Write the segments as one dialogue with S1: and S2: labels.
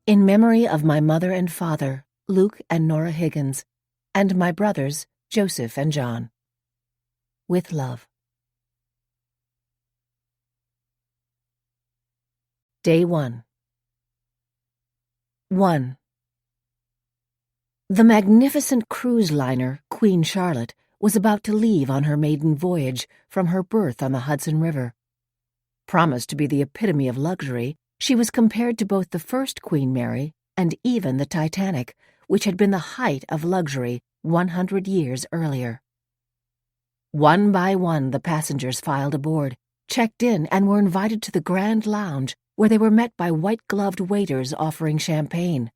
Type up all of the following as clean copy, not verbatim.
S1: In memory of my mother and father, Luke and Nora Higgins, and my brothers, Joseph and John. With love. Day 1. 1. The magnificent cruise liner, Queen Charlotte, was about to leave on her maiden voyage from her berth on the Hudson River. Promised to be the epitome of luxury, she was compared to both the first Queen Mary and even the Titanic, which had been the height of luxury 100 years earlier. One by one the passengers filed aboard, checked in, and were invited to the Grand Lounge, where they were met by white-gloved waiters offering champagne.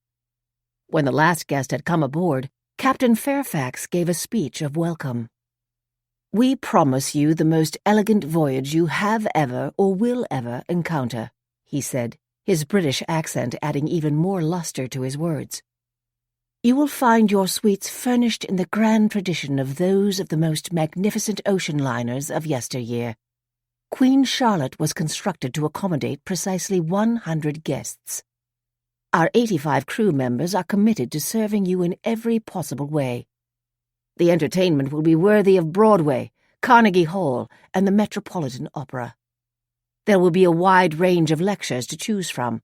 S1: When the last guest had come aboard, Captain Fairfax gave a speech of welcome. "We promise you the most elegant voyage you have ever or will ever encounter," he said, his British accent adding even more luster to his words. "You will find your suites furnished in the grand tradition of those of the most magnificent ocean liners of yesteryear. Queen Charlotte was constructed to accommodate precisely 100 guests. Our 85 crew members are committed to serving you in every possible way. The entertainment will be worthy of Broadway, Carnegie Hall, and the Metropolitan Opera. There will be a wide range of lectures to choose from.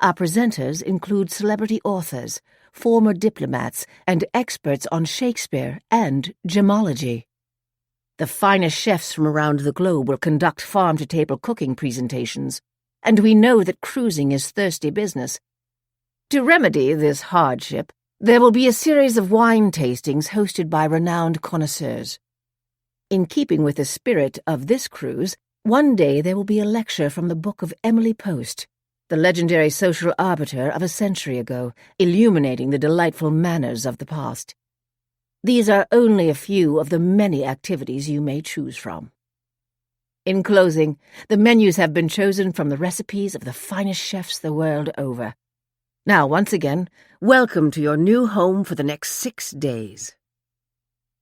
S1: Our presenters include celebrity authors, former diplomats, and experts on Shakespeare and gemology. The finest chefs from around the globe will conduct farm-to-table cooking presentations, and we know that cruising is thirsty business. To remedy this hardship, there will be a series of wine tastings hosted by renowned connoisseurs. In keeping with the spirit of this cruise, one day there will be a lecture from the book of Emily Post, the legendary social arbiter of a century ago, illuminating the delightful manners of the past. These are only a few of the many activities you may choose from. In closing, the menus have been chosen from the recipes of the finest chefs the world over. Now, once again, welcome to your new home for the next 6 days.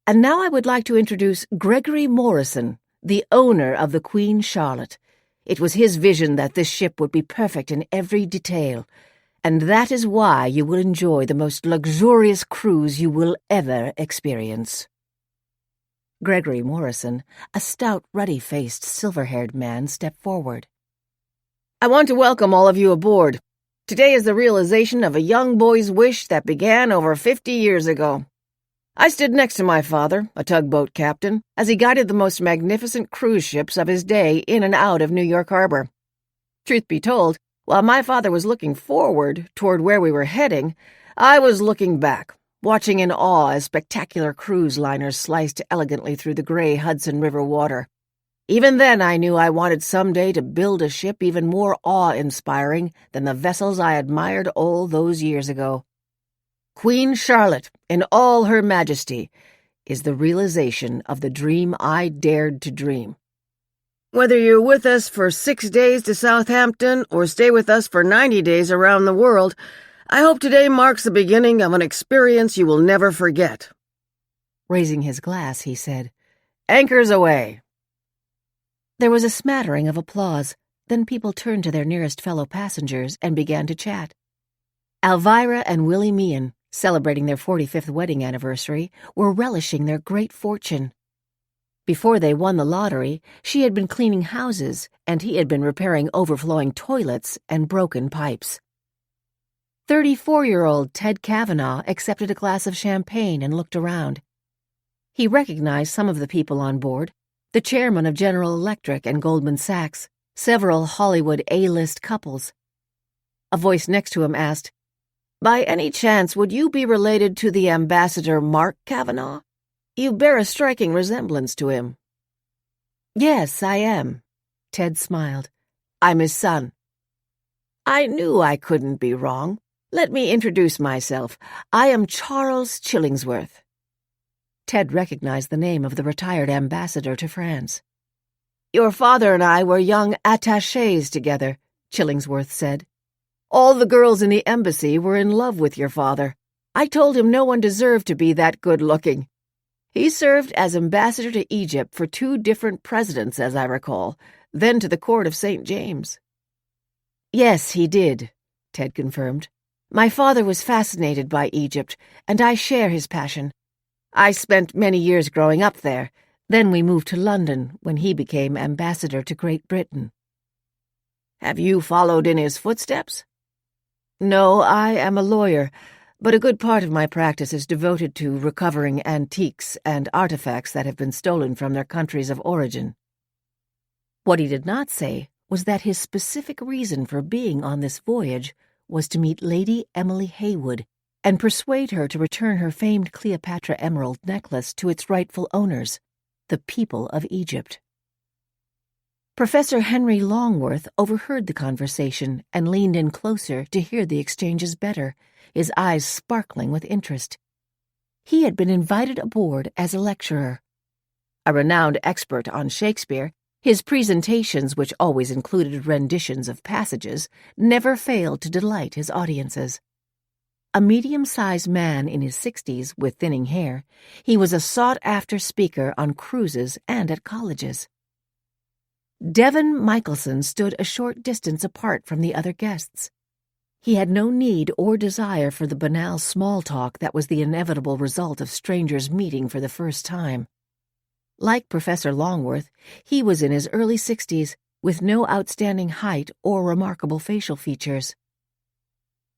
S1: And now I would like to introduce Gregory Morrison, the owner of the Queen Charlotte. It was his vision that this ship would be perfect in every detail, and that is why you will enjoy the most luxurious cruise you will ever experience." Gregory Morrison, a stout, ruddy-faced, silver-haired man, stepped forward. "I want to welcome all of you aboard. Today is the realization of a young boy's wish that began over 50 years ago. I stood next to my father, a tugboat captain, as he guided the most magnificent cruise ships of his day in and out of New York Harbor. Truth be told, while my father was looking forward toward where we were heading, I was looking back, watching in awe as spectacular cruise liners sliced elegantly through the gray Hudson River water. Even then I knew I wanted someday to build a ship even more awe-inspiring than the vessels I admired all those years ago. Queen Charlotte, in all her majesty, is the realization of the dream I dared to dream. Whether you're with us for 6 days to Southampton or stay with us for 90 days around the world, I hope today marks the beginning of an experience you will never forget." Raising his glass, he said, "Anchors away." There was a smattering of applause. Then people turned to their nearest fellow passengers and began to chat. Elvira and Willie Meehan, celebrating their 45th wedding anniversary, were relishing their great fortune. Before they won the lottery, she had been cleaning houses, and he had been repairing overflowing toilets and broken pipes. 34-year-old Ted Kavanaugh accepted a glass of champagne and looked around. He recognized some of the people on board, the chairman of General Electric and Goldman Sachs, several Hollywood A-list couples. A voice next to him asked, "By any chance, would you be related to the Ambassador Mark Kavanaugh? You bear a striking resemblance to him." "Yes, I am," Ted smiled. "I'm his son." "I knew I couldn't be wrong. Let me introduce myself. I am Charles Chillingsworth." Ted recognized the name of the retired ambassador to France. "Your father and I were young attachés together," Chillingsworth said. "All the girls in the embassy were in love with your father. I told him no one deserved to be that good-looking. He served as ambassador to Egypt for 2 different presidents, as I recall, then to the court of St. James." "Yes, he did," Ted confirmed. My father was fascinated by Egypt, and I share his passion. I spent many years growing up there. Then we moved to London when he became ambassador to Great Britain. Have you followed in his footsteps? No, I am a lawyer, but a good part of my practice is devoted to recovering antiques and artifacts that have been stolen from their countries of origin. What he did not say was that his specific reason for being on this voyage was to meet Lady Emily Haywood and persuade her to return her famed Cleopatra emerald necklace to its rightful owners, the people of Egypt. Professor Henry Longworth overheard the conversation and leaned in closer to hear the exchanges better, his eyes sparkling with interest. He had been invited aboard as a lecturer. A renowned expert on Shakespeare, his presentations, which always included renditions of passages, never failed to delight his audiences. A medium-sized man in his 60s with thinning hair, he was a sought-after speaker on cruises and at colleges. Devon Michelson stood a short distance apart from the other guests. He had no need or desire for the banal small talk that was the inevitable result of strangers meeting for the first time. Like Professor Longworth, he was in his early 60s, with no outstanding height or remarkable facial features.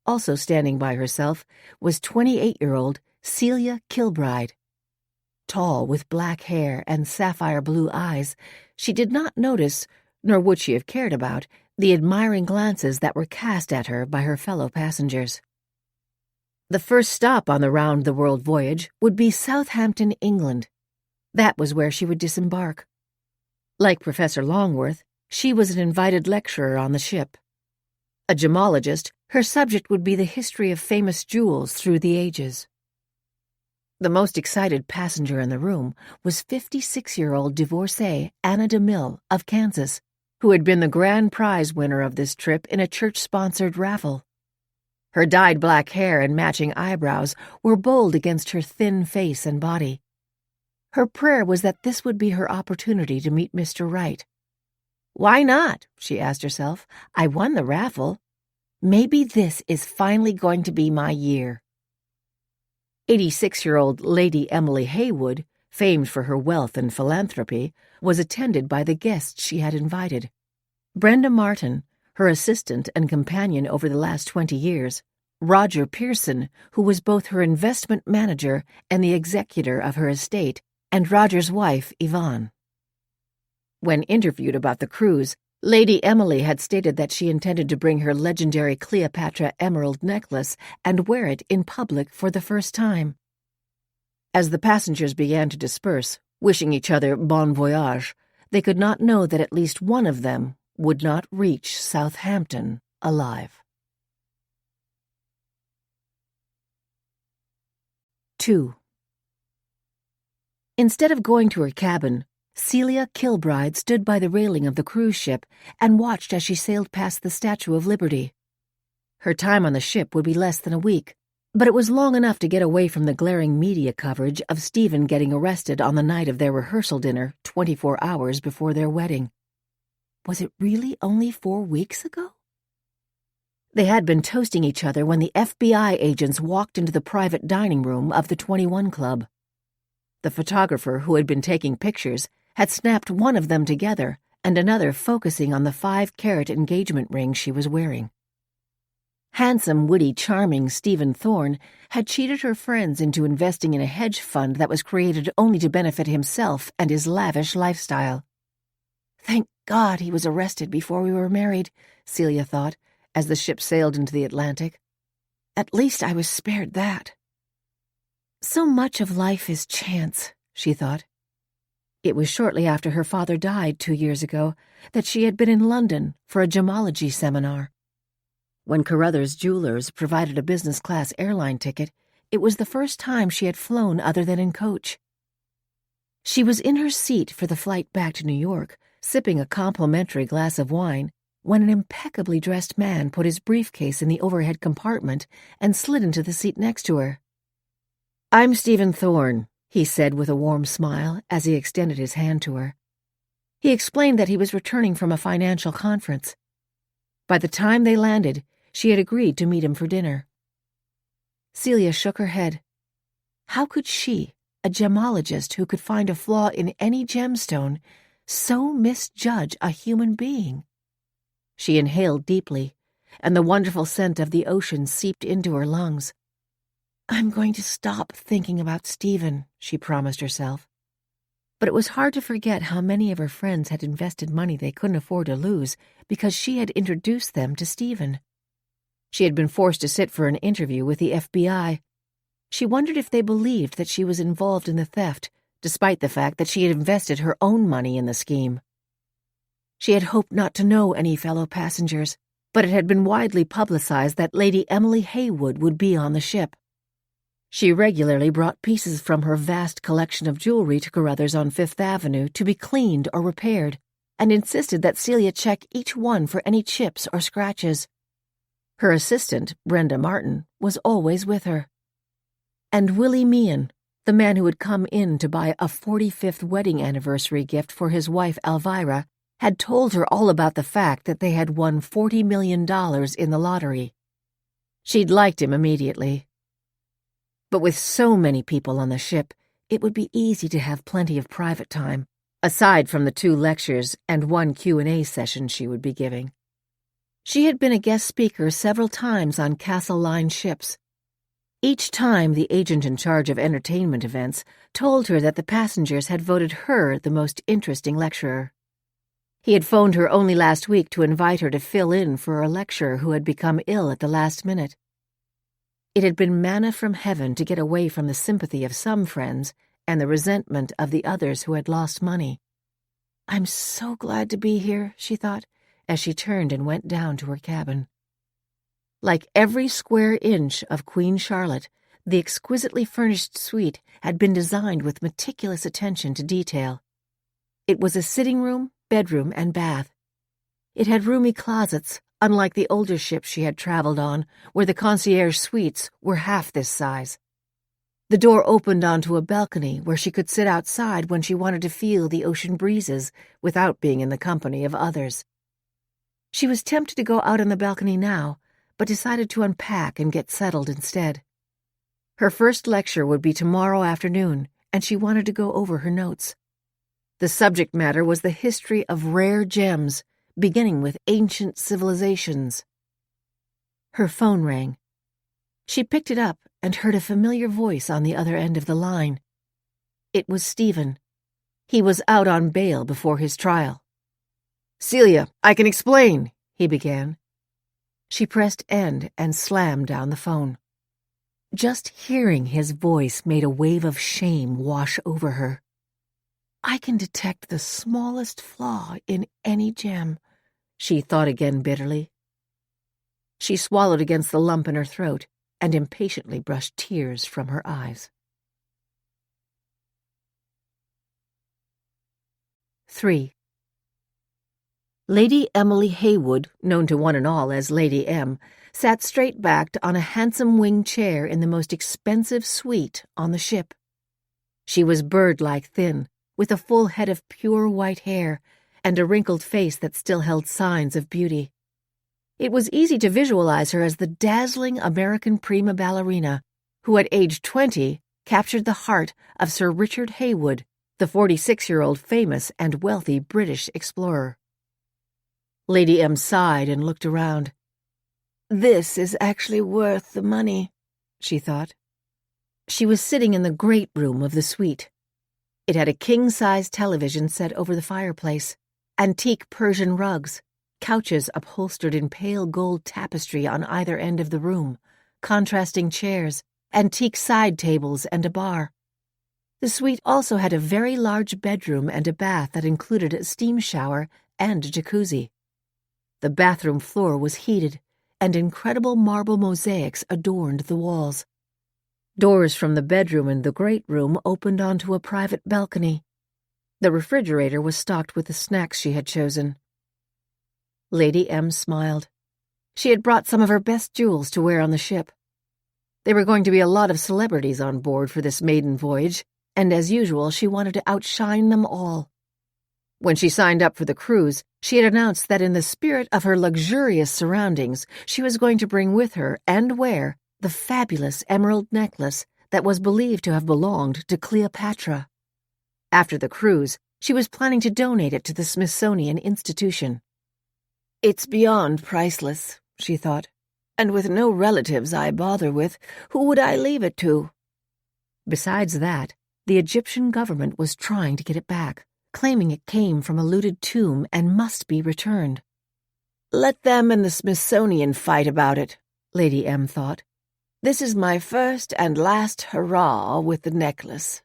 S1: Also standing by herself was 28-year-old Celia Kilbride. Tall, with black hair and sapphire-blue eyes, she did not notice, nor would she have cared about, the admiring glances that were cast at her by her fellow passengers. The first stop on the round-the-world voyage would be Southampton, England. That was where she would disembark. Like Professor Longworth, she was an invited lecturer on the ship. A gemologist, her subject would be the history of famous jewels through the ages. The most excited passenger in the room was 56-year-old divorcee Anna DeMille of Kansas, who had been the grand prize winner of this trip in a church-sponsored raffle. Her dyed black hair and matching eyebrows were bold against her thin face and body. Her prayer was that this would be her opportunity to meet Mr. Right. Why not? She asked herself. I won the raffle. Maybe this is finally going to be my year. 86-year-old Lady Emily Haywood, famed for her wealth and philanthropy, was attended by the guests she had invited. Brenda Martin, her assistant and companion over the last 20 years, Roger Pearson, who was both her investment manager and the executor of her estate, and Roger's wife, Yvonne. When interviewed about the cruise, Lady Emily had stated that she intended to bring her legendary Cleopatra emerald necklace and wear it in public for the first time. As the passengers began to disperse, wishing each other bon voyage, they could not know that at least one of them would not reach Southampton alive. 2. Instead of going to her cabin, Celia Kilbride stood by the railing of the cruise ship and watched as she sailed past the Statue of Liberty. Her time on the ship would be less than a week, but it was long enough to get away from the glaring media coverage of Stephen getting arrested on the night of their rehearsal dinner 24 hours before their wedding. Was it really only 4 weeks ago? They had been toasting each other when the FBI agents walked into the private dining room of the 21 Club. The photographer who had been taking pictures had snapped one of them together and another focusing on the 5-carat engagement ring she was wearing. Handsome, witty, charming Stephen Thorne had cheated her friends into investing in a hedge fund that was created only to benefit himself and his lavish lifestyle. Thank God he was arrested before we were married, Celia thought, as the ship sailed into the Atlantic. At least I was spared that. So much of life is chance, she thought. It was shortly after her father died 2 years ago that she had been in London for a gemology seminar. When Carruthers Jewelers provided a business-class airline ticket, it was the first time she had flown other than in coach. She was in her seat for the flight back to New York, sipping a complimentary glass of wine, when an impeccably dressed man put his briefcase in the overhead compartment and slid into the seat next to her. I'm Stephen Thorne, he said with a warm smile as he extended his hand to her. He explained that he was returning from a financial conference. By the time they landed, she had agreed to meet him for dinner. Celia shook her head. How could she, a gemologist who could find a flaw in any gemstone, so misjudge a human being? She inhaled deeply, and the wonderful scent of the ocean seeped into her lungs. I'm going to stop thinking about Stephen, she promised herself. But it was hard to forget how many of her friends had invested money they couldn't afford to lose because she had introduced them to Stephen. She had been forced to sit for an interview with the FBI. She wondered if they believed that she was involved in the theft, despite the fact that she had invested her own money in the scheme. She had hoped not to know any fellow passengers, but it had been widely publicized that Lady Emily Haywood would be on the ship. She regularly brought pieces from her vast collection of jewelry to Carruthers on Fifth Avenue to be cleaned or repaired, and insisted that Celia check each one for any chips or scratches. Her assistant, Brenda Martin, was always with her. And Willie Meehan, the man who had come in to buy a 45th wedding anniversary gift for his wife Elvira, had told her all about the fact that they had won $40 million in the lottery. She'd liked him immediately. But with so many people on the ship, it would be easy to have plenty of private time, aside from the 2 lectures and 1 Q&A session she would be giving. She had been a guest speaker several times on Castle Line ships. Each time the agent in charge of entertainment events told her that the passengers had voted her the most interesting lecturer. He had phoned her only last week to invite her to fill in for a lecturer who had become ill at the last minute. It had been manna from heaven to get away from the sympathy of some friends and the resentment of the others who had lost money. I'm so glad to be here, she thought, as she turned and went down to her cabin. Like every square inch of Queen Charlotte, the exquisitely furnished suite had been designed with meticulous attention to detail. It was a sitting room, bedroom, and bath. It had roomy closets, unlike the older ships she had traveled on, where the concierge suites were half this size. The door opened onto a balcony where she could sit outside when she wanted to feel the ocean breezes without being in the company of others. She was tempted to go out on the balcony now, but decided to unpack and get settled instead. Her first lecture would be tomorrow afternoon, and she wanted to go over her notes. The subject matter was the history of rare gems, beginning with ancient civilizations. Her phone rang. She picked it up and heard a familiar voice on the other end of the line. It was Stephen. He was out on bail before his trial. "Celia, I can explain," he began. She pressed end and slammed down the phone. Just hearing his voice made a wave of shame wash over her. I can detect the smallest flaw in any gem, she thought again bitterly. She swallowed against the lump in her throat and impatiently brushed tears from her eyes. 3. Lady Emily Haywood, known to one and all as Lady M, sat straight-backed on a handsome winged chair in the most expensive suite on the ship. She was bird-like thin, with a full head of pure white hair and a wrinkled face that still held signs of beauty. It was easy to visualize her as the dazzling American prima ballerina who at age 20 captured the heart of Sir Richard Haywood, the 46-year-old famous and wealthy British explorer. Lady M sighed and looked around. This is actually worth the money, she thought. She was sitting in the great room of the suite. It had a king-size television set over the fireplace, antique Persian rugs, couches upholstered in pale gold tapestry on either end of the room, contrasting chairs, antique side tables, and a bar. The suite also had a very large bedroom and a bath that included a steam shower and a jacuzzi. The bathroom floor was heated, and incredible marble mosaics adorned the walls. Doors from the bedroom and the great room opened onto a private balcony. The refrigerator was stocked with the snacks she had chosen. Lady M smiled. She had brought some of her best jewels to wear on the ship. There were going to be a lot of celebrities on board for this maiden voyage, and as usual she wanted to outshine them all. When she signed up for the cruise, she had announced that in the spirit of her luxurious surroundings, she was going to bring with her and wear the fabulous emerald necklace that was believed to have belonged to Cleopatra. After the cruise, she was planning to donate it to the Smithsonian Institution. "It's beyond priceless," she thought, "and with no relatives I bother with, who would I leave it to?" Besides that, the Egyptian government was trying to get it back, claiming it came from a looted tomb and must be returned. "Let them and the Smithsonian fight about it," Lady M thought. "This is my first and last hurrah with the necklace."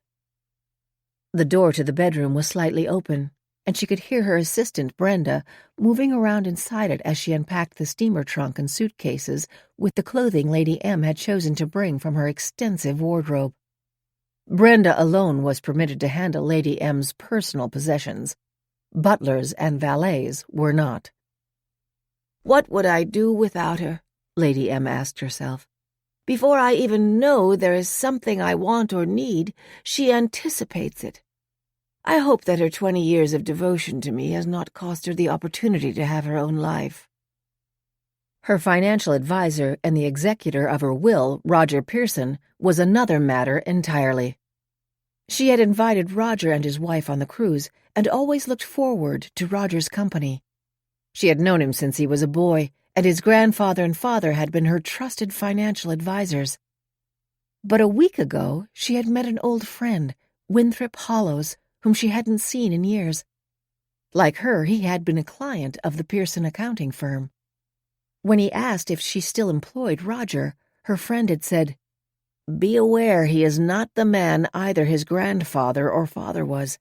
S1: The door to the bedroom was slightly open, and she could hear her assistant, Brenda, moving around inside it as she unpacked the steamer trunk and suitcases with the clothing Lady M had chosen to bring from her extensive wardrobe. Brenda alone was permitted to handle Lady M's personal possessions. Butlers and valets were not. "What would I do without her?" Lady M asked herself. "Before I even know there is something I want or need, she anticipates it. I hope that her 20 years of devotion to me has not cost her the opportunity to have her own life." Her financial advisor and the executor of her will, Roger Pearson, was another matter entirely. She had invited Roger and his wife on the cruise and always looked forward to Roger's company. She had known him since he was a boy, and his grandfather and father had been her trusted financial advisers. But a week ago, she had met an old friend, Winthrop Hollows, whom she hadn't seen in years. Like her, he had been a client of the Pearson accounting firm. When he asked if she still employed Roger, her friend had said, "Be aware he is not the man either his grandfather or father was.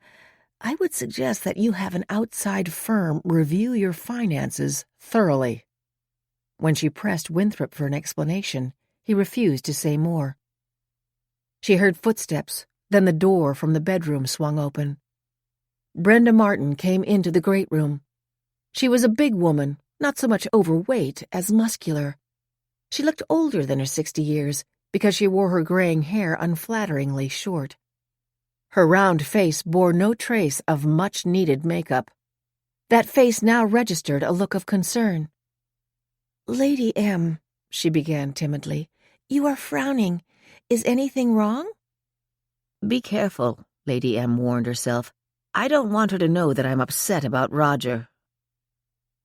S1: I would suggest that you have an outside firm review your finances thoroughly." When she pressed Winthrop for an explanation, he refused to say more. She heard footsteps, then the door from the bedroom swung open. Brenda Martin came into the great room. She was a big woman, not so much overweight as muscular. She looked older than her 60 years because she wore her graying hair unflatteringly short. Her round face bore no trace of much-needed makeup. That face now registered a look of concern. "Lady M," she began timidly, "you are frowning. Is anything wrong?" "Be careful," Lady M warned herself. "I don't want her to know that I'm upset about Roger."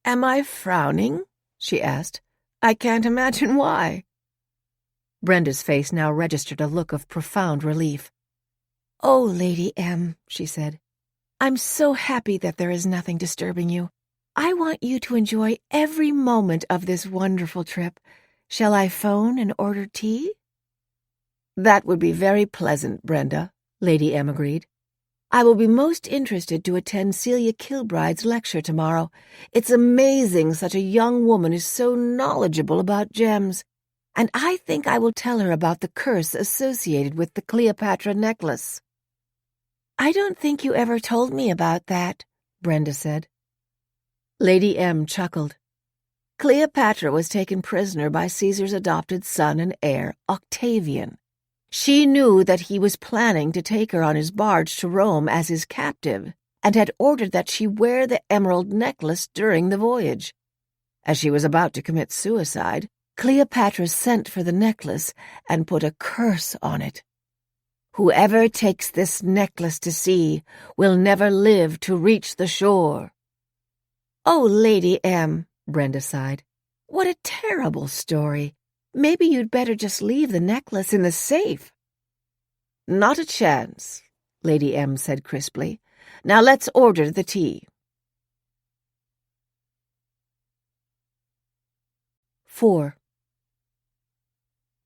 S1: "Am I frowning?" she asked. "I can't imagine why." Brenda's face now registered a look of profound relief. "Oh, Lady M," she said, "I'm so happy that there is nothing disturbing you. I want you to enjoy every moment of this wonderful trip. Shall I phone and order tea?" "That would be very pleasant, Brenda," Lady M agreed. "I will be most interested to attend Celia Kilbride's lecture tomorrow. It's amazing such a young woman is so knowledgeable about gems. And I think I will tell her about the curse associated with the Cleopatra necklace." "I don't think you ever told me about that," Brenda said. Lady M chuckled. "Cleopatra was taken prisoner by Caesar's adopted son and heir, Octavian. She knew that he was planning to take her on his barge to Rome as his captive, and had ordered that she wear the emerald necklace during the voyage. As she was about to commit suicide, Cleopatra sent for the necklace and put a curse on it. 'Whoever takes this necklace to sea will never live to reach the shore.'" "Oh, Lady M," Brenda sighed. "What a terrible story. Maybe you'd better just leave the necklace in the safe." "Not a chance," Lady M said crisply. "Now let's order the tea." 4.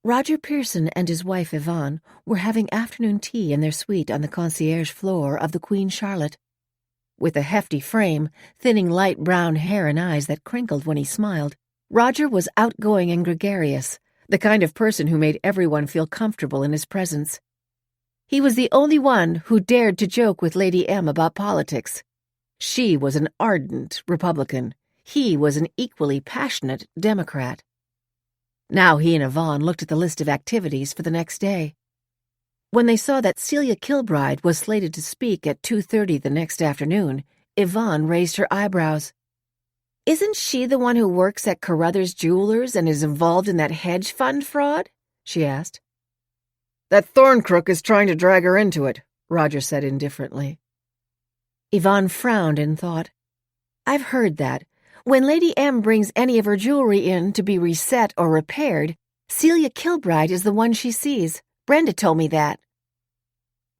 S1: Roger Pearson and his wife Yvonne were having afternoon tea in their suite on the concierge floor of the Queen Charlotte. With a hefty frame, thinning light brown hair and eyes that crinkled when he smiled, Roger was outgoing and gregarious, the kind of person who made everyone feel comfortable in his presence. He was the only one who dared to joke with Lady M about politics. She was an ardent Republican. He was an equally passionate Democrat. Now he and Yvonne looked at the list of activities for the next day. When they saw that Celia Kilbride was slated to speak at 2:30 the next afternoon, Yvonne raised her eyebrows. "Isn't she the one who works at Carruthers Jewelers and is involved in that hedge fund fraud?" she asked. That Thorncrook is trying to drag her into it, Roger said indifferently. Yvonne frowned in thought. I've heard that. When Lady M brings any of her jewelry in to be reset or repaired, Celia Kilbride is the one she sees. Brenda told me that.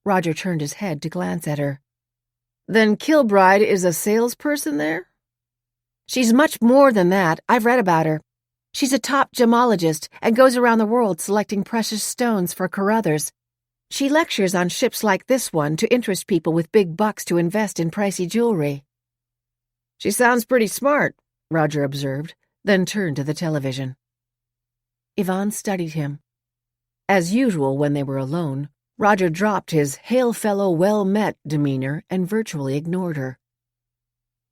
S1: Roger turned his head to glance at her. Then Kilbride is a salesperson there? She's much more than that. I've read about her. She's a top gemologist and goes around the world selecting precious stones for Carruthers. She lectures on ships like this one to interest people with big bucks to invest in pricey jewelry. She sounds pretty smart, Roger observed, then turned to the television. Yvonne studied him. As usual when they were alone, Roger dropped his hail fellow well met demeanor and virtually ignored her.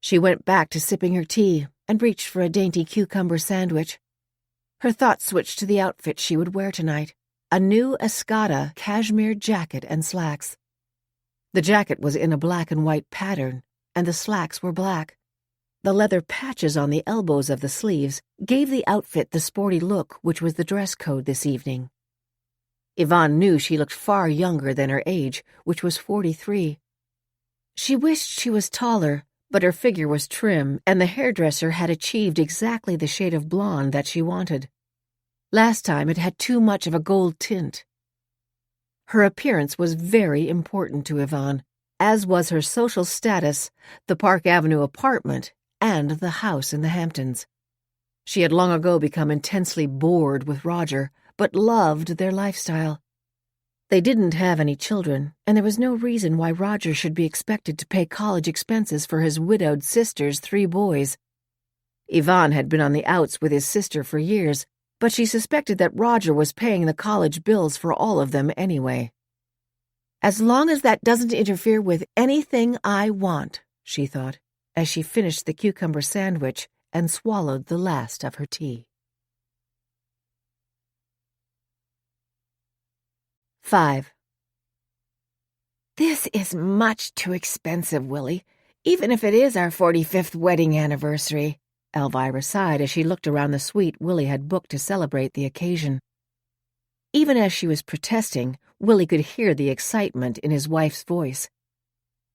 S1: She went back to sipping her tea and reached for a dainty cucumber sandwich. Her thoughts switched to the outfit she would wear tonight, a new Escada cashmere jacket and slacks. The jacket was in a black and white pattern, and the slacks were black. The leather patches on the elbows of the sleeves gave the outfit the sporty look which was the dress code this evening. Yvonne knew she looked far younger than her age, which was 43. She wished she was taller, but her figure was trim, and the hairdresser had achieved exactly the shade of blonde that she wanted. Last time it had too much of a gold tint. Her appearance was very important to Yvonne, as was her social status, the Park Avenue apartment, and the house in the Hamptons. She had long ago become intensely bored with Roger, but loved their lifestyle. They didn't have any children, and there was no reason why Roger should be expected to pay college expenses for his widowed sister's 3 boys. Yvonne had been on the outs with his sister for years, but she suspected that Roger was paying the college bills for all of them anyway. As long as that doesn't interfere with anything I want, she thought, as she finished the cucumber sandwich and swallowed the last of her tea. 5. This is much too expensive, Willie, even if it is our 45th wedding anniversary, Elvira sighed as she looked around the suite Willie had booked to celebrate the occasion. Even as she was protesting, Willie could hear the excitement in his wife's voice.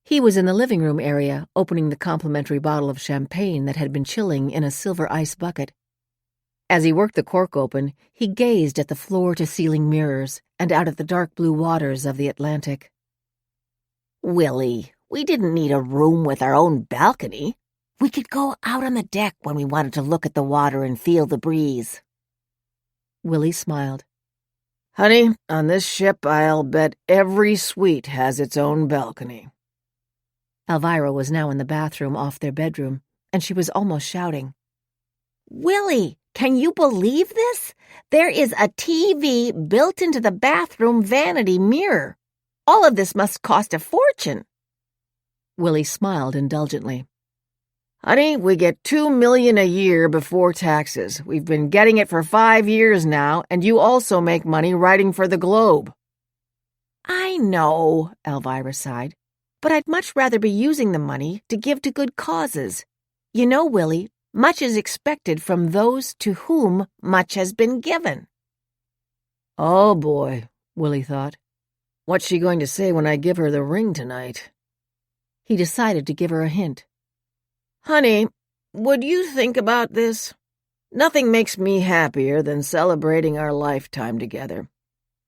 S1: He was in the living room area, opening the complimentary bottle of champagne that had been chilling in a silver ice bucket. As he worked the cork open, he gazed at the floor-to-ceiling mirrors and out at the dark blue waters of the Atlantic. Willie, we didn't need a room with our own balcony. We could go out on the deck when we wanted to look at the water and feel the breeze. Willie smiled. Honey, on this ship I'll bet every suite has its own balcony. Elvira was now in the bathroom off their bedroom, and she was almost shouting. Willie, can you believe this? There is a TV built into the bathroom vanity mirror. All of this must cost a fortune. Willie smiled indulgently. Honey, we get $2 million a year before taxes. We've been getting it for 5 years now, and you also make money writing for the Globe. I know, Elvira sighed, but I'd much rather be using the money to give to good causes. You know, Willie, much is expected from those to whom much has been given. Oh, boy, Willie thought. What's she going to say when I give her the ring tonight? He decided to give her a hint. Honey, would you think about this? Nothing makes me happier than celebrating our lifetime together.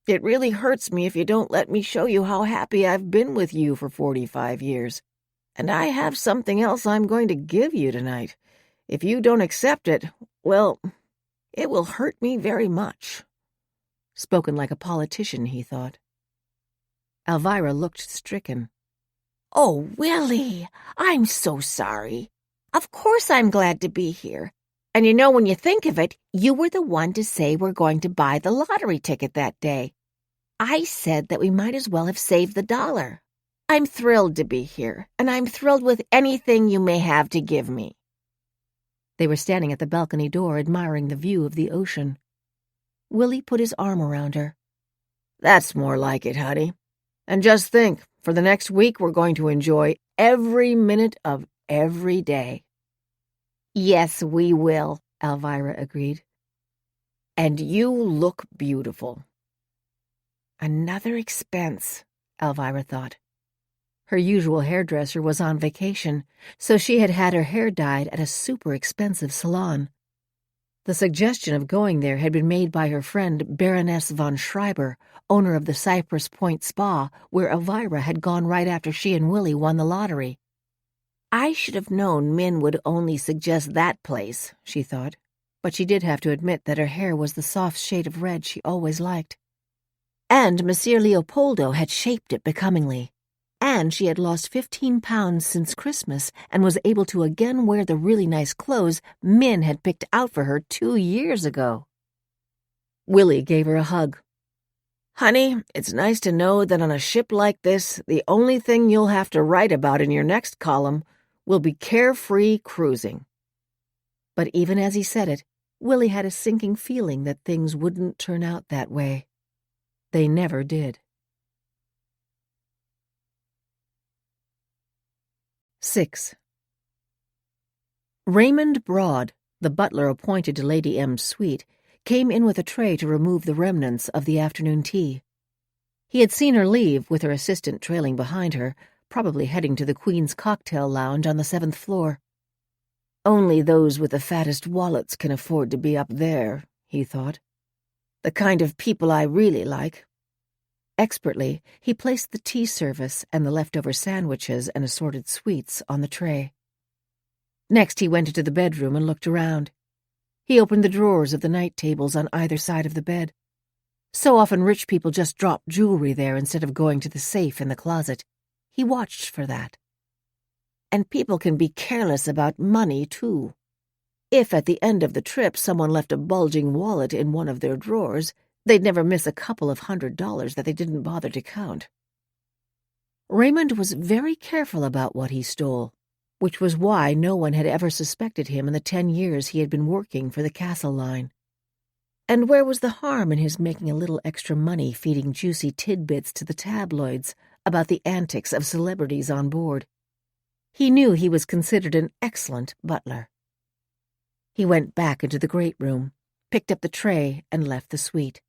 S1: It really hurts me if you don't let me show you how happy I've been with you for 45 years. And I have something else I'm going to give you tonight. If you don't accept it, well, it will hurt me very much. Spoken like a politician, he thought. Elvira looked stricken. Oh, Willie, I'm so sorry. Of course I'm glad to be here. And you know, when you think of it, you were the one to say we're going to buy the lottery ticket that day. I said that we might as well have saved the $1. I'm thrilled to be here, and I'm thrilled with anything you may have to give me. They were standing at the balcony door admiring the view of the ocean. Willie put his arm around her. That's more like it, honey. And just think, for the next week we're going to enjoy every minute of every day. Yes, we will, Elvira agreed. And you look beautiful." Another expense, Elvira thought. Her usual hairdresser was on vacation, so she had had her hair dyed at a super expensive salon. The suggestion of going there had been made by her friend Baroness von Schreiber, owner of the Cypress Point Spa, where Elvira had gone right after she and Willie won the lottery. I should have known Min would only suggest that place, she thought, but she did have to admit that her hair was the soft shade of red she always liked. And Monsieur Leopoldo had shaped it becomingly. And she had lost 15 pounds since Christmas and was able to again wear the really nice clothes Min had picked out for her 2 years ago. Willie gave her a hug. "Honey, it's nice to know that on a ship like this, the only thing you'll have to write about in your next column will be carefree cruising." But even as he said it, Willie had a sinking feeling that things wouldn't turn out that way. They never did. 6. Raymond Broad, the butler appointed to Lady M's suite, came in with a tray to remove the remnants of the afternoon tea. He had seen her leave, with her assistant trailing behind her, probably heading to the Queen's cocktail lounge on the 7th floor. Only those with the fattest wallets can afford to be up there, he thought. The kind of people I really like. Expertly, he placed the tea service and the leftover sandwiches and assorted sweets on the tray. Next, he went into the bedroom and looked around. He opened the drawers of the night tables on either side of the bed. So often rich people just drop jewelry there instead of going to the safe in the closet. He watched for that. And people can be careless about money, too. If at the end of the trip someone left a bulging wallet in one of their drawers, they'd never miss a couple of $100 that they didn't bother to count. Raymond was very careful about what he stole, which was why no one had ever suspected him in the 10 years he had been working for the Castle Line. And where was the harm in his making a little extra money feeding juicy tidbits to the tabloids about the antics of celebrities on board? He knew he was considered an excellent butler. He went back into the great room, picked up the tray, and left the suite.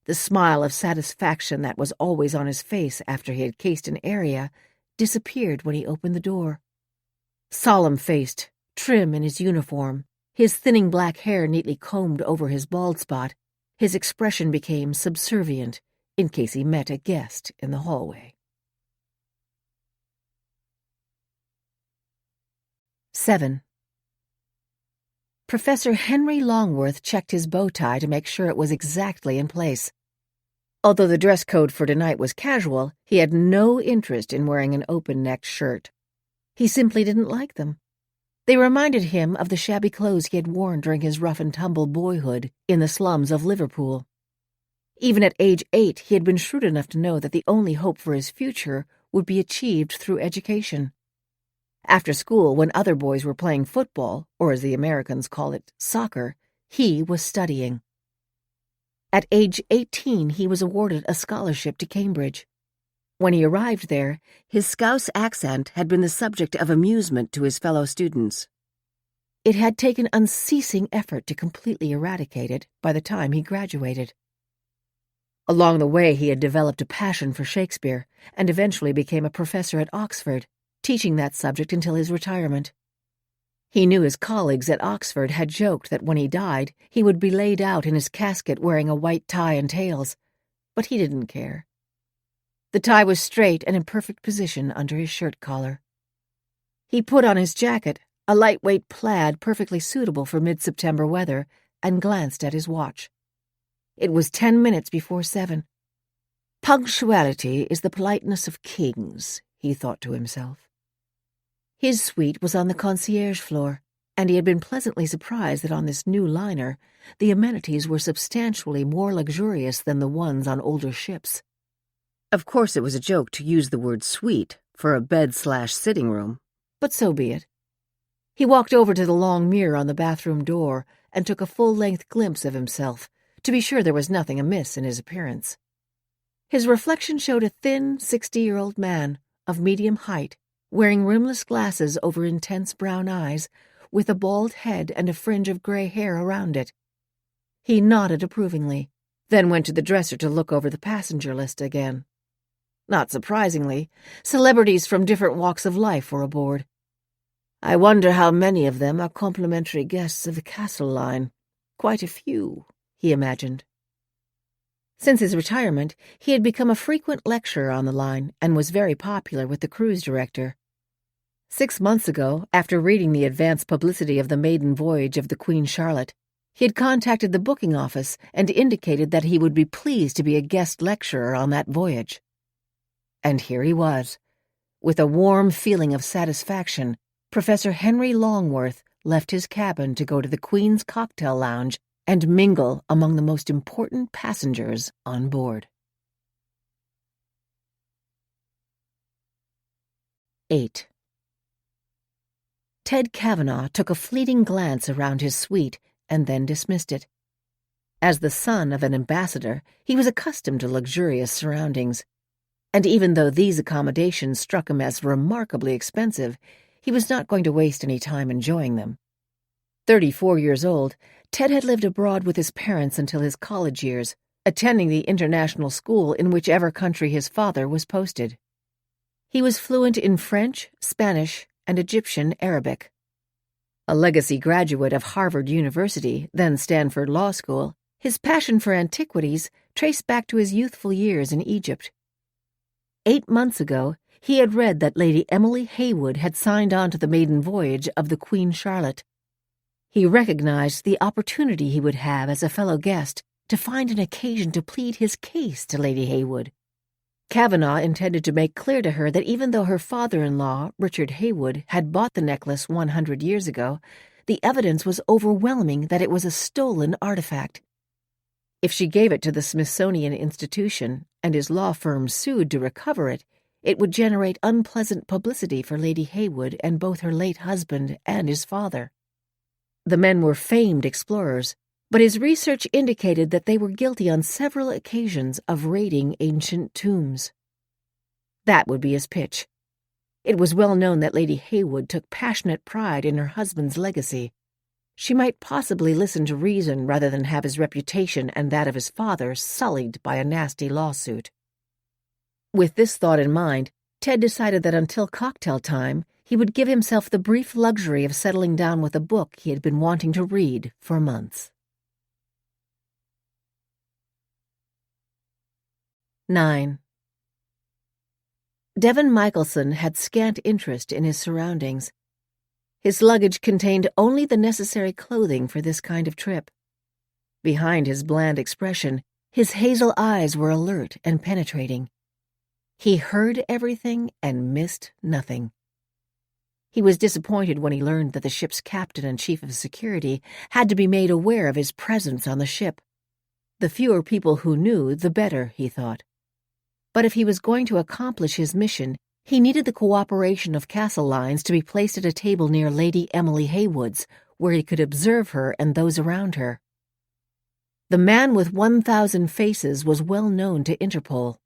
S1: The smile of satisfaction that was always on his face after he had cased an area disappeared when he opened the door. Solemn-faced, trim in his uniform, his thinning black hair neatly combed over his bald spot, his expression became subservient in case he met a guest in the hallway. 7. Professor Henry Longworth checked his bow tie to make sure it was exactly in place. Although the dress code for tonight was casual, he had no interest in wearing an open-necked shirt. He simply didn't like them. They reminded him of the shabby clothes he had worn during his rough-and-tumble boyhood in the slums of Liverpool. Even at age 8, he had been shrewd enough to know that the only hope for his future would be achieved through education. After school, when other boys were playing football, or as the Americans call it, soccer, he was studying. At age 18, he was awarded a scholarship to Cambridge. When he arrived there, his Scouse accent had been the subject of amusement to his fellow students. It had taken unceasing effort to completely eradicate it by the time he graduated. Along the way, he had developed a passion for Shakespeare and eventually became a professor at Oxford, teaching that subject until his retirement. He knew his colleagues at Oxford had joked that when he died, he would be laid out in his casket wearing a white tie and tails, but he didn't care. The tie was straight and in perfect position under his shirt collar. He put on his jacket, a lightweight plaid perfectly suitable for mid-September weather, and glanced at his watch. It was 10 minutes before 7. Punctuality is the politeness of kings, he thought to himself. His suite was on the concierge floor, and he had been pleasantly surprised that on this new liner, the amenities were substantially more luxurious than the ones on older ships. Of course, it was a joke to use the word suite for a bed/sitting room, but so be it. He walked over to the long mirror on the bathroom door and took a full-length glimpse of himself, to be sure there was nothing amiss in his appearance. His reflection showed a thin, 60-year-old man of medium height, wearing rimless glasses over intense brown eyes, with a bald head and a fringe of gray hair around it. He nodded approvingly, then went to the dresser to look over the passenger list again. Not surprisingly, celebrities from different walks of life were aboard. I wonder how many of them are complimentary guests of the Castle Line. Quite a few, he imagined. Since his retirement, he had become a frequent lecturer on the line and was very popular with the cruise director. 6 months ago, after reading the advance publicity of the maiden voyage of the Queen Charlotte, he had contacted the booking office and indicated that he would be pleased to be a guest lecturer on that voyage. And here he was. With a warm feeling of satisfaction, Professor Henry Longworth left his cabin to go to the Queen's cocktail lounge and mingle among the most important passengers on board. 8. Ted Kavanaugh took a fleeting glance around his suite and then dismissed it. As the son of an ambassador, he was accustomed to luxurious surroundings, and even though these accommodations struck him as remarkably expensive, he was not going to waste any time enjoying them. 34 years old, Ted had lived abroad with his parents until his college years, attending the international school in whichever country his father was posted. He was fluent in French, Spanish, and Egyptian Arabic. A legacy graduate of Harvard University, then Stanford Law School, his passion for antiquities traced back to his youthful years in Egypt. 8 months ago, he had read that Lady Emily Heywood had signed on to the maiden voyage of the Queen Charlotte. He recognized the opportunity he would have as a fellow guest to find an occasion to plead his case to Lady Heywood. Kavanaugh intended to make clear to her that even though her father-in-law, Richard Heywood, had bought the necklace 100 years ago, the evidence was overwhelming that it was a stolen artifact. If she gave it to the Smithsonian Institution and his law firm sued to recover it, it would generate unpleasant publicity for Lady Heywood and both her late husband and his father. The men were famed explorers, but his research indicated that they were guilty on several occasions of raiding ancient tombs. That would be his pitch. It was well known that Lady Heywood took passionate pride in her husband's legacy. She might possibly listen to reason rather than have his reputation and that of his father sullied by a nasty lawsuit. With this thought in mind, Ted decided that until cocktail time, he would give himself the brief luxury of settling down with a book he had been wanting to read for months. 9. Devin Michelson had scant interest in his surroundings. His luggage contained only the necessary clothing for this kind of trip. Behind his bland expression, his hazel eyes were alert and penetrating. He heard everything and missed nothing. He was disappointed when he learned that the ship's captain and chief of security had to be made aware of his presence on the ship. The fewer people who knew, the better, he thought. But if he was going to accomplish his mission, he needed the cooperation of Castle Lines to be placed at a table near Lady Emily Heywood's, where he could observe her and those around her. The man with 1,000 faces was well known to Interpol.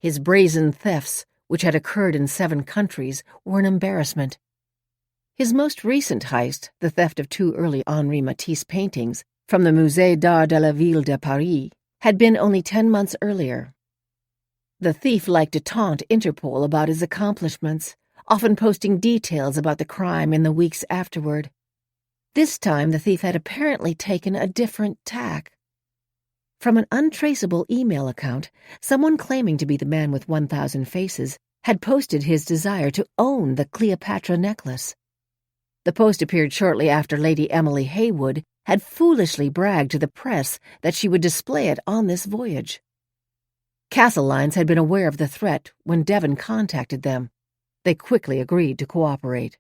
S1: His brazen thefts, which had occurred in 7 countries, were an embarrassment. His most recent heist, the theft of 2 early Henri Matisse paintings from the Musée d'Art de la Ville de Paris, had been only 10 months earlier. The thief liked to taunt Interpol about his accomplishments, often posting details about the crime in the weeks afterward. This time the thief had apparently taken a different tack. From an untraceable email account, someone claiming to be the man with 1,000 faces had posted his desire to own the Cleopatra necklace. The post appeared shortly after Lady Emily Heywood had foolishly bragged to the press that she would display it on this voyage. Castle Lines had been aware of the threat when Devon contacted them. They quickly agreed to cooperate.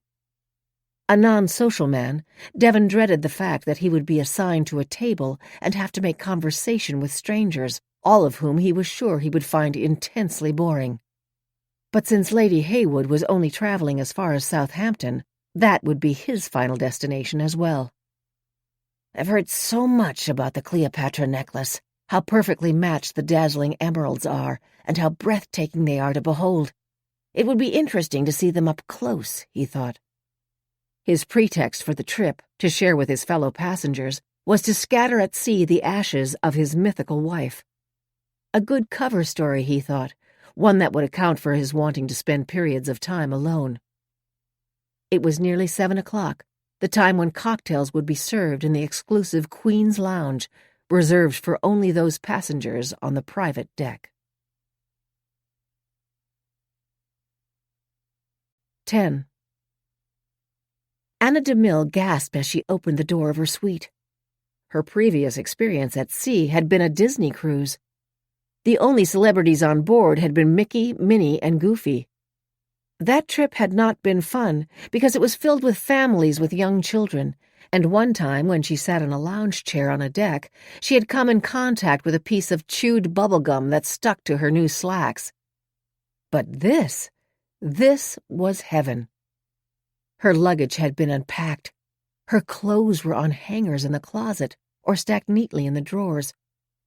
S1: A non-social man, Devon dreaded the fact that he would be assigned to a table and have to make conversation with strangers, all of whom he was sure he would find intensely boring. But since Lady Heywood was only traveling as far as Southampton, that would be his final destination as well. "I've heard so much about the Cleopatra necklace, how perfectly matched the dazzling emeralds are, and how breathtaking they are to behold. It would be interesting to see them up close," he thought. His pretext for the trip, to share with his fellow passengers, was to scatter at sea the ashes of his mythical wife. A good cover story, he thought, one that would account for his wanting to spend periods of time alone. It was nearly 7 o'clock, the time when cocktails would be served in the exclusive Queen's Lounge, reserved for only those passengers on the private deck. 10. Anna DeMille gasped as she opened the door of her suite. Her previous experience at sea had been a Disney cruise. The only celebrities on board had been Mickey, Minnie, and Goofy. That trip had not been fun because it was filled with families with young children, and one time when she sat in a lounge chair on a deck, she had come in contact with a piece of chewed bubblegum that stuck to her new slacks. But this was heaven. Her luggage had been unpacked. Her clothes were on hangers in the closet or stacked neatly in the drawers.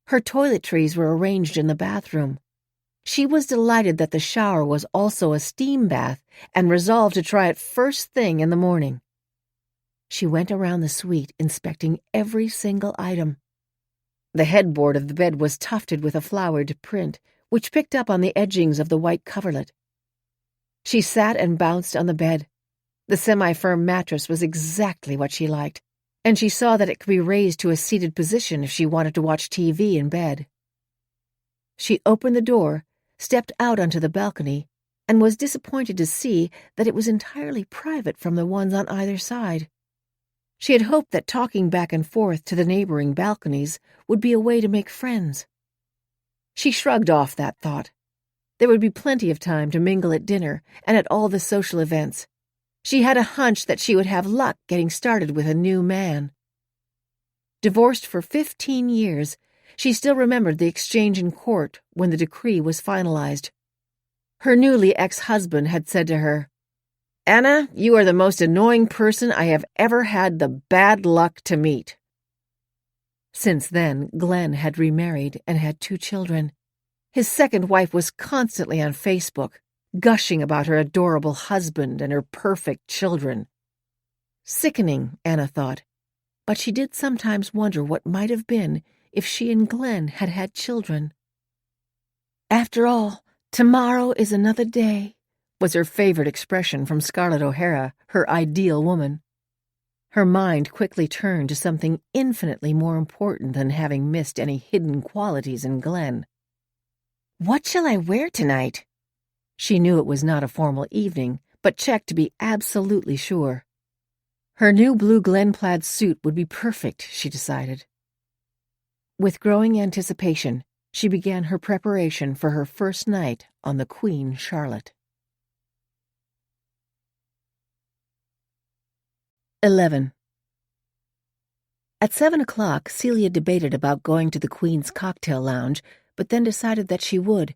S1: Her toiletries were arranged in the bathroom. She was delighted that the shower was also a steam bath and resolved to try it first thing in the morning. She went around the suite inspecting every single item. The headboard of the bed was tufted with a flowered print, which picked up on the edgings of the white coverlet. She sat and bounced on the bed. The semi-firm mattress was exactly what she liked, and she saw that it could be raised to a seated position if she wanted to watch TV in bed. She opened the door, stepped out onto the balcony, and was disappointed to see that it was entirely private from the ones on either side. She had hoped that talking back and forth to the neighboring balconies would be a way to make friends. She shrugged off that thought. There would be plenty of time to mingle at dinner and at all the social events. She had a hunch that she would have luck getting started with a new man. Divorced for 15 years, she still remembered the exchange in court when the decree was finalized. Her newly ex-husband had said to her, "Anna, you are the most annoying person I have ever had the bad luck to meet." Since then, Glenn had remarried and had 2 children. His second wife was constantly on Facebook, gushing about her adorable husband and her perfect children. Sickening, Anna thought, but she did sometimes wonder what might have been if she and Glenn had had children. "After all, tomorrow is another day," was her favorite expression from Scarlett O'Hara, her ideal woman. Her mind quickly turned to something infinitely more important than having missed any hidden qualities in Glenn. "What shall I wear tonight?" She knew it was not a formal evening, but checked to be absolutely sure. Her new blue Glen plaid suit would be perfect, she decided. With growing anticipation, she began her preparation for her first night on the Queen Charlotte. 11. At 7 o'clock, Celia debated about going to the Queen's cocktail lounge, but then decided that she would.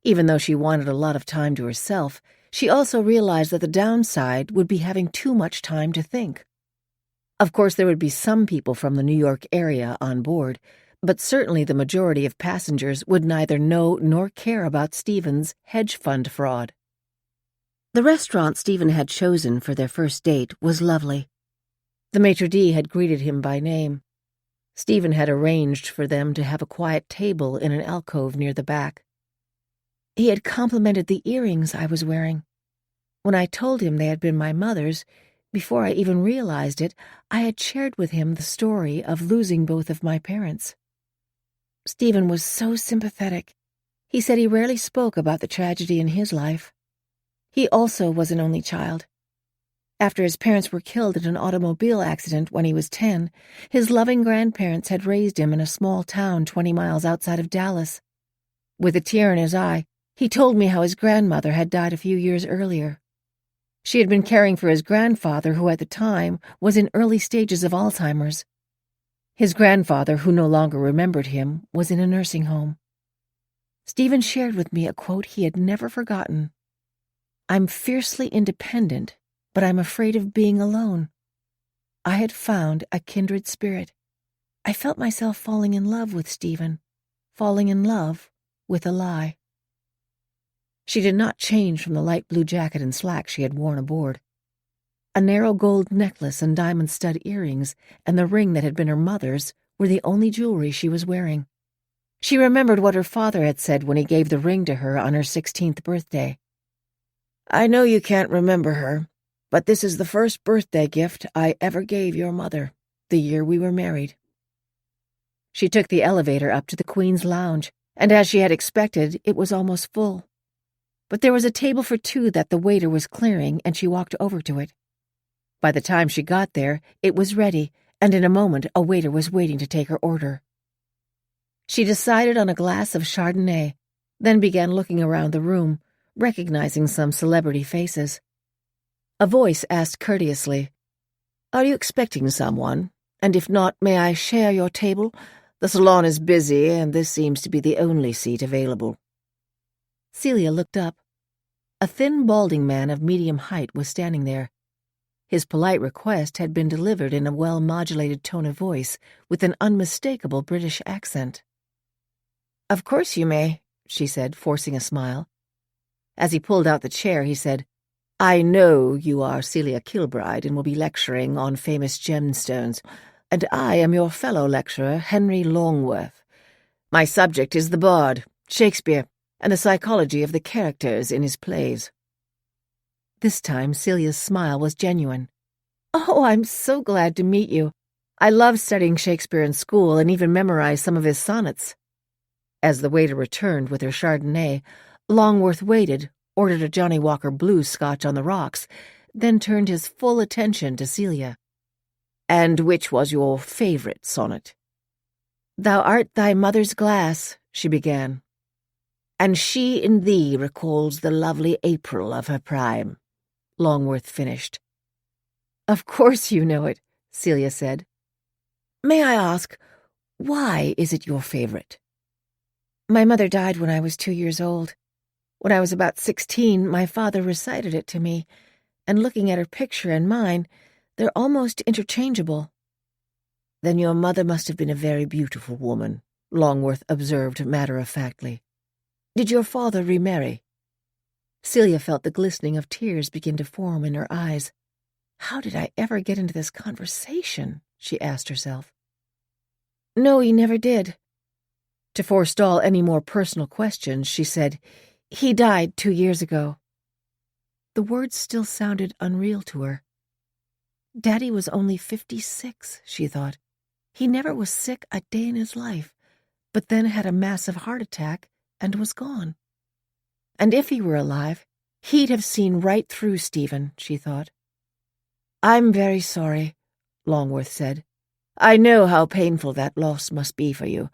S1: Even though she wanted a lot of time to herself, she also realized that the downside would be having too much time to think. Of course, there would be some people from the New York area on board, but certainly the majority of passengers would neither know nor care about Stephen's hedge fund fraud. The restaurant Stephen had chosen for their first date was lovely. The maitre d' had greeted him by name. Stephen had arranged for them to have a quiet table in an alcove near the back. He had complimented the earrings I was wearing. When I told him they had been my mother's, before I even realized it, I had shared with him the story of losing both of my parents. Stephen was so sympathetic. He said he rarely spoke about the tragedy in his life. He also was an only child. After his parents were killed in an automobile accident when he was 10, his loving grandparents had raised him in a small town 20 miles outside of Dallas. With a tear in his eye, he told me how his grandmother had died a few years earlier. She had been caring for his grandfather, who at the time was in early stages of Alzheimer's. His grandfather, who no longer remembered him, was in a nursing home. Stephen shared with me a quote he had never forgotten. "I'm fiercely independent, but I'm afraid of being alone." I had found a kindred spirit. I felt myself falling in love with Stephen, falling in love with a lie. She did not change from the light blue jacket and slacks she had worn aboard. A narrow gold necklace and diamond stud earrings and the ring that had been her mother's were the only jewelry she was wearing. She remembered what her father had said when he gave the ring to her on her 16th birthday. "I know you can't remember her, but this is the first birthday gift I ever gave your mother, the year we were married." She took the elevator up to the Queen's Lounge, and as she had expected, it was almost full. But there was a table for two that the waiter was clearing, and she walked over to it. By the time she got there, it was ready, and in a moment a waiter was waiting to take her order. She decided on a glass of Chardonnay, then began looking around the room, recognizing some celebrity faces. A voice asked courteously, "Are you expecting someone? And if not, may I share your table? The salon is busy, and this seems to be the only seat available." Celia looked up. A thin, balding man of medium height was standing there. His polite request had been delivered in a well-modulated tone of voice with an unmistakable British accent. "Of course you may," she said, forcing a smile. As he pulled out the chair, he said, "I know you are Celia Kilbride and will be lecturing on famous gemstones, and I am your fellow lecturer, Henry Longworth. My subject is the bard, Shakespeare, and the psychology of the characters in his plays." This time Celia's smile was genuine. "Oh, I'm so glad to meet you. I loved studying Shakespeare in school and even memorized some of his sonnets." As the waiter returned with her Chardonnay, Longworth waited, ordered a Johnny Walker Blue Scotch on the rocks, then turned his full attention to Celia. "And which was your favorite sonnet?" "Thou art thy mother's glass," she began. "And she in thee recalls the lovely April of her prime," Longworth finished. "Of course you know it," Celia said. "May I ask, why is it your favorite?" "My mother died when I was 2 years old. When I was about 16, my father recited it to me, and looking at her picture and mine, they're almost interchangeable." "Then your mother must have been a very beautiful woman," Longworth observed matter-of-factly. "Did your father remarry?" Celia felt the glistening of tears begin to form in her eyes. "How did I ever get into this conversation?" she asked herself. "No, he never did." To forestall any more personal questions, she said, "He died 2 years ago." The words still sounded unreal to her. Daddy was only 56, she thought. He never was sick a day in his life, but then had a massive heart attack and was gone. And if he were alive, he'd have seen right through Stephen, she thought. "I'm very sorry," Longworth said. "I know how painful that loss must be for you.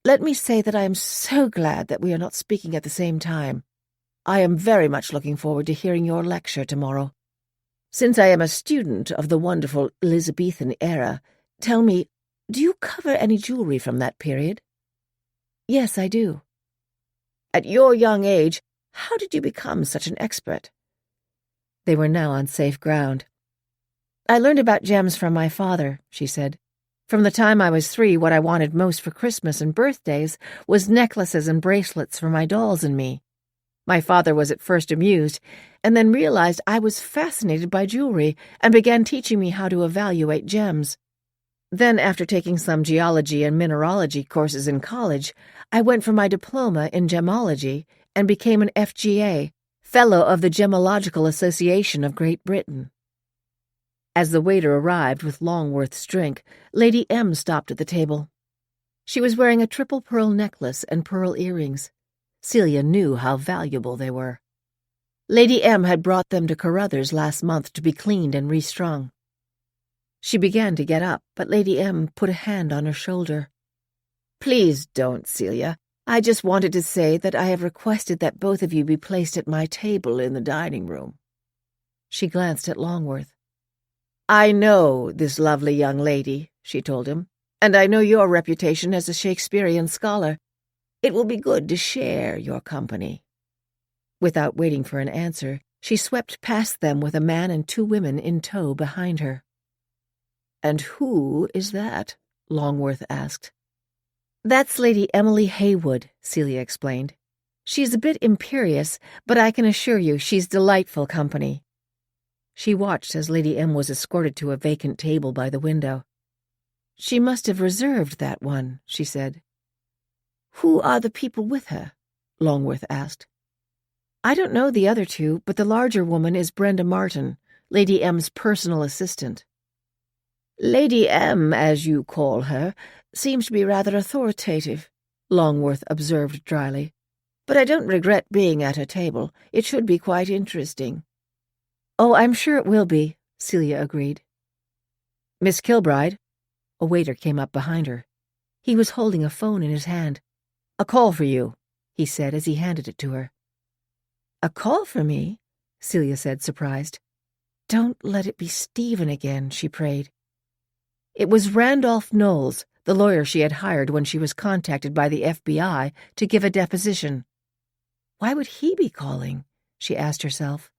S1: Let me say that I am so glad that we are not speaking at the same time. I am very much looking forward to hearing your lecture tomorrow. Since I am a student of the wonderful Elizabethan era, tell me, do you cover any jewelry from that period?" "Yes, I do." "At your young age, how did you become such an expert?" They were now on safe ground. "I learned about gems from my father," she said. "From the time I was 3, what I wanted most for Christmas and birthdays was necklaces and bracelets for my dolls and me. My father was at first amused, and then realized I was fascinated by jewelry and began teaching me how to evaluate gems. Then, after taking some geology and mineralogy courses in college, I went for my diploma in gemology and became an FGA, Fellow of the Gemological Association of Great Britain." As the waiter arrived with Longworth's drink, Lady M stopped at the table. She was wearing a triple pearl necklace and pearl earrings. Celia knew how valuable they were. Lady M had brought them to Carruthers last month to be cleaned and restrung. She began to get up, but Lady M put a hand on her shoulder. "Please don't, Celia. I just wanted to say that I have requested that both of you be placed at my table in the dining room." She glanced at Longworth. "I know this lovely young lady," she told him, "and I know your reputation as a Shakespearean scholar. It will be good to share your company." Without waiting for an answer, she swept past them with a man and 2 women in tow behind her. "And who is that?" Longworth asked. "That's Lady Emily Haywood," Celia explained. "She's a bit imperious, but I can assure you she's delightful company." She watched as Lady M was escorted to a vacant table by the window. "She must have reserved that one," she said. "Who are the people with her?" Longworth asked. "I don't know the other two, but the larger woman is Brenda Martin, Lady M's personal assistant." "Lady M, as you call her, seems to be rather authoritative," Longworth observed dryly. "But I don't regret being at her table. It should be quite interesting." "Oh, I'm sure it will be," Celia agreed. "Miss Kilbride." A waiter came up behind her. He was holding a phone in his hand. "A call for you," he said as he handed it to her. "A call for me?" Celia said, surprised. "Don't let it be Stephen again," she prayed. It was Randolph Knowles, the lawyer she had hired when she was contacted by the FBI to give a deposition. Why would he be calling? She asked herself.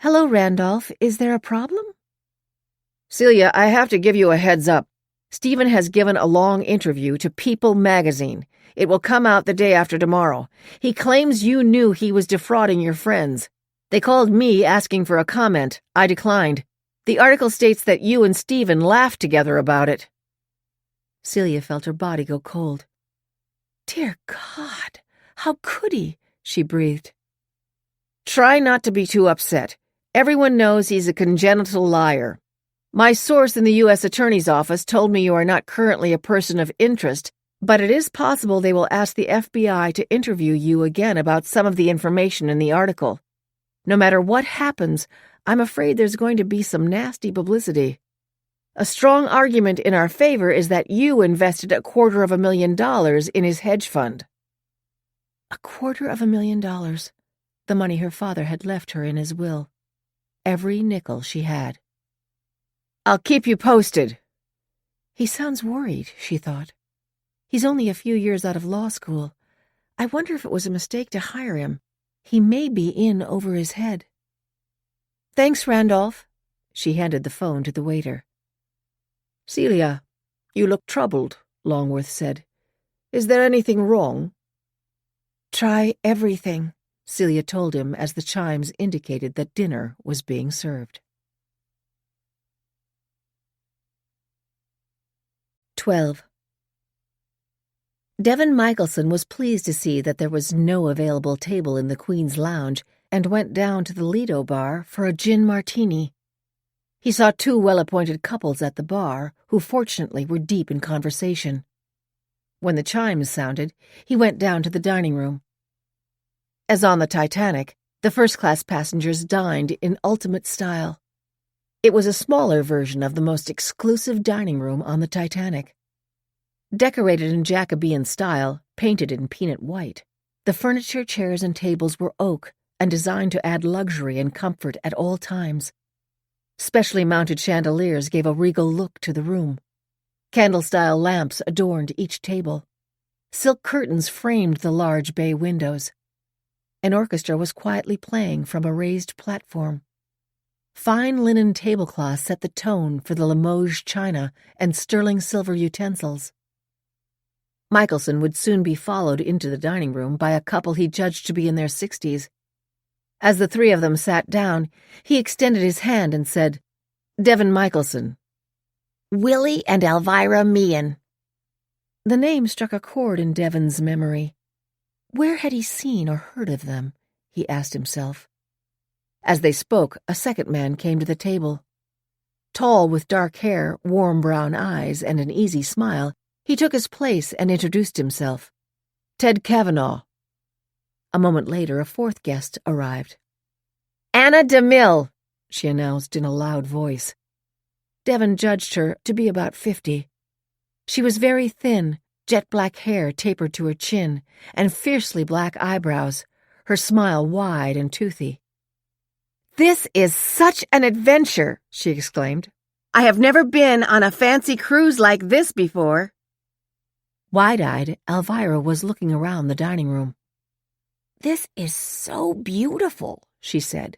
S1: "Hello, Randolph. Is there a problem?" "Celia, I have to give you a heads up. Stephen has given a long interview to People magazine. It will come out the day after tomorrow. He claims you knew he was defrauding your friends. They called me asking for a comment. I declined. The article states that you and Stephen laughed together about it." Celia felt her body go cold. "Dear God, how could he?" she breathed. "Try not to be too upset. Everyone knows he's a congenital liar. My source in the U.S. Attorney's Office told me you are not currently a person of interest, but it is possible they will ask the FBI to interview you again about some of the information in the article. No matter what happens, I'm afraid there's going to be some nasty publicity. A strong argument in our favor is that you invested $250,000 in his hedge fund." $250,000. The money her father had left her in his will. Every nickel she had. "I'll keep you posted." He sounds worried, she thought. He's only a few years out of law school. I wonder if it was a mistake to hire him. He may be in over his head. "Thanks, Randolph." She handed the phone to the waiter. "Celia, you look troubled," Longworth said. "Is there anything wrong?" "Try everything," Celia told him as the chimes indicated that dinner was being served. 12. Devin Michelson was pleased to see that there was no available table in the Queen's Lounge and went down to the Lido bar for a gin martini. He saw two well-appointed couples at the bar who fortunately were deep in conversation. When the chimes sounded, he went down to the dining room. As on the Titanic, the first-class passengers dined in ultimate style. It was a smaller version of the most exclusive dining room on the Titanic. Decorated in Jacobean style, painted in peanut white, the furniture, chairs, and tables were oak and designed to add luxury and comfort at all times. Specially mounted chandeliers gave a regal look to the room. Candle-style lamps adorned each table. Silk curtains framed the large bay windows. An orchestra was quietly playing from a raised platform. Fine linen tablecloths set the tone for the Limoges china and sterling silver utensils. Michelson would soon be followed into the dining room by a couple he judged to be in their 60s. As the three of them sat down, he extended his hand and said, "Devin Michelson." "Willie and Elvira Meehan." The name struck a chord in Devin's memory. Where had he seen or heard of them? He asked himself. As they spoke, a second man came to the table. Tall, with dark hair, warm brown eyes, and an easy smile, he took his place and introduced himself. Ted Kavanaugh. A moment later, a fourth guest arrived. "Anna DeMille," she announced in a loud voice. Devin judged her to be about 50. She was very thin, jet-black hair tapered to her chin, and fiercely black eyebrows, her smile wide and toothy. "This is such an adventure," she exclaimed. "I have never been on a fancy cruise like this before." Wide-eyed, Elvira was looking around the dining room. "This is so beautiful," she said.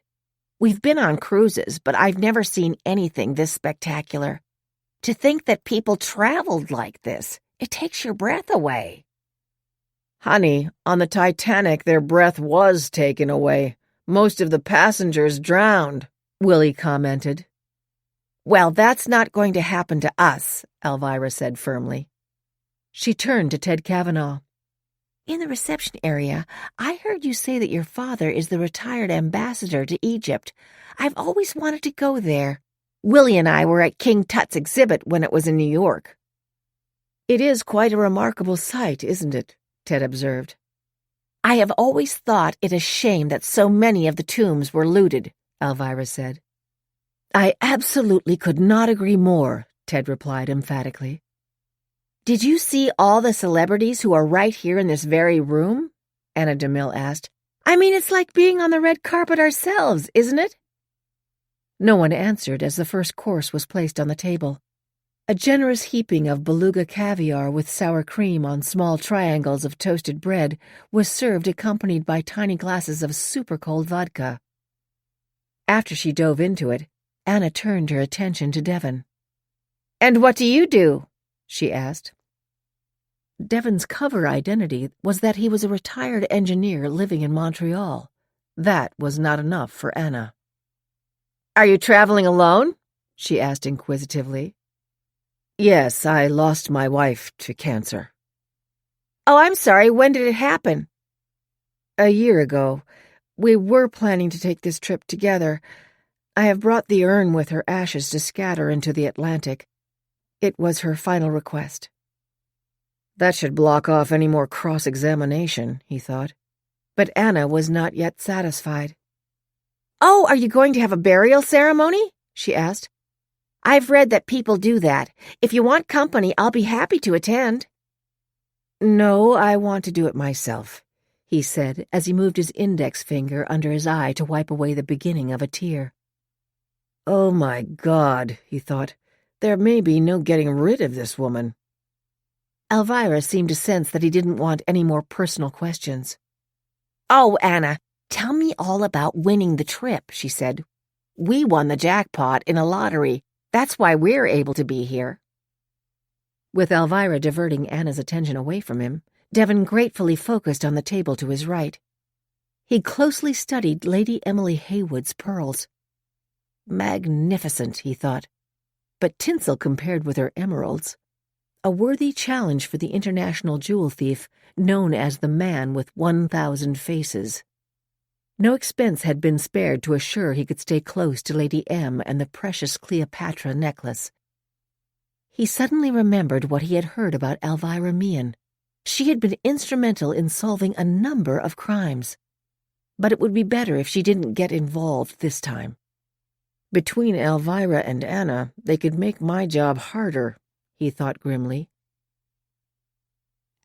S1: "We've been on cruises, but I've never seen anything this spectacular. To think that people traveled like this, it takes your breath away." "Honey, on the Titanic their breath was taken away. Most of the passengers drowned," Willie commented. Well, that's not going to happen to us, Elvira said firmly. She turned to Ted Kavanaugh. In the reception area, I heard you say that your father is the retired ambassador to Egypt. I've always wanted to go there. Willie and I were at King Tut's exhibit when it was in New York. It is quite a remarkable sight, isn't it? Ted observed. I have always thought it a shame that so many of the tombs were looted, Elvira said. I absolutely could not agree more, Ted replied emphatically. Did you see all the celebrities who are right here in this very room? Anna DeMille asked. I mean, it's like being on the red carpet ourselves, isn't it? No one answered as the first course was placed on the table. A generous heaping of beluga caviar with sour cream on small triangles of toasted bread was served accompanied by tiny glasses of super-cold vodka. After she dove into it, Anna turned her attention to Devon. And what do you do? She asked. Devon's cover identity was that he was a retired engineer living in Montreal. That was not enough for Anna. Are you traveling alone? She asked inquisitively. Yes, I lost my wife to cancer. Oh, I'm sorry. When did it happen? A year ago. We were planning to take this trip together. I have brought the urn with her ashes to scatter into the Atlantic. It was her final request. That should block off any more cross-examination, he thought. But Anna was not yet satisfied. Oh, are you going to have a burial ceremony? She asked. I've read that people do that. If you want company, I'll be happy to attend. No, I want to do it myself, he said as he moved his index finger under his eye to wipe away the beginning of a tear. Oh, my God, he thought. There may be no getting rid of this woman. Elvira seemed to sense that he didn't want any more personal questions. Oh, Anna, tell me all about winning the trip, she said. We won the jackpot in a lottery. That's why we're able to be here. With Elvira diverting Anna's attention away from him, Devon gratefully focused on the table to his right. He closely studied Lady Emily Haywood's pearls. Magnificent, he thought, but tinsel compared with her emeralds. A worthy challenge for the international jewel thief known as the Man with 1,000 Faces. No expense had been spared to assure he could stay close to Lady M and the precious Cleopatra necklace. He suddenly remembered what he had heard about Elvira Meehan. She had been instrumental in solving a number of crimes. But it would be better if she didn't get involved this time. Between Elvira and Anna, they could make my job harder, he thought grimly.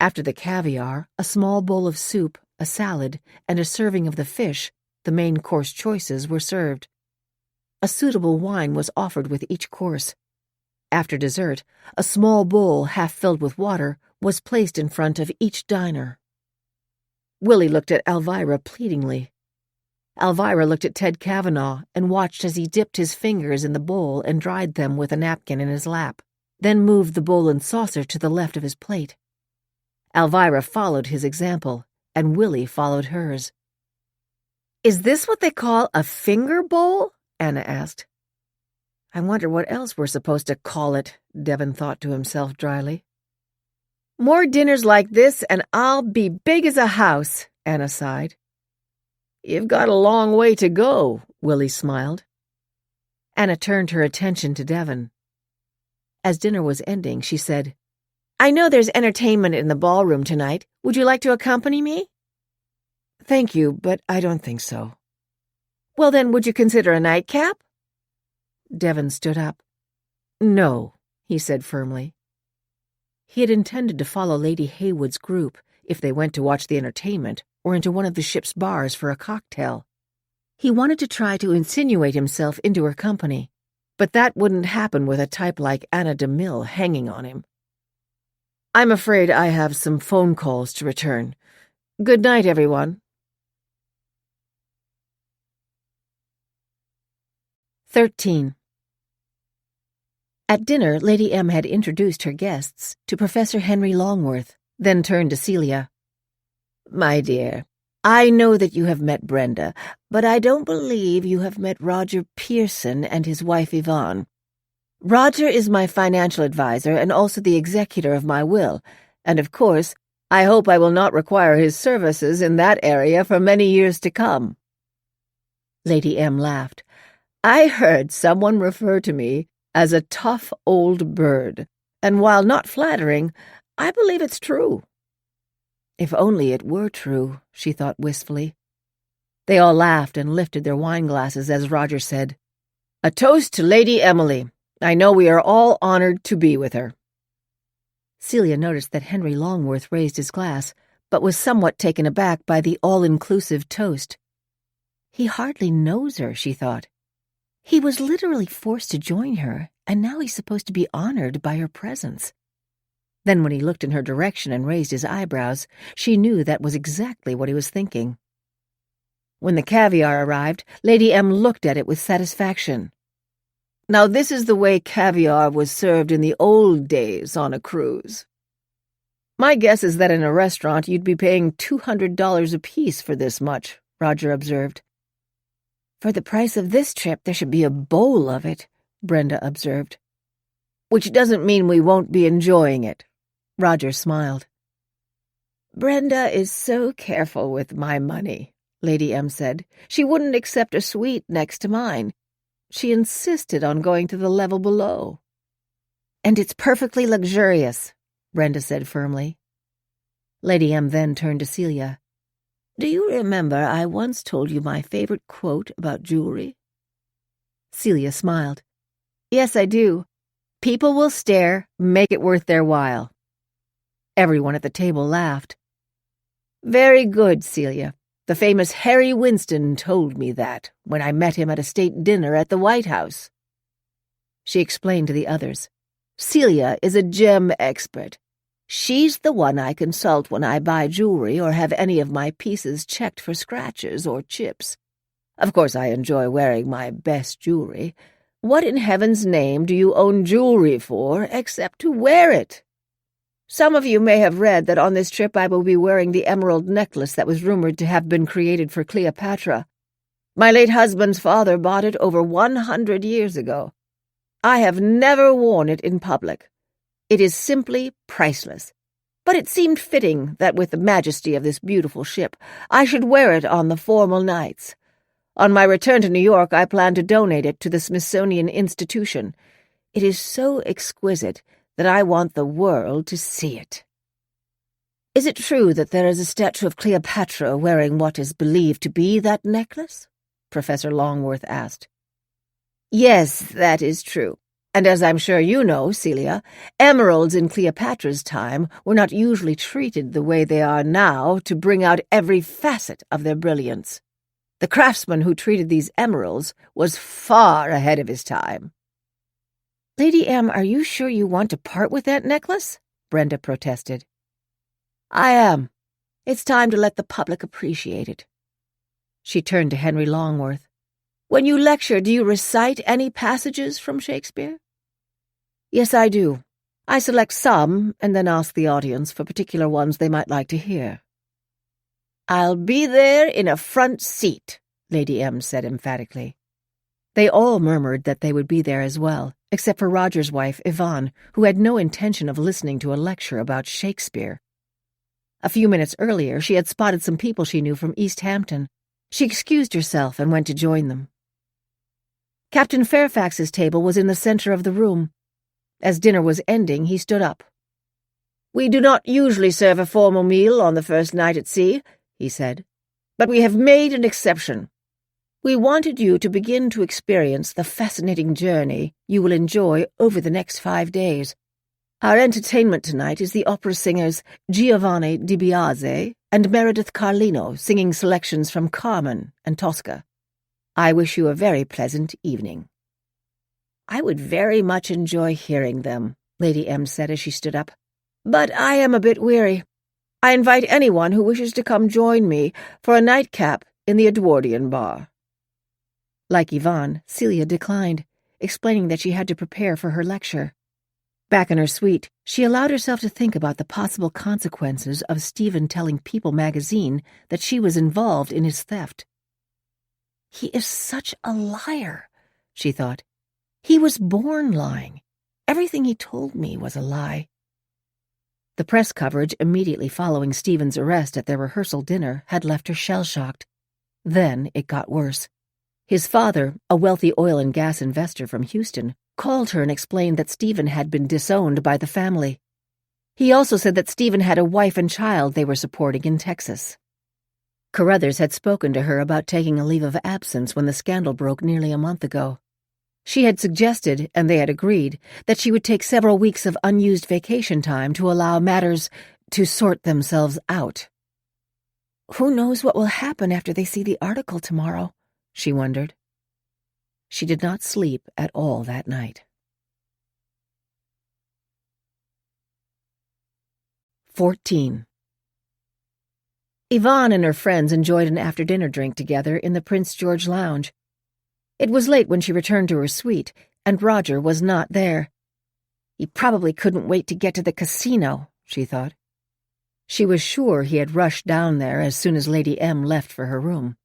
S1: After the caviar, a small bowl of soup, a salad, and a serving of the fish, the main course choices, were served. A suitable wine was offered with each course. After dessert, a small bowl half filled with water was placed in front of each diner. Willie looked at Elvira pleadingly. Elvira looked at Ted Kavanaugh and watched as he dipped his fingers in the bowl and dried them with a napkin in his lap, then moved the bowl and saucer to the left of his plate. Elvira followed his example, and Willie followed hers. Is this what they call a finger bowl? Anna asked. I wonder what else we're supposed to call it, Devon thought to himself dryly. More dinners like this, and I'll be big as a house, Anna sighed. You've got a long way to go, Willie smiled. Anna turned her attention to Devon. As dinner was ending, she said, I know there's entertainment in the ballroom tonight. Would you like to accompany me? Thank you, but I don't think so. Well, then, would you consider a nightcap? Devon stood up. No, he said firmly. He had intended to follow Lady Haywood's group if they went to watch the entertainment or into one of the ship's bars for a cocktail. He wanted to try to insinuate himself into her company, but that wouldn't happen with a type like Anna DeMille hanging on him. I'm afraid I have some phone calls to return. Good night, everyone. 13. At dinner, Lady M had introduced her guests to Professor Henry Longworth, then turned to Celia. My dear, I know that you have met Brenda, but I don't believe you have met Roger Pearson and his wife Yvonne. Roger is my financial advisor and also the executor of my will, and of course, I hope I will not require his services in that area for many years to come." Lady M laughed. "I heard someone refer to me as a tough old bird, and while not flattering, I believe it's true." If only it were true, she thought wistfully. They all laughed and lifted their wine glasses as Roger said, "A toast to Lady Emily. I know we are all honored to be with her." Celia noticed that Henry Longworth raised his glass, but was somewhat taken aback by the all-inclusive toast. He hardly knows her, she thought. He was literally forced to join her, and now he's supposed to be honored by her presence. Then when he looked in her direction and raised his eyebrows, she knew that was exactly what he was thinking. When the caviar arrived, Lady M looked at it with satisfaction. "Now this is the way caviar was served in the old days on a cruise. My guess is that in a restaurant you'd be paying $200 apiece for this much," Roger observed. "For the price of this trip, there should be a bowl of it," Brenda observed. "Which doesn't mean we won't be enjoying it." Roger smiled. "Brenda is so careful with my money," Lady M said. "She wouldn't accept a sweet next to mine. She insisted on going to the level below." "And it's perfectly luxurious," Brenda said firmly. Lady M then turned to Celia. "Do you remember I once told you my favorite quote about jewelry?" Celia smiled. "Yes, I do. People will stare, make it worth their while." Everyone at the table laughed. "Very good, Celia. The famous Harry Winston told me that when I met him at a state dinner at the White House." She explained to the others. "Celia is a gem expert. She's the one I consult when I buy jewelry or have any of my pieces checked for scratches or chips. Of course, I enjoy wearing my best jewelry. What in heaven's name do you own jewelry for except to wear it? Some of you may have read that on this trip I will be wearing the emerald necklace that was rumored to have been created for Cleopatra. My late husband's father bought it over 100 years ago. I have never worn it in public. It is simply priceless. But it seemed fitting that with the majesty of this beautiful ship, I should wear it on the formal nights. On my return to New York, I plan to donate it to the Smithsonian Institution. It is so exquisite that I want the world to see it." "Is it true that there is a statue of Cleopatra wearing what is believed to be that necklace?" Professor Longworth asked. "Yes, that is true. And as I'm sure you know, Celia, emeralds in Cleopatra's time were not usually treated the way they are now to bring out every facet of their brilliance. The craftsman who treated these emeralds was far ahead of his time." "Lady M, are you sure you want to part with that necklace?" Brenda protested. "I am. It's time to let the public appreciate it." She turned to Henry Longworth. "When you lecture, do you recite any passages from Shakespeare?" "Yes, I do. I select some and then ask the audience for particular ones they might like to hear." "I'll be there in a front seat," Lady M said emphatically. They all murmured that they would be there as well, except for Roger's wife, Yvonne, who had no intention of listening to a lecture about Shakespeare. A few minutes earlier, she had spotted some people she knew from East Hampton. She excused herself and went to join them. Captain Fairfax's table was in the center of the room. As dinner was ending, he stood up. "We do not usually serve a formal meal on the first night at sea," he said, "but we have made an exception. We wanted you to begin to experience the fascinating journey you will enjoy over the next 5 days. Our entertainment tonight is the opera singers Giovanni Di Biase and Meredith Carlino singing selections from Carmen and Tosca. I wish you a very pleasant evening." "I would very much enjoy hearing them," Lady M said as she stood up. "But I am a bit weary. I invite anyone who wishes to come join me for a nightcap in the Edwardian bar." Like Yvonne, Celia declined, explaining that she had to prepare for her lecture. Back in her suite, she allowed herself to think about the possible consequences of Stephen telling People magazine that she was involved in his theft. "He is such a liar," she thought. "He was born lying. Everything he told me was a lie." The press coverage immediately following Stephen's arrest at their rehearsal dinner had left her shell-shocked. Then it got worse. His father, a wealthy oil and gas investor from Houston, called her and explained that Stephen had been disowned by the family. He also said that Stephen had a wife and child they were supporting in Texas. Carruthers had spoken to her about taking a leave of absence when the scandal broke nearly a month ago. She had suggested, and they had agreed, that she would take several weeks of unused vacation time to allow matters to sort themselves out. "Who knows what will happen after they see the article tomorrow?" she wondered. She did not sleep at all that night. 14. Yvonne and her friends enjoyed an after-dinner drink together in the Prince George Lounge. It was late when she returned to her suite, and Roger was not there. He probably couldn't wait to get to the casino, she thought. She was sure he had rushed down there as soon as Lady M left for her room.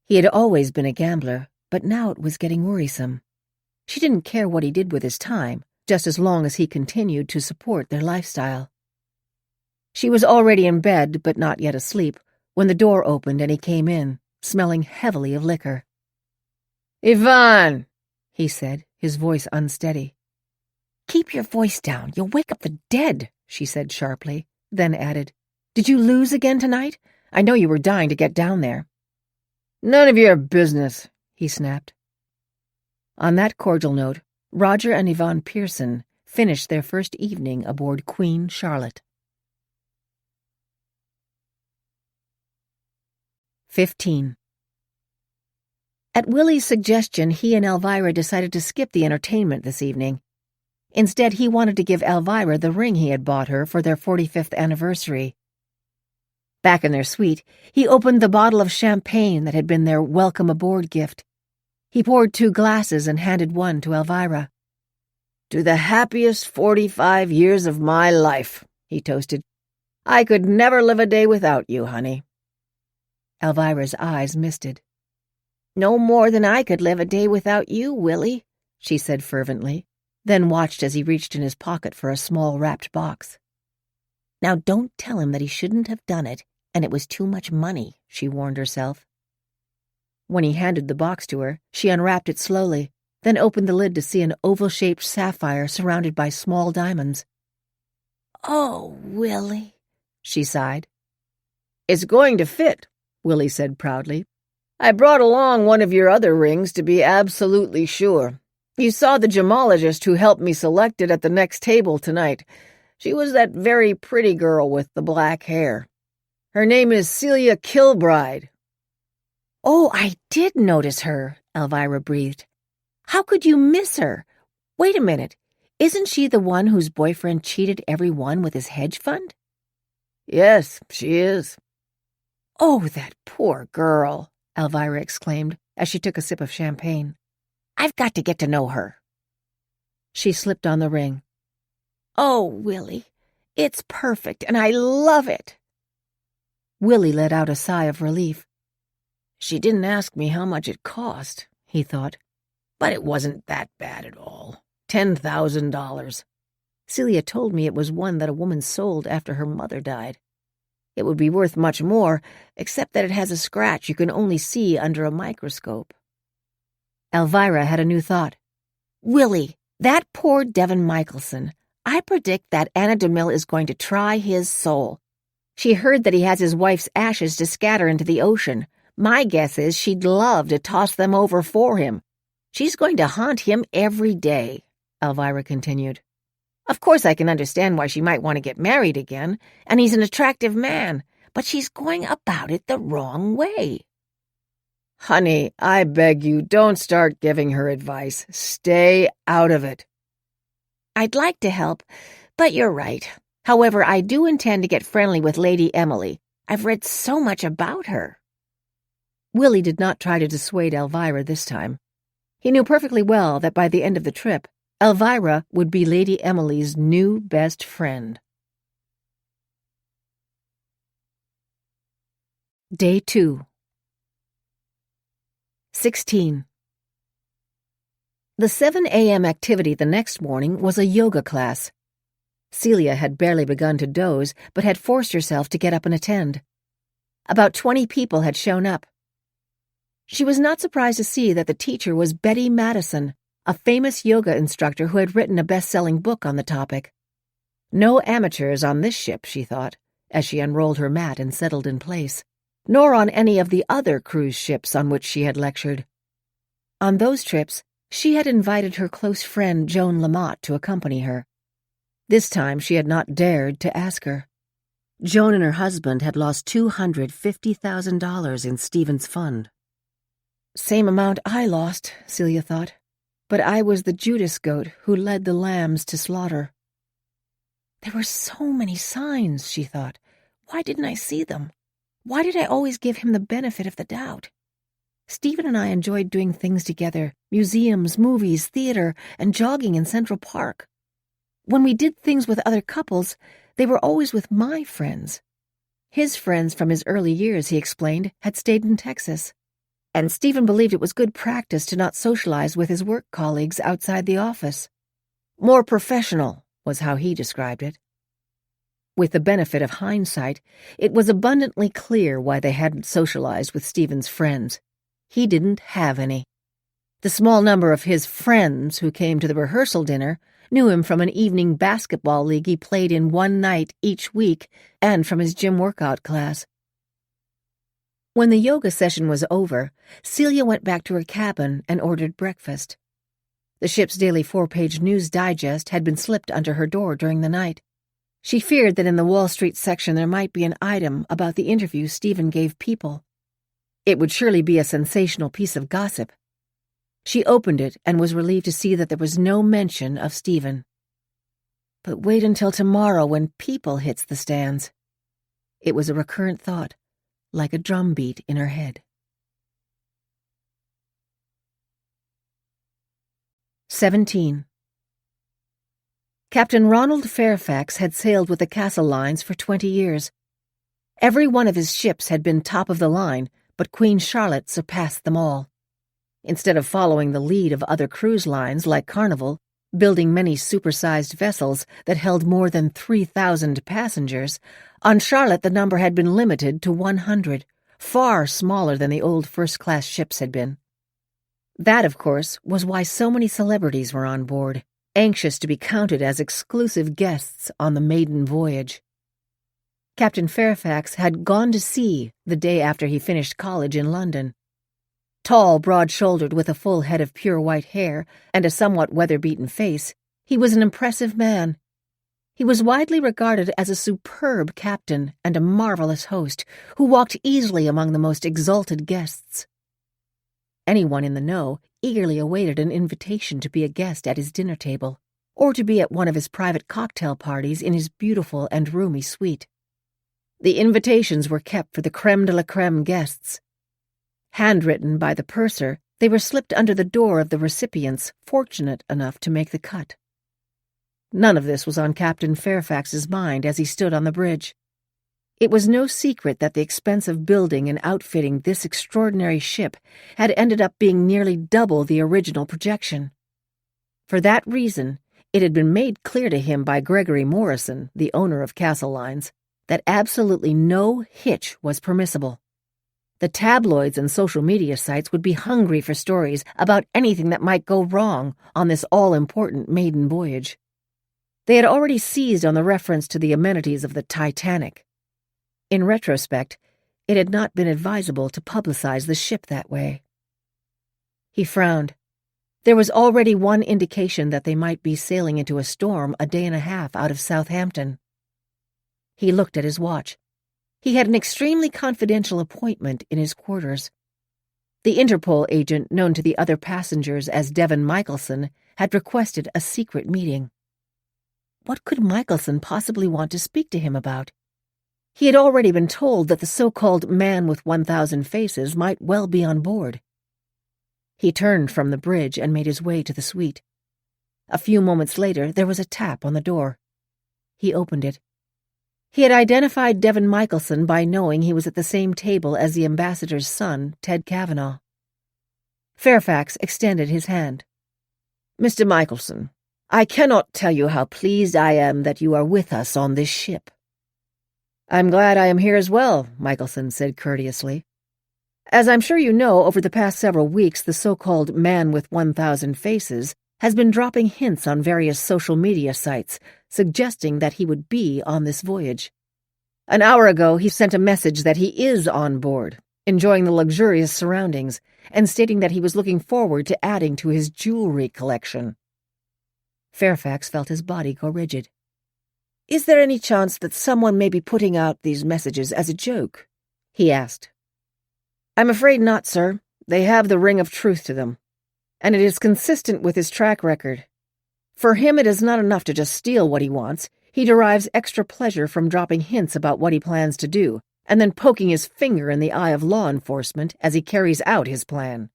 S1: He had always been a gambler, but now it was getting worrisome. She didn't care what he did with his time, just as long as he continued to support their lifestyle. She was already in bed, but not yet asleep, when the door opened and he came in, smelling heavily of liquor. "Yvonne," he said, his voice unsteady. "Keep your voice down. You'll wake up the dead," she said sharply, then added, "Did you lose again tonight? I know you were dying to get down there." "None of your business," he snapped. On that cordial note, Roger and Yvonne Pearson finished their first evening aboard Queen Charlotte. 15. At Willie's suggestion, he and Elvira decided to skip the entertainment this evening. Instead, he wanted to give Elvira the ring he had bought her for their 45th anniversary. Back in their suite, he opened the bottle of champagne that had been their welcome-aboard gift. He poured 2 glasses and handed one to Elvira. "To the happiest 45 years of my life," he toasted. "I could never live a day without you, honey." Elvira's eyes misted. "No more than I could live a day without you, Willie," she said fervently, then watched as he reached in his pocket for a small wrapped box. "Now don't tell him that he shouldn't have done it, and it was too much money," she warned herself. When he handed the box to her, she unwrapped it slowly, then opened the lid to see an oval-shaped sapphire surrounded by small diamonds. "Oh, Willie," she sighed. "It's going to fit," Willie said proudly. "I brought along one of your other rings to be absolutely sure. You saw the gemologist who helped me select it at the next table tonight. She was that very pretty girl with the black hair. Her name is Celia Kilbride." "Oh, I did notice her," Elvira breathed. "How could you miss her? Wait a minute. Isn't she the one whose boyfriend cheated everyone with his hedge fund?" "Yes, she is." "Oh, that poor girl," Elvira exclaimed as she took a sip of champagne. "I've got to get to know her." She slipped on the ring. "Oh, Willie, it's perfect, and I love it." Willie let out a sigh of relief. "She didn't ask me how much it cost," he thought, "but it wasn't that bad at all. $10,000. Celia told me it was one that a woman sold after her mother died. It would be worth much more, except that it has a scratch you can only see under a microscope." Elvira had a new thought. "Willie, that poor Devin Michelson. I predict that Anna DeMille is going to try his soul. She heard that he has his wife's ashes to scatter into the ocean. My guess is she'd love to toss them over for him. She's going to haunt him every day," Elvira continued. "Of course I can understand why she might want to get married again, and he's an attractive man, but she's going about it the wrong way." "Honey, I beg you, don't start giving her advice. Stay out of it." "I'd like to help, but you're right. However, I do intend to get friendly with Lady Emily. I've read so much about her." Willie did not try to dissuade Elvira this time. He knew perfectly well that by the end of the trip, Elvira would be Lady Emily's new best friend. Day 2. 16. The 7 a.m. activity the next morning was a yoga class. Celia had barely begun to doze, but had forced herself to get up and attend. About 20 people had shown up. She was not surprised to see that the teacher was Betty Madison, a famous yoga instructor who had written a best-selling book on the topic. No amateurs on this ship, she thought, as she unrolled her mat and settled in place, nor on any of the other cruise ships on which she had lectured. On those trips, she had invited her close friend Joan Lamott to accompany her. This time she had not dared to ask her. Joan and her husband had lost $250,000 in Stephen's fund. Same amount I lost, Celia thought, but I was the Judas goat who led the lambs to slaughter. There were so many signs, she thought. Why didn't I see them? Why did I always give him the benefit of the doubt? Stephen and I enjoyed doing things together, museums, movies, theater, and jogging in Central Park. When we did things with other couples, they were always with my friends. His friends from his early years, he explained, had stayed in Texas. And Stephen believed it was good practice to not socialize with his work colleagues outside the office. More professional was how he described it. With the benefit of hindsight, it was abundantly clear why they hadn't socialized with Stephen's friends. He didn't have any. The small number of his friends who came to the rehearsal dinner knew him from an evening basketball league he played in one night each week and from his gym workout class. When the yoga session was over, Celia went back to her cabin and ordered breakfast. The ship's daily 4-page news digest had been slipped under her door during the night. She feared that in the Wall Street section there might be an item about the interview Stephen gave People. It would surely be a sensational piece of gossip. She opened it and was relieved to see that there was no mention of Stephen. But wait until tomorrow when People hits the stands. It was a recurrent thought, like a drumbeat in her head. 17. Captain Ronald Fairfax had sailed with the Castle Lines for 20 years. Every one of his ships had been top of the line, but Queen Charlotte surpassed them all. Instead of following the lead of other cruise lines like Carnival, building many supersized vessels that held more than 3,000 passengers, on Charlotte the number had been limited to 100, far smaller than the old first-class ships had been. That, of course, was why so many celebrities were on board, anxious to be counted as exclusive guests on the maiden voyage. Captain Fairfax had gone to sea the day after he finished college in London. Tall, broad-shouldered, with a full head of pure white hair and a somewhat weather-beaten face, he was an impressive man. He was widely regarded as a superb captain and a marvelous host who walked easily among the most exalted guests. Anyone in the know eagerly awaited an invitation to be a guest at his dinner table, or to be at one of his private cocktail parties in his beautiful and roomy suite. The invitations were kept for the creme de la creme guests. Handwritten by the purser, they were slipped under the door of the recipients fortunate enough to make the cut. None of this was on Captain Fairfax's mind as he stood on the bridge. It was no secret that the expense of building and outfitting this extraordinary ship had ended up being nearly double the original projection. For that reason, it had been made clear to him by Gregory Morrison, the owner of Castle Lines, that absolutely no hitch was permissible. The tabloids and social media sites would be hungry for stories about anything that might go wrong on this all-important maiden voyage. They had already seized on the reference to the amenities of the Titanic. In retrospect, it had not been advisable to publicize the ship that way. He frowned. There was already one indication that they might be sailing into a storm a day and a half out of Southampton. He looked at his watch. He had an extremely confidential appointment in his quarters. The Interpol agent known to the other passengers as Devon Michelson had requested a secret meeting. What could Michelson possibly want to speak to him about? He had already been told that the so-called man with 1,000 faces might well be on board. He turned from the bridge and made his way to the suite. A few moments later, there was a tap on the door. He opened it. He had identified Devin Michelson by knowing he was at the same table as the ambassador's son, Ted Kavanaugh. Fairfax extended his hand. "Mr. Michelson, I cannot tell you how pleased I am that you are with us on this ship." "I'm glad I am here as well," Michelson said courteously. "As I'm sure you know, over the past several weeks the so-called man with 1,000 faces has been dropping hints on various social media sites, suggesting that he would be on this voyage. An hour ago he sent a message that he is on board, enjoying the luxurious surroundings, and stating that he was looking forward to adding to his jewelry collection." Fairfax felt his body go rigid. "Is there any chance that someone may be putting out these messages as a joke?" he asked. "I'm afraid not, sir. They have the ring of truth to them, and it is consistent with his track record. For him, it is not enough to just steal what he wants. He derives extra pleasure from dropping hints about what he plans to do, and then poking his finger in the eye of law enforcement as he carries out his plan."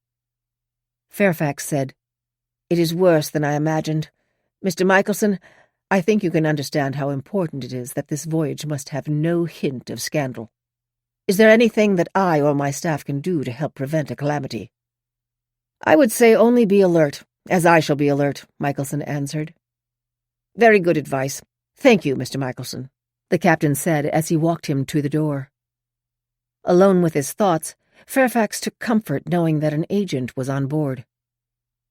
S1: Fairfax said, "It is worse than I imagined. Mr. Michelson, I think you can understand how important it is that this voyage must have no hint of scandal. Is there anything that I or my staff can do to help prevent a calamity?" "I would say only be alert, as I shall be alert," Michelson answered. "Very good advice. Thank you, Mr. Michelson," the captain said as he walked him to the door. Alone with his thoughts, Fairfax took comfort knowing that an agent was on board.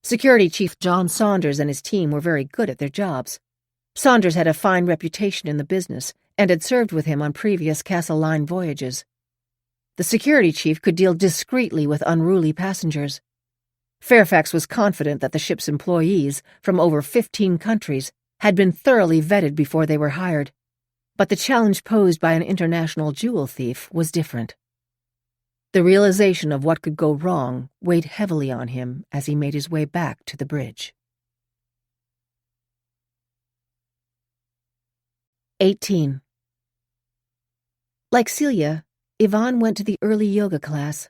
S1: Security Chief John Saunders and his team were very good at their jobs. Saunders had a fine reputation in the business and had served with him on previous Castle Line voyages. The security chief could deal discreetly with unruly passengers. Fairfax was confident that the ship's employees, from over 15 countries, had been thoroughly vetted before they were hired. But the challenge posed by an international jewel thief was different. The realization of what could go wrong weighed heavily on him as he made his way back to the bridge. 18. Like Celia, Yvonne went to the early yoga class.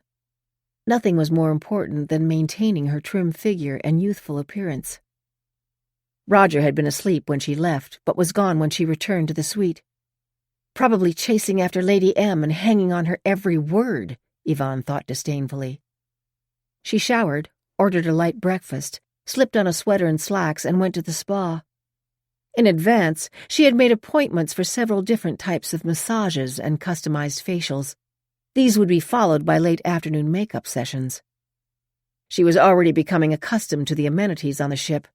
S1: Nothing was more important than maintaining her trim figure and youthful appearance. Roger had been asleep when she left, but was gone when she returned to the suite. Probably chasing after Lady M and hanging on her every word, Yvonne thought disdainfully. She showered, ordered a light breakfast, slipped on a sweater and slacks, and went to the spa. In advance, she had made appointments for several different types of massages and customized facials. These would be followed by late afternoon makeup sessions. She was already becoming accustomed to the amenities on the ship,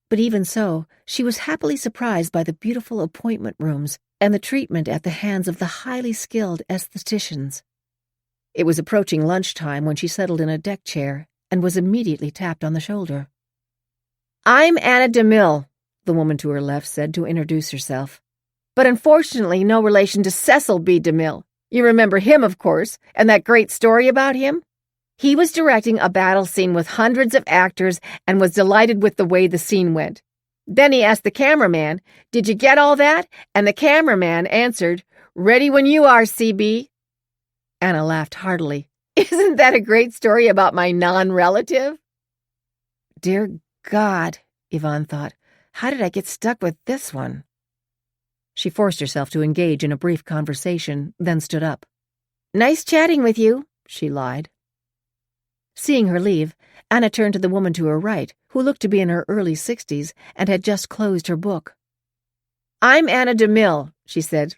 S1: but even so, she was happily surprised by the beautiful appointment rooms and the treatment at the hands of the highly skilled estheticians. It was approaching lunchtime when she settled in a deck chair and was immediately tapped on the shoulder. "I'm Anna DeMille," the woman to her left said to introduce herself. "But unfortunately no relation to Cecil B. DeMille. You remember him, of course, and that great story about him? He was directing a battle scene with hundreds of actors and was delighted with the way the scene went. Then he asked the cameraman, 'Did you get all that?' And the cameraman answered, 'Ready when you are, CB.' Anna laughed heartily. Isn't that a great story about my non-relative?" Dear God, Yvonne thought, how did I get stuck with this one? She forced herself to engage in a brief conversation, then stood up. "Nice chatting with you," she lied. Seeing her leave, Anna turned to the woman to her right, who looked to be in her early 60s and had just closed her book. "I'm Anna DeMille," she said.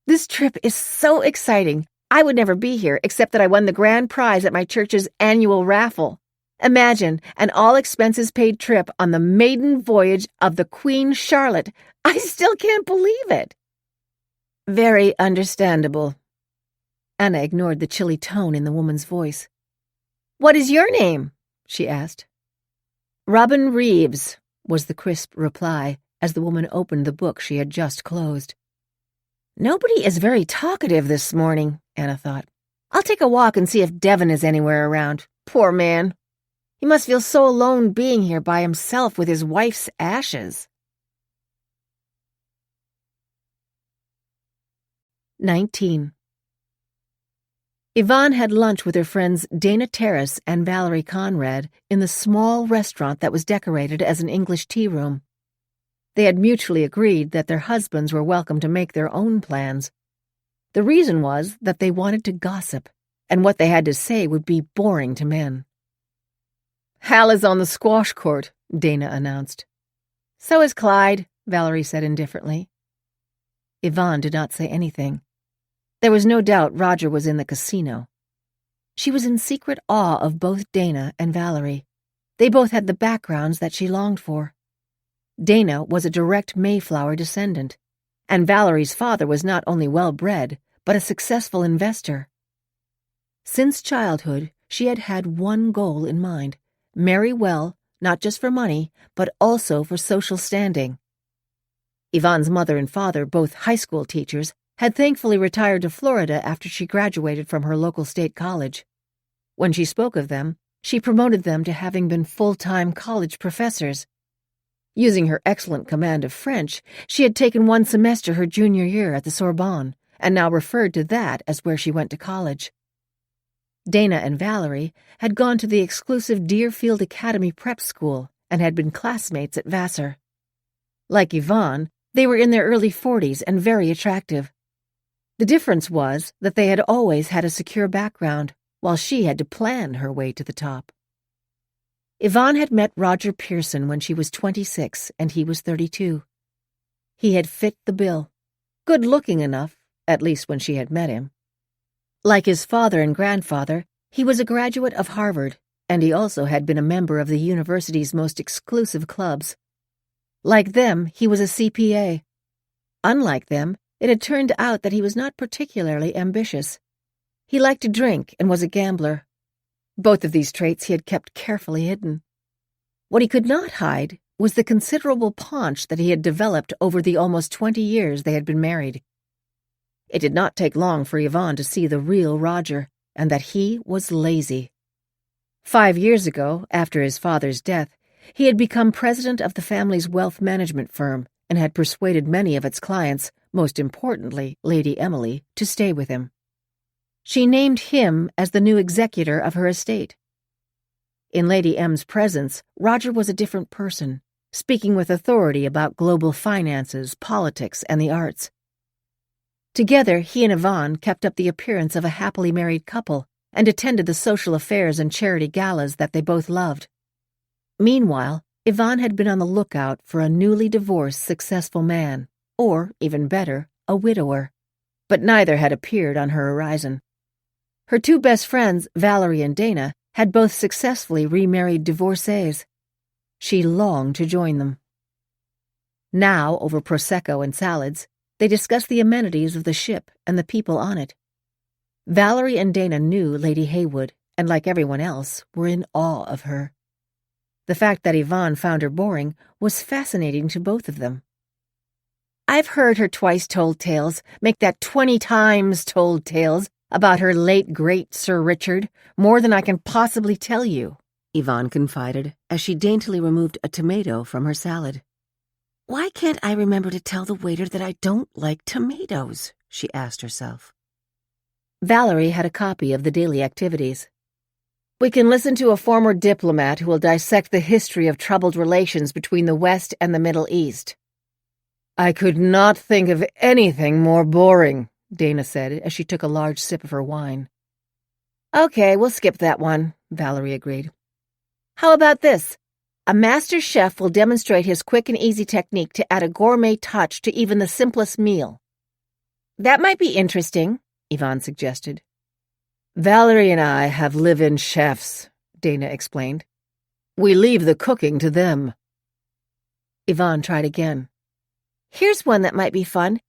S1: "This trip is so exciting. I would never be here except that I won the grand prize at my church's annual raffle. Imagine an all-expenses-paid trip on the maiden voyage of the Queen Charlotte. I still can't believe it." "Very understandable." Anna ignored the chilly tone in the woman's voice. "What is your name?" she asked. "Robin Reeves," was the crisp reply as the woman opened the book she had just closed. Nobody is very talkative this morning, Anna thought. I'll take a walk and see if Devin is anywhere around. Poor man. He must feel so alone being here by himself with his wife's ashes. 19. Yvonne had lunch with her friends Dana Terrace and Valerie Conrad in the small restaurant that was decorated as an English tea room. They had mutually agreed that their husbands were welcome to make their own plans. The reason was that they wanted to gossip, and what they had to say would be boring to men. "Hal is on the squash court," Dana announced. "So is Clyde," Valerie said indifferently. Yvonne did not say anything. There was no doubt Roger was in the casino. She was in secret awe of both Dana and Valerie. They both had the backgrounds that she longed for. Dana was a direct Mayflower descendant, and Valerie's father was not only well-bred, but a successful investor. Since childhood, she had had one goal in mind: marry well, not just for money, but also for social standing. Yvonne's mother and father, both high school teachers, had thankfully retired to Florida after she graduated from her local state college. When she spoke of them, she promoted them to having been full-time college professors. Using her excellent command of French, she had taken one semester her junior year at the Sorbonne, and now referred to that as where she went to college. Dana and Valerie had gone to the exclusive Deerfield Academy prep school and had been classmates at Vassar. Like Yvonne, they were in their early 40s and very attractive. The difference was that they had always had a secure background, while she had to plan her way to the top. Yvonne had met Roger Pearson when she was 26 and he was 32. He had fit the bill. Good-looking enough, at least when she had met him. Like his father and grandfather, he was a graduate of Harvard, and he also had been a member of the university's most exclusive clubs. Like them, he was a CPA. Unlike them, it had turned out that he was not particularly ambitious. He liked to drink and was a gambler. Both of these traits he had kept carefully hidden. What he could not hide was the considerable paunch that he had developed over the almost 20 years they had been married. It did not take long for Yvonne to see the real Roger, and that he was lazy. 5 years ago, after his father's death, he had become president of the family's wealth management firm and had persuaded many of its clients, most importantly Lady Emily, to stay with him. She named him as the new executor of her estate. In Lady M's presence, Roger was a different person, speaking with authority about global finances, politics, and the arts. Together, he and Yvonne kept up the appearance of a happily married couple and attended the social affairs and charity galas that they both loved. Meanwhile, Yvonne had been on the lookout for a newly divorced successful man, or, even better, a widower, but neither had appeared on her horizon. Her two best friends, Valerie and Dana, had both successfully remarried divorcees. She longed to join them. Now, over Prosecco and salads, they discussed the amenities of the ship and the people on it. Valerie and Dana knew Lady Heywood, and like everyone else, were in awe of her. The fact that Yvonne found her boring was fascinating to both of them. "I've heard her twice-told tales make that 20 times told tales about her late great Sir Richard, more than I can possibly tell you," Yvonne confided as she daintily removed a tomato from her salad. "Why can't I remember to tell the waiter that I don't like tomatoes?" she asked herself. Valerie had a copy of the daily activities. "We can listen to a former diplomat who will dissect the history of troubled relations between the West and the Middle East." "I could not think of anything more boring," Dana said as she took a large sip of her wine. "Okay, we'll skip that one," Valerie agreed. "How about this? A master chef will demonstrate his quick and easy technique to add a gourmet touch to even the simplest meal." "That might be interesting," Yvonne suggested. "Valerie and I have live-in chefs," Dana explained. "We leave the cooking to them." Yvonne tried again. "Here's one that might be fun.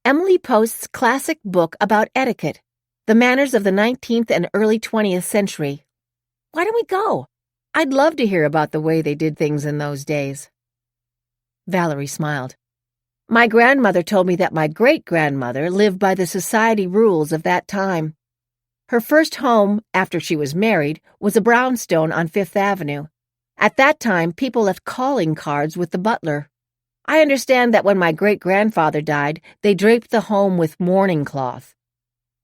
S1: Emily Post's classic book about etiquette, the manners of the 19th and early 20th century. Why don't we go? I'd love to hear about the way they did things in those days." Valerie smiled. "My grandmother told me that my great-grandmother lived by the society rules of that time. Her first home, after she was married, was a brownstone on Fifth Avenue. At that time, people left calling cards with the butler. I understand that when my great-grandfather died, they draped the home with mourning cloth.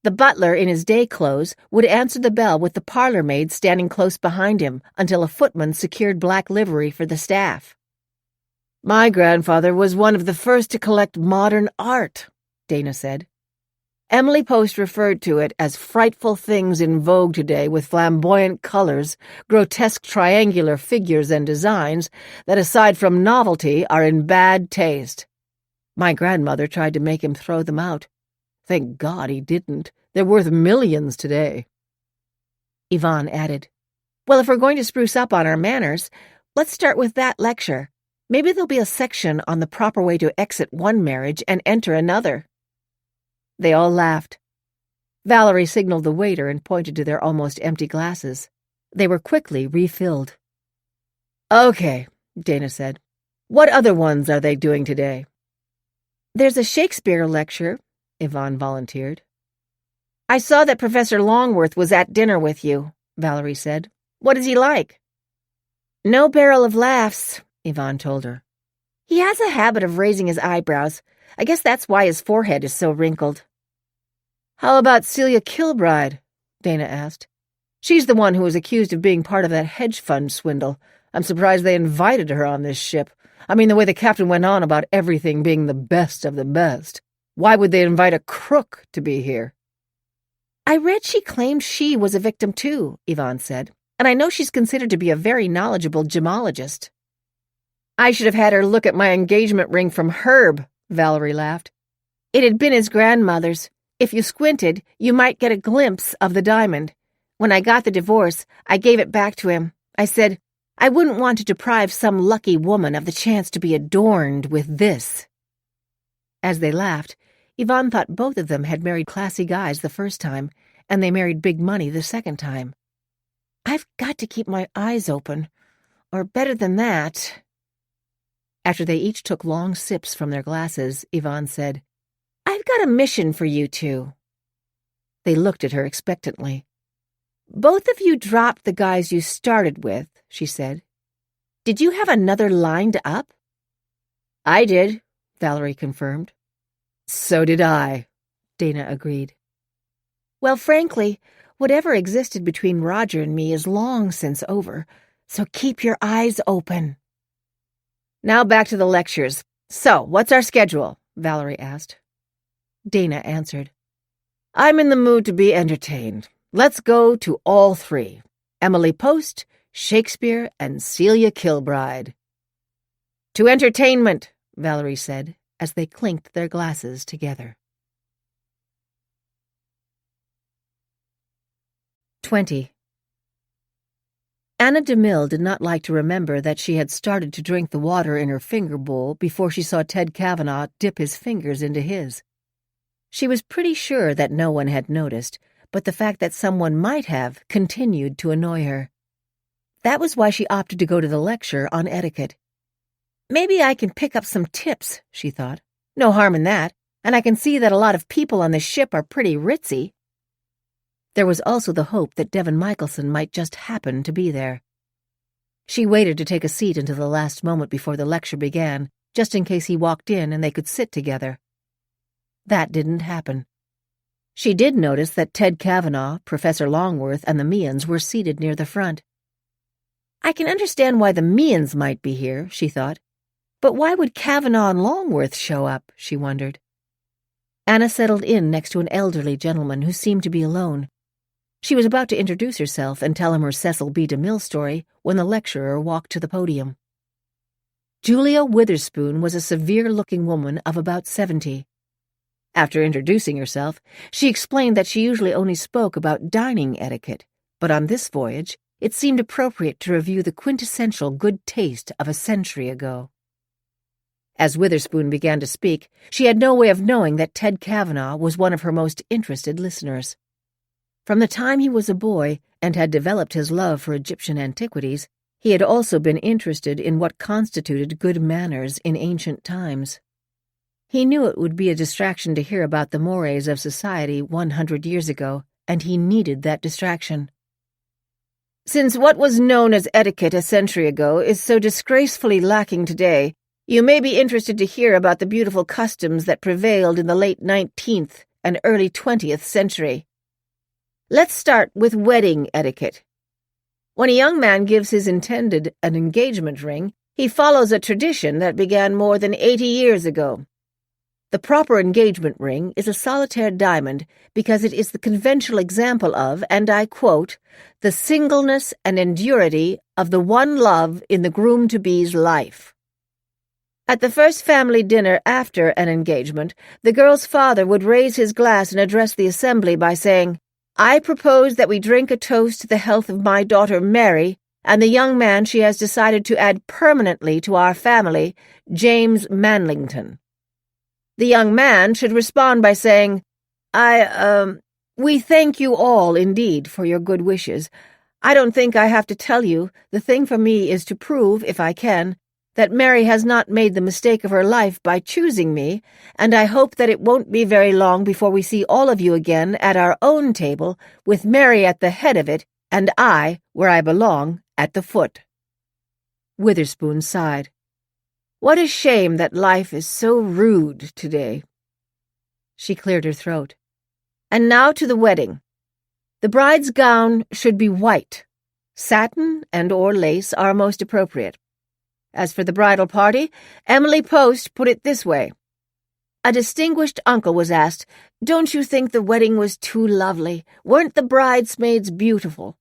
S1: The butler, in his day clothes, would answer the bell with the parlor maid standing close behind him until a footman secured black livery for the staff." My grandfather was one of the first to collect modern art, Dana said. Emily Post referred to it as frightful things in vogue today with flamboyant colors, grotesque triangular figures and designs that, aside from novelty, are in bad taste. My grandmother tried to make him throw them out. Thank God he didn't. They're worth millions today. Yvonne added, Well, if we're going to spruce up on our manners, let's start with that lecture. Maybe there'll be a section on the proper way to exit one marriage and enter another. They all laughed. Valerie signaled the waiter and pointed to their almost empty glasses. They were quickly refilled. Okay, Dana said. What other ones are they doing today? There's a Shakespeare lecture, Yvonne volunteered. I saw that Professor Longworth was at dinner with you, Valerie said. What is he like? No barrel of laughs, Yvonne told her. He has a habit of raising his eyebrows. I guess that's why his forehead is so wrinkled. How about Celia Kilbride? Dana asked. She's the one who was accused of being part of that hedge fund swindle. I'm surprised they invited her on this ship. I mean, the way the captain went on about everything being the best of the best. Why would they invite a crook to be here? I read she claimed she was a victim too, Yvonne said, and I know she's considered to be a very knowledgeable gemologist. I should have had her look at my engagement ring from Herb, Valerie laughed. It had been his grandmother's. If you squinted, you might get a glimpse of the diamond. When I got the divorce, I gave it back to him. I said, I wouldn't want to deprive some lucky woman of the chance to be adorned with this. As they laughed, Yvonne thought both of them had married classy guys the first time, and they married big money the second time. I've got to keep my eyes open, or better than that. After they each took long sips from their glasses, Yvonne said, I've got a mission for you two. They looked at her expectantly. Both of you dropped the guys you started with, she said. Did you have another lined up? I did, Valerie confirmed. So did I, Dana agreed. Well, frankly, whatever existed between Roger and me is long since over, so keep your eyes open. Now back to the lectures. So, what's our schedule? Valerie asked. Dana answered. I'm in the mood to be entertained. Let's go to all three. Emily Post, Shakespeare, and Celia Kilbride. To entertainment, Valerie said, as they clinked their glasses together. 20. Anna DeMille did not like to remember that she had started to drink the water in her finger bowl before she saw Ted Kavanaugh dip his fingers into his. She was pretty sure that no one had noticed, but the fact that someone might have continued to annoy her. That was why she opted to go to the lecture on etiquette. Maybe I can pick up some tips, she thought. No harm in that, and I can see that a lot of people on the ship are pretty ritzy. There was also the hope that Devin Michelson might just happen to be there. She waited to take a seat until the last moment before the lecture began, just in case he walked in and they could sit together. That didn't happen. She did notice that Ted Kavanaugh, Professor Longworth, and the Meehan's were seated near the front. I can understand why the Meehan's might be here, she thought. But why would Kavanaugh and Longworth show up, she wondered. Anna settled in next to an elderly gentleman who seemed to be alone. She was about to introduce herself and tell him her Cecil B. DeMille story when the lecturer walked to the podium. Julia Witherspoon was a severe-looking woman of about 70. After introducing herself, she explained that she usually only spoke about dining etiquette, but on this voyage, it seemed appropriate to review the quintessential good taste of a century ago. As Witherspoon began to speak, she had no way of knowing that Ted Kavanaugh was one of her most interested listeners. From the time he was a boy and had developed his love for Egyptian antiquities, he had also been interested in what constituted good manners in ancient times. He knew it would be a distraction to hear about the mores of society 100 years ago, and he needed that distraction. Since what was known as etiquette a century ago is so disgracefully lacking today, you may be interested to hear about the beautiful customs that prevailed in the late 19th and early 20th century. Let's start with wedding etiquette. When a young man gives his intended an engagement ring, He follows a tradition that began more than 80 years ago. The proper engagement ring is a solitaire diamond because it is the conventional example of, and I quote, the singleness and endurity of the one love in the groom-to-be's life. At the first family dinner after an engagement, the girl's father would raise his glass and address the assembly by saying, I propose that we drink a toast to the health of my daughter Mary and the young man she has decided to add permanently to our family, James Manlington. The young man should respond by saying, we thank you all, indeed, for your good wishes. I don't think I have to tell you, the thing for me is to prove, if I can, that Mary has not made the mistake of her life by choosing me, and I hope that it won't be very long before we see all of you again at our own table, with Mary at the head of it, and I, where I belong, at the foot. Witherspoon sighed. What a shame that life is so rude today. She cleared her throat. And now to the wedding. The bride's gown should be white. Satin and or lace are most appropriate. As for the bridal party, Emily Post put it this way. A distinguished uncle was asked, Don't you think the wedding was too lovely? Weren't the bridesmaids beautiful?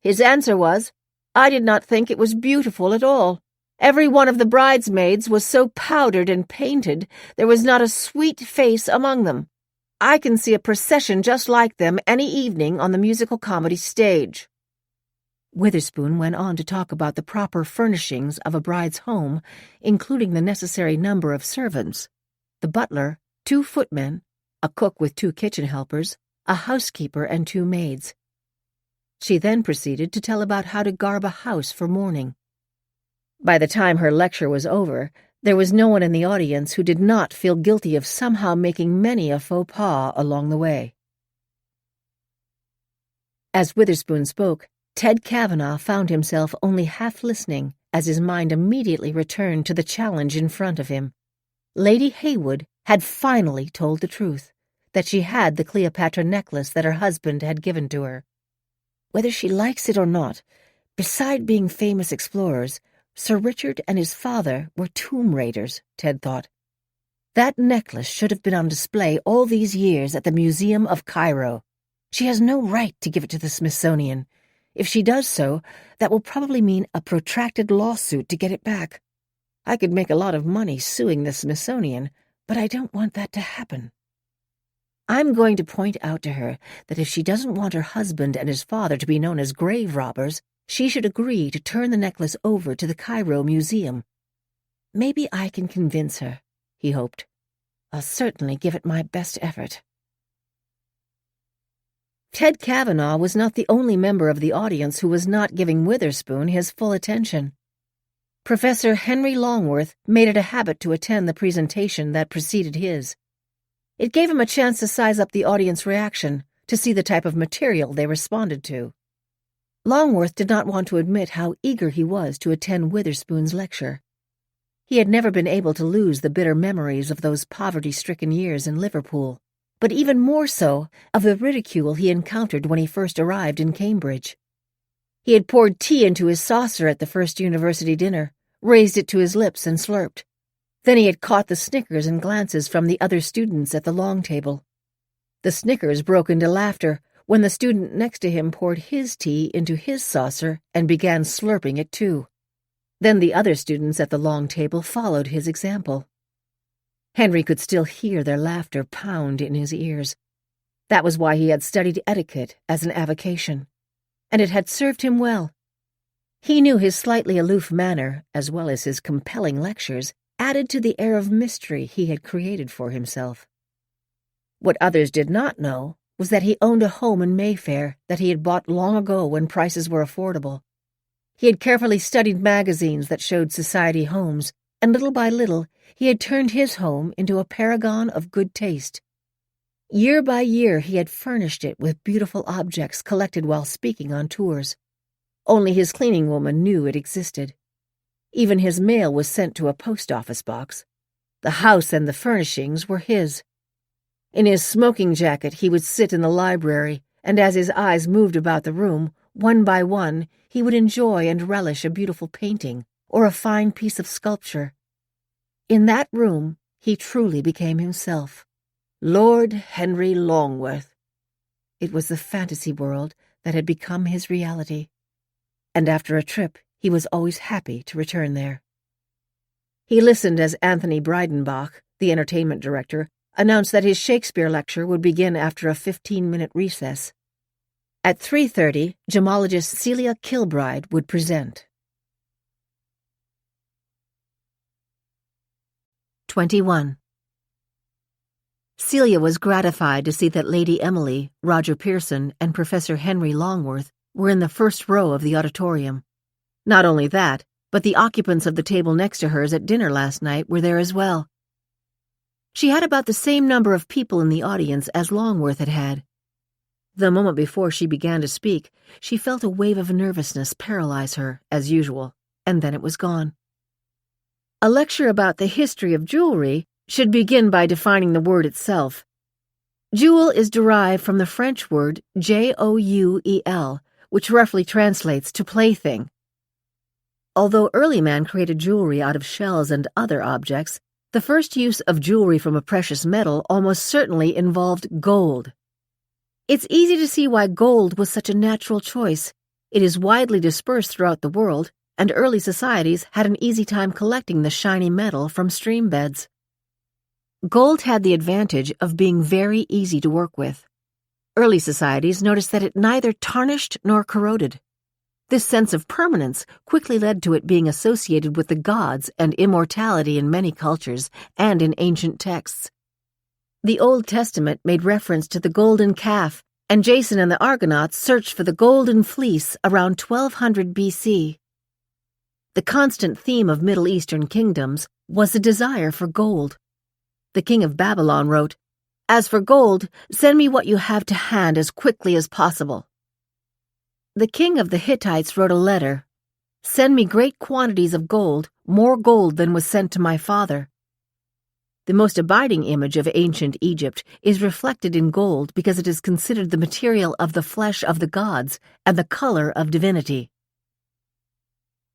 S1: His answer was, I did not think it was beautiful at all. Every one of the bridesmaids was so powdered and painted, there was not a sweet face among them. I can see a procession just like them any evening on the musical comedy stage. Witherspoon went on to talk about the proper furnishings of a bride's home, including the necessary number of servants, the butler, 2 footmen, a cook with 2 kitchen helpers, a housekeeper and 2 maids. She then proceeded to tell about how to garb a house for mourning. By the time her lecture was over, there was no one in the audience who did not feel guilty of somehow making many a faux pas along the way. As Witherspoon spoke, Ted Kavanaugh found himself only half listening as his mind immediately returned to the challenge in front of him. Lady Heywood had finally told the truth, that she had the Cleopatra necklace that her husband had given to her. Whether she likes it or not, beside being famous explorers, Sir Richard and his father were tomb raiders, Ted thought. That necklace should have been on display all these years at the Museum of Cairo. She has no right to give it to the Smithsonian. If she does so, that will probably mean a protracted lawsuit to get it back. I could make a lot of money suing the Smithsonian, but I don't want that to happen. I'm going to point out to her that if she doesn't want her husband and his father to be known as grave robbers, she should agree to turn the necklace over to the Cairo Museum. Maybe I can convince her, he hoped. I'll certainly give it my best effort. Ted Kavanaugh was not the only member of the audience who was not giving Witherspoon his full attention. Professor Henry Longworth made it a habit to attend the presentation that preceded his. It gave him a chance to size up the audience reaction, to see the type of material they responded to. Longworth did not want to admit how eager he was to attend Witherspoon's lecture. He had never been able to lose the bitter memories of those poverty-stricken years in Liverpool, but even more so of the ridicule he encountered when he first arrived in Cambridge. He had poured tea into his saucer at the first university dinner, raised it to his lips and slurped. Then he had caught the snickers and glances from the other students at the long table. The snickers broke into laughter when the student next to him poured his tea into his saucer and began slurping it too. Then the other students at the long table followed his example. Henry could still hear their laughter pound in his ears. That was why he had studied etiquette as an avocation, and it had served him well. He knew his slightly aloof manner, as well as his compelling lectures, added to the air of mystery he had created for himself. What others did not know was that he owned a home in Mayfair that he had bought long ago when prices were affordable. He had carefully studied magazines that showed society homes, and little by little he had turned his home into a paragon of good taste. Year by year he had furnished it with beautiful objects collected while speaking on tours. Only his cleaning woman knew it existed. Even his mail was sent to a post-office box. The house and the furnishings were his. In his smoking jacket he would sit in the library, and as his eyes moved about the room, one by one, he would enjoy and relish a beautiful painting, or a fine piece of sculpture. In that room, he truly became himself. Lord Henry Longworth. It was the fantasy world that had become his reality, and after a trip, he was always happy to return there. He listened as Anthony Breidenbach, the entertainment director, announced that his Shakespeare lecture would begin after a 15-minute recess. At 3:30, gemologist Celia Kilbride would present. 21. Celia was gratified to see that Lady Emily, Roger Pearson, and Professor Henry Longworth were in the first row of the auditorium. Not only that, but the occupants of the table next to hers at dinner last night were there as well. She had about the same number of people in the audience as Longworth had had. The moment before she began to speak, she felt a wave of nervousness paralyze her, as usual, and then it was gone. A lecture about the history of jewelry should begin by defining the word itself. Jewel is derived from the French word jouel, which roughly translates to plaything. Although early man created jewelry out of shells and other objects, the first use of jewelry from a precious metal almost certainly involved gold. It's easy to see why gold was such a natural choice. It is widely dispersed throughout the world, and early societies had an easy time collecting the shiny metal from stream beds. Gold had the advantage of being very easy to work with. Early societies noticed that it neither tarnished nor corroded. This sense of permanence quickly led to it being associated with the gods and immortality in many cultures and in ancient texts. The Old Testament made reference to the golden calf, and Jason and the Argonauts searched for the golden fleece around 1200 BC. The constant theme of Middle Eastern kingdoms was the desire for gold. The king of Babylon wrote, "As for gold, send me what you have to hand as quickly as possible." The king of the Hittites wrote a letter, "Send me great quantities of gold, more gold than was sent to my father." The most abiding image of ancient Egypt is reflected in gold because it is considered the material of the flesh of the gods and the color of divinity.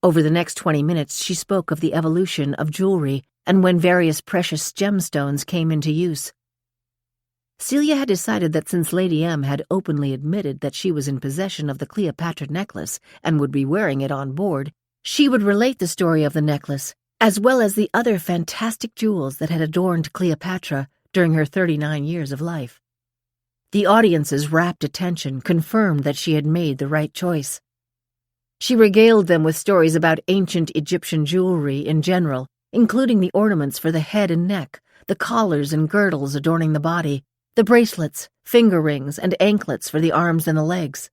S1: Over the next 20 minutes, she spoke of the evolution of jewelry and when various precious gemstones came into use. Celia had decided that since Lady M had openly admitted that she was in possession of the Cleopatra necklace and would be wearing it on board, she would relate the story of the necklace, as well as the other fantastic jewels that had adorned Cleopatra during her 39 years of life. The audience's rapt attention confirmed that she had made the right choice. She regaled them with stories about ancient Egyptian jewelry in general, including the ornaments for the head and neck, the collars and girdles adorning the body, the bracelets, finger rings, and anklets for the arms and the legs.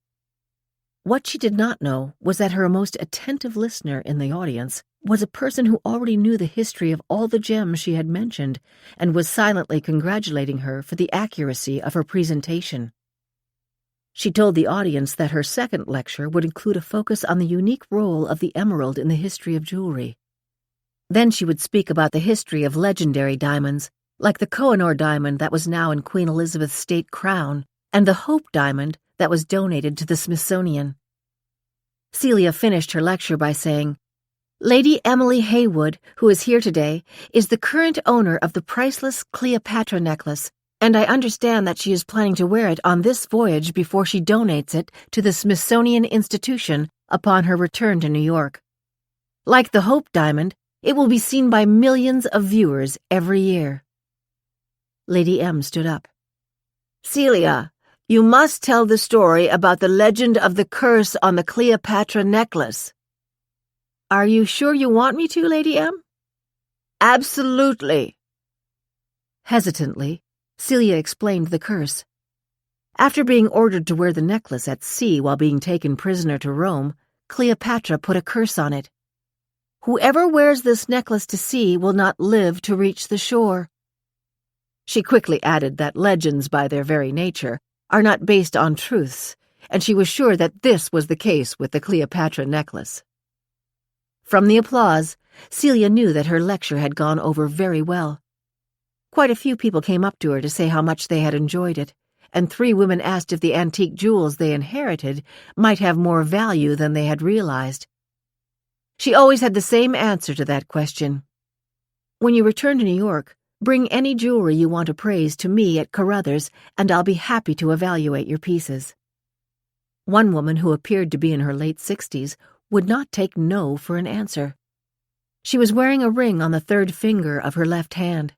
S1: What she did not know was that her most attentive listener in the audience was a person who already knew the history of all the gems she had mentioned and was silently congratulating her for the accuracy of her presentation. She told the audience that her second lecture would include a focus on the unique role of the emerald in the history of jewelry. Then she would speak about the history of legendary diamonds, like the Koh-i-Noor diamond that was now in Queen Elizabeth's state crown, and the Hope diamond that was donated to the Smithsonian. Celia finished her lecture by saying, "Lady Emily Haywood, who is here today, is the current owner of the priceless Cleopatra necklace, and I understand that she is planning to wear it on this voyage before she donates it to the Smithsonian Institution upon her return to New York. Like the Hope diamond, it will be seen by millions of viewers every year." Lady M stood up. "Celia, you must tell the story about the legend of the curse on the Cleopatra necklace." "Are you sure you want me to, Lady M?" "Absolutely." Hesitantly, Celia explained the curse. After being ordered to wear the necklace at sea while being taken prisoner to Rome, Cleopatra put a curse on it. "Whoever wears this necklace to sea will not live to reach the shore." She quickly added that legends, by their very nature, are not based on truths, and she was sure that this was the case with the Cleopatra necklace. From the applause, Celia knew that her lecture had gone over very well. Quite a few people came up to her to say how much they had enjoyed it, and 3 women asked if the antique jewels they inherited might have more value than they had realized. She always had the same answer to that question. When you return to New York, bring any jewelry you want appraised to me at Carruthers, and I'll be happy to evaluate your pieces. One woman, who appeared to be in her late 60s, would not take no for an answer. She was wearing a ring on the third finger of her left hand.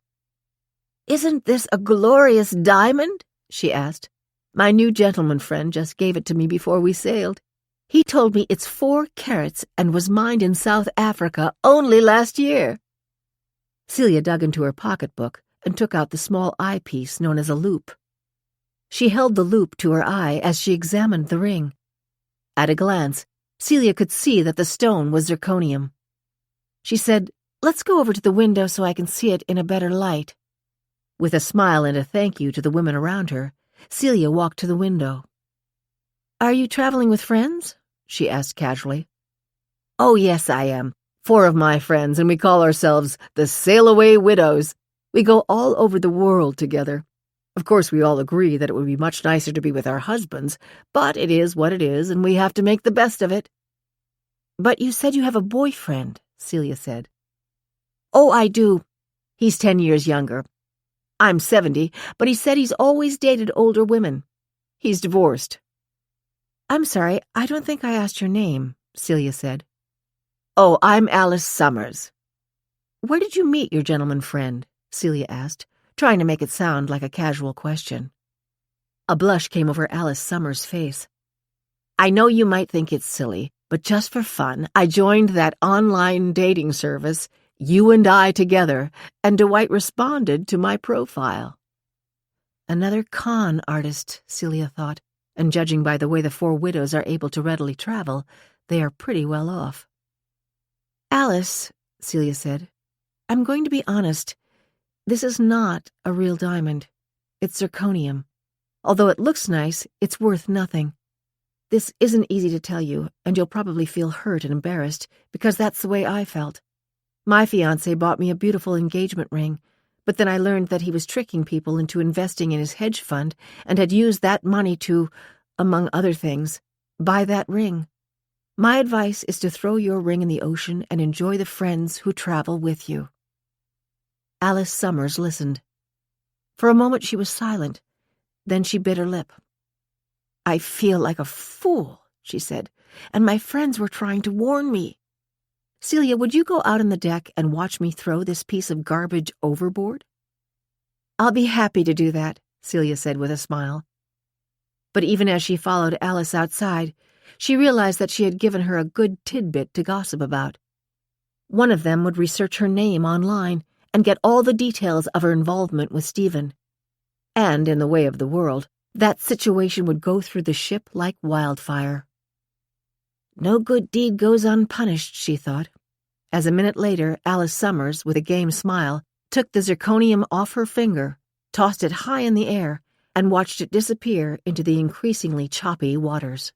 S1: "Isn't this a glorious diamond?" she asked. "My new gentleman friend just gave it to me before we sailed. He told me it's 4 carats and was mined in South Africa only last year." Celia dug into her pocketbook and took out the small eyepiece known as a loop. She held the loop to her eye as she examined the ring. At a glance, Celia could see that the stone was zirconium. She said, "Let's go over to the window so I can see it in a better light." With a smile and a thank you to the women around her, Celia walked to the window. "Are you traveling with friends?" she asked casually. "Oh, yes, I am. 4 of my friends, and we call ourselves the Sail-Away Widows. We go all over the world together. Of course, we all agree that it would be much nicer to be with our husbands, but it is what it is, and we have to make the best of it." "But you said you have a boyfriend," Celia said. "Oh, I do. He's 10 years younger. I'm 70, but he said he's always dated older women. He's divorced." "I'm sorry, I don't think I asked your name," Celia said. "Oh, I'm Alice Summers." "Where did you meet your gentleman friend?" Celia asked, trying to make it sound like a casual question. A blush came over Alice Summers' face. "I know you might think it's silly, but just for fun, I joined that online dating service, You and I Together, and Dwight responded to my profile." Another con artist, Celia thought, and judging by the way the 4 widows are able to readily travel, they are pretty well off. "Alice," Celia said, "I'm going to be honest. This is not a real diamond. It's zirconium. Although it looks nice, it's worth nothing. This isn't easy to tell you, and you'll probably feel hurt and embarrassed, because that's the way I felt. My fiancé bought me a beautiful engagement ring, but then I learned that he was tricking people into investing in his hedge fund and had used that money to, among other things, buy that ring. My advice is to throw your ring in the ocean and enjoy the friends who travel with you." Alice Summers listened. For a moment she was silent. Then she bit her lip. "I feel like a fool," she said, "and my friends were trying to warn me. Celia, would you go out on the deck and watch me throw this piece of garbage overboard?" "I'll be happy to do that," Celia said with a smile. But even as she followed Alice outside, she realized that she had given her a good tidbit to gossip about. One of them would research her name online and get all the details of her involvement with Stephen. And, in the way of the world, that situation would go through the ship like wildfire. No good deed goes unpunished, she thought, as a minute later Alice Summers, with a game smile, took the zirconium off her finger, tossed it high in the air, and watched it disappear into the increasingly choppy waters.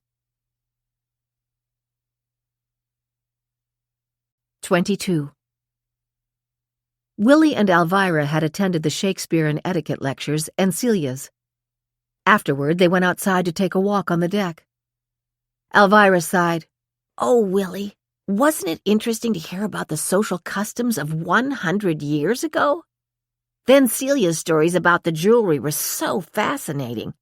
S1: 22. Willie and Elvira had attended the Shakespeare and etiquette lectures and Celia's. Afterward, they went outside to take a walk on the deck. Elvira sighed. "Oh, Willie, wasn't it interesting to hear about the social customs of 100 years ago? Then Celia's stories about the jewelry were so fascinating.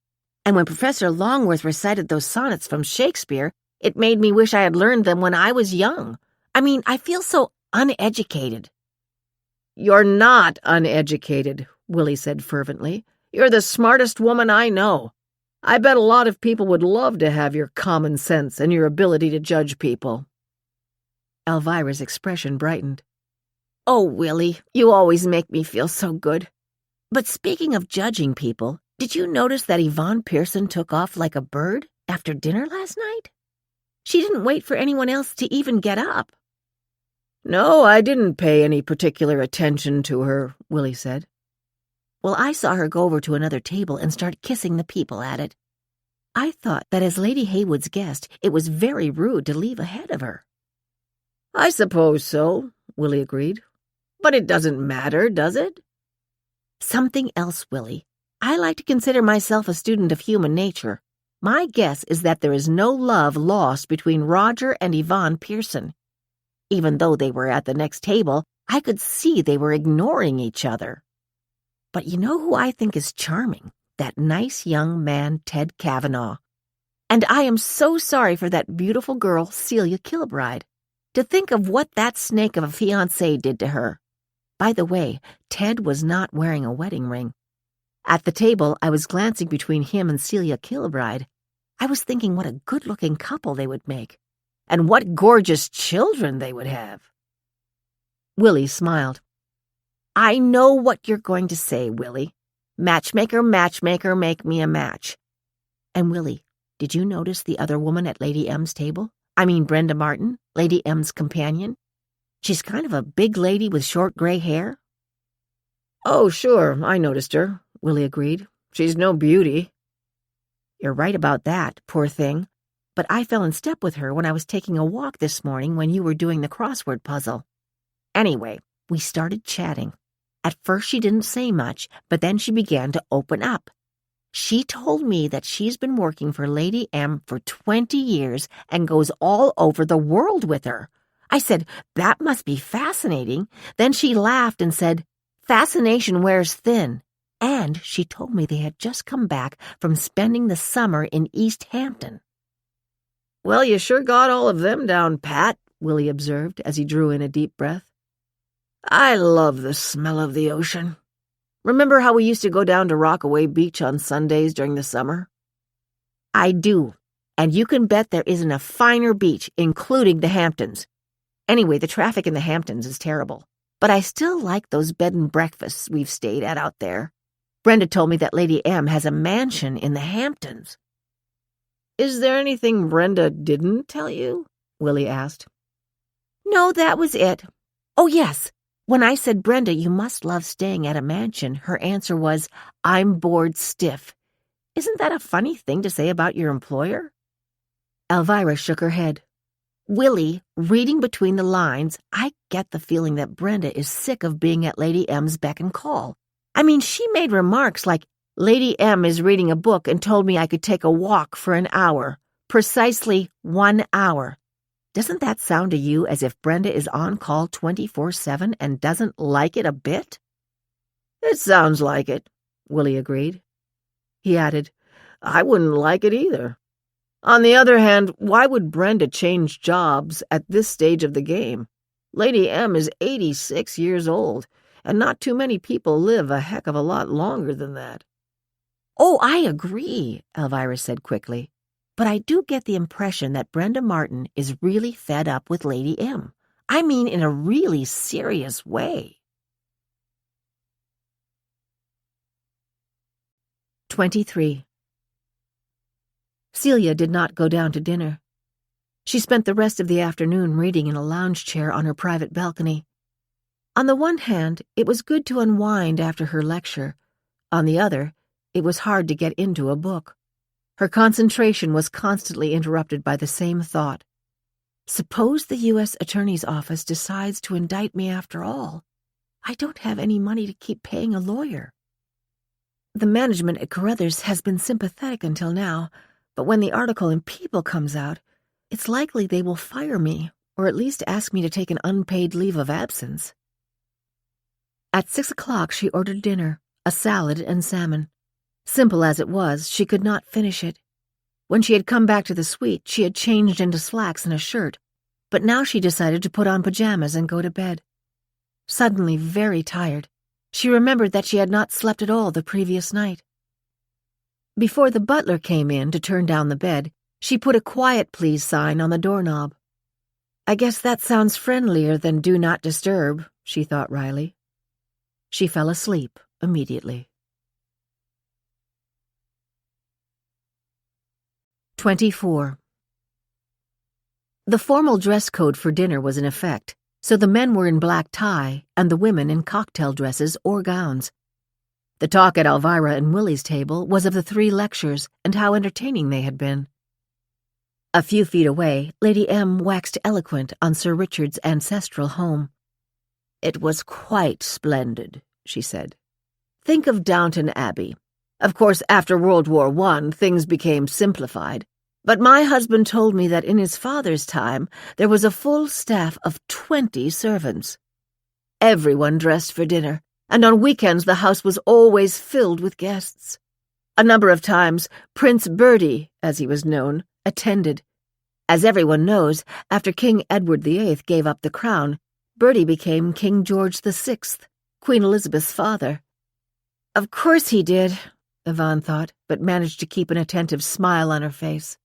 S1: And when Professor Longworth recited those sonnets from Shakespeare, it made me wish I had learned them when I was young. I mean, I feel so uneducated." "You're not uneducated," Willie said fervently. "You're the smartest woman I know. I bet a lot of people would love to have your common sense and your ability to judge people." Elvira's expression brightened. "Oh, Willie, you always make me feel so good. But speaking of judging people, did you notice that Yvonne Pearson took off like a bird after dinner last night? She didn't wait for anyone else to even get up." "No, I didn't pay any particular attention to her," Willie said. "Well, I saw her go over to another table and start kissing the people at it. I thought that as Lady Heywood's guest, it was very rude to leave ahead of her." "I suppose so," Willie agreed. "But it doesn't matter, does it?" "Something else, Willie. I like to consider myself a student of human nature. My guess is that there is no love lost between Roger and Yvonne Pearson. Even though they were at the next table, I could see they were ignoring each other. But you know who I think is charming? That nice young man, Ted Kavanaugh. And I am so sorry for that beautiful girl, Celia Kilbride. To think of what that snake of a fiancé did to her. By the way, Ted was not wearing a wedding ring. At the table, I was glancing between him and Celia Kilbride. I was thinking what a good-looking couple they would make, and what gorgeous children they would have. Willie smiled. I know what you're going to say, Willie. Matchmaker, matchmaker, make me a match. And Willie, did you notice the other woman at Lady M's table? I mean Brenda Martin, Lady M's companion? She's kind of a big lady with short gray hair. Oh, sure, I noticed her, Willie agreed. She's no beauty. You're right about that, poor thing. But I fell in step with her when I was taking a walk this morning when you were doing the crossword puzzle. Anyway, we started chatting. At first she didn't say much, but then she began to open up. She told me that she's been working for Lady M for 20 years and goes all over the world with her. I said, that must be fascinating. Then she laughed and said, fascination wears thin. And she told me they had just come back from spending the summer in East Hampton. Well, you sure got all of them down pat, Willie observed as he drew in a deep breath. I love the smell of the ocean. Remember how we used to go down to Rockaway Beach on Sundays during the summer? I do, and you can bet there isn't a finer beach, including the Hamptons. Anyway, the traffic in the Hamptons is terrible, but I still like those bed and breakfasts we've stayed at out there. Brenda told me that Lady M has a mansion in the Hamptons. Is there anything Brenda didn't tell you? Willie asked. No, that was it. Oh, yes. When I said, Brenda, you must love staying at a mansion, her answer was, I'm bored stiff. Isn't that a funny thing to say about your employer? Elvira shook her head. Willie, reading between the lines, I get the feeling that Brenda is sick of being at Lady M's beck and call. I mean, she made remarks like, Lady M is reading a book and told me I could take a walk for an hour. Precisely 1 hour. Doesn't that sound to you as if Brenda is on call 24/7 and doesn't like it a bit? It sounds like it, Willie agreed. He added, I wouldn't like it either. On the other hand, why would Brenda change jobs at this stage of the game? Lady M is 86 years old, and not too many people live a heck of a lot longer than that. Oh, I agree, Elvira said quickly. But I do get the impression that Brenda Martin is really fed up with Lady M. I mean, in a really serious way. 23. Celia did not go down to dinner. She spent the rest of the afternoon reading in a lounge chair on her private balcony. On the one hand, it was good to unwind after her lecture. On the other, it was hard to get into a book. Her concentration was constantly interrupted by the same thought. Suppose the U.S. Attorney's Office decides to indict me after all. I don't have any money to keep paying a lawyer. The management at Carruthers has been sympathetic until now, but when the article in People comes out, it's likely they will fire me, or at least ask me to take an unpaid leave of absence. At 6 o'clock she ordered dinner, a salad and salmon. Simple as it was, she could not finish it. When she had come back to the suite, she had changed into slacks and a shirt, but now she decided to put on pajamas and go to bed. Suddenly very tired, she remembered that she had not slept at all the previous night. Before the butler came in to turn down the bed, she put a quiet please sign on the doorknob. I guess that sounds friendlier than do not disturb, she thought wryly. She fell asleep immediately. 24. The formal dress code for dinner was in effect, so the men were in black tie and the women in cocktail dresses or gowns. The talk at Elvira and Willie's table was of the 3 lectures and how entertaining they had been. A few feet away, Lady M waxed eloquent on Sir Richard's ancestral home. It was quite splendid, she said. Think of Downton Abbey. Of course, after World War I, things became simplified, But my husband told me that in his father's time there was a full staff of 20 servants. Everyone dressed for dinner, and on weekends the house was always filled with guests. A number of times Prince Bertie, as he was known, attended. As everyone knows, after King Edward VIII gave up the crown, Bertie became King George VI, Queen Elizabeth's father. Of course he did, Yvonne thought, but managed to keep an attentive smile on her face.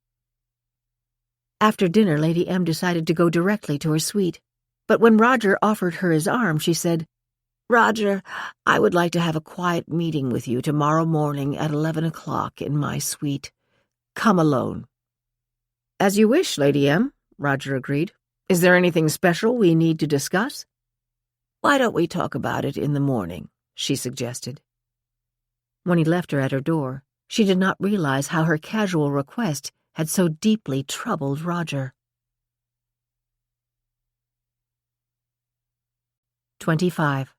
S1: After dinner, Lady M decided to go directly to her suite, but when Roger offered her his arm, she said, "Roger, I would like to have a quiet meeting with you tomorrow morning at 11 o'clock in my suite. Come alone." "As you wish, Lady M," Roger agreed. "Is there anything special we need to discuss?" "Why don't we talk about it in the morning?" she suggested. When he left her at her door, she did not realize how her casual request had so deeply troubled Roger. 25.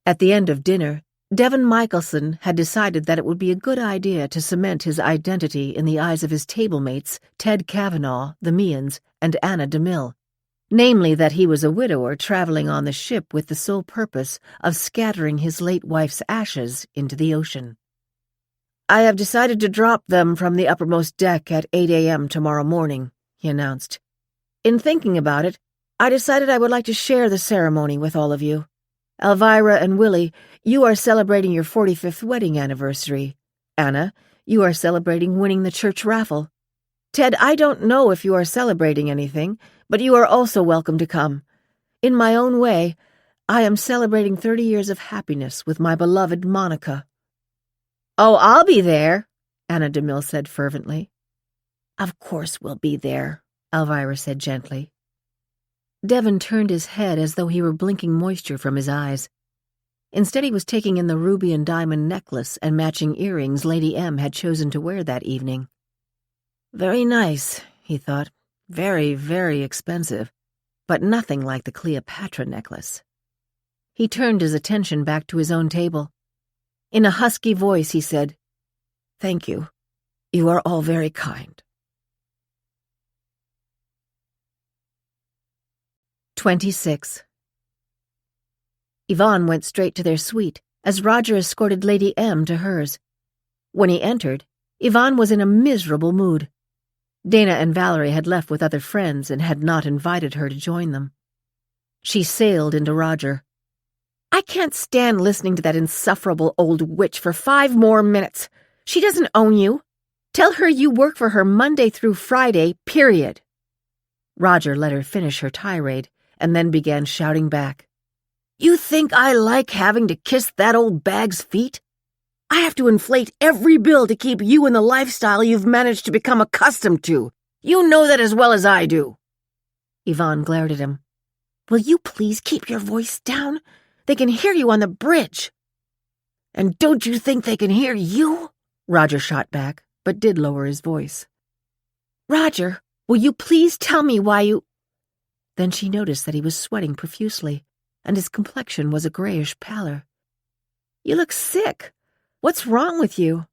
S1: At the end of dinner, Devon Michelson had decided that it would be a good idea to cement his identity in the eyes of his table-mates Ted Kavanaugh, the Meeans, and Anna DeMille, namely that he was a widower traveling on the ship with the sole purpose of scattering his late wife's ashes into the ocean. "I have decided to drop them from the uppermost deck at 8 a.m. tomorrow morning," he announced. "In thinking about it, I decided I would like to share the ceremony with all of you. Elvira and Willie, you are celebrating your 45th wedding anniversary. Anna, you are celebrating winning the church raffle. Ted, I don't know if you are celebrating anything, but you are also welcome to come. In my own way, I am celebrating 30 years of happiness with my beloved Monica." "Oh, I'll be there," Anna DeMille said fervently. "Of course we'll be there," Elvira said gently. Devon turned his head as though he were blinking moisture from his eyes. Instead, he was taking in the ruby and diamond necklace and matching earrings Lady M had chosen to wear that evening. Very nice, he thought. Very, very expensive, but nothing like the Cleopatra necklace. He turned his attention back to his own table. In a husky voice, he said, "Thank you. You are all very kind." 26. Yvonne went straight to their suite, as Roger escorted Lady M to hers. When he entered, Yvonne was in a miserable mood. Dana and Valerie had left with other friends and had not invited her to join them. She sailed into Roger. "I can't stand listening to that insufferable old witch for 5 more minutes. She doesn't own you. Tell her you work for her Monday through Friday, period." Roger let her finish her tirade and then began shouting back. "You think I like having to kiss that old bag's feet? I have to inflate every bill to keep you in the lifestyle you've managed to become accustomed to. You know that as well as I do." Yvonne glared at him. "Will you please keep your voice down? They can hear you on the bridge." "And don't you think they can hear you?" Roger shot back, but did lower his voice. "Roger, will you please tell me why you—" Then she noticed that he was sweating profusely, and his complexion was a grayish pallor. "You look sick. What's wrong with you?"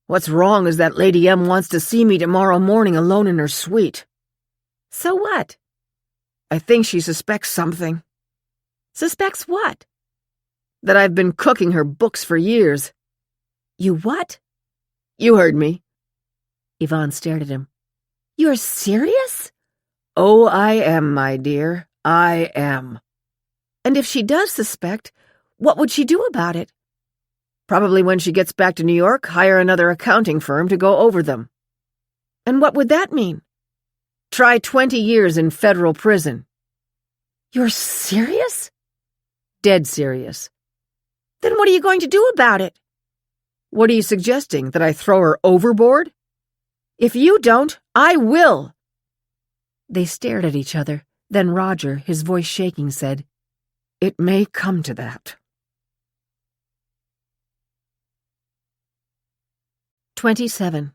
S1: "What's wrong is that Lady M wants to see me tomorrow morning alone in her suite." "So what?" "I think she suspects something." "Suspects what?" "That I've been cooking her books for years." "You what?" "You heard me." Yvonne stared at him. "You're serious?" "Oh, I am, my dear. I am." "And if she does suspect, what would she do about it?" "Probably when she gets back to New York, hire another accounting firm to go over them." "And what would that mean?" "Try 20 years in federal prison." "You're serious?" "Dead serious." "Then what are you going to do about it?" "What are you suggesting, that I throw her overboard?" "If you don't, I will." They stared at each other. Then Roger, his voice shaking, said, "It may come to that." 27.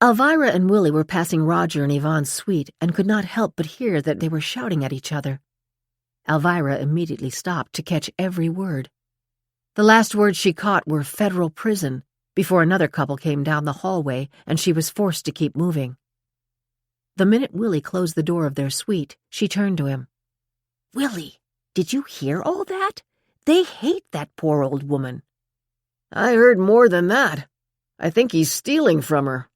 S1: Elvira and Willie were passing Roger and Yvonne's suite and could not help but hear that they were shouting at each other. Elvira immediately stopped to catch every word. The last words she caught were federal prison, before another couple came down the hallway and she was forced to keep moving. The minute Willie closed the door of their suite, she turned to him. "Willie, did you hear all that? They hate that poor old woman."
S2: "I heard more than that. I think he's stealing from her.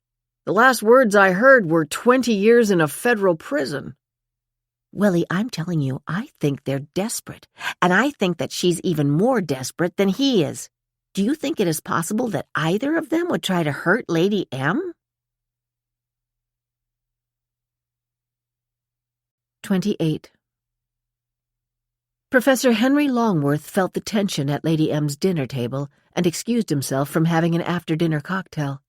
S2: The last words I heard were 20 years in a federal prison."
S1: "Willie, I'm telling you, I think they're desperate, and I think that she's even more desperate than he is. Do you think it is possible that either of them would try to hurt Lady M?" 28. Professor Henry Longworth felt the tension at Lady M's dinner table and excused himself from having an after-dinner cocktail.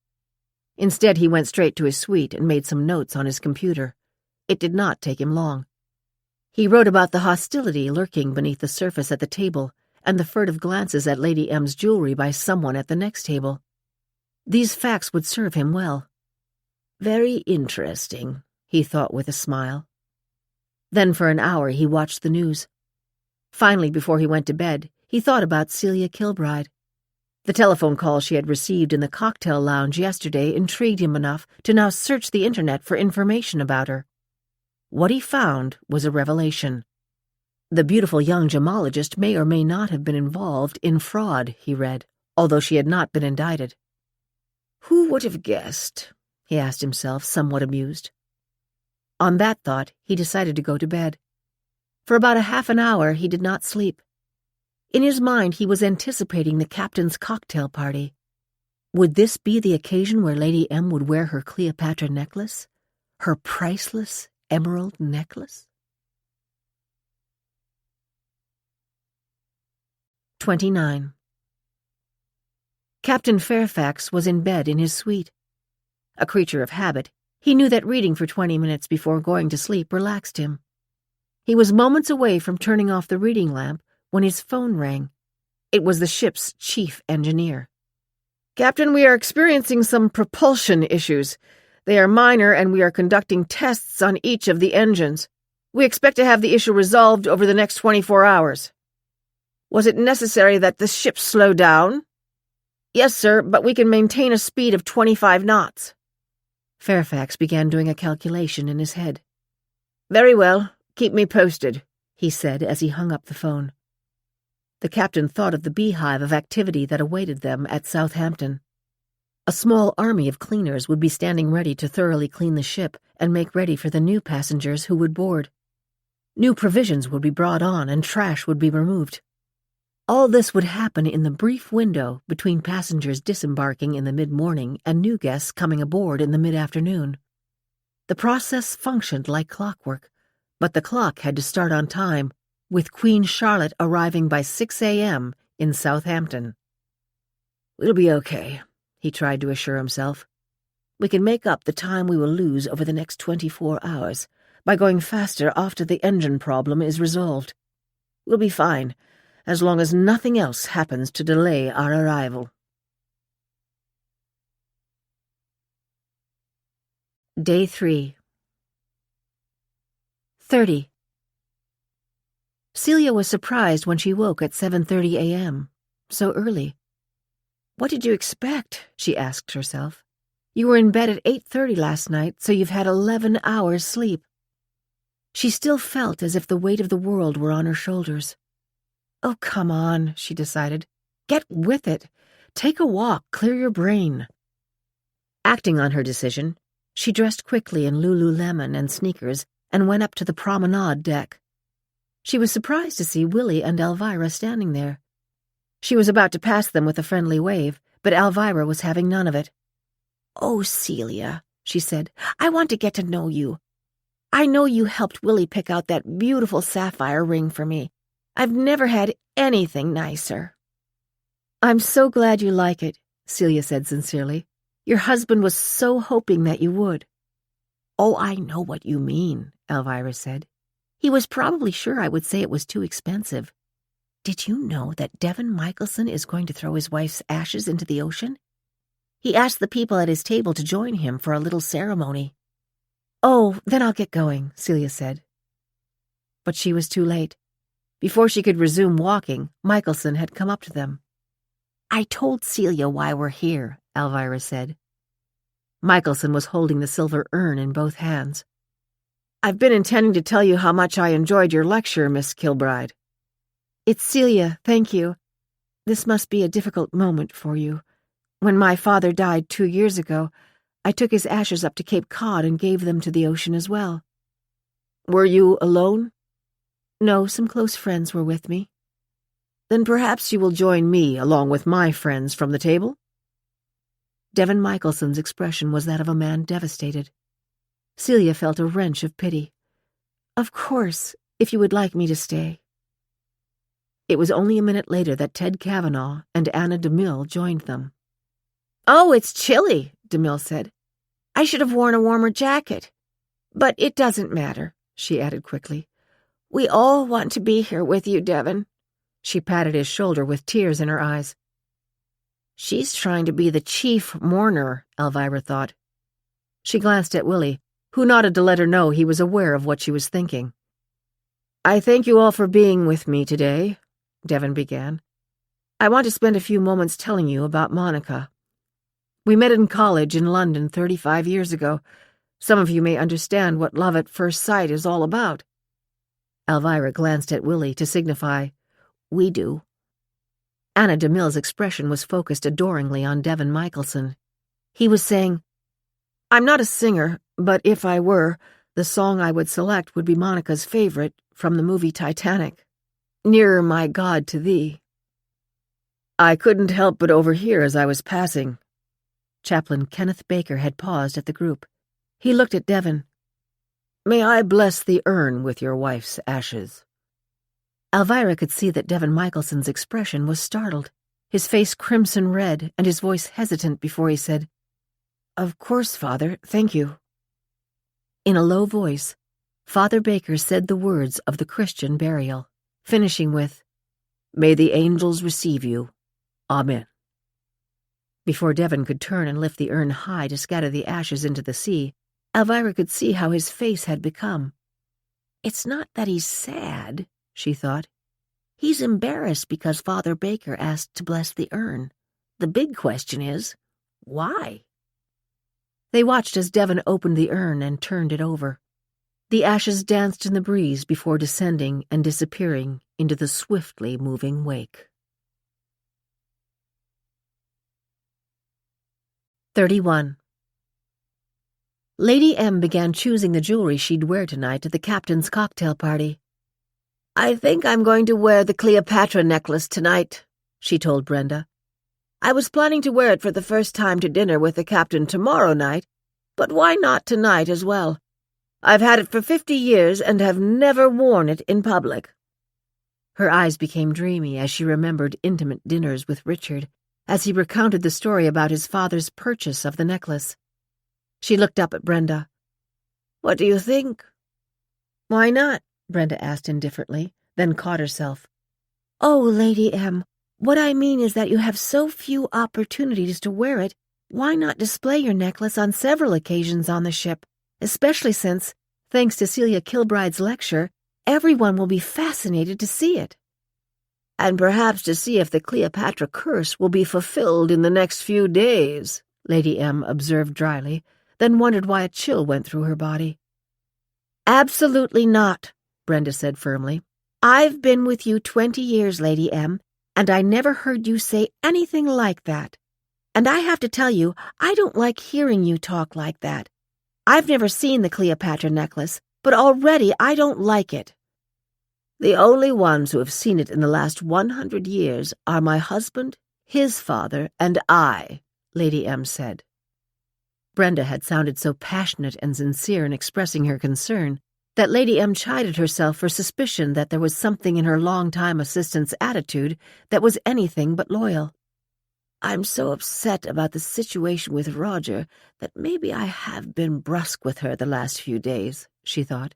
S1: Instead, he went straight to his suite and made some notes on his computer. It did not take him long. He wrote about the hostility lurking beneath the surface at the table and the furtive glances at Lady M's jewelry by someone at the next table. These facts would serve him well. Very interesting, he thought with a smile. Then for an hour he watched the news. Finally, before he went to bed, he thought about Celia Kilbride. The telephone call she had received in the cocktail lounge yesterday intrigued him enough to now search the internet for information about her. What he found was a revelation. The beautiful young gemologist may or may not have been involved in fraud, he read, although she had not been indicted. Who would have guessed? He asked himself, somewhat amused. On that thought, he decided to go to bed. For about a half an hour, he did not sleep. In his mind, he was anticipating the captain's cocktail party. Would this be the occasion where Lady M would wear her Cleopatra necklace? Her priceless emerald necklace? 29. Captain Fairfax was in bed in his suite. A creature of habit, he knew that reading for 20 minutes before going to sleep relaxed him. He was moments away from turning off the reading lamp when his phone rang. It was the ship's chief engineer.
S2: "Captain, we are experiencing some propulsion issues. They are minor, and we are conducting tests on each of the engines. We expect to have the issue resolved over the next 24 hours. Was it necessary that the ship slow down?" "Yes, sir, but we can maintain a speed of 25 knots.
S1: Fairfax began doing a calculation in his head.
S2: "Very well. Keep me posted,"
S1: he said as he hung up the phone. The captain thought of the beehive of activity that awaited them at Southampton. A small army of cleaners would be standing ready to thoroughly clean the ship and make ready for the new passengers who would board. New provisions would be brought on and trash would be removed. All this would happen in the brief window between passengers disembarking in the mid-morning and new guests coming aboard in the mid-afternoon. The process functioned like clockwork, but the clock had to start on time, with Queen Charlotte arriving by 6 a.m. in Southampton.
S2: "We'll be okay,"
S1: he tried to assure himself. "We can make up the time we will lose over the next 24 hours by going faster after the engine problem is resolved. We'll be fine, as long as nothing else happens to delay our arrival." Day 3. 30. Celia was surprised when she woke at 7:30 a.m., so early. "What did you expect?" she asked herself. "You were in bed at 8:30 last night, so you've had 11 hours sleep." She still felt as if the weight of the world were on her shoulders. "Oh, come on," she decided. "Get with it. Take a walk, clear your brain." Acting on her decision, she dressed quickly in Lululemon and sneakers and went up to the promenade deck. She was surprised to see Willie and Elvira standing there. She was about to pass them with a friendly wave, but Elvira was having none of it. "Oh, Celia," she said, "I want to get to know you. I know you helped Willie pick out that beautiful sapphire ring for me. I've never had anything nicer." "I'm so glad you like it," Celia said sincerely. "Your husband was so hoping that you would." "Oh, I know what you mean," Elvira said. "He was probably sure I would say it was too expensive. Did you know that Devin Michelson is going to throw his wife's ashes into the ocean? He asked the people at his table to join him for a little ceremony." "Oh, then I'll get going," Celia said. But she was too late. Before she could resume walking, Michelson had come up to them. "I told Celia why we're here,"
S2: Elvira said. Michelson was holding the silver urn in both hands. "I've been intending to tell you how much I enjoyed your lecture, Miss Kilbride." "It's Celia, thank you. This must be a difficult moment for you. When my father died 2 years ago, I took his ashes up to Cape Cod and gave them to the ocean as well." "Were you alone?" "No, some close friends were with me." "Then perhaps you will join me along with my friends from the table?" Devin Michelson's expression was that of a man devastated. Celia felt a wrench of pity. "Of course, if you would like me to stay." It was only a minute later that Ted Kavanaugh and Anna DeMille joined them. "Oh, it's chilly," DeMille said. "I should have worn a warmer jacket. But it doesn't matter," she added quickly. "We all want to be here with you, Devin." She patted his shoulder with tears in her eyes. "She's trying to be the chief mourner," Elvira thought. She glanced at Willie, who nodded to let her know he was aware of what she was thinking. "I thank you all for being with me today," Devin began. "I want to spend a few moments telling you about Monica. We met in college in London 35 years ago. Some of you may understand what love at first sight is all about." Elvira glanced at Willie to signify, "We do." Anna DeMille's expression was focused adoringly on Devin Michelson. He was saying, "I'm not a singer, but if I were, the song I would select would be Monica's favorite from the movie Titanic, 'Nearer, My God, to Thee.'" "I couldn't help but overhear as I was passing." Chaplain Kenneth Baker had paused at the group. He looked at Devin. "May I bless the urn with your wife's ashes?" Elvira could see that Devin Michelson's expression was startled, his face crimson red and his voice hesitant before he said, "Of course, Father, thank you." In a low voice, Father Baker said the words of the Christian burial, finishing with, "May the angels receive you. Amen." Before Devin could turn and lift the urn high to scatter the ashes into the sea, Elvira could see how his face had become. "It's not that he's sad," she thought. "He's embarrassed because Father Baker asked to bless the urn. The big question is, why?" They watched as Devin opened the urn and turned it over. The ashes danced in the breeze before descending and disappearing into the swiftly moving wake. 31. Lady M began choosing the jewelry she'd wear tonight at the captain's cocktail party. "I think I'm going to wear the Cleopatra necklace tonight," she told Brenda. "I was planning to wear it for the first time to dinner with the captain tomorrow night, but why not tonight as well? I've had it for 50 years and have never worn it in public." Her eyes became dreamy as she remembered intimate dinners with Richard, as he recounted the story about his father's purchase of the necklace. She looked up at Brenda. "What do you think?" "Why not?" Brenda asked indifferently, then caught herself. "Oh, Lady M, what I mean is that you have so few opportunities to wear it. Why not display your necklace on several occasions on the ship, especially since, thanks to Celia Kilbride's lecture, everyone will be fascinated to see it." "And perhaps to see if the Cleopatra curse will be fulfilled in the next few days," Lady M observed dryly, then wondered why a chill went through her body. "Absolutely not," Brenda said firmly. "I've been with you 20 years, Lady M, and I never heard you say anything like that. And I have to tell you, I don't like hearing you talk like that. I've never seen the Cleopatra necklace, but already I don't like it." "The only ones who have seen it in the last 100 years are my husband, his father, and I," Lady M said. Brenda had sounded so passionate and sincere in expressing her concern that Lady M chided herself for suspicion that there was something in her long-time assistant's attitude that was anything but loyal. "I'm so upset about the situation with Roger that maybe I have been brusque with her the last few days," she thought.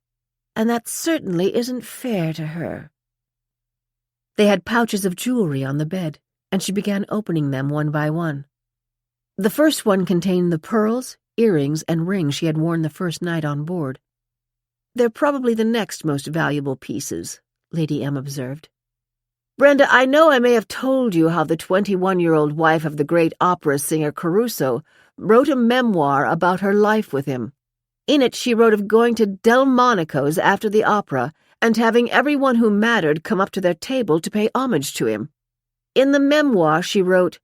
S2: "And that certainly isn't fair to her." They had pouches of jewelry on the bed, and she began opening them one by one. The first one contained the pearls, earrings, and ring she had worn the first night on board. "They're probably the next most valuable pieces," Lady M observed. Brenda, I know I may have told you how the 21-year-old wife of the great opera singer Caruso wrote a memoir about her life with him. In it, she wrote of going to Delmonico's after the opera and having everyone who mattered come up to their table to pay homage to him. In the memoir, she wrote,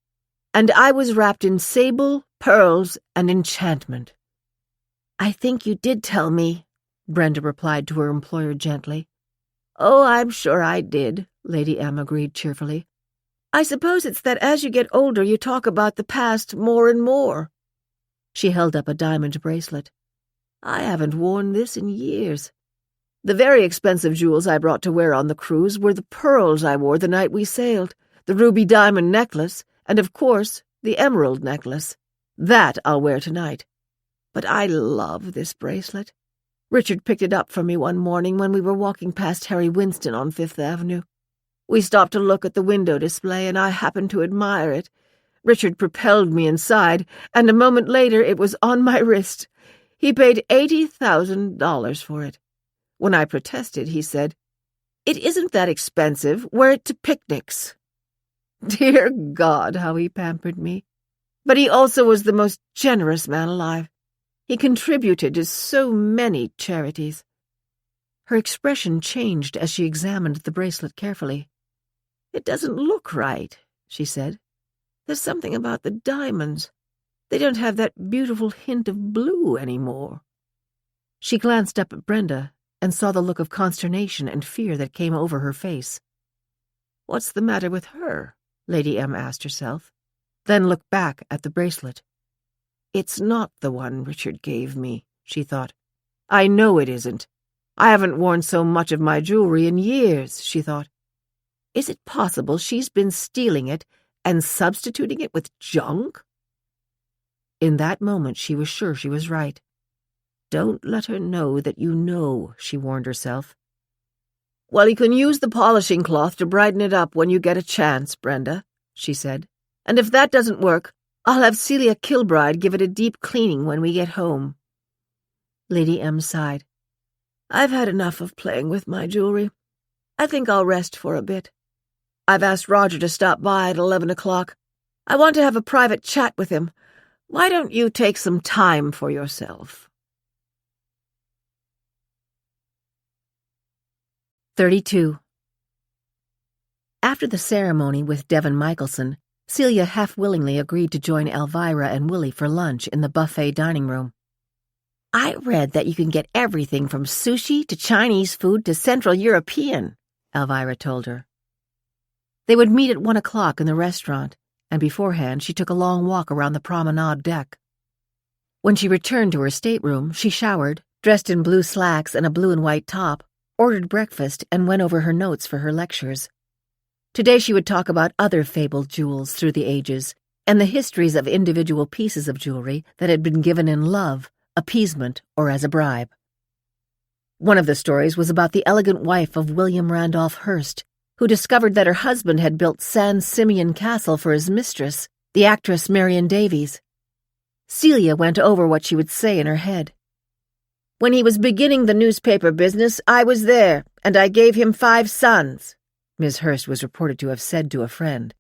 S2: "And I was wrapped in sable, pearls, and enchantment." "I think you did tell me," Brenda replied to her employer gently. "Oh, I'm sure I did," Lady M agreed cheerfully. "I suppose it's that as you get older you talk about the past more and more." She held up a diamond bracelet. "I haven't worn this in years. The very expensive jewels I brought to wear on the cruise were the pearls I wore the night we sailed, the ruby diamond necklace, and, of course, the emerald necklace. That I'll wear tonight. But I love this bracelet. Richard picked it up for me one morning when we were walking past Harry Winston on Fifth Avenue. We stopped to look at the window display, and I happened to admire it. Richard propelled me inside, and a moment later it was on my wrist. He paid $80,000 for it. When I protested, he said, 'It isn't that expensive. Wear it to picnics.' Dear God, how he pampered me. But he also was the most generous man alive. He contributed to so many charities." Her expression changed as she examined the bracelet carefully. "It doesn't look right," she said. "There's something about the diamonds. They don't have that beautiful hint of blue anymore." She glanced up at Brenda and saw the look of consternation and fear that came over her face. "What's the matter with her?" Lady M asked herself, then looked back at the bracelet. "It's not the one Richard gave me," she thought. "I know it isn't. I haven't worn so much of my jewelry in years," she thought. "Is it possible she's been stealing it and substituting it with junk?" In that moment she was sure she was right. "Don't let her know that you know," she warned herself. "Well, you can use the polishing cloth to brighten it up when you get a chance, Brenda," she said. "And if that doesn't work, I'll have Celia Kilbride give it a deep cleaning when we get home." Lady M sighed. "I've had enough of playing with my jewelry. I think I'll rest for a bit. I've asked Roger to stop by at 11 o'clock. I want to have a private chat with him. Why don't you take some time for yourself?"
S1: 32. After the ceremony with Devon Michelson, Celia half-willingly agreed to join Elvira and Willie for lunch in the buffet dining room. "I read that you can get everything from sushi to Chinese food to Central European," Elvira told her. They would meet at 1 o'clock in the restaurant, and beforehand she took a long walk around the promenade deck. When she returned to her stateroom, she showered, dressed in blue slacks and a blue and white top, ordered breakfast, and went over her notes for her lectures. Today she would talk about other fabled jewels through the ages, and the histories of individual pieces of jewelry that had been given in love, appeasement, or as a bribe. One of the stories was about the elegant wife of William Randolph Hearst, who discovered that her husband had built San Simeon Castle for his mistress, the actress Marion Davies. Celia went over what she would say in her head. "When he was beginning the newspaper business, I was there, and I gave him 5 sons," Miss Hearst was reported to have said to a friend.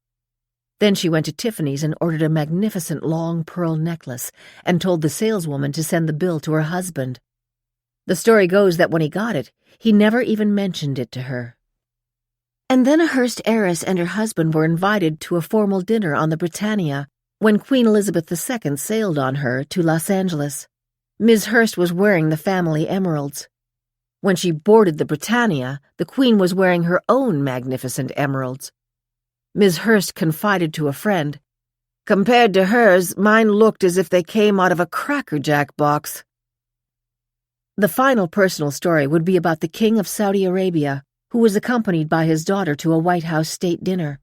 S1: Then she went to Tiffany's and ordered a magnificent long pearl necklace and told the saleswoman to send the bill to her husband. The story goes that when he got it, he never even mentioned it to her. And then a Hearst heiress and her husband were invited to a formal dinner on the Britannia when Queen Elizabeth II sailed on her to Los Angeles. Ms. Hearst was wearing the family emeralds. When she boarded the Britannia, the Queen was wearing her own magnificent emeralds. Ms. Hearst confided to a friend, "Compared to hers, mine looked as if they came out of a Cracker Jack box." The final personal story would be about the King of Saudi Arabia, who was accompanied by his daughter to a White House state dinner.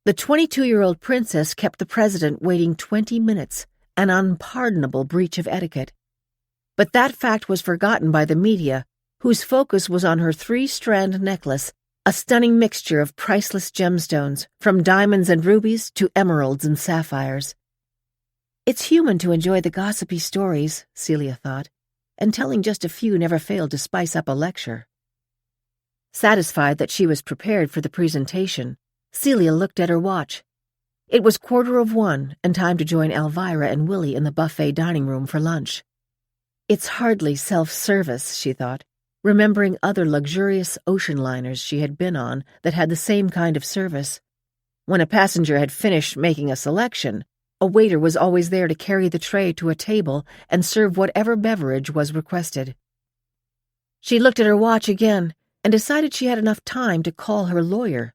S1: The 22-year-old princess kept the president waiting 20 minutes, an unpardonable breach of etiquette. But that fact was forgotten by the media, whose focus was on her 3-strand necklace, a stunning mixture of priceless gemstones, from diamonds and rubies to emeralds and sapphires. It's human to enjoy the gossipy stories, Celia thought, and telling just a few never failed to spice up a lecture.
S2: Satisfied that she was prepared for the presentation, Celia looked at her watch. It was 1:15 and time to join Elvira and Willie in the buffet dining room for lunch. It's hardly self-service, she thought, remembering other luxurious ocean liners she had been on that had the same kind of service. When a passenger had finished making a selection, a waiter was always there to carry the tray to a table and serve whatever beverage was requested. She looked at her watch again and decided she had enough time to call her lawyer.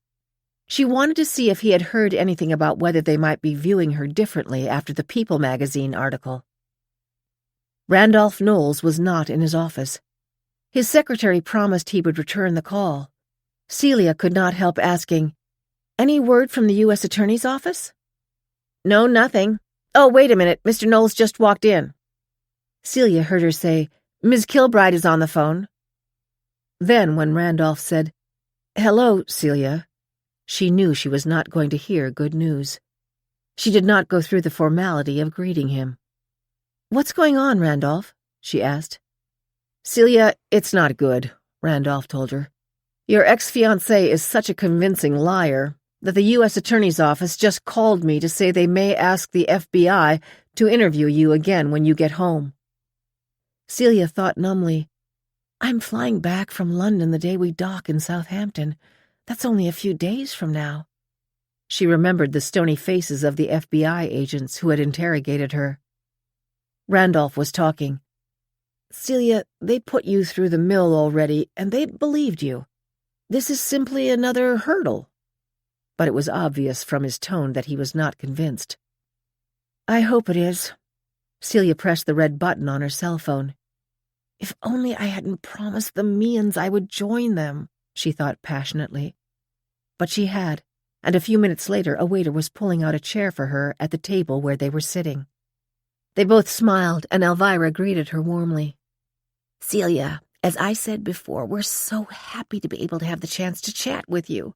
S2: She wanted to see if he had heard anything about whether they might be viewing her differently after the People magazine article. Randolph Knowles was not in his office. His secretary promised he would return the call. Celia could not help asking, "Any word from the U.S. Attorney's office?" "No, nothing. Oh, wait a minute, Mr. Knowles just walked in." Celia heard her say, "Ms. Kilbride is on the phone." Then, when Randolph said, "Hello, Celia," she knew she was not going to hear good news. She did not go through the formality of greeting him. "What's going on, Randolph?" she asked. "Celia, it's not good," Randolph told her. "Your ex-fiancé is such a convincing liar that the U.S. Attorney's Office just called me to say they may ask the FBI to interview you again when you get home." Celia thought numbly, "I'm flying back from London the day we dock in Southampton. That's only a few days from now." She remembered the stony faces of the FBI agents who had interrogated her. Randolph was talking. "Celia, they put you through the mill already, and they believed you. This is simply another hurdle." But it was obvious from his tone that he was not convinced. "I hope it is." Celia pressed the red button on her cell phone. "If only I hadn't promised the Meehan's I would join them," she thought passionately. But she had, and a few minutes later a waiter was pulling out a chair for her at the table where they were sitting. They both smiled, and Elvira greeted her warmly. "Celia, as I said before, we're so happy to be able to have the chance to chat with you.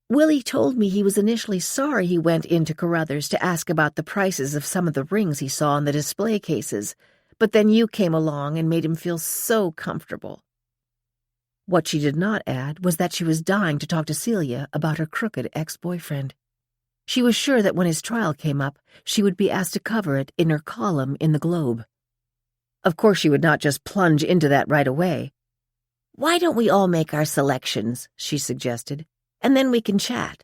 S2: Willie told me he was initially sorry he went into Carruthers to ask about the prices of some of the rings he saw in the display cases, but then you came along and made him feel so comfortable." What she did not add was that she was dying to talk to Celia about her crooked ex-boyfriend. She was sure that when his trial came up, she would be asked to cover it in her column in the Globe. Of course she would not just plunge into that right away. "Why don't we all make our selections," she suggested, "and then we can chat."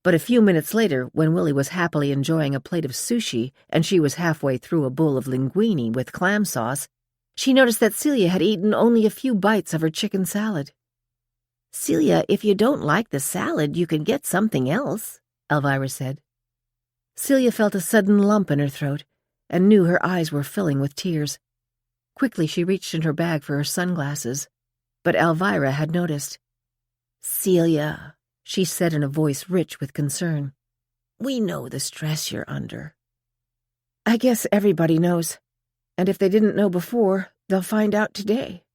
S2: But a few minutes later, when Willie was happily enjoying a plate of sushi and she was halfway through a bowl of linguine with clam sauce, she noticed that Celia had eaten only a few bites of her chicken salad. "Celia, if you don't like the salad, you can get something else," Elvira said. Celia felt a sudden lump in her throat and knew her eyes were filling with tears. Quickly she reached in her bag for her sunglasses, but Elvira had noticed. "Celia," she said in a voice rich with concern, "we know the stress you're under." "I guess everybody knows, and if they didn't know before, they'll find out today."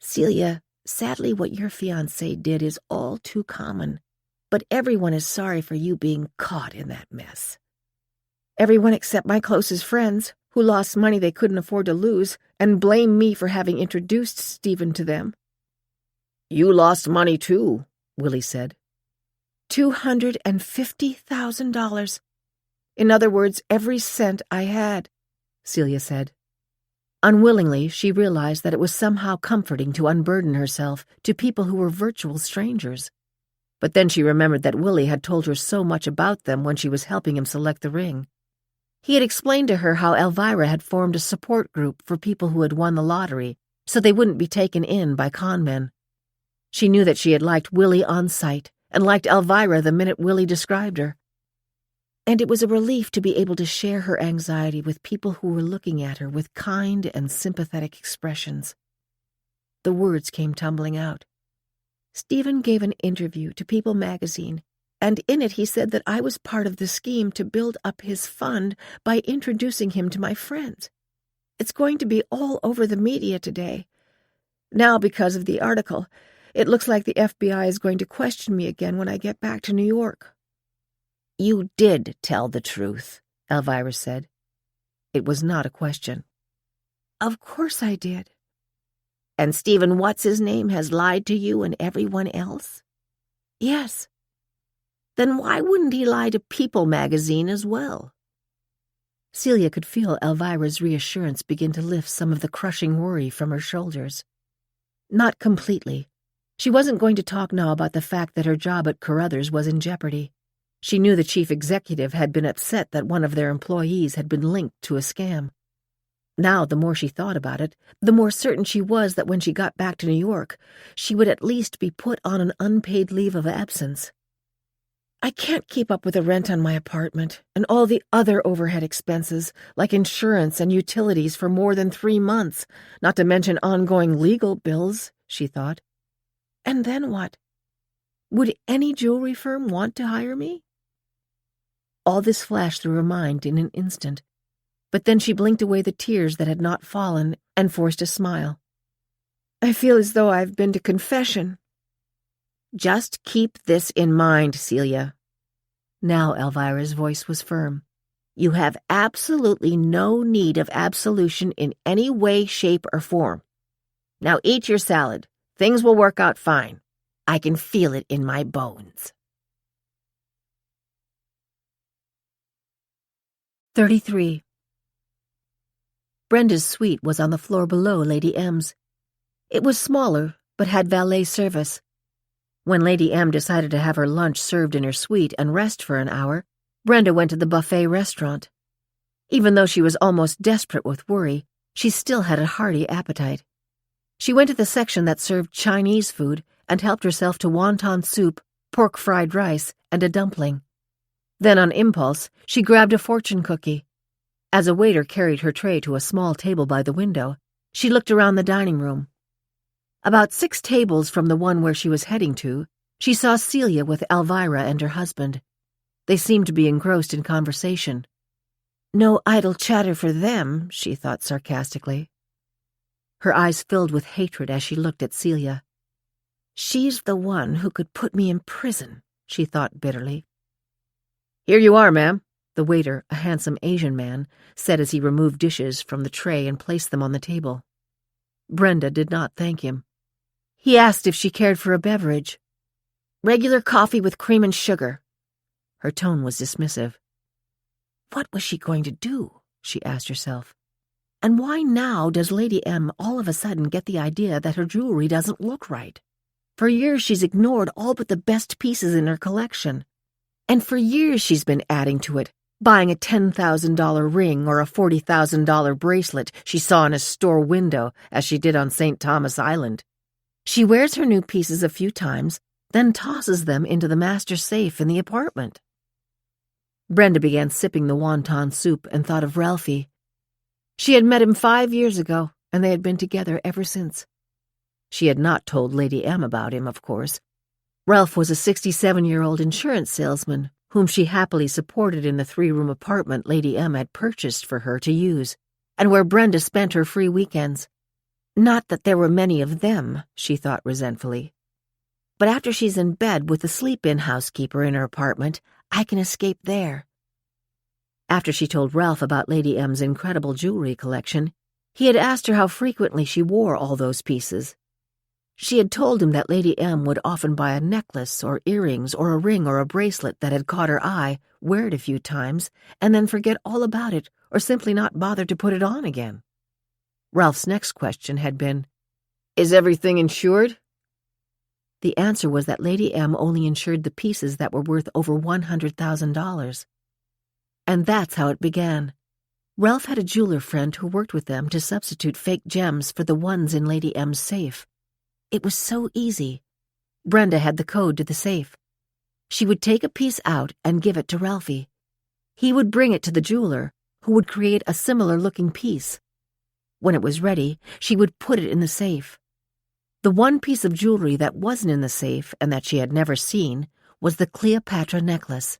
S2: "Celia, sadly what your fiancé did is all too common, but everyone is sorry for you being caught in that mess." "Everyone except my closest friends, who lost money they couldn't afford to lose and blame me for having introduced Stephen to them." "You lost money too," Willie said. $250,000. In other words, every cent I had," Celia said. Unwillingly, she realized that it was somehow comforting to unburden herself to people who were virtual strangers. But then she remembered that Willie had told her so much about them when she was helping him select the ring. He had explained to her how Elvira had formed a support group for people who had won the lottery, so they wouldn't be taken in by con men. She knew that she had liked Willie on sight and liked Elvira the minute Willie described her. And it was a relief to be able to share her anxiety with people who were looking at her with kind and sympathetic expressions. The words came tumbling out. "Stephen gave an interview to People magazine, and in it he said that I was part of the scheme to build up his fund by introducing him to my friends. It's going to be all over the media today. Now, because of the article, it looks like the FBI is going to question me again when I get back to New York." "You did tell the truth," Elvira said. It was not a question. "Of course I did." And Stephen What's-His-Name has lied to you and everyone else?
S1: Yes.
S2: Then why wouldn't he lie to People magazine as well?
S1: Celia could feel Elvira's reassurance begin to lift some of the crushing worry from her shoulders. Not completely. She wasn't going to talk now about the fact that her job at Carruthers was in jeopardy. She knew the chief executive had been upset that one of their employees had been linked to a scam. Now, the more she thought about it, the more certain she was that when she got back to New York, she would at least be put on an unpaid leave of absence. I can't keep up with the rent on my apartment and all the other overhead expenses, like insurance and utilities, for more than 3 months, not to mention ongoing legal bills, she thought. And then what? Would any jewelry firm want to hire me? All this flashed through her mind in an instant, but then she blinked away the tears that had not fallen and forced a smile. I feel as though I've been to confession. Just keep this in mind, Celia. Now Elvira's voice was firm. You have absolutely no need of absolution in any way, shape, or form. Now eat your salad. Things will work out fine. I can feel it in my bones. 33. Brenda's suite was on the floor below Lady M's. It was smaller, but had valet service. When Lady M decided to have her lunch served in her suite and rest for an hour, Brenda went to the buffet restaurant. Even though she was almost desperate with worry, she still had a hearty appetite. She went to the section that served Chinese food and helped herself to wonton soup, pork fried rice, and a dumpling. Then, on impulse, she grabbed a fortune cookie. As a waiter carried her tray to a small table by the window, she looked around the dining room. About 6 tables from the one where she was heading to, she saw Celia with Elvira and her husband. They seemed to be engrossed in conversation. No idle chatter for them, she thought sarcastically. Her eyes filled with hatred as she looked at Celia. She's the one who could put me in prison, she thought bitterly. Here you are, ma'am, the waiter, a handsome Asian man, said as he removed dishes from the tray and placed them on the table. Brenda did not thank him. He asked if she cared for a beverage. Regular coffee with cream and sugar. Her tone was dismissive. What was she going to do, she asked herself. And why now does Lady M all of a sudden get the idea that her jewelry doesn't look right? For years she's ignored all but the best pieces in her collection. And for years she's been adding to it, buying a $10,000 ring or a $40,000 bracelet she saw in a store window, as she did on St. Thomas Island. She wears her new pieces a few times, then tosses them into the master safe in the apartment. Brenda began sipping the wonton soup and thought of Ralphie. She had met him 5 years ago, and they had been together ever since. She had not told Lady M about him, of course. Ralph was a 67-year-old insurance salesman whom she happily supported in the 3-room apartment Lady M had purchased for her to use, and where Brenda spent her free weekends. Not that there were many of them, she thought resentfully. But after she's in bed with the sleep-in housekeeper in her apartment, I can escape there. After she told Ralph about Lady M's incredible jewelry collection, he had asked her how frequently she wore all those pieces. She had told him that Lady M would often buy a necklace or earrings or a ring or a bracelet that had caught her eye, wear it a few times, and then forget all about it or simply not bother to put it on again. Ralph's next question had been, Is everything insured? The answer was that Lady M only insured the pieces that were worth over $100,000. And that's how it began. Ralph had a jeweler friend who worked with them to substitute fake gems for the ones in Lady M's safe. It was so easy. Brenda had the code to the safe. She would take a piece out and give it to Ralphie. He would bring it to the jeweler, who would create a similar-looking piece. When it was ready, she would put it in the safe. The one piece of jewelry that wasn't in the safe and that she had never seen was the Cleopatra necklace.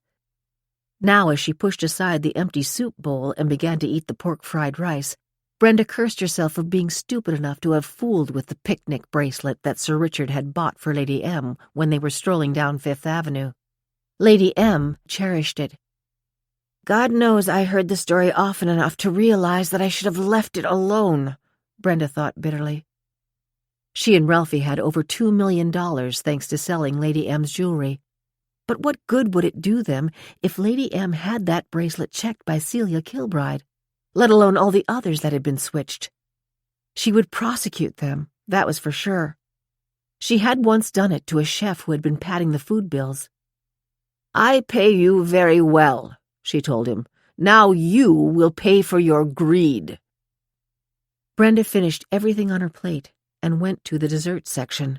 S1: Now, as she pushed aside the empty soup bowl and began to eat the pork fried rice, Brenda cursed herself for being stupid enough to have fooled with the picnic bracelet that Sir Richard had bought for Lady M when they were strolling down Fifth Avenue. Lady M cherished it. God knows I heard the story often enough to realize that I should have left it alone, Brenda thought bitterly. She and Ralphie had over $2 million thanks to selling Lady M's jewelry. But what good would it do them if Lady M had that bracelet checked by Celia Kilbride, let alone all the others that had been switched? She would prosecute them, that was for sure. She had once done it to a chef who had been padding the food bills. "I pay you very well," she told him. "Now you will pay for your greed." Brenda finished everything on her plate and went to the dessert section.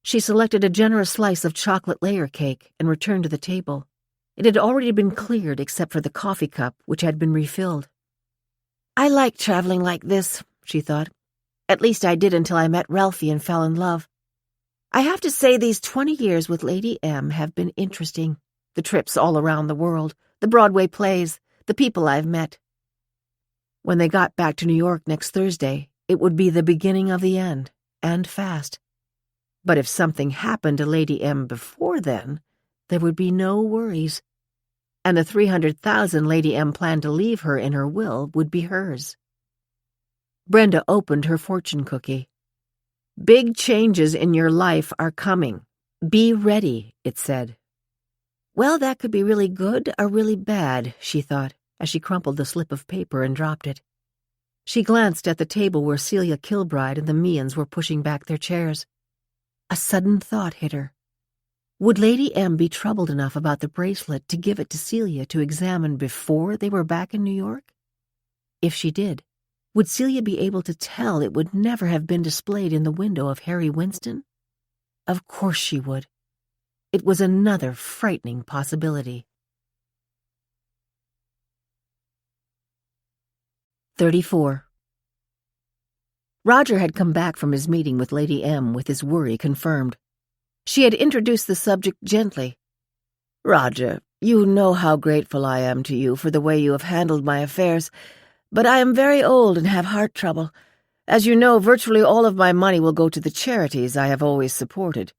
S1: She selected a generous slice of chocolate layer cake and returned to the table. It had already been cleared except for the coffee cup, which had been refilled. "I like traveling like this," she thought. "At least I did until I met Ralphie and fell in love. I have to say these 20 years with Lady M have been interesting. The trips all around the world, the Broadway plays, the people I've met." When they got back to New York next Thursday, it would be the beginning of the end, and fast. But if something happened to Lady M before then, there would be no worries. And the $300,000 Lady M planned to leave her in her will would be hers. Brenda opened her fortune cookie. "Big changes in your life are coming. Be ready," it said. Well, that could be really good or really bad, she thought, as she crumpled the slip of paper and dropped it. She glanced at the table where Celia Kilbride and the Meehan's were pushing back their chairs. A sudden thought hit her. Would Lady M be troubled enough about the bracelet to give it to Celia to examine before they were back in New York? If she did, would Celia be able to tell it would never have been displayed in the window of Harry Winston? Of course she would. It was another frightening possibility. 34. Roger had come back from his meeting with Lady M with his worry confirmed. She had introduced the subject gently. "Roger, you know how grateful I am to you for the way you have handled my affairs, but I am very old and have heart trouble. As you know, virtually all of my money will go to the charities I have always supported.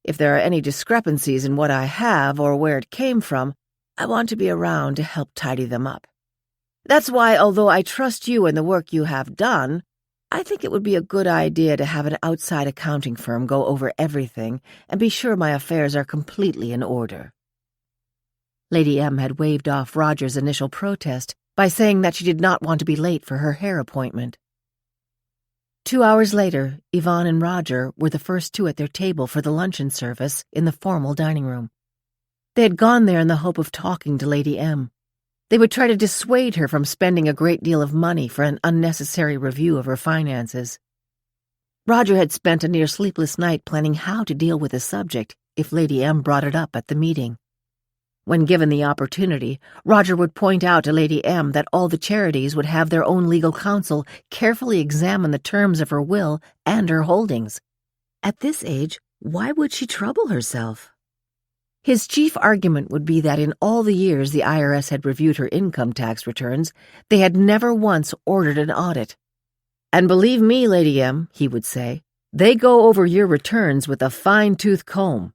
S1: If there are any discrepancies in what I have or where it came from, I want to be around to help tidy them up. That's why, although I trust you and the work you have done, I think it would be a good idea to have an outside accounting firm go over everything and be sure my affairs are completely in order." Lady M had waved off Roger's initial protest by saying that she did not want to be late for her hair appointment. 2 hours later, Yvonne and Roger were the first two at their table for the luncheon service in the formal dining room. They had gone there in the hope of talking to Lady M. They would try to dissuade her from spending a great deal of money for an unnecessary review of her finances. Roger had spent a near sleepless night planning how to deal with the subject if Lady M brought it up at the meeting. When given the opportunity, Roger would point out to Lady M that all the charities would have their own legal counsel carefully examine the terms of her will and her holdings. At this age, why would she trouble herself? His chief argument would be that in all the years the IRS had reviewed her income tax returns, they had never once ordered an audit. "And believe me, Lady M," he would say, "they go over your returns with a fine-tooth comb."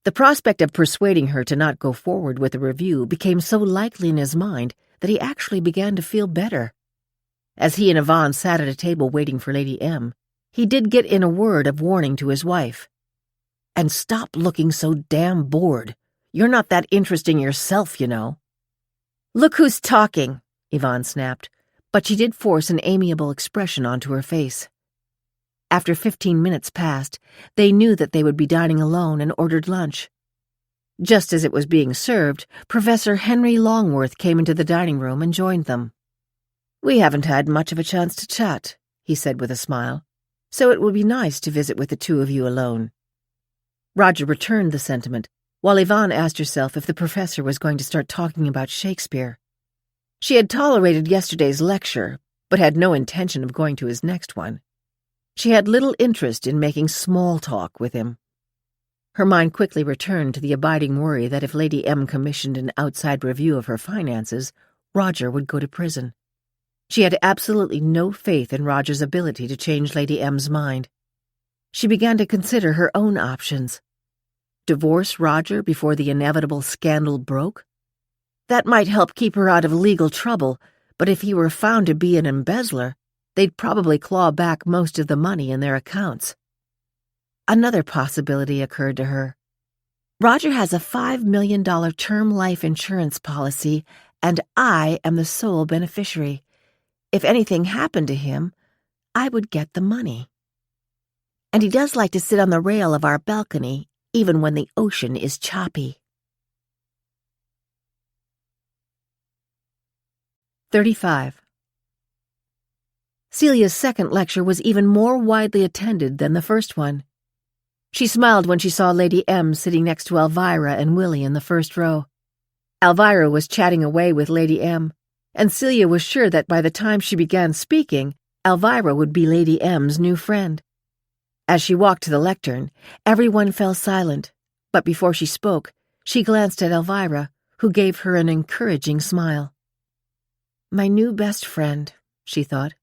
S1: The prospect of persuading her to not go forward with the review became so likely in his mind that he actually began to feel better. As he and Yvonne sat at a table waiting for Lady M, he did get in a word of warning to his wife. "And stop looking so damn bored. You're not that interesting yourself, you know." "Look who's talking," Yvonne snapped, but she did force an amiable expression onto her face. After 15 minutes passed, they knew that they would be dining alone and ordered lunch. Just as it was being served, Professor Henry Longworth came into the dining room and joined them. "We haven't had much of a chance to chat," he said with a smile, "so it will be nice to visit with the two of you alone." Roger returned the sentiment, while Yvonne asked herself if the professor was going to start talking about Shakespeare. She had tolerated yesterday's lecture, but had no intention of going to his next one. She had little interest in making small talk with him. Her mind quickly returned to the abiding worry that if Lady M commissioned an outside review of her finances, Roger would go to prison. She had absolutely no faith in Roger's ability to change Lady M's mind. She began to consider her own options. Divorce Roger before the inevitable scandal broke? That might help keep her out of legal trouble, but if he were found to be an embezzler,
S2: They'd probably claw back most of the money in their accounts. Another possibility occurred to her. Roger has a $5 million term life insurance policy, and I am the sole beneficiary. If anything happened to him, I would get the money. And he does like to sit on the rail of our balcony, even when the ocean is choppy. 35. Celia's second lecture was even more widely attended than the first one. She smiled when she saw Lady M sitting next to Elvira and Willie in the first row. Elvira was chatting away with Lady M, and Celia was sure that by the time she began speaking, Elvira would be Lady M's new friend. As she walked to the lectern, everyone fell silent, but before she spoke, she glanced at Elvira, who gave her an encouraging smile. My new best friend, she thought.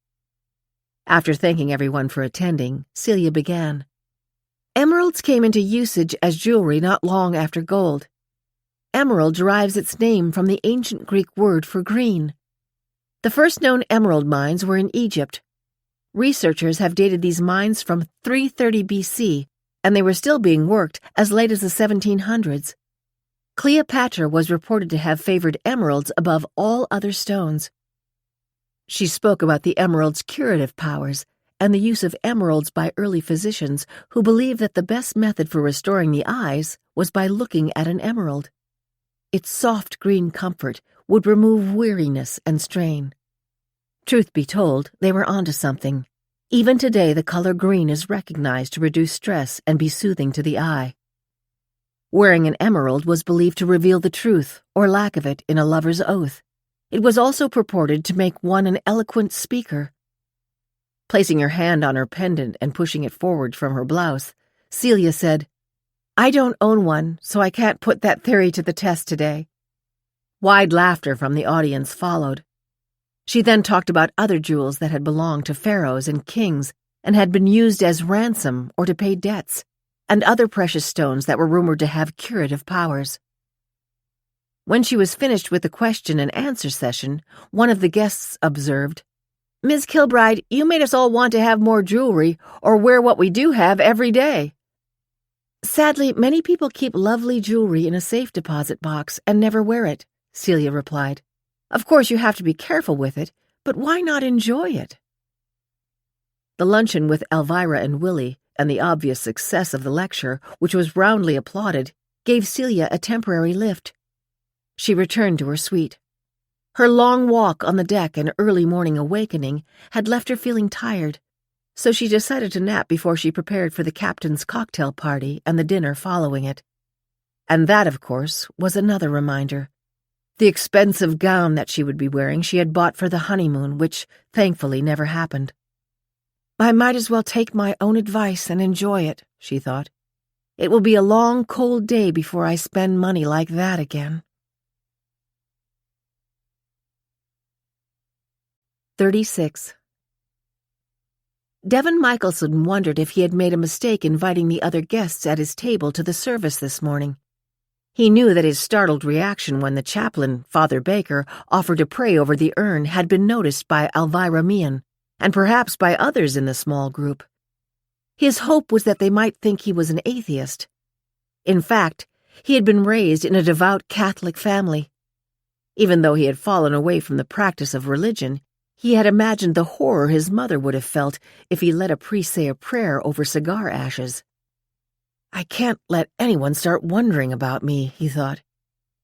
S2: After thanking everyone for attending, Celia began. Emeralds came into usage as jewelry not long after gold. Emerald derives its name from the ancient Greek word for green. The first known emerald mines were in Egypt. Researchers have dated these mines from 330 BC, and they were still being worked as late as the 1700s. Cleopatra was reported to have favored emeralds above all other stones. She spoke about the emerald's curative powers and the use of emeralds by early physicians who believed that the best method for restoring the eyes was by looking at an emerald. Its soft green comfort would remove weariness and strain. Truth be told, they were onto something. Even today, the color green is recognized to reduce stress and be soothing to the eye. Wearing an emerald was believed to reveal the truth, or lack of it, in a lover's oath. It was also purported to make one an eloquent speaker. Placing her hand on her pendant and pushing it forward from her blouse, Celia said, I don't own one, so I can't put that theory to the test today. Wide laughter from the audience followed. She then talked about other jewels that had belonged to pharaohs and kings and had been used as ransom or to pay debts, and other precious stones that were rumored to have curative powers. When she was finished with the question and answer session, one of the guests observed, Ms. Kilbride, you made us all want to have more jewelry or wear what we do have every day. Sadly, many people keep lovely jewelry in a safe deposit box and never wear it, Celia replied. Of course, you have to be careful with it, but why not enjoy it? The luncheon with Elvira and Willie and the obvious success of the lecture, which was roundly applauded, gave Celia a temporary lift. She returned to her suite. Her long walk on the deck and early morning awakening had left her feeling tired, so she decided to nap before she prepared for the captain's cocktail party and the dinner following it. And that, of course, was another reminder. The expensive gown that she would be wearing she had bought for the honeymoon, which, thankfully, never happened. I might as well take my own advice and enjoy it, she thought. It will be a long, cold day before I spend money like that again. 36. Devin Michelson wondered if he had made a mistake inviting the other guests at his table to the service this morning. He knew that his startled reaction when the chaplain, Father Baker, offered to pray over the urn had been noticed by Elvira Meehan, and perhaps by others in the small group. His hope was that they might think he was an atheist. In fact, he had been raised in a devout Catholic family. Even though he had fallen away from the practice of religion, he had imagined the horror his mother would have felt if he let a priest say a prayer over cigar ashes. I can't let anyone start wondering about me, he thought,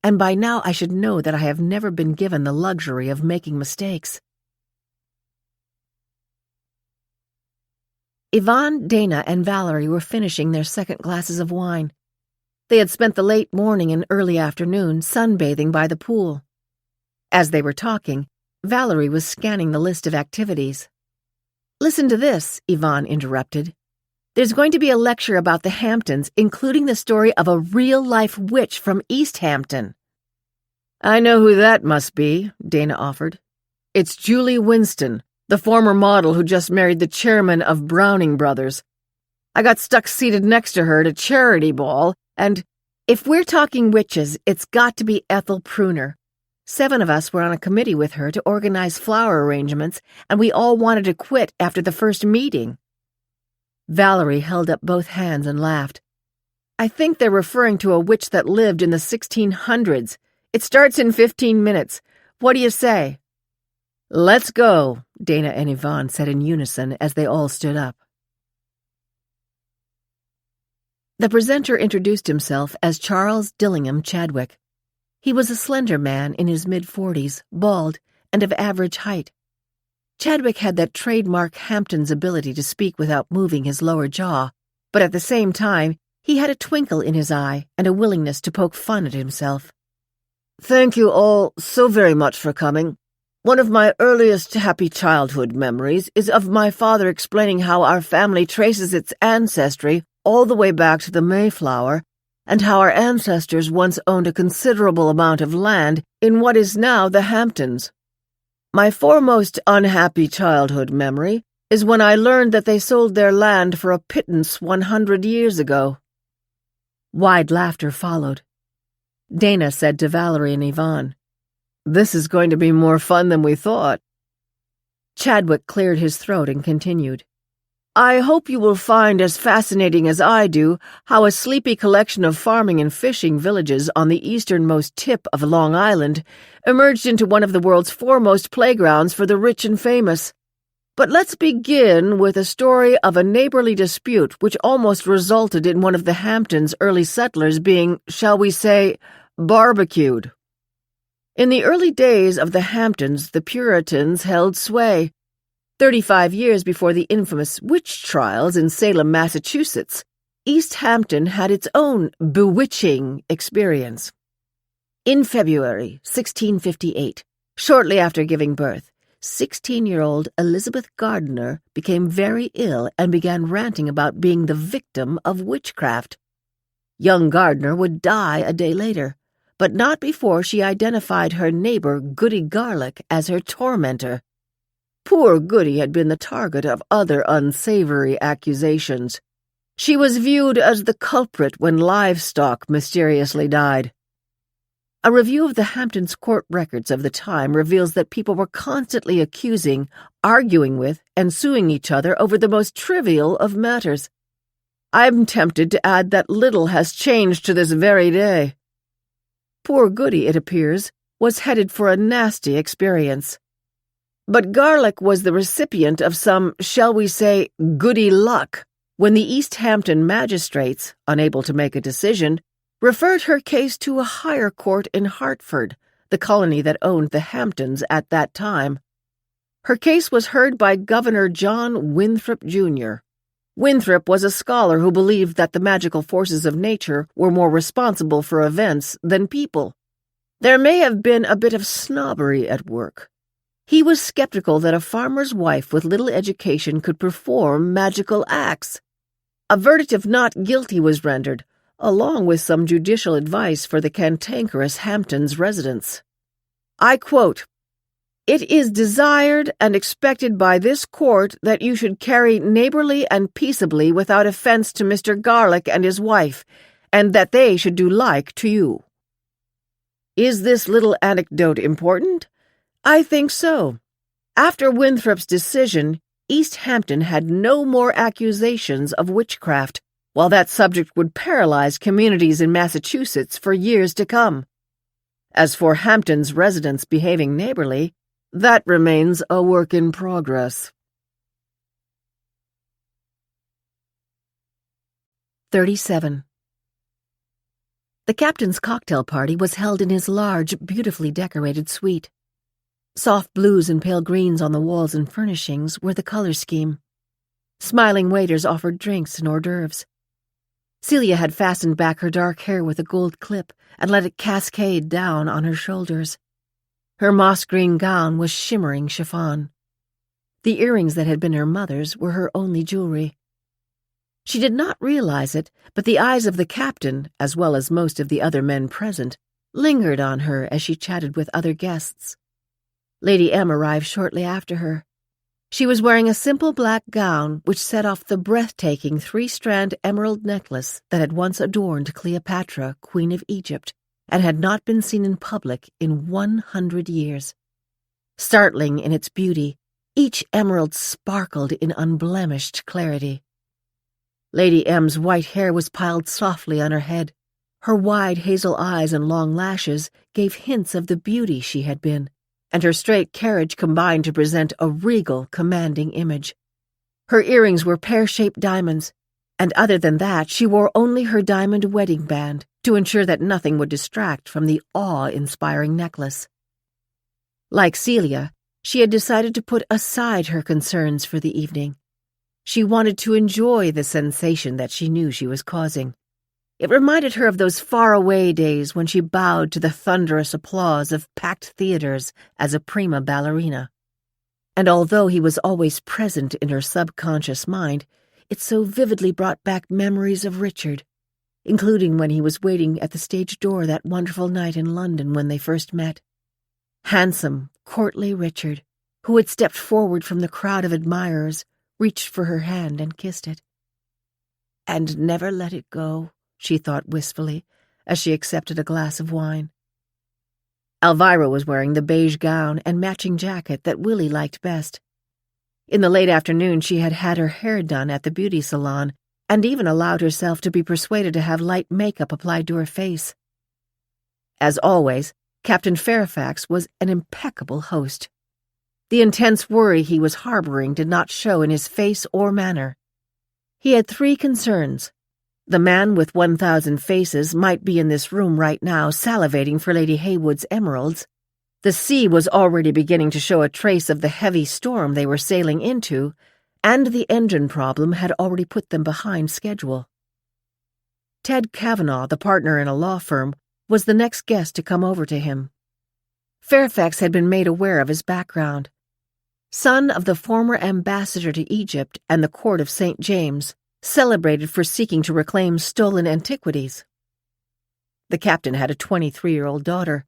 S2: and by now I should know that I have never been given the luxury of making mistakes. Yvonne, Dana, and Valerie were finishing their second glasses of wine. They had spent the late morning and early afternoon sunbathing by the pool. As they were talking, Valerie was scanning the list of activities. Listen to this, Yvonne interrupted. There's going to be a lecture about the Hamptons, including the story of a real-life witch from East Hampton. I know who that must be, Dana offered. It's Julie Winston, the former model who just married the chairman of Browning Brothers. I got stuck seated next to her at a charity ball, and if we're talking witches, it's got to be Ethel Pruner. 7 of us were on a committee with her to organize flower arrangements, and we all wanted to quit after the first meeting." Valerie held up both hands and laughed. "I think they're referring to a witch that lived in the 1600s. It starts in 15 minutes. What do you say?" "Let's go," Dana and Yvonne said in unison as they all stood up. The presenter introduced himself as Charles Dillingham Chadwick. He was a slender man in his mid-40s, bald, and of average height. Chadwick had that trademark Hampton's ability to speak without moving his lower jaw, but at the same time, he had a twinkle in his eye and a willingness to poke fun at himself. "Thank you all so very much for coming. One of my earliest happy childhood memories is of my father explaining how our family traces its ancestry all the way back to the Mayflower, and how our ancestors once owned a considerable amount of land in what is now the Hamptons. My foremost unhappy childhood memory is when I learned that they sold their land for a pittance 100 years ago." Wide laughter followed. Dana said to Valerie and Yvonne, "This is going to be more fun than we thought." Chadwick cleared his throat and continued, "I hope you will find as fascinating as I do how a sleepy collection of farming and fishing villages on the easternmost tip of Long Island emerged into one of the world's foremost playgrounds for the rich and famous. But let's begin with a story of a neighborly dispute which almost resulted in one of the Hamptons' early settlers being, shall we say, barbecued. In the early days of the Hamptons, the Puritans held sway. 35 years before the infamous witch trials in Salem, Massachusetts, East Hampton had its own bewitching experience. In February 1658, shortly after giving birth, 16-year-old Elizabeth Gardner became very ill and began ranting about being the victim of witchcraft. Young Gardner would die a day later, but not before she identified her neighbor Goody Garlick as her tormentor. Poor Goody had been the target of other unsavory accusations. She was viewed as the culprit when livestock mysteriously died. A review of the Hamptons' court records of the time reveals that people were constantly accusing, arguing with, and suing each other over the most trivial of matters. I'm tempted to add that little has changed to this very day. Poor Goody, it appears, was headed for a nasty experience. But Garlick was the recipient of some, shall we say, goody luck, when the East Hampton magistrates, unable to make a decision, referred her case to a higher court in Hartford, the colony that owned the Hamptons at that time. Her case was heard by Governor John Winthrop, Jr. Winthrop was a scholar who believed that the magical forces of nature were more responsible for events than people. There may have been a bit of snobbery at work. He was skeptical that a farmer's wife with little education could perform magical acts. A verdict of not guilty was rendered, along with some judicial advice for the cantankerous Hamptons residents. I quote, "It is desired and expected by this court that you should carry neighborly and peaceably without offense to Mr. Garlick and his wife, and that they should do like to you." Is this little anecdote important? I think so. After Winthrop's decision, East Hampton had no more accusations of witchcraft, while that subject would paralyze communities in Massachusetts for years to come. As for Hampton's residents behaving neighborly, that remains a work in progress. 37. The captain's cocktail party was held in his large, beautifully decorated suite. Soft blues and pale greens on the walls and furnishings were the color scheme. Smiling waiters offered drinks and hors d'oeuvres. Celia had fastened back her dark hair with a gold clip and let it cascade down on her shoulders. Her moss-green gown was shimmering chiffon. The earrings that had been her mother's were her only jewelry. She did not realize it, but the eyes of the captain, as well as most of the other men present, lingered on her as she chatted with other guests. Lady M arrived shortly after her. She was wearing a simple black gown which set off the breathtaking 3-strand emerald necklace that had once adorned Cleopatra, Queen of Egypt, and had not been seen in public in 100 years. Startling in its beauty, each emerald sparkled in unblemished clarity. Lady M's white hair was piled softly on her head. Her wide hazel eyes and long lashes gave hints of the beauty she had been, and her straight carriage combined to present a regal, commanding image. Her earrings were pear-shaped diamonds, and other than that she wore only her diamond wedding band to ensure that nothing would distract from the awe-inspiring necklace. Like Celia, she had decided to put aside her concerns for the evening. She wanted to enjoy the sensation that she knew she was causing. It reminded her of those faraway days when she bowed to the thunderous applause of packed theaters as a prima ballerina. And although he was always present in her subconscious mind, it so vividly brought back memories of Richard, including when he was waiting at the stage door that wonderful night in London when they first met. Handsome, courtly Richard, who had stepped forward from the crowd of admirers, reached for her hand and kissed it. "And never let it go," she thought wistfully, as she accepted a glass of wine. Elvira was wearing the beige gown and matching jacket that Willie liked best. In the late afternoon she had had her hair done at the beauty salon and even allowed herself to be persuaded to have light makeup applied to her face. As always, Captain Fairfax was an impeccable host. The intense worry he was harboring did not show in his face or manner. He had 3 concerns. The man with 1,000 faces might be in this room right now salivating for Lady Heywood's emeralds. The sea was already beginning to show a trace of the heavy storm they were sailing into, and the engine problem had already put them behind schedule. Ted Kavanaugh, the partner in a law firm, was the next guest to come over to him. Fairfax had been made aware of his background. Son of the former ambassador to Egypt and the court of St. James, celebrated for seeking to reclaim stolen antiquities. The captain had a 23-year-old daughter.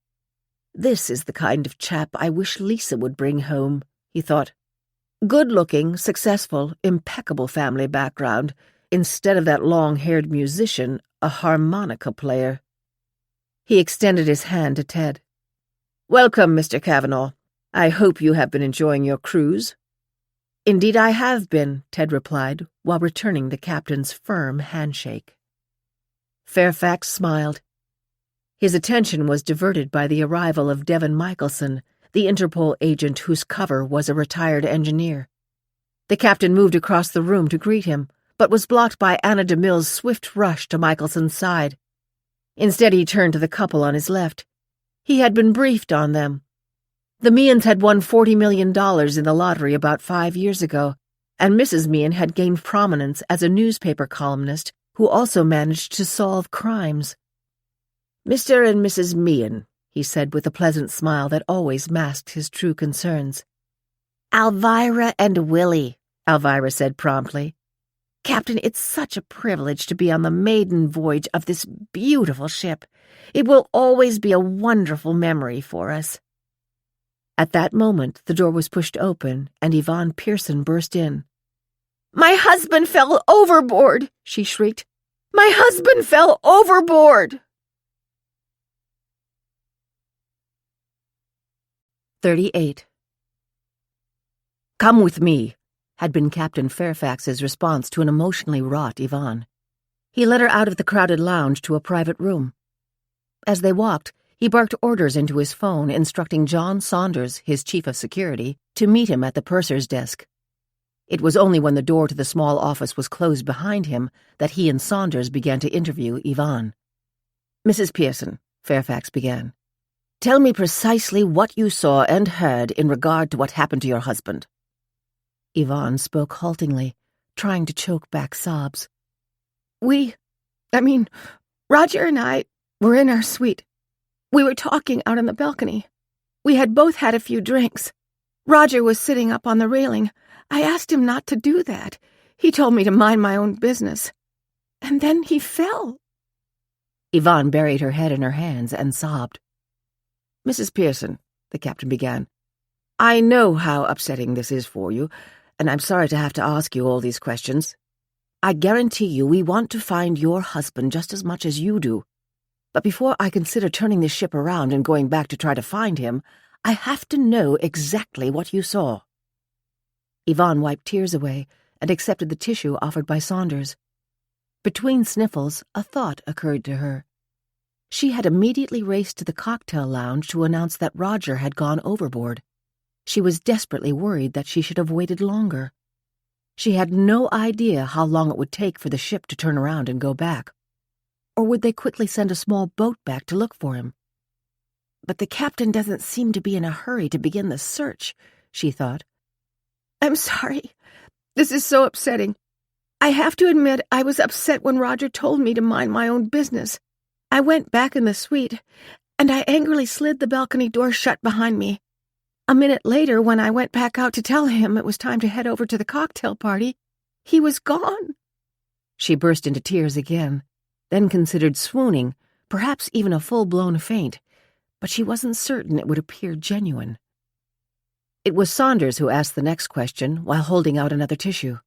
S2: "This is the kind of chap I wish Lisa would bring home," he thought. Good-looking, successful, impeccable family background, instead of that long-haired musician, a harmonica player. He extended his hand to Ted. "Welcome, Mr. Kavanaugh. I hope you have been enjoying your cruise." "Indeed I have been," Ted replied, while returning the captain's firm handshake. Fairfax smiled. His attention was diverted by the arrival of Devon Michelson, the Interpol agent whose cover was a retired engineer. The captain moved across the room to greet him, but was blocked by Anna DeMille's swift rush to Michelson's side. Instead he turned to the couple on his left. He had been briefed on them. The Meehan's had won $40 million in the lottery about 5 years ago, and Mrs. Meehan had gained prominence as a newspaper columnist who also managed to solve crimes. "Mr. and Mrs. Meehan," he said with a pleasant smile that always masked his true concerns. "Elvira and Willie," Elvira said promptly. "Captain, it's such a privilege to be on the maiden voyage of this beautiful ship. It will always be a wonderful memory for us." At that moment, the door was pushed open, and Yvonne Pearson burst in. "My husband fell overboard!" she shrieked. "My husband fell overboard!" 38. "Come with me," had been Captain Fairfax's response to an emotionally wrought Yvonne. He led her out of the crowded lounge to a private room. As they walked, he barked orders into his phone instructing John Saunders, his chief of security, to meet him at the purser's desk. It was only when the door to the small office was closed behind him that he and Saunders began to interview Yvonne. "Mrs. Pearson," Fairfax began, "tell me precisely what you saw and heard in regard to what happened to your husband." Yvonne spoke haltingly, trying to choke back sobs.
S3: Roger and I were in our suite. We were talking out on the balcony. We had both had a few drinks. Roger was sitting up on the railing. I asked him not to do that. He told me to mind my own business. And then he fell."
S2: Yvonne buried her head in her hands and sobbed. "Mrs. Pearson," the captain began, "I know how upsetting this is for you, and I'm sorry to have to ask you all these questions. I guarantee you we want to find your husband just as much as you do. But before I consider turning this ship around and going back to try to find him, I have to know exactly what you saw."
S1: Yvonne wiped tears away and accepted the tissue offered by Saunders. Between sniffles, a thought occurred to her. She had immediately raced to the cocktail lounge to announce that Roger had gone overboard. She was desperately worried that she should have waited longer. She had no idea how long it would take for the ship to turn around and go back. Or would they quickly send a small boat back to look for him? "But the captain doesn't seem to be in a hurry to begin the search," she thought.
S3: "I'm sorry. This is so upsetting. I have to admit I was upset when Roger told me to mind my own business. I went back in the suite, and I angrily slid the balcony door shut behind me. A minute later, when I went back out to tell him it was time to head over to the cocktail party, he was gone."
S1: She burst into tears again, then considered swooning, perhaps even a full-blown faint, but she wasn't certain it would appear genuine. It was Saunders who asked the next question while holding out another tissue.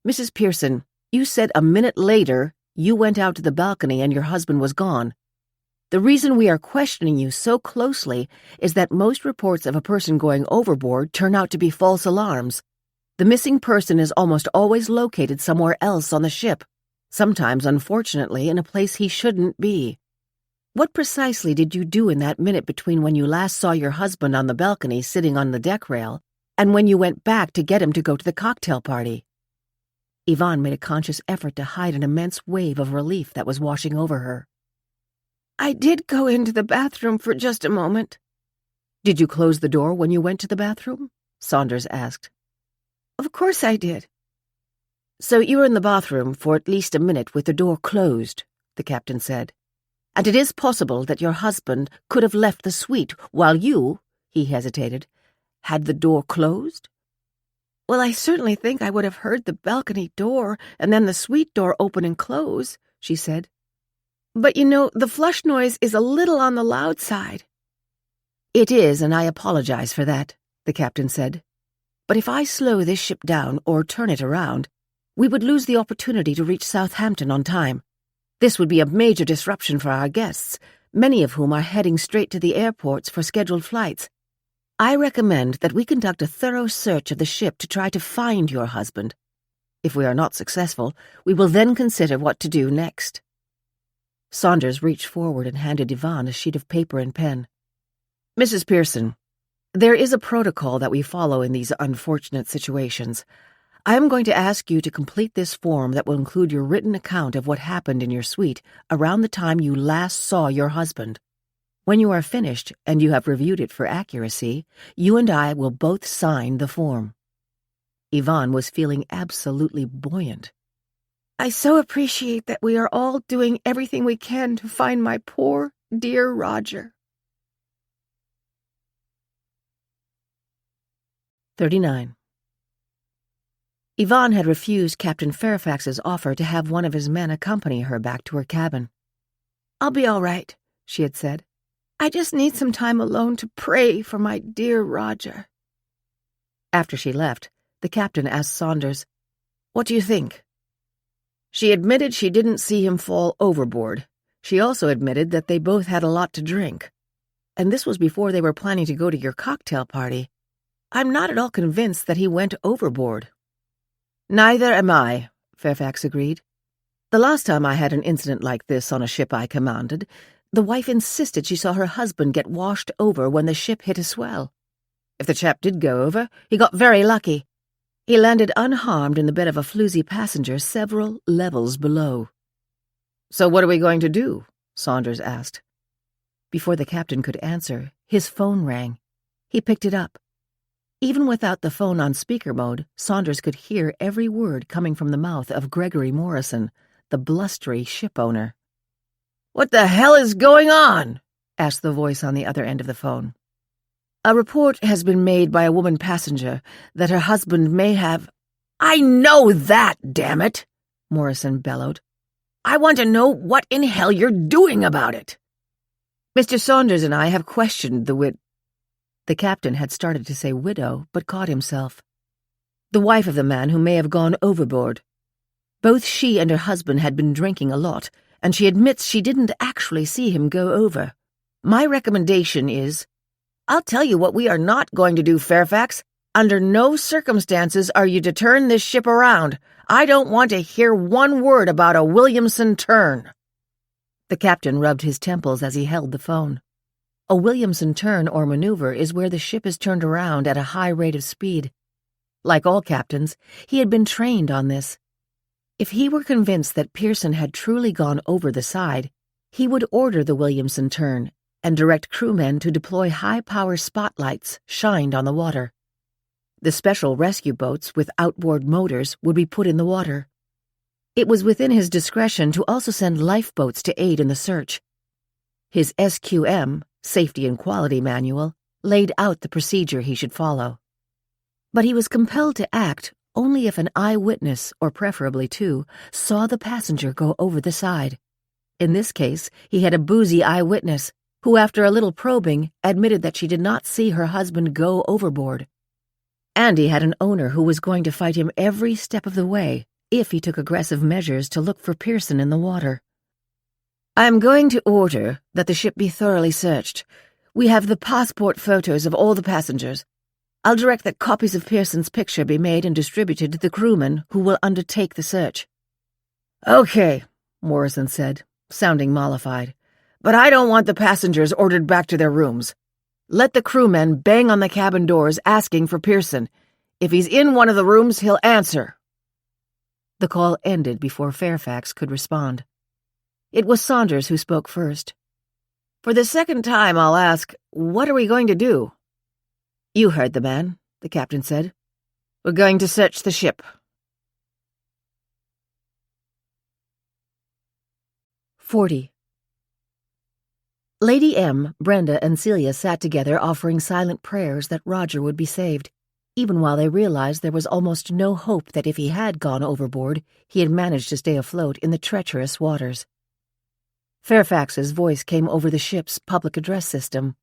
S1: "Mrs. Pearson, you said a minute later you went out to the balcony and your husband was gone. The reason we are questioning you so closely is that most reports of a person going overboard turn out to be false alarms. The missing person is almost always located somewhere else on the ship, sometimes, unfortunately, in a place he shouldn't be. What precisely did you do in that minute between when you last saw your husband on the balcony sitting on the deck rail and when you went back to get him to go to the cocktail party?" Yvonne made a conscious effort to hide an immense wave of relief that was washing over her.
S3: "I did go into the bathroom for just a moment."
S1: "Did you close the door when you went to the bathroom?" Saunders asked.
S3: "Of course I did."
S1: "So you were in the bathroom for at least a minute with the door closed," the captain said. "And it is possible that your husband could have left the suite while you," he hesitated, "had the door closed?"
S3: "Well, I certainly think I would have heard the balcony door and then the suite door open and close," she said. "But you know, the flush noise is a little on the loud side."
S1: "It is, and I apologize for that," the captain said. "But if I slow this ship down or turn it around, we would lose the opportunity to reach Southampton on time. This would be a major disruption for our guests, many of whom are heading straight to the airports for scheduled flights. I recommend that we conduct a thorough search of the ship to try to find your husband. If we are not successful, we will then consider what to do next." Saunders reached forward and handed Yvonne a sheet of paper and pen. "Mrs. Pearson, there is a protocol that we follow in these unfortunate situations. I am going to ask you to complete this form that will include your written account of what happened in your suite around the time you last saw your husband. When you are finished and you have reviewed it for accuracy, you and I will both sign the form." Yvonne was feeling absolutely buoyant.
S3: "I so appreciate that we are all doing everything we can to find my poor, dear Roger."
S1: 39. Yvonne had refused Captain Fairfax's offer to have one of his men accompany her back to her cabin.
S3: "I'll be all right," she had said. "I just need some time alone to pray for my dear Roger."
S1: After she left, the captain asked Saunders, "What do you think?"
S2: She admitted she didn't see him fall overboard. She also admitted that they both had a lot to drink. And this was before they were planning to go to your cocktail party. I'm not at all convinced that he went overboard.
S1: "Neither am I," Fairfax agreed. "The last time I had an incident like this on a ship I commanded, the wife insisted she saw her husband get washed over when the ship hit a swell. If the chap did go over, he got very lucky. He landed unharmed in the bed of a floozy passenger several levels below."
S2: "So what are we going to do?" Saunders asked.
S1: Before the captain could answer, his phone rang. He picked it up. Even without the phone on speaker mode, Saunders could hear every word coming from the mouth of Gregory Morrison, the blustery ship owner.
S2: "What the hell is going on?"
S1: asked the voice on the other end of the phone. "A report has been made by a woman passenger that her husband may have—"
S2: "I know that, damn it!"
S1: Morrison bellowed.
S2: "I want to know what in hell you're doing about it."
S1: "Mr. Saunders and I have questioned the The captain had started to say widow, but caught himself. "The wife of the man who may have gone overboard. Both she and her husband had been drinking a lot,
S2: and she admits she didn't actually see him go over. My recommendation is, I'll tell you what we are not going to do, Fairfax. Under no circumstances are you to turn this ship around. I don't want to hear one word about a Williamson turn." The captain rubbed his temples as he held the phone. A Williamson turn or maneuver is where the ship is turned around at a high rate of speed. Like all captains, he had been trained on this. If he were convinced that Pearson had truly gone over the side, he would order the Williamson turn and direct crewmen to deploy high-power spotlights shined on the water. The special rescue boats with outboard motors would be put in the water. It was within his discretion to also send lifeboats to aid in the search. His SQM, Safety and Quality Manual, laid out the procedure he should follow. But he was compelled to act only if an eyewitness, or preferably two, saw the passenger go over the side. In this case, he had a boozy eyewitness who, after a little probing, admitted that she did not see her husband go overboard. And he had an owner who was going to fight him every step of the way if he took aggressive measures to look for Pearson in the water. "I am going to order that the ship be thoroughly searched. We have the passport photos of all the passengers. I'll direct that copies of Pearson's picture be made and distributed to the crewmen who will undertake the search." "Okay," Morrison said, sounding mollified. "But I don't want the passengers ordered back to their rooms. Let the crewmen bang on the cabin doors asking for Pearson. If he's in one of the rooms, he'll answer." The call ended before Fairfax could respond. It was Saunders who spoke first. "For the second time, I'll ask, what are we going to do?" "You heard the man," the captain said. "We're going to search the ship." 40. Lady M, Brenda, and Celia sat together offering silent prayers that Roger would be saved, even while they realized there was almost no hope that if he had gone overboard, he had managed to stay afloat in the treacherous waters. Fairfax's voice came over the ship's public address system.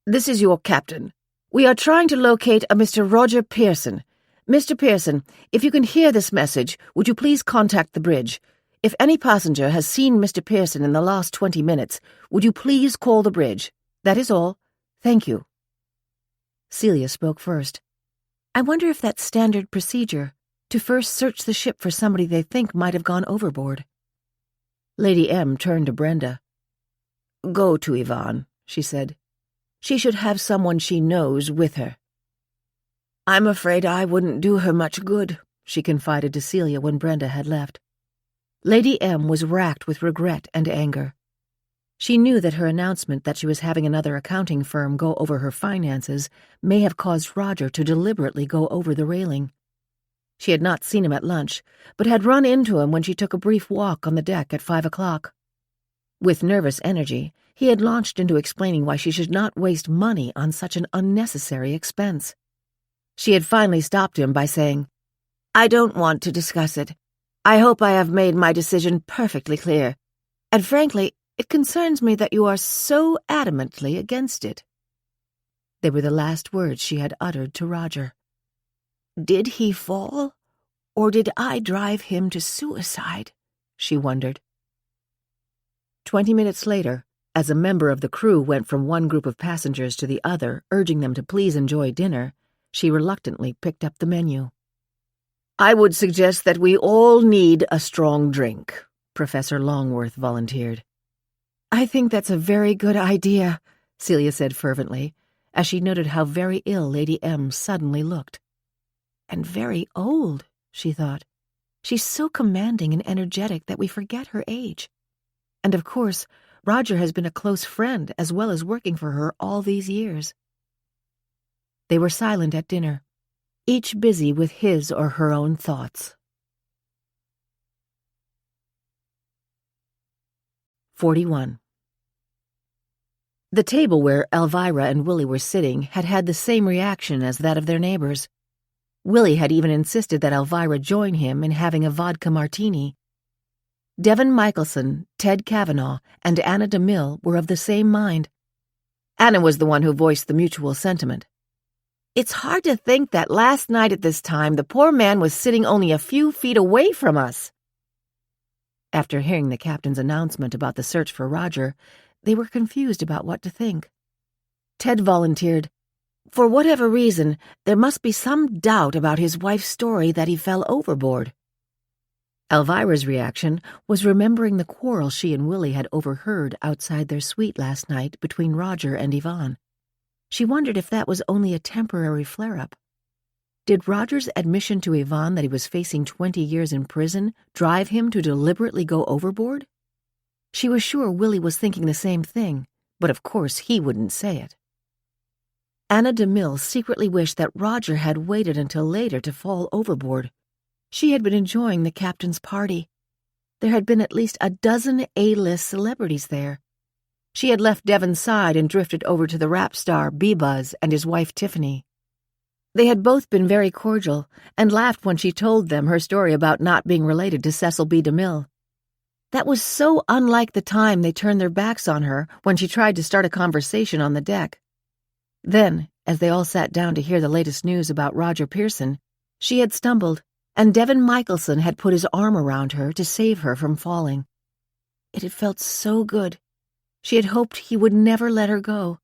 S2: "This is your captain. We are trying to locate a Mr. Roger Pearson. Mr. Pearson, if you can hear this message, would you please contact the bridge? If any passenger has seen Mr. Pearson in the last 20 minutes, would you please call the bridge? That is all. Thank you." Celia spoke first. "I wonder if that's standard procedure, to first search the ship for somebody they think might have gone overboard." Lady M turned to Brenda. "Go to Yvonne," she said. "She should have someone she knows with her." "I'm afraid I wouldn't do her much good," she confided to Celia when Brenda had left. Lady M was racked with regret and anger. She knew that her announcement that she was having another accounting firm go over her finances may have caused Roger to deliberately go over the railing. She had not seen him at lunch, but had run into him when she took a brief walk on the deck at 5 o'clock. With nervous energy, he had launched into explaining why she should not waste money on such an unnecessary expense. She had finally stopped him by saying, "I don't want to discuss it. I hope I have made my decision perfectly clear, and frankly, it concerns me that you are so adamantly against it." They were the last words she had uttered to Roger. Did he fall, or did I drive him to suicide? She wondered. 20 minutes later, as a member of the crew went from one group of passengers to the other, urging them to please enjoy dinner, she reluctantly picked up the menu. "I would suggest that we all need a strong drink," Professor Longworth volunteered. "I think that's a very good idea," Celia said fervently, as she noted how very ill Lady M suddenly looked. And very old, she thought. She's so commanding and energetic that we forget her age. And of course, Roger has been a close friend as well as working for her all these years. They were silent at dinner, each busy with his or her own thoughts. 41. The table where Elvira and Willie were sitting had had the same reaction as that of their neighbors. Willie had even insisted that Elvira join him in having a vodka martini. Devin Michelson, Ted Kavanaugh, and Anna DeMille were of the same mind. Anna was the one who voiced the mutual sentiment. "It's hard to think that last night at this time the poor man was sitting only a few feet away from us."
S1: After hearing the captain's announcement about the search for Roger, they were confused about what to think. Ted volunteered, "For whatever reason, there must be some doubt about his wife's story that he fell overboard." Elvira's reaction was remembering the quarrel she and Willie had overheard outside their suite last night between Roger and Yvonne. She wondered if that was only a temporary flare-up. Did Roger's admission to Yvonne that he was facing 20 years in prison drive him to deliberately go overboard? She was sure Willie was thinking the same thing, but of course he wouldn't say it. Anna DeMille secretly wished that Roger had waited until later to fall overboard. She had been enjoying the captain's party. There had been at least a dozen A-list celebrities there. She had left Devon's side and drifted over to the rap star B-Buzz and his wife Tiffany. They had both been very cordial and laughed when she told them her story about not being related to Cecil B. DeMille. That was so unlike the time they turned their backs on her when she tried to start a conversation on the deck. Then, as they all sat down to hear the latest news about Roger Pearson, she had stumbled, and Devon Michelson had put his arm around her to save her from falling. It had felt so good. She had hoped he would never let her go.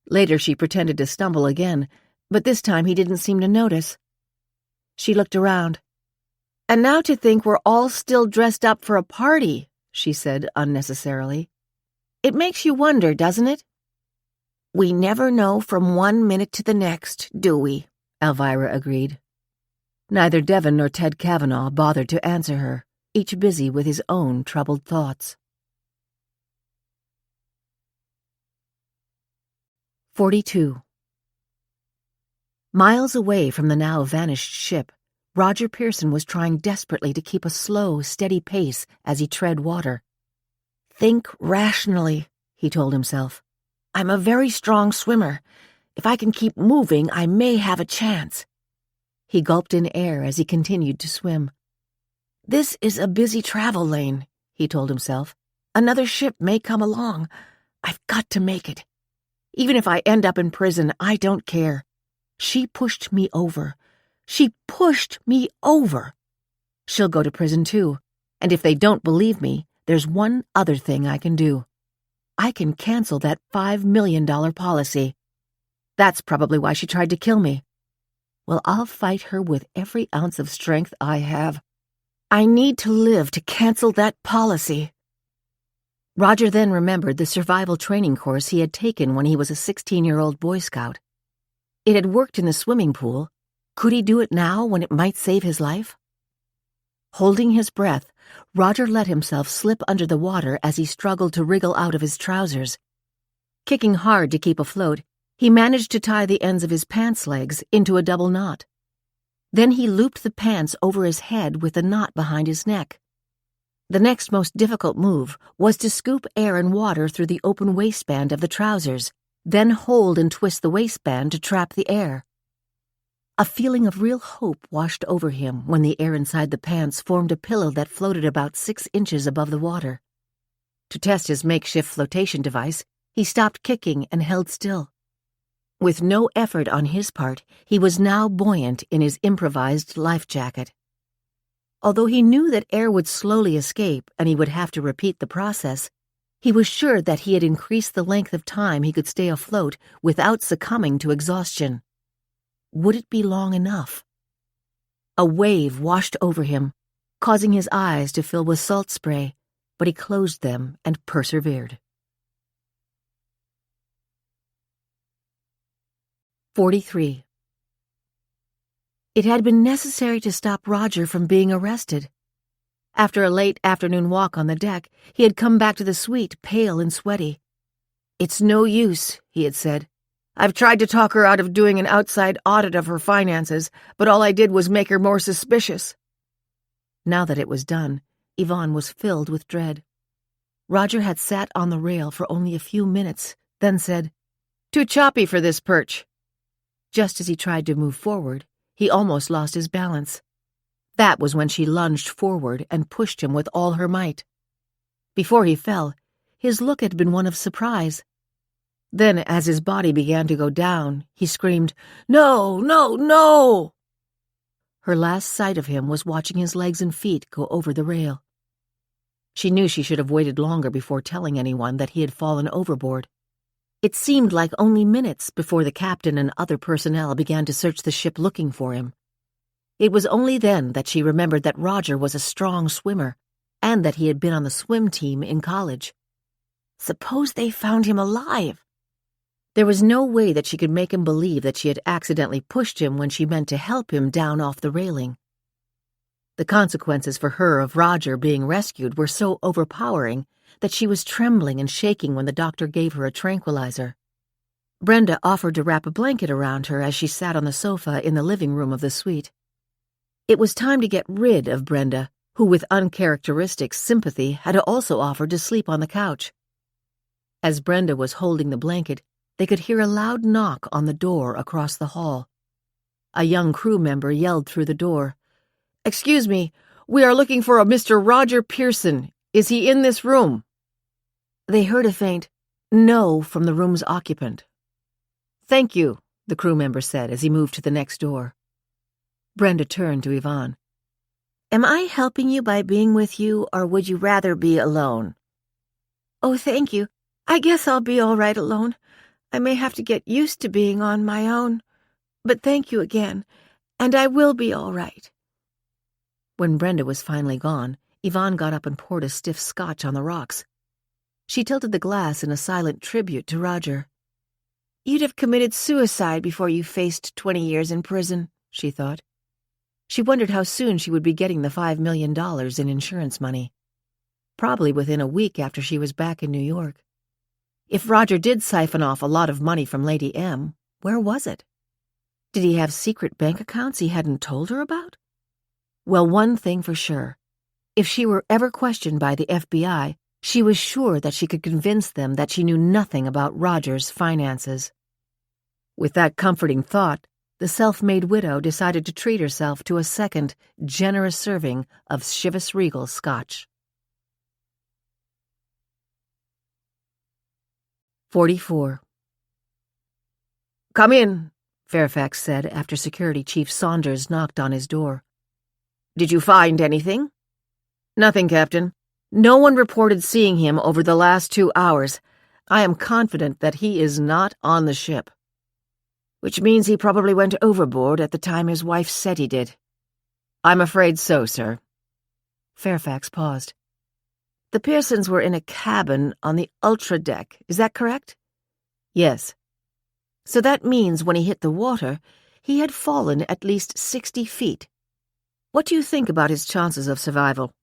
S1: Later she pretended to stumble again, but this time he didn't seem to notice. She looked around. "And now to think we're all still dressed up for a party," she said unnecessarily. "It makes you wonder, doesn't it?" "We never know from one minute to the next, do we?" Elvira agreed. Neither Devon nor Ted Kavanaugh bothered to answer her, each busy with his own troubled thoughts. 42. Miles away from the now vanished ship, Roger Pearson was trying desperately to keep a slow, steady pace as he tread water. "Think rationally," he told himself. "I'm a very strong swimmer. If I can keep moving, I may have a chance." He gulped in air as he continued to swim. "This is a busy travel lane," he told himself. "Another ship may come along. I've got to make it. Even if I end up in prison, I don't care. She pushed me over. She pushed me over. She'll go to prison too, and if they don't believe me, there's one other thing I can do. I can cancel that $5 million policy. That's probably why she tried to kill me. Well, I'll fight her with every ounce of strength I have. I need to live to cancel that policy." Roger then remembered the survival training course he had taken when he was a 16-year-old Boy Scout. It had worked in the swimming pool. Could he do it now when it might save his life? Holding his breath, Roger let himself slip under the water as he struggled to wriggle out of his trousers. Kicking hard to keep afloat, he managed to tie the ends of his pants legs into a double knot. Then he looped the pants over his head with the knot behind his neck. The next most difficult move was to scoop air and water through the open waistband of the trousers, then hold and twist the waistband to trap the air. A feeling of real hope washed over him when the air inside the pants formed a pillow that floated about 6 inches above the water. To test his makeshift flotation device, he stopped kicking and held still. With no effort on his part, he was now buoyant in his improvised life jacket. Although he knew that air would slowly escape and he would have to repeat the process, he was sure that he had increased the length of time he could stay afloat without succumbing to exhaustion. Would it be long enough? A wave washed over him, causing his eyes to fill with salt spray, but he closed them and persevered. 43. It had been necessary to stop Roger from being arrested. After a late afternoon walk on the deck, he had come back to the suite, pale and sweaty. "It's no use," he had said. "I've tried to talk her out of doing an outside audit of her finances, but all I did was make her more suspicious." Now that it was done, Yvonne was filled with dread. Roger had sat on the rail for only a few minutes, then said, "Too choppy for this perch." Just as he tried to move forward, he almost lost his balance. That was when she lunged forward and pushed him with all her might. Before he fell, his look had been one of surprise. Then, as his body began to go down, he screamed, "No, no, no!" Her last sight of him was watching his legs and feet go over the rail. She knew she should have waited longer before telling anyone that he had fallen overboard. It seemed like only minutes before the captain and other personnel began to search the ship looking for him. It was only then that she remembered that Roger was a strong swimmer and that he had been on the swim team in college. Suppose they found him alive? There was no way that she could make him believe that she had accidentally pushed him when she meant to help him down off the railing. The consequences for her of Roger being rescued were so overpowering that she was trembling and shaking when the doctor gave her a tranquilizer. Brenda offered to wrap a blanket around her as she sat on the sofa in the living room of the suite. It was time to get rid of Brenda, who with uncharacteristic sympathy had also offered to sleep on the couch. As Brenda was holding the blanket, they could hear a loud knock on the door across the hall. A young crew member yelled through the door, "Excuse me, we are looking for a Mr. Roger Pearson. Is he in this room?" They heard a faint "no" from the room's occupant. "Thank you," the crew member said as he moved to the next door. Brenda turned to Yvonne. "Am I helping you by being with you, or would you rather be alone?"
S3: "Oh, thank you. I guess I'll be all right alone. I may have to get used to being on my own. But thank you again, and I will be all right."
S1: When Brenda was finally gone, Yvonne got up and poured a stiff scotch on the rocks. She tilted the glass in a silent tribute to Roger.
S3: "You'd have committed suicide before you faced 20 years in prison," she thought.
S1: She wondered how soon she would be getting the $5 million in insurance money. Probably within a week after she was back in New York. If Roger did siphon off a lot of money from Lady M, where was it? Did he have secret bank accounts he hadn't told her about? Well, one thing for sure. If she were ever questioned by the FBI, she was sure that she could convince them that she knew nothing about Roger's finances. With that comforting thought, the self-made widow decided to treat herself to a second, generous serving of Chivas Regal Scotch. 44. "Come in," Fairfax said after Security Chief Saunders knocked on his door. "Did you find anything?" "Nothing, Captain. No one reported seeing him over the last 2 hours. I am confident that he is not on the ship." "Which means he probably went overboard at the time his wife said he did." "I'm afraid so, sir." Fairfax paused. "The Pearsons were in a cabin on the ultra deck, is that correct?" "Yes." "So that means when he hit the water, he had fallen at least 60 feet. What do you think about his chances of survival?"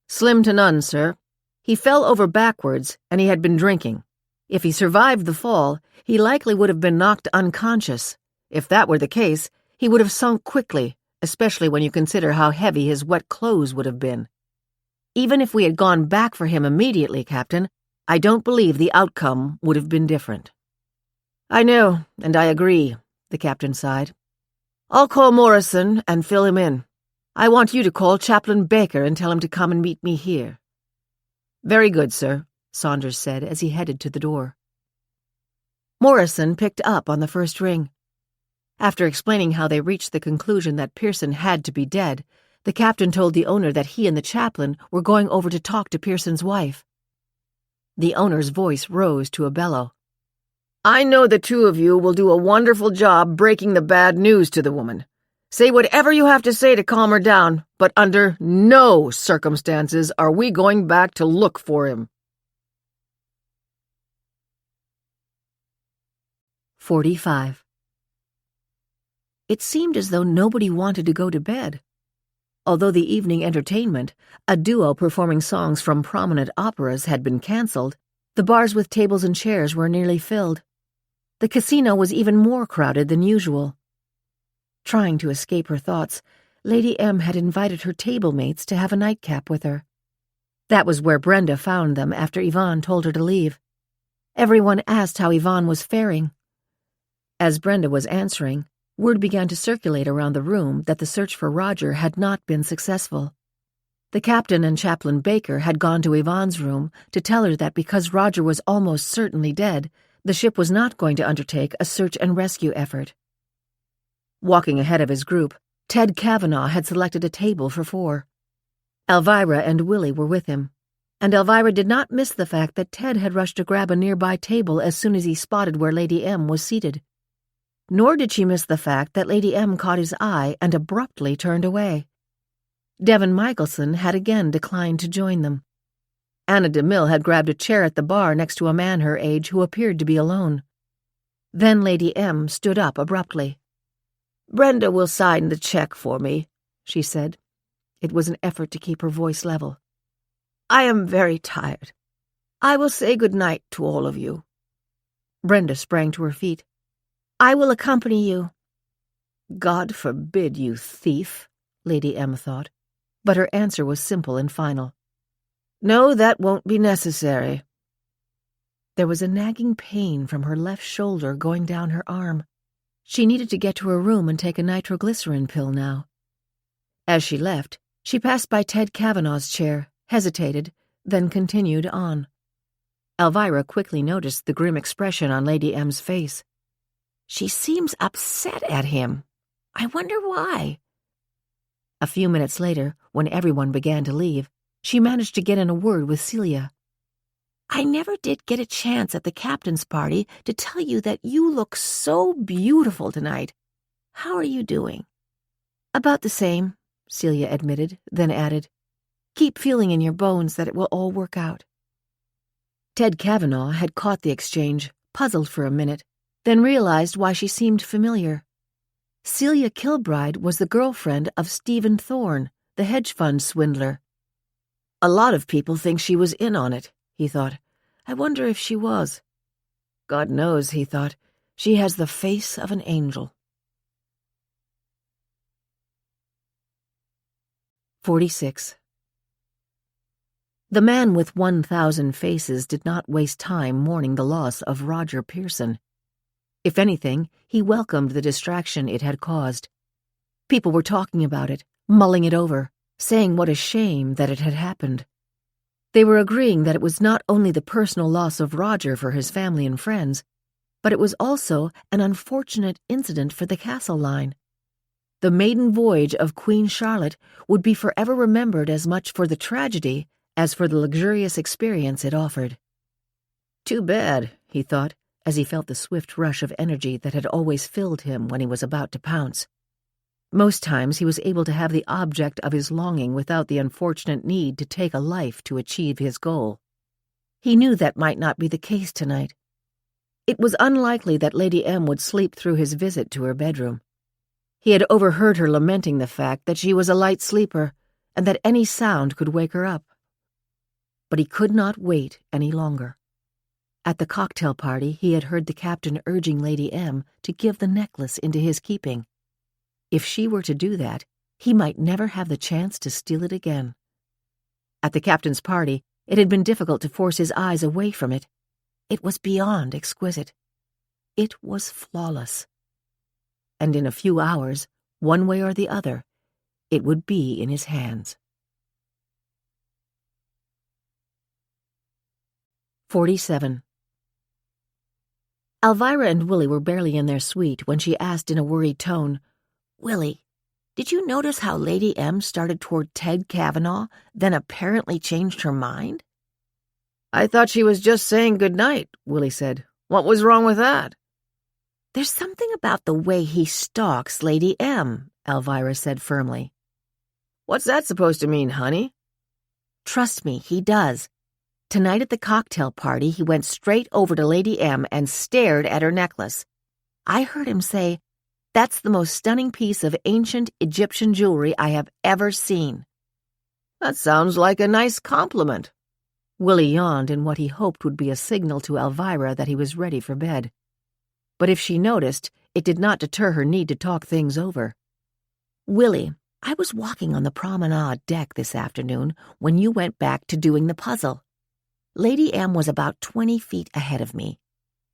S1: "Slim to none, sir. He fell over backwards, and he had been drinking. If he survived the fall, he likely would have been knocked unconscious. If that were the case, he would have sunk quickly, especially when you consider how heavy his wet clothes would have been. Even if we had gone back for him immediately, Captain, I don't believe the outcome would have been different." "I know, and I agree," the captain sighed. "I'll call Morrison and fill him in. I want you to call Chaplain Baker and tell him to come and meet me here." "Very good, sir," Saunders said as he headed to the door. Morrison picked up on the first ring. After explaining how they reached the conclusion that Pearson had to be dead, the captain told the owner that he and the chaplain were going over to talk to Pearson's wife. The owner's voice rose to a bellow. "I know the two of you will do a wonderful job breaking the bad news to the woman. Say whatever you have to say to calm her down, but under no circumstances are we going back to look for him." 45. It seemed as though nobody wanted to go to bed. Although the evening entertainment, a duo performing songs from prominent operas, had been cancelled, the bars with tables and chairs were nearly filled. The casino was even more crowded than usual. Trying to escape her thoughts, Lady M had invited her table mates to have a nightcap with her. That was where Brenda found them after Yvonne told her to leave. Everyone asked how Yvonne was faring. As Brenda was answering, word began to circulate around the room that the search for Roger had not been successful. The captain and Chaplain Baker had gone to Yvonne's room to tell her that because Roger was almost certainly dead, the ship was not going to undertake a search and rescue effort. Walking ahead of his group, Ted Kavanaugh had selected a table for 4. Elvira and Willie were with him, And Elvira did not miss the fact that Ted had rushed to grab a nearby table as soon as he spotted where Lady M was seated. Nor did she miss the fact that Lady M caught his eye and abruptly turned away. Devon Michelson had again declined to join them. Anna DeMille had grabbed a chair at the bar next to a man her age who appeared to be alone. Then Lady M stood up abruptly. "Brenda will sign the check for me," she said. It was an effort to keep her voice level. "I am very tired. I will say good night to all of you." Brenda sprang to her feet. "I will accompany you." "God forbid, you thief," Lady M thought, but her answer was simple and final. "No, that won't be necessary." There was a nagging pain from her left shoulder going down her arm. She needed to get to her room and take a nitroglycerin pill now. As she left, she passed by Ted Kavanaugh's chair, hesitated, then continued on. Elvira quickly noticed the grim expression on Lady M's face. She seems upset at him. I wonder why. A few minutes later, when everyone began to leave, she managed to get in a word with Celia. "I never did get a chance at the captain's party to tell you that you look so beautiful tonight. How are you doing?" "About the same," Celia admitted, then added, "Keep feeling in your bones that it will all work out." Ted Kavanaugh had caught the exchange, puzzled for a minute, then realized why she seemed familiar. Celia Kilbride was the girlfriend of Stephen Thorne, the hedge fund swindler. A lot of people think she was in on it, he thought. I wonder if she was. God knows, he thought, she has the face of an angel. 46. The man with 1,000 faces did not waste time mourning the loss of Roger Pearson. If anything, he welcomed the distraction it had caused. People were talking about it, mulling it over, saying what a shame that it had happened. They were agreeing that it was not only the personal loss of Roger for his family and friends, but it was also an unfortunate incident for the Castle Line. The maiden voyage of Queen Charlotte would be forever remembered as much for the tragedy as for the luxurious experience it offered. Too bad, he thought, as he felt the swift rush of energy that had always filled him when he was about to pounce. Most times he was able to have the object of his longing without the unfortunate need to take a life to achieve his goal. He knew that might not be the case tonight. It was unlikely that Lady M would sleep through his visit to her bedroom. He had overheard her lamenting the fact that she was a light sleeper and that any sound could wake her up. But he could not wait any longer. At the cocktail party, he had heard the captain urging Lady M to give the necklace into his keeping. If she were to do that, he might never have the chance to steal it again. At the captain's party, it had been difficult to force his eyes away from it. It was beyond exquisite. It was flawless. And in a few hours, one way or the other, it would be in his hands. 47. Elvira and Willie were barely in their suite when she asked in a worried tone, "Willie, did you notice how Lady M started toward Ted Kavanaugh, then apparently changed her mind?"
S2: "I thought she was just saying good night," Willie said. "What was wrong with that?"
S1: "There's something about the way he stalks Lady M," Elvira said firmly.
S2: "What's that supposed to mean, honey?"
S1: "Trust me, he does. Tonight at the cocktail party, he went straight over to Lady M and stared at her necklace. I heard him say, 'That's the most stunning piece of ancient Egyptian jewelry I have ever seen.'"
S2: "That sounds like a nice compliment."
S1: Willie yawned in what he hoped would be a signal to Elvira that he was ready for bed. But if she noticed, it did not deter her need to talk things over. "Willie, I was walking on the promenade deck this afternoon when you went back to doing the puzzle. Lady M was about 20 feet ahead of me.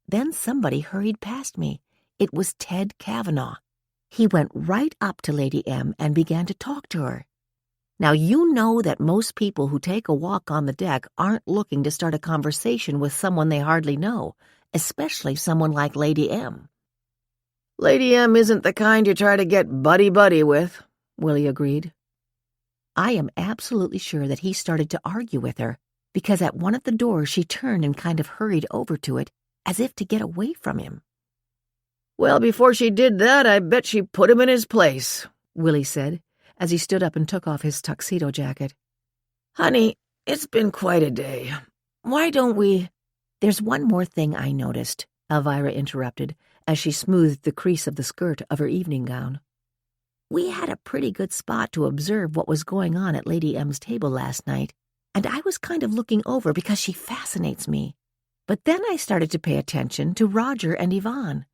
S1: Then somebody hurried past me. It was Ted Kavanaugh. He went right up to Lady M and began to talk to her. Now you know that most people who take a walk on the deck aren't looking to start a conversation with someone they hardly know, especially someone like Lady M."
S2: "Lady M isn't the kind you try to get buddy-buddy with," Willie agreed.
S1: "I am absolutely sure that he started to argue with her, because at one of the doors she turned and kind of hurried over to it, as if to get away from him.
S2: "Well, before she did that, I bet she put him in his place," Willie said, as he stood up and took off his tuxedo jacket. "Honey, it's been quite a day. Why don't we—"
S1: "There's one more thing I noticed," Elvira interrupted, as she smoothed the crease of the skirt of her evening gown. "We had a pretty good spot to observe what was going on at Lady M's table last night, and I was kind of looking over because she fascinates me. But then I started to pay attention to Roger and Yvonne.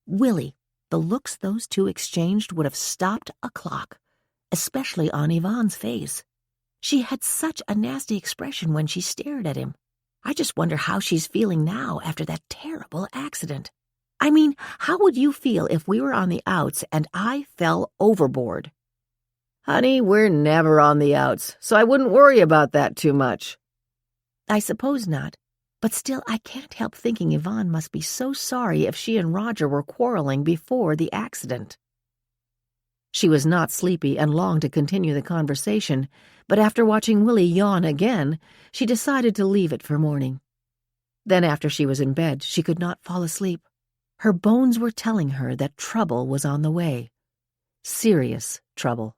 S1: Willie, the looks those two exchanged would have stopped a clock, especially on Yvonne's face. She had such a nasty expression when she stared at him. I just wonder how she's feeling now after that terrible accident. I mean, how would you feel if we were on the outs and I fell overboard?"
S2: "Honey, we're never on the outs, so I wouldn't worry about that too much."
S1: "I suppose not, but still I can't help thinking Yvonne must be so sorry if she and Roger were quarreling before the accident." She was not sleepy and longed to continue the conversation, but after watching Willie yawn again, she decided to leave it for morning. Then after she was in bed, she could not fall asleep. Her bones were telling her that trouble was on the way. Serious trouble.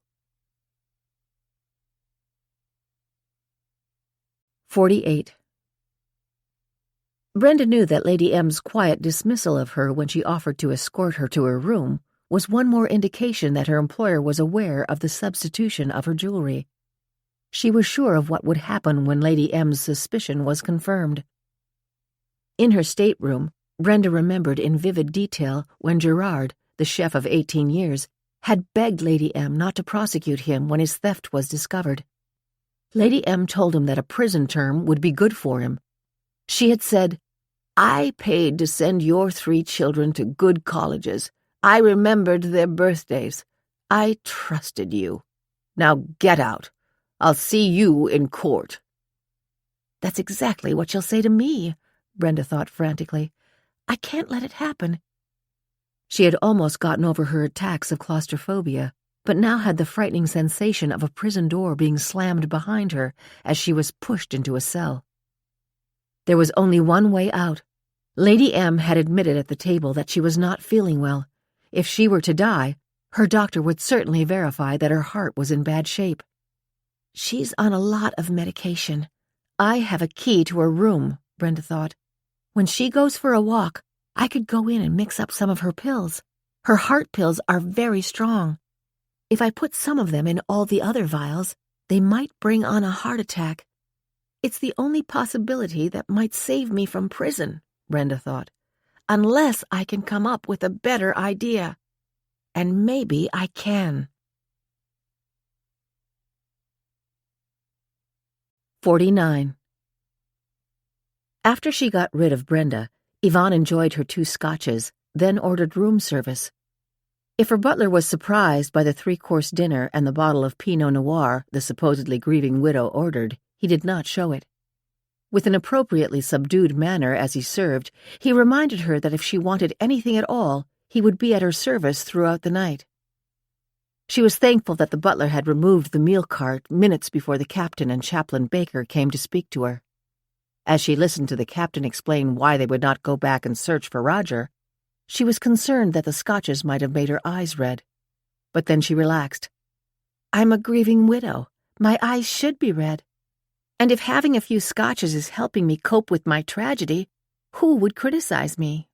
S1: 48. Brenda knew that Lady M's quiet dismissal of her when she offered to escort her to her room was one more indication that her employer was aware of the substitution of her jewelry. She was sure of what would happen when Lady M's suspicion was confirmed. In her stateroom, Brenda remembered in vivid detail when Gerard, the chef of 18 years, had begged Lady M not to prosecute him when his theft was discovered. Lady M told him that a prison term would be good for him. She had said, "I paid to send your 3 children to good colleges. I remembered their birthdays. I trusted you. Now get out. I'll see you in court." "That's exactly what she'll say to me," Brenda thought frantically. "I can't let it happen." She had almost gotten over her attacks of claustrophobia, but now had the frightening sensation of a prison door being slammed behind her as she was pushed into a cell. There was only one way out. Lady M had admitted at the table that she was not feeling well. If she were to die, her doctor would certainly verify that her heart was in bad shape. "She's on a lot of medication. I have a key to her room," Brenda thought. "When she goes for a walk, I could go in and mix up some of her pills. Her heart pills are very strong. If I put some of them in all the other vials, they might bring on a heart attack. It's the only possibility that might save me from prison," Brenda thought, "unless I can come up with a better idea. And maybe I can." 49. After she got rid of Brenda, Yvonne enjoyed her 2 scotches, then ordered room service. If her butler was surprised by the 3-course dinner and the bottle of Pinot Noir the supposedly grieving widow ordered, he did not show it. With an appropriately subdued manner as he served, he reminded her that if she wanted anything at all, he would be at her service throughout the night. She was thankful that the butler had removed the meal cart minutes before the captain and Chaplain Baker came to speak to her. As she listened to the captain explain why they would not go back and search for Roger, she was concerned that the scotches might have made her eyes red. But then she relaxed. "I'm a grieving widow. My eyes should be red. And if having a few scotches is helping me cope with my tragedy, who would criticize me?"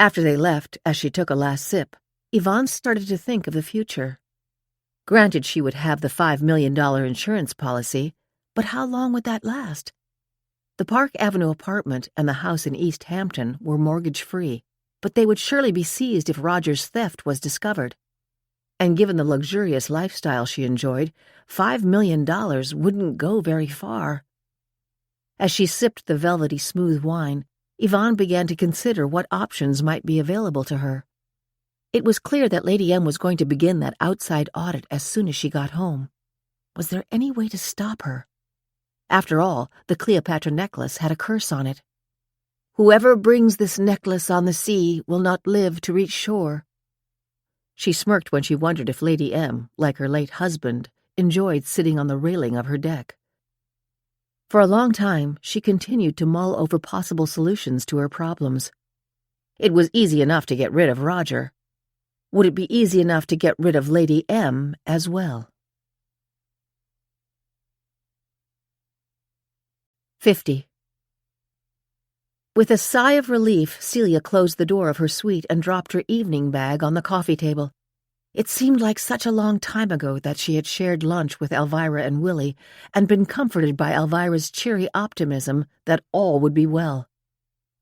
S1: After they left, as she took a last sip, Yvonne started to think of the future. Granted, she would have the $5 million insurance policy, but how long would that last? The Park Avenue apartment and the house in East Hampton were mortgage-free, but they would surely be seized if Roger's theft was discovered. And given the luxurious lifestyle she enjoyed, $5 million wouldn't go very far. As she sipped the velvety smooth wine, Yvonne began to consider what options might be available to her. It was clear that Lady M was going to begin that outside audit as soon as she got home. Was there any way to stop her? After all, the Cleopatra necklace had a curse on it. "Whoever brings this necklace on the sea will not live to reach shore." She smirked when she wondered if Lady M, like her late husband, enjoyed sitting on the railing of her deck. For a long time, she continued to mull over possible solutions to her problems. It was easy enough to get rid of Roger. Would it be easy enough to get rid of Lady M as well? 50. With a sigh of relief, Celia closed the door of her suite and dropped her evening bag on the coffee table. It seemed like such a long time ago that she had shared lunch with Elvira and Willie and been comforted by Elvira's cheery optimism that all would be well.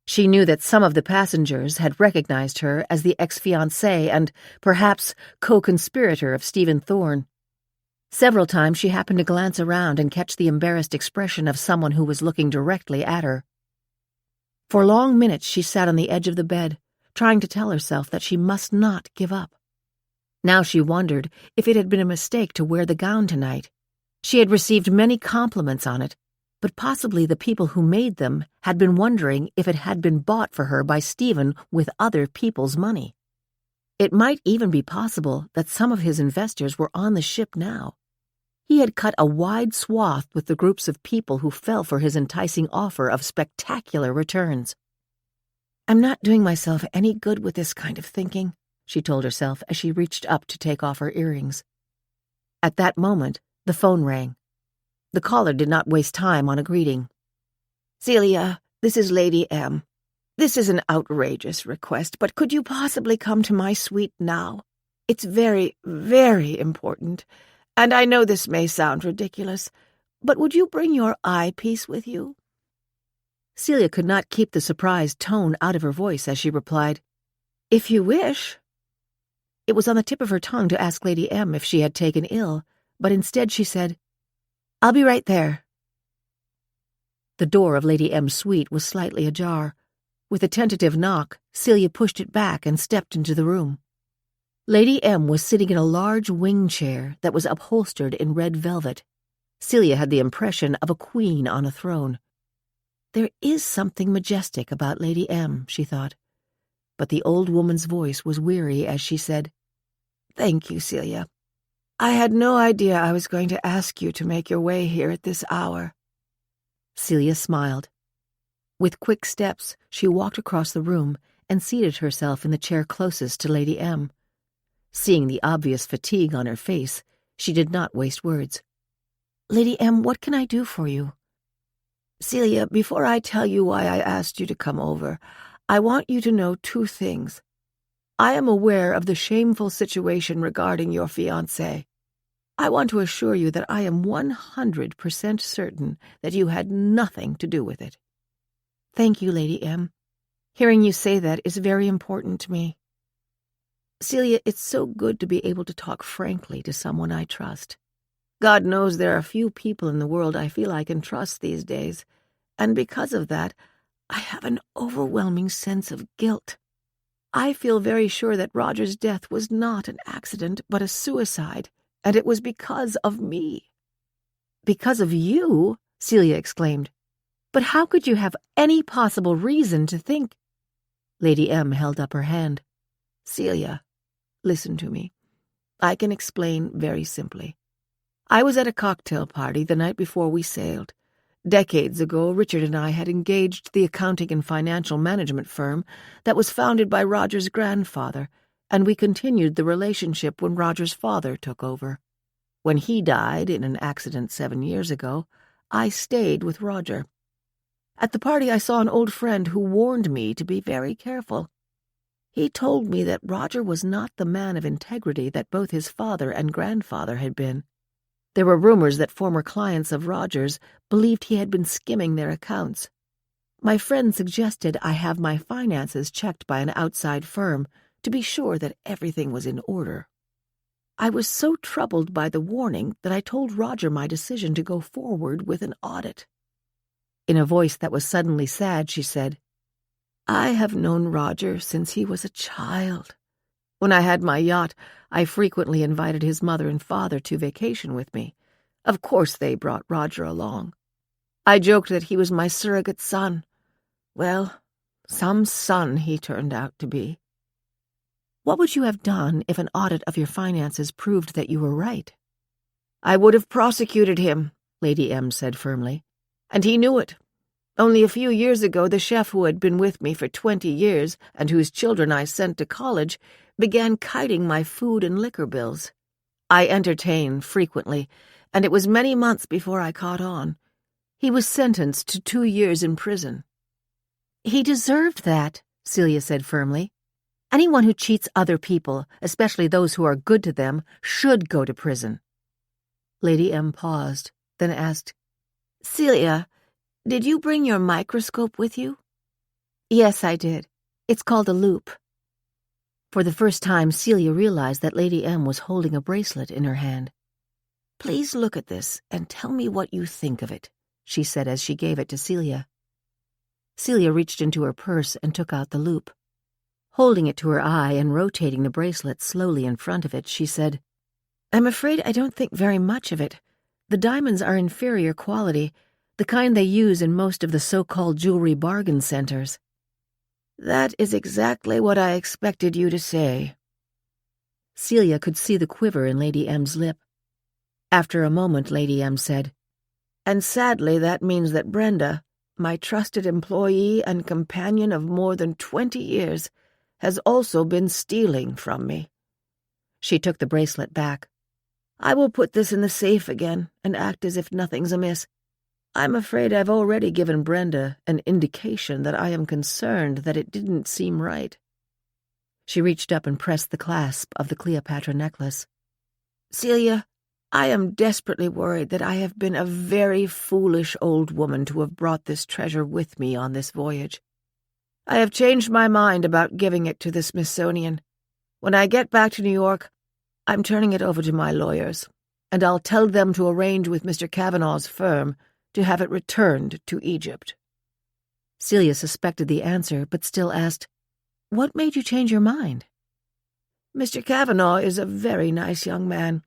S1: She knew that some of the passengers had recognized her as the ex-fiancée and, perhaps, co-conspirator of Stephen Thorne. Several times she happened to glance around and catch the embarrassed expression of someone who was looking directly at her. For long minutes she sat on the edge of the bed, trying to tell herself that she must not give up. Now she wondered if it had been a mistake to wear the gown tonight. She had received many compliments on it, but possibly the people who made them had been wondering if it had been bought for her by Stephen with other people's money. It might even be possible that some of his investors were on the ship now. He had cut a wide swath with the groups of people who fell for his enticing offer of spectacular returns. "I'm not doing myself any good with this kind of thinking," she told herself as she reached up to take off her earrings. At that moment, the phone rang. The caller did not waste time on a greeting.
S3: "Celia, this is Lady M. This is an outrageous request, but could you possibly come to my suite now? It's very, very important, and I know this may sound ridiculous, but would you bring your eyepiece with you?"
S1: Celia could not keep the surprised tone out of her voice as she replied,
S3: "If you wish."
S1: It was on the tip of her tongue to ask Lady M if she had taken ill, but instead she said, "I'll be right there." The door of Lady M's suite was slightly ajar. With a tentative knock, Celia pushed it back and stepped into the room. Lady M was sitting in a large wing chair that was upholstered in red velvet. Celia had the impression of a queen on a throne. There is something majestic about Lady M, she thought. But the old woman's voice was weary as she said,
S3: "Thank you, Celia. I had no idea I was going to ask you to make your way here at this hour."
S1: Celia smiled. With quick steps, she walked across the room and seated herself in the chair closest to Lady M. Seeing the obvious fatigue on her face, she did not waste words. "Lady M, what can I do for you?"
S3: "Celia, before I tell you why I asked you to come over, I want you to know two things. I am aware of the shameful situation regarding your fiancé. I want to assure you that I am 100% certain that you had nothing to do with it."
S1: "Thank you, Lady M. Hearing you say that is very important to me."
S3: "Celia, it's so good to be able to talk frankly to someone I trust. God knows there are few people in the world I feel I can trust these days, and because of that, I have an overwhelming sense of guilt. I feel very sure that Roger's death was not an accident, but a suicide, and it was because of me."
S1: "Because of you?" Celia exclaimed. "But how could you have any possible reason to think—" Lady M held up her hand.
S3: "Celia, listen to me. I can explain very simply. I was at a cocktail party the night before we sailed. Decades ago, Richard and I had engaged the accounting and financial management firm that was founded by Roger's grandfather, and we continued the relationship when Roger's father took over. When he died in an accident 7 years ago, I stayed with Roger. At the party I saw an old friend who warned me to be very careful. He told me that Roger was not the man of integrity that both his father and grandfather had been. There were rumors that former clients of Roger's believed he had been skimming their accounts. My friend suggested I have my finances checked by an outside firm to be sure that everything was in order. I was so troubled by the warning that I told Roger my decision to go forward with an audit."
S1: In a voice that was suddenly sad, she said,
S3: "I have known Roger since he was a child. When I had my yacht, I frequently invited his mother and father to vacation with me. Of course they brought Roger along. I joked that he was my surrogate son. Well, some son he turned out to be."
S1: "What would you have done if an audit of your finances proved that you were right?"
S3: "I would have prosecuted him," Lady M said firmly.
S2: And he knew it. Only a few years ago, the chef who had been with me for 20 years and whose children I sent to college began kiting my food and liquor bills. I entertained frequently, and it was many months before I caught on. He was sentenced to 2 years in prison.
S1: He deserved that, Celia said firmly. Anyone who cheats other people, especially those who are good to them, should go to prison.
S2: Lady M paused, then asked, Celia, did you bring your microscope with you?
S1: Yes, I did. It's called a loupe. For the first time, Celia realized that Lady M was holding a bracelet in her hand.
S2: Please look at this and tell me what you think of it, she said as she gave it to Celia.
S1: Celia reached into her purse and took out the loupe. Holding it to her eye and rotating the bracelet slowly in front of it, she said, I'm afraid I don't think very much of it. The diamonds are inferior quality, the kind they use in most of the so-called jewelry bargain centers.
S2: That is exactly what I expected you to say.
S1: Celia could see the quiver in Lady M's lip. After a moment, Lady M said,
S2: And sadly that means that Brenda, my trusted employee and companion of more than 20 years, has also been stealing from me.
S1: She took the bracelet back.
S2: I will put this in the safe again and act as if nothing's amiss. I'm afraid I've already given Brenda an indication that I am concerned that it didn't seem right.
S1: She reached up and pressed the clasp of the Cleopatra necklace.
S2: Celia, I am desperately worried that I have been a very foolish old woman to have brought this treasure with me on this voyage. I have changed my mind about giving it to the Smithsonian. When I get back to New York, I'm turning it over to my lawyers, and I'll tell them to arrange with Mr. Kavanaugh's firm to have it returned to Egypt.
S1: Celia suspected the answer, but still asked, What made you change your mind?
S2: Mr. Kavanaugh is a very nice young man.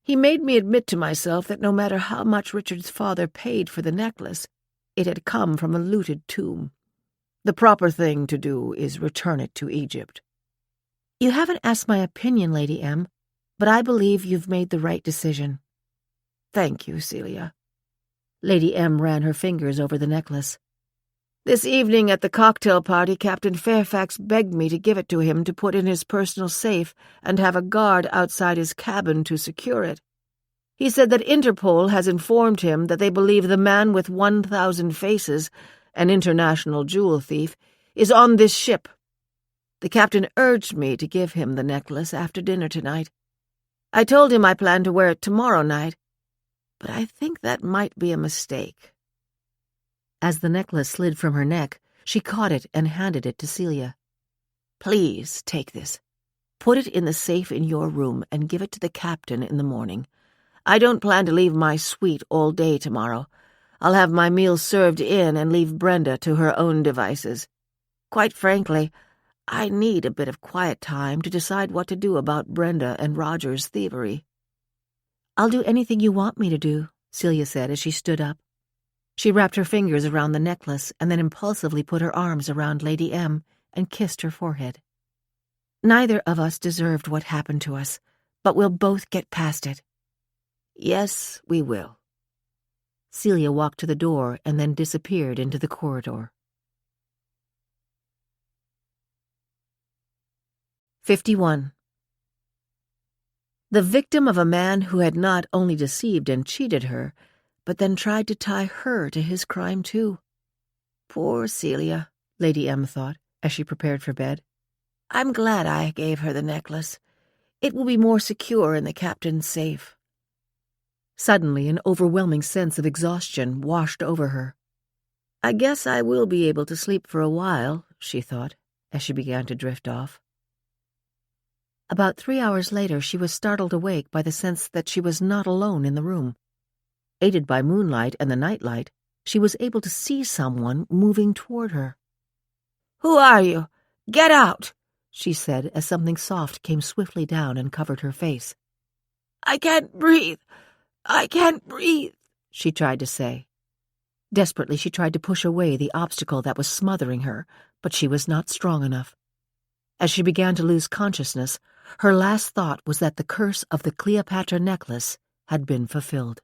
S2: He made me admit to myself that no matter how much Richard's father paid for the necklace, it had come from a looted tomb. The proper thing to do is return it to Egypt.
S1: You haven't asked my opinion, Lady M, but I believe you've made the right decision.
S2: Thank you, Celia.
S1: Lady M ran her fingers over the necklace.
S2: This evening at the cocktail party, Captain Fairfax begged me to give it to him to put in his personal safe and have a guard outside his cabin to secure it. He said that Interpol has informed him that they believe the man with 1,000 faces, an international jewel thief, is on this ship. The captain urged me to give him the necklace after dinner tonight. I told him I planned to wear it tomorrow night, but I think that might be a mistake.
S1: As the necklace slid from her neck, she caught it and handed it to Celia.
S2: Please take this. Put it in the safe in your room and give it to the captain in the morning. I don't plan to leave my suite all day tomorrow. I'll have my meals served in and leave Brenda to her own devices. Quite frankly, I need a bit of quiet time to decide what to do about Brenda and Roger's thievery.
S1: I'll do anything you want me to do, Celia said as she stood up. She wrapped her fingers around the necklace and then impulsively put her arms around Lady M and kissed her forehead. Neither of us deserved what happened to us, but we'll both get past it.
S2: Yes, we will.
S1: Celia walked to the door and then disappeared into the corridor. 51. The victim of a man who had not only deceived and cheated her, but then tried to tie her to his crime too.
S2: Poor Celia,
S1: Lady M thought, as she prepared for bed.
S2: I'm glad I gave her the necklace. It will be more secure in the captain's safe.
S1: Suddenly, an overwhelming sense of exhaustion washed over her.
S2: I guess I will be able to sleep for a while, she thought, as she began to drift off.
S1: About 3 hours later, she was startled awake by the sense that she was not alone in the room. Aided by moonlight and the nightlight, she was able to see someone moving toward her.
S2: "Who are you? Get out!"
S1: she said as something soft came swiftly down and covered her face.
S2: "I can't breathe. I can't breathe,"
S1: she tried to say. Desperately, she tried to push away the obstacle that was smothering her, but she was not strong enough. As she began to lose consciousness, her last thought was that the curse of the Cleopatra necklace had been fulfilled.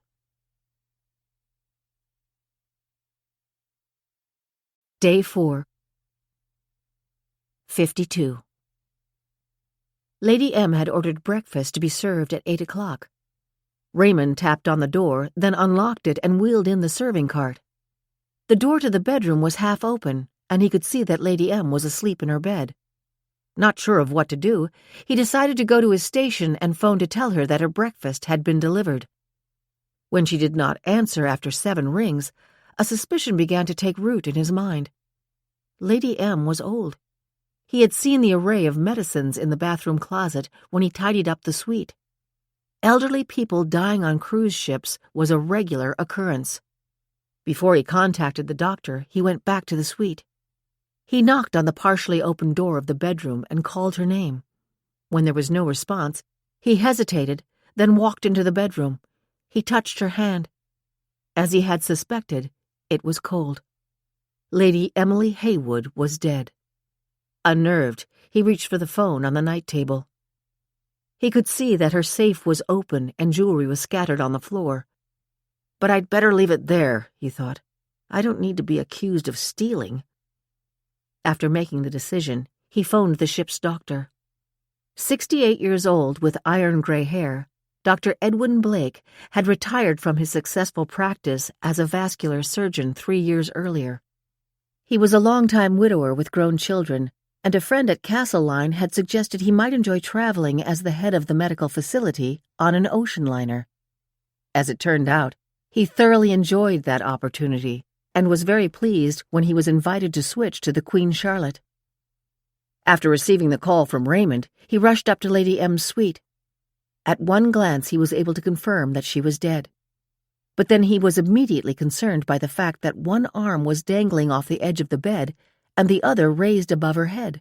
S1: Day 4. 52. Lady M had ordered breakfast to be served at 8 o'clock. Raymond tapped on the door, then unlocked it and wheeled in the serving cart. The door to the bedroom was half open, and he could see that Lady M was asleep in her bed. Not sure of what to do, he decided to go to his station and phone to tell her that her breakfast had been delivered. When she did not answer after 7 rings, a suspicion began to take root in his mind. Lady M was old. He had seen the array of medicines in the bathroom closet when he tidied up the suite. Elderly people dying on cruise ships was a regular occurrence. Before he contacted the doctor, he went back to the suite. He knocked on the partially open door of the bedroom and called her name. When there was no response, he hesitated, then walked into the bedroom. He touched her hand. As he had suspected, it was cold. Lady Emily Haywood was dead. Unnerved, he reached for the phone on the night table. He could see that her safe was open and jewelry was scattered on the floor. But I'd better leave it there, he thought. I don't need to be accused of stealing. After making the decision, he phoned the ship's doctor. 68 years old with iron-gray hair, Dr. Edwin Blake had retired from his successful practice as a vascular surgeon 3 years earlier. He was a long-time widower with grown children, and a friend at Castle Line had suggested he might enjoy traveling as the head of the medical facility on an ocean liner. As it turned out, he thoroughly enjoyed that opportunity and was very pleased when he was invited to switch to the Queen Charlotte. After receiving the call from Raymond, he rushed up to Lady M's suite. At one glance, he was able to confirm that she was dead. But then he was immediately concerned by the fact that one arm was dangling off the edge of the bed and the other raised above her head.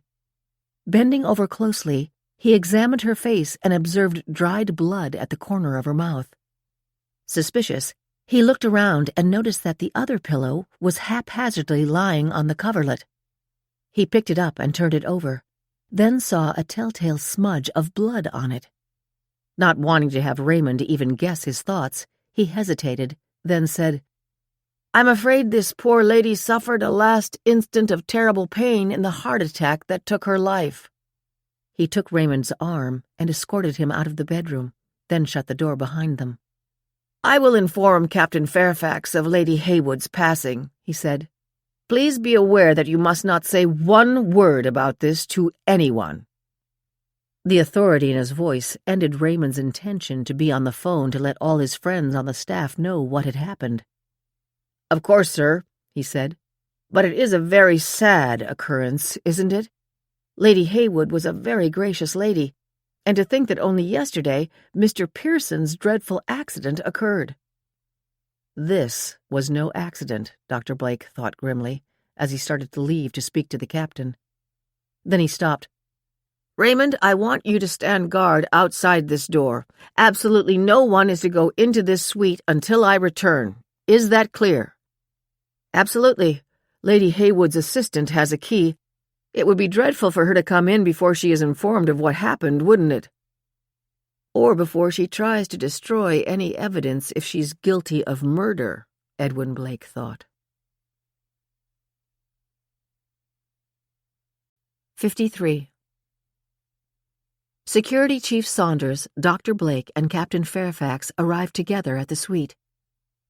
S1: Bending over closely, he examined her face and observed dried blood at the corner of her mouth. Suspicious, he looked around and noticed that the other pillow was haphazardly lying on the coverlet. He picked it up and turned it over, then saw a telltale smudge of blood on it. Not wanting to have Raymond even guess his thoughts, he hesitated, then said, "I'm afraid this poor lady suffered a last instant of terrible pain in the heart attack that took her life." He took Raymond's arm and escorted him out of the bedroom, then shut the door behind them. "I will inform Captain Fairfax of Lady Haywood's passing," he said. "Please be aware that you must not say one word about this to anyone." The authority in his voice ended Raymond's intention to be on the phone to let all his friends on the staff know what had happened. "Of course, sir," he said. "But it is a very sad occurrence, isn't it? Lady Haywood was a very gracious lady, and to think that only yesterday Mr. Pearson's dreadful accident occurred." This was no accident, Dr. Blake thought grimly, as he started to leave to speak to the captain. Then he stopped. "Raymond, I want you to stand guard outside this door. Absolutely no one is to go into this suite until I return. Is that clear?" "Absolutely. Lady Haywood's assistant has a key. It would be dreadful for her to come in before she is informed of what happened, wouldn't it? Or before she tries to destroy any evidence if she's guilty of murder," Edwin Blake thought. 53. Security Chief Saunders, Dr. Blake, and Captain Fairfax arrived together at the suite.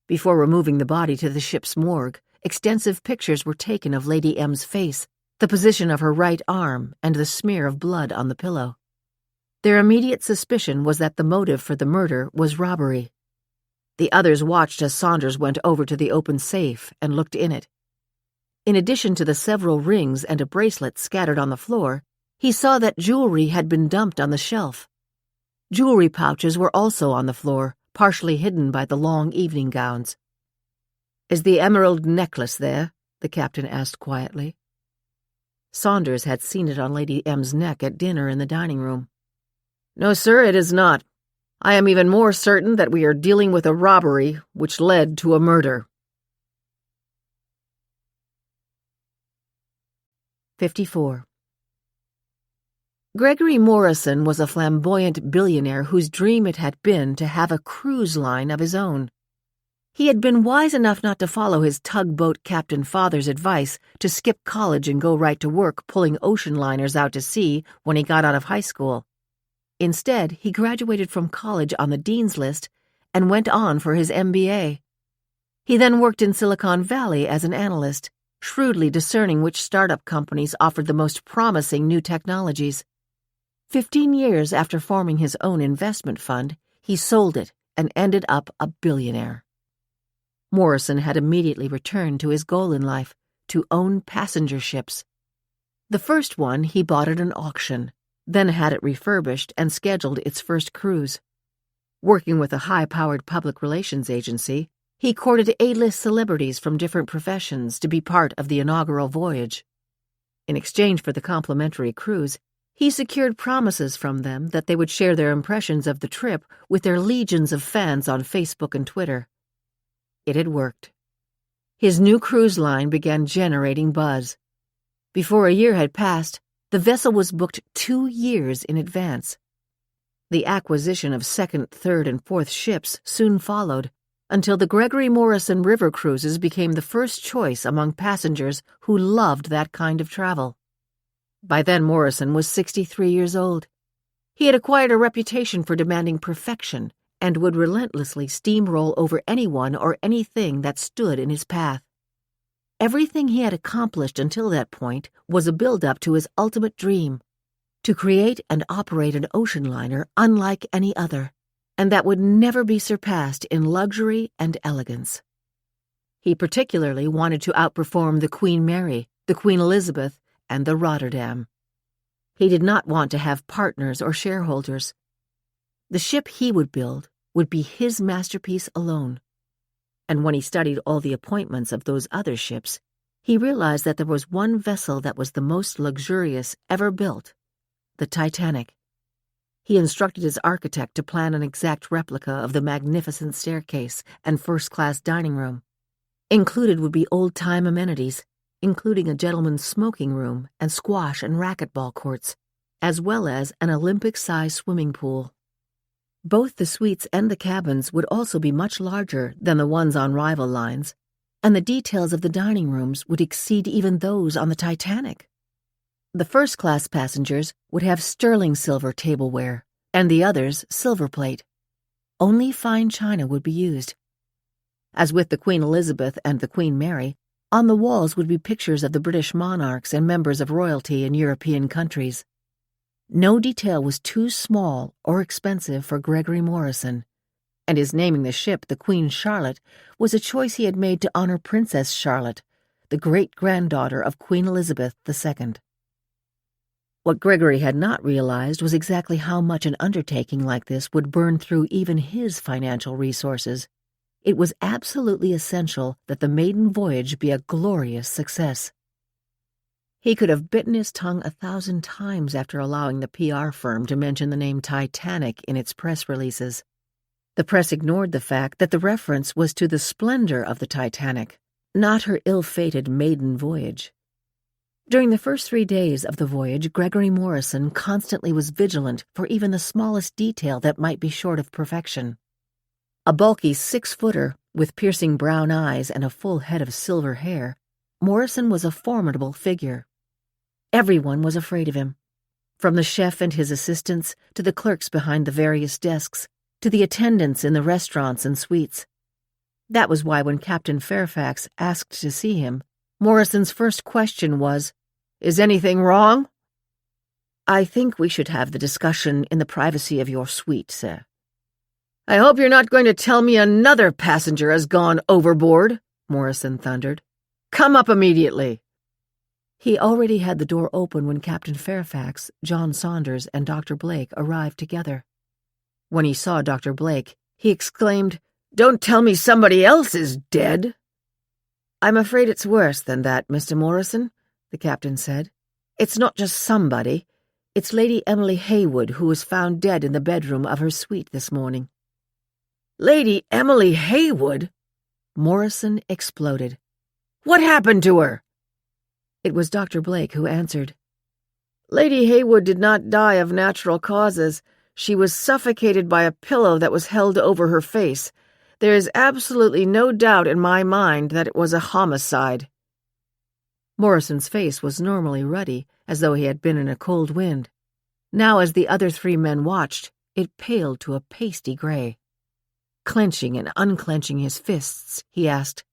S1: Before removing the body to the ship's morgue, extensive pictures were taken of Lady M's face, the position of her right arm, and the smear of blood on the pillow. Their immediate suspicion was that the motive for the murder was robbery. The others watched as Saunders went over to the open safe and looked in it. In addition to the several rings and a bracelet scattered on the floor, he saw that jewelry had been dumped on the shelf. Jewelry pouches were also on the floor, partially hidden by the long evening gowns. "Is the emerald necklace there?" the captain asked quietly. Saunders had seen it on Lady M's neck at dinner in the dining room. "No, sir, it is not. I am even more certain that we are dealing with a robbery which led to a murder." 54. Gregory Morrison was a flamboyant billionaire whose dream it had been to have a cruise line of his own.
S2: He had been wise enough not to follow his tugboat captain father's advice to skip college and go right to work pulling ocean liners out to sea when he got out of high school. Instead, he graduated from college on the dean's list and went on for his MBA. He then worked in Silicon Valley as an analyst, shrewdly discerning which startup companies offered the most promising new technologies. 15 years after forming his own investment fund, he sold it and ended up a billionaire. Morrison had immediately returned to his goal in life, to own passenger ships. The first one he bought at an auction, then had it refurbished and scheduled its first cruise. Working with a high-powered public relations agency, he courted A-list celebrities from different professions to be part of the inaugural voyage. In exchange for the complimentary cruise, he secured promises from them that they would share their impressions of the trip with their legions of fans on Facebook and Twitter. It had worked. His new cruise line began generating buzz. Before a year had passed, the vessel was booked 2 years in advance. The acquisition of second, third, and fourth ships soon followed, until the Gregory Morrison River cruises became the first choice among passengers who loved that kind of travel. By then, Morrison was 63 years old. He had acquired a reputation for demanding perfection and would relentlessly steamroll over anyone or anything that stood in his path. Everything he had accomplished until that point was a build-up to his ultimate dream, to create and operate an ocean liner unlike any other, and that would never be surpassed in luxury and elegance. He particularly wanted to outperform the Queen Mary, the Queen Elizabeth, and the Rotterdam. He did not want to have partners or shareholders. The ship he would build would be his masterpiece alone. And when he studied all the appointments of those other ships, he realized that there was one vessel that was the most luxurious ever built, the Titanic. He instructed his architect to plan an exact replica of the magnificent staircase and first-class dining room. Included would be old-time amenities, including a gentleman's smoking room and squash and racquetball courts, as well as an Olympic-sized swimming pool. Both the suites and the cabins would also be much larger than the ones on rival lines, and the details of the dining rooms would exceed even those on the Titanic. The first-class passengers would have sterling silver tableware, and the others silver plate. Only fine china would be used. As with the Queen Elizabeth and the Queen Mary, on the walls would be pictures of the British monarchs and members of royalty in European countries. No detail was too small or expensive for Gregory Morrison, and his naming the ship the Queen Charlotte was a choice he had made to honor Princess Charlotte, the great-granddaughter of Queen Elizabeth II. What Gregory had not realized was exactly how much an undertaking like this would burn through even his financial resources. It was absolutely essential that the maiden voyage be a glorious success. He could have bitten his tongue 1,000 times after allowing the PR firm to mention the name Titanic in its press releases. The press ignored the fact that the reference was to the splendor of the Titanic, not her ill-fated maiden voyage. During the first 3 days of the voyage, Gregory Morrison constantly was vigilant for even the smallest detail that might be short of perfection. A bulky 6-footer with piercing brown eyes and a full head of silver hair, Morrison was a formidable figure. Everyone was afraid of him, from the chef and his assistants to the clerks behind the various desks, to the attendants in the restaurants and suites. That was why when Captain Fairfax asked to see him, Morrison's first question was, "Is anything wrong?" "I think we should have the discussion in the privacy of your suite, sir." "I hope you're not going to tell me another passenger has gone overboard," Morrison thundered. "Come up immediately." He already had the door open when Captain Fairfax, John Saunders, and Dr. Blake arrived together. When he saw Dr. Blake, he exclaimed, "Don't tell me somebody else is dead." "I'm afraid it's worse than that, Mr. Morrison," the captain said. "It's not just somebody. It's Lady Emily Haywood, who was found dead in the bedroom of her suite this morning." "Lady Emily Haywood?" Morrison exploded. "What happened to her?" It was Dr. Blake who answered. "Lady Haywood did not die of natural causes. She was suffocated by a pillow that was held over her face. There is absolutely no doubt in my mind that it was a homicide."
S1: Morrison's face was normally ruddy, as though he had been in a cold wind. Now, as the other 3 men watched, it paled to a pasty gray. Clenching and unclenching his fists, he asked,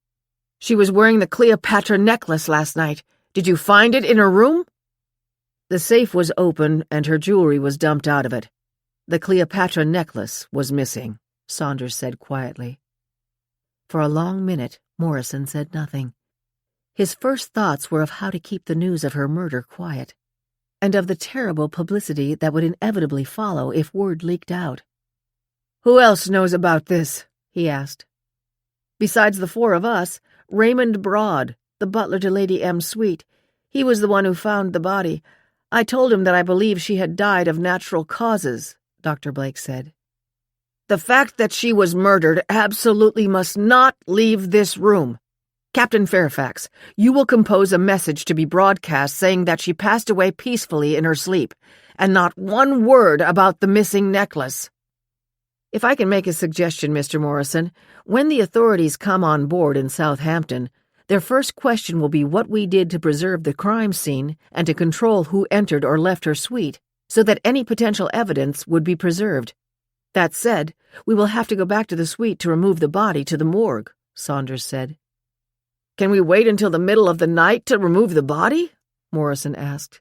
S2: "She was wearing the Cleopatra necklace last night. Did you find it in her room?"
S1: "The safe was open and her jewelry was dumped out of it. The Cleopatra necklace was missing," Saunders said quietly. For a long minute, Morrison said nothing. His first thoughts were of how to keep the news of her murder quiet, and of the terrible publicity that would inevitably follow if word leaked out.
S2: "Who else knows about this?" he asked.
S1: "Besides the 4 of us, Raymond Broad, the butler to Lady M's suite. He was the one who found the body. I told him that I believed she had died of natural causes," Dr. Blake said.
S2: "The fact that she was murdered absolutely must not leave this room. Captain Fairfax, you will compose a message to be broadcast saying that she passed away peacefully in her sleep, and not one word about the missing necklace."
S1: "If I can make a suggestion, Mr. Morrison, when the authorities come on board in Southampton, their first question will be what we did to preserve the crime scene and to control who entered or left her suite, so that any potential evidence would be preserved. That said, we will have to go back to the suite to remove the body to the morgue," Saunders said.
S2: "Can we wait until the middle of the night to remove the body?" Morrison asked.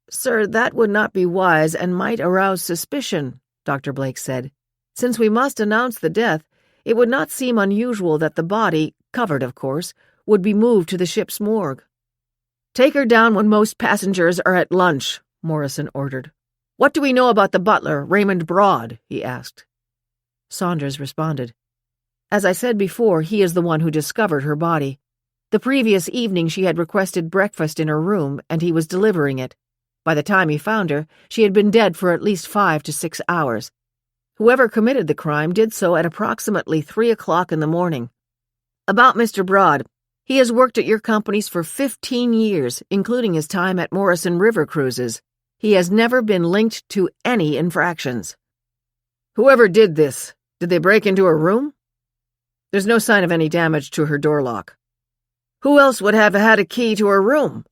S1: "Sir, that would not be wise and might arouse suspicion," Dr. Blake said. "Since we must announce the death, it would not seem unusual that the body, covered of course, would be moved to the ship's morgue."
S2: "Take her down when most passengers are at lunch," Morrison ordered. "What do we know about the butler, Raymond Broad?" he asked.
S1: Saunders responded. "As I said before, he is the one who discovered her body. The previous evening she had requested breakfast in her room, and he was delivering it. By the time he found her, she had been dead for at least 5 to 6 hours. Whoever committed the crime did so at approximately 3 o'clock in the morning. About Mr. Broad, he has worked at your companies for 15 years, including his time at Morrison River Cruises. He has never been linked to any infractions."
S2: "Whoever did this, did they break into her room?"
S1: "There's no sign of any damage to her door lock."
S2: "Who else would have had a key to her room?"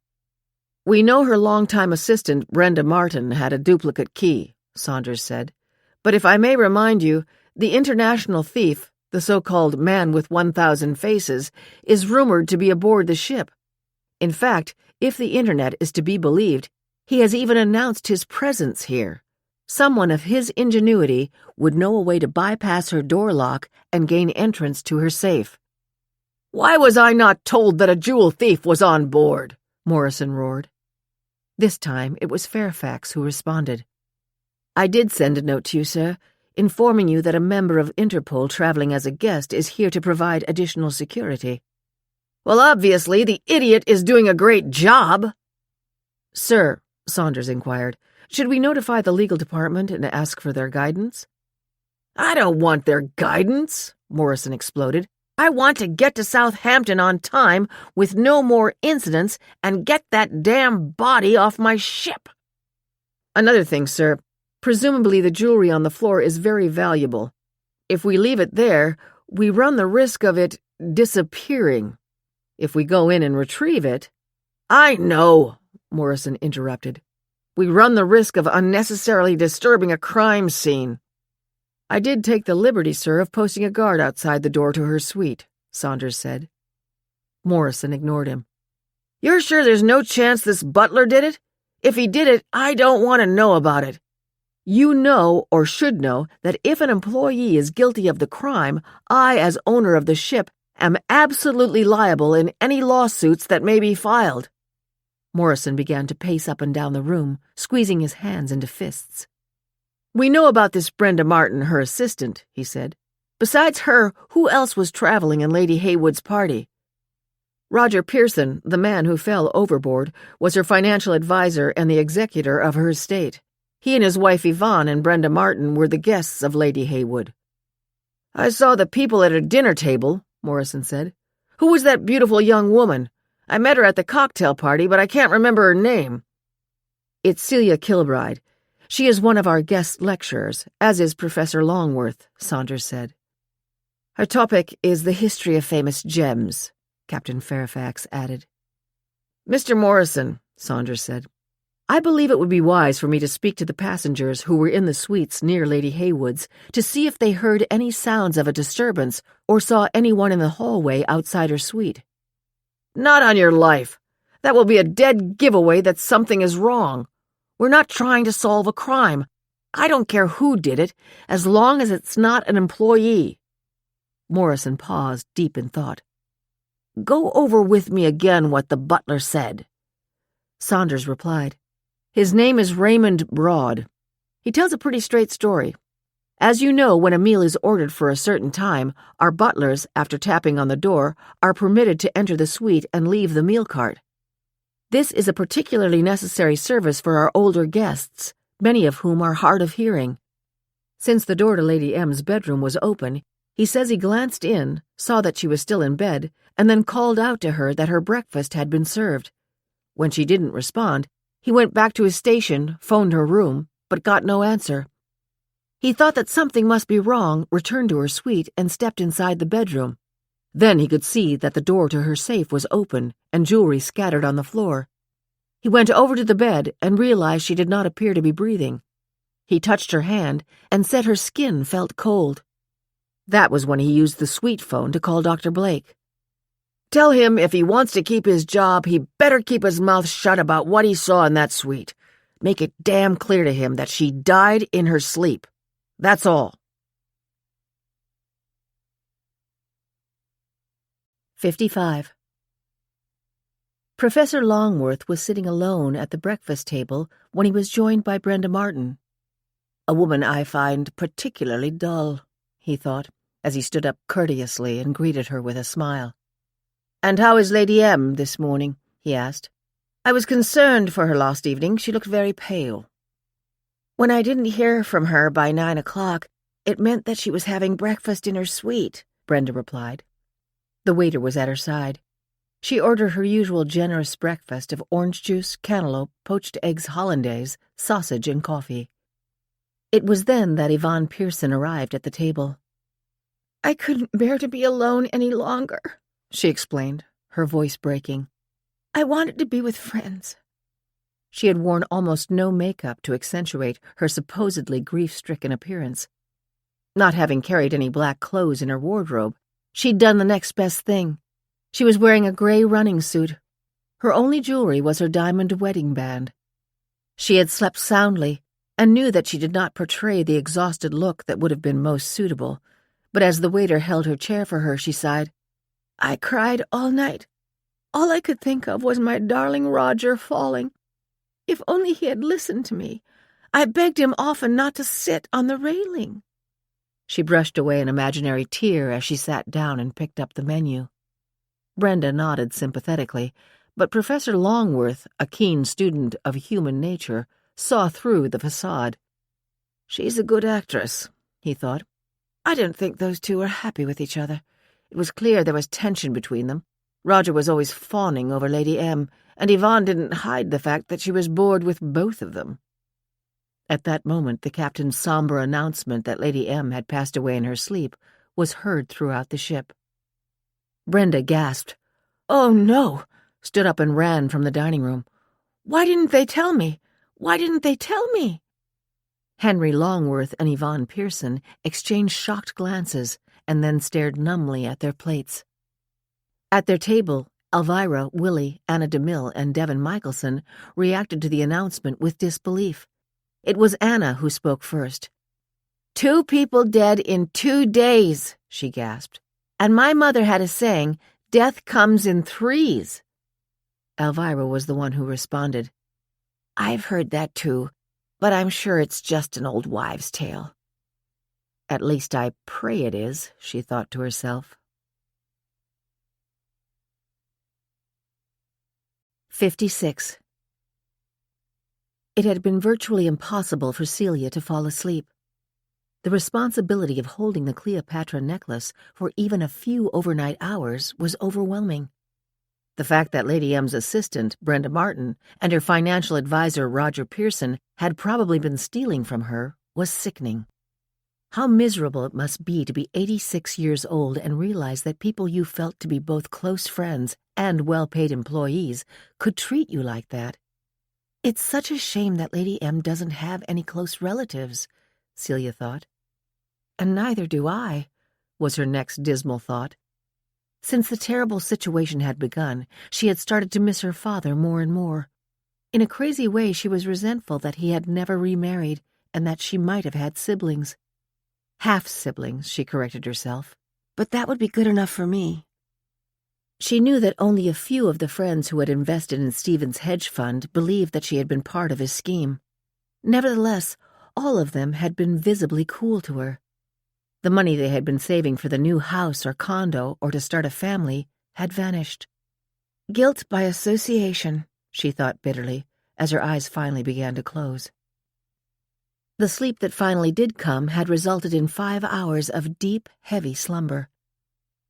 S1: "We know her longtime assistant, Brenda Martin, had a duplicate key," Saunders said. "But if I may remind you, the international thief, the so-called man with 1,000 faces, is rumored to be aboard the ship. In fact, if the internet is to be believed, he has even announced his presence here. Someone of his ingenuity would know a way to bypass her door lock and gain entrance to her safe."
S2: "Why was I not told that a jewel thief was on board?" Morrison roared.
S1: This time it was Fairfax who responded. "I did send a note to you, sir, informing you that a member of Interpol traveling as a guest is here to provide additional security."
S2: "Well, obviously, the idiot is doing a great job."
S1: "Sir," Saunders inquired, "should we notify the legal department and ask for their guidance?"
S2: "I don't want their guidance," Morrison exploded. "I want to get to Southampton on time with no more incidents and get that damn body off my ship."
S1: "Another thing, sir. Presumably the jewelry on the floor is very valuable. If we leave it there, we run the risk of it disappearing. If we go in and retrieve it—"
S2: "I know," Morrison interrupted. "We run the risk of unnecessarily disturbing a crime scene."
S1: "I did take the liberty, sir, of posting a guard outside the door to her suite," Saunders said. Morrison ignored him.
S2: "You're sure there's no chance this butler did it? If he did it, I don't want to know about it."
S1: "You know, or should know, that if an employee is guilty of the crime, I, as owner of the ship, am absolutely liable in any lawsuits that may be filed." Morrison began to pace up and down the room, squeezing his hands into fists. "We know about this Brenda Martin, her assistant," he said. "Besides her, who else was traveling in Lady Heywood's party?" "Roger Pearson, the man who fell overboard, was her financial advisor and the executor of her estate. He and his wife Yvonne and Brenda Martin were the guests of Lady Heywood."
S2: "I saw the people at her dinner table," Morrison said. "Who was that beautiful young woman? I met her at the cocktail party, but I can't remember her name."
S1: "It's Celia Kilbride. She is one of our guest lecturers, as is Professor Longworth," Saunders said.
S2: Our topic is the history of famous gems, Captain Fairfax added. Mr. Morrison, Saunders said, I believe it would be wise for me to speak to the passengers who were in the suites near Lady Heywood's to see if they heard any sounds of a disturbance or saw anyone in the hallway outside her suite. Not on your life. That will be a dead giveaway that something is wrong. We're not trying to solve a crime. I don't care who did it, as long as it's not an employee. Morrison paused, deep in thought. Go over with me again what the butler said. Saunders replied. His name is Raymond Broad. He tells a pretty straight story. As you know, when a meal is ordered for a certain time, our butlers, after tapping on the door, are permitted to enter the suite and leave the meal cart. This is a particularly necessary service for our older guests, many of whom are hard of hearing. Since the door to Lady M's bedroom was open, he says he glanced in, saw that she was still in bed, and then called out to her that her breakfast had been served. When she didn't respond, he went back to his station, phoned her room, but got no answer. He thought that something must be wrong, returned to her suite, and stepped inside the bedroom. Then he could see that the door to her safe was open and jewelry scattered on the floor. He went over to the bed and realized she did not appear to be breathing. He touched her hand and said her skin felt cold. That was when he used the suite phone to call Dr. Blake. Tell him if he wants to keep his job, he better keep his mouth shut about what he saw in that suite. Make it damn clear to him that she died in her sleep. That's all.
S1: 55. Professor Longworth was sitting alone at the breakfast table when he was joined by Brenda Martin. A woman I find particularly dull, he thought, as he stood up courteously and greeted her with a smile. And how is Lady M this morning? He asked. I was concerned for her last evening. She looked very pale. When I didn't hear from her by 9 o'clock, it meant that she was having breakfast in her suite, Brenda replied. The waiter was at her side. She ordered her usual generous breakfast of orange juice, cantaloupe, poached eggs hollandaise, sausage, and coffee. It was then that Yvonne Pearson arrived at the table.
S3: I couldn't bear to be alone any longer, she explained, her voice breaking. I wanted to be with friends.
S1: She had worn almost no makeup to accentuate her supposedly grief-stricken appearance. Not having carried any black clothes in her wardrobe, she'd done the next best thing. She was wearing a gray running suit. Her only jewelry was her diamond wedding band. She had slept soundly and knew that she did not portray the exhausted look that would have been most suitable, but as the waiter held her chair for her, she sighed.
S3: I cried all night. All I could think of was my darling Roger falling. If only he had listened to me. I begged him often not to sit on the railing.
S1: She brushed away an imaginary tear as she sat down and picked up the menu. Brenda nodded sympathetically, but Professor Longworth, a keen student of human nature, saw through the facade. She's a good actress, he thought. I don't think those two are happy with each other. It was clear there was tension between them. Roger was always fawning over Lady M, and Yvonne didn't hide the fact that she was bored with both of them. At that moment, the captain's somber announcement that Lady M had passed away in her sleep was heard throughout the ship. Brenda gasped. Oh, no! Stood up and ran from the dining room. Why didn't they tell me? Why didn't they tell me? Henry Longworth and Yvonne Pearson exchanged shocked glances and then stared numbly at their plates. At their table, Elvira, Willie, Anna DeMille, and Devon Michelson reacted to the announcement with disbelief. It was Anna who spoke first. 2 people dead in 2 days, she gasped. And my mother had a saying, death comes in 3s. Elvira was the one who responded. I've heard that too, but I'm sure it's just an old wives' tale. At least I pray it is, she thought to herself. 56. It had been virtually impossible for Celia to fall asleep. The responsibility of holding the Cleopatra necklace for even a few overnight hours was overwhelming. The fact that Lady M's assistant, Brenda Martin, and her financial advisor, Roger Pearson, had probably been stealing from her was sickening. How miserable it must be to be 86 years old and realize that people you felt to be both close friends and well-paid employees could treat you like that. It's such a shame that Lady M doesn't have any close relatives, Celia thought. And neither do I, was her next dismal thought. Since the terrible situation had begun, she had started to miss her father more and more. In a crazy way, she was resentful that he had never remarried and that she might have had siblings. Half-siblings, she corrected herself. But that would be good enough for me. She knew that only a few of the friends who had invested in Stephen's hedge fund believed that she had been part of his scheme. Nevertheless, all of them had been visibly cool to her. The money they had been saving for the new house or condo or to start a family had vanished. Guilt by association, she thought bitterly, as her eyes finally began to close. The sleep that finally did come had resulted in 5 hours of deep, heavy slumber.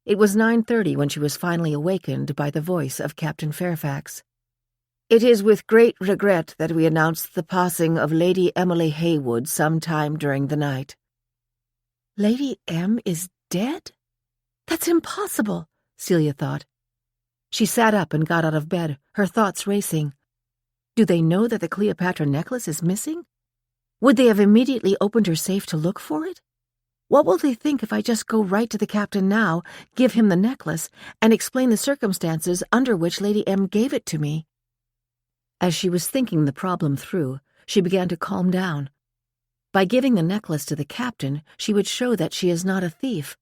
S1: It was 9:30 when she was finally awakened by the voice of Captain Fairfax. "It is with great regret that we announce the passing of Lady Emily Haywood sometime during the night." Lady M is dead? That's impossible, Celia thought. She sat up and got out of bed, her thoughts racing. Do they know that the Cleopatra necklace is missing? Would they have immediately opened her safe to look for it? What will they think if I just go right to the captain now, give him the necklace, and explain the circumstances under which Lady M gave it to me? As she was thinking the problem through, she began to calm down. By giving the necklace to the captain, she would show that she is not a thief.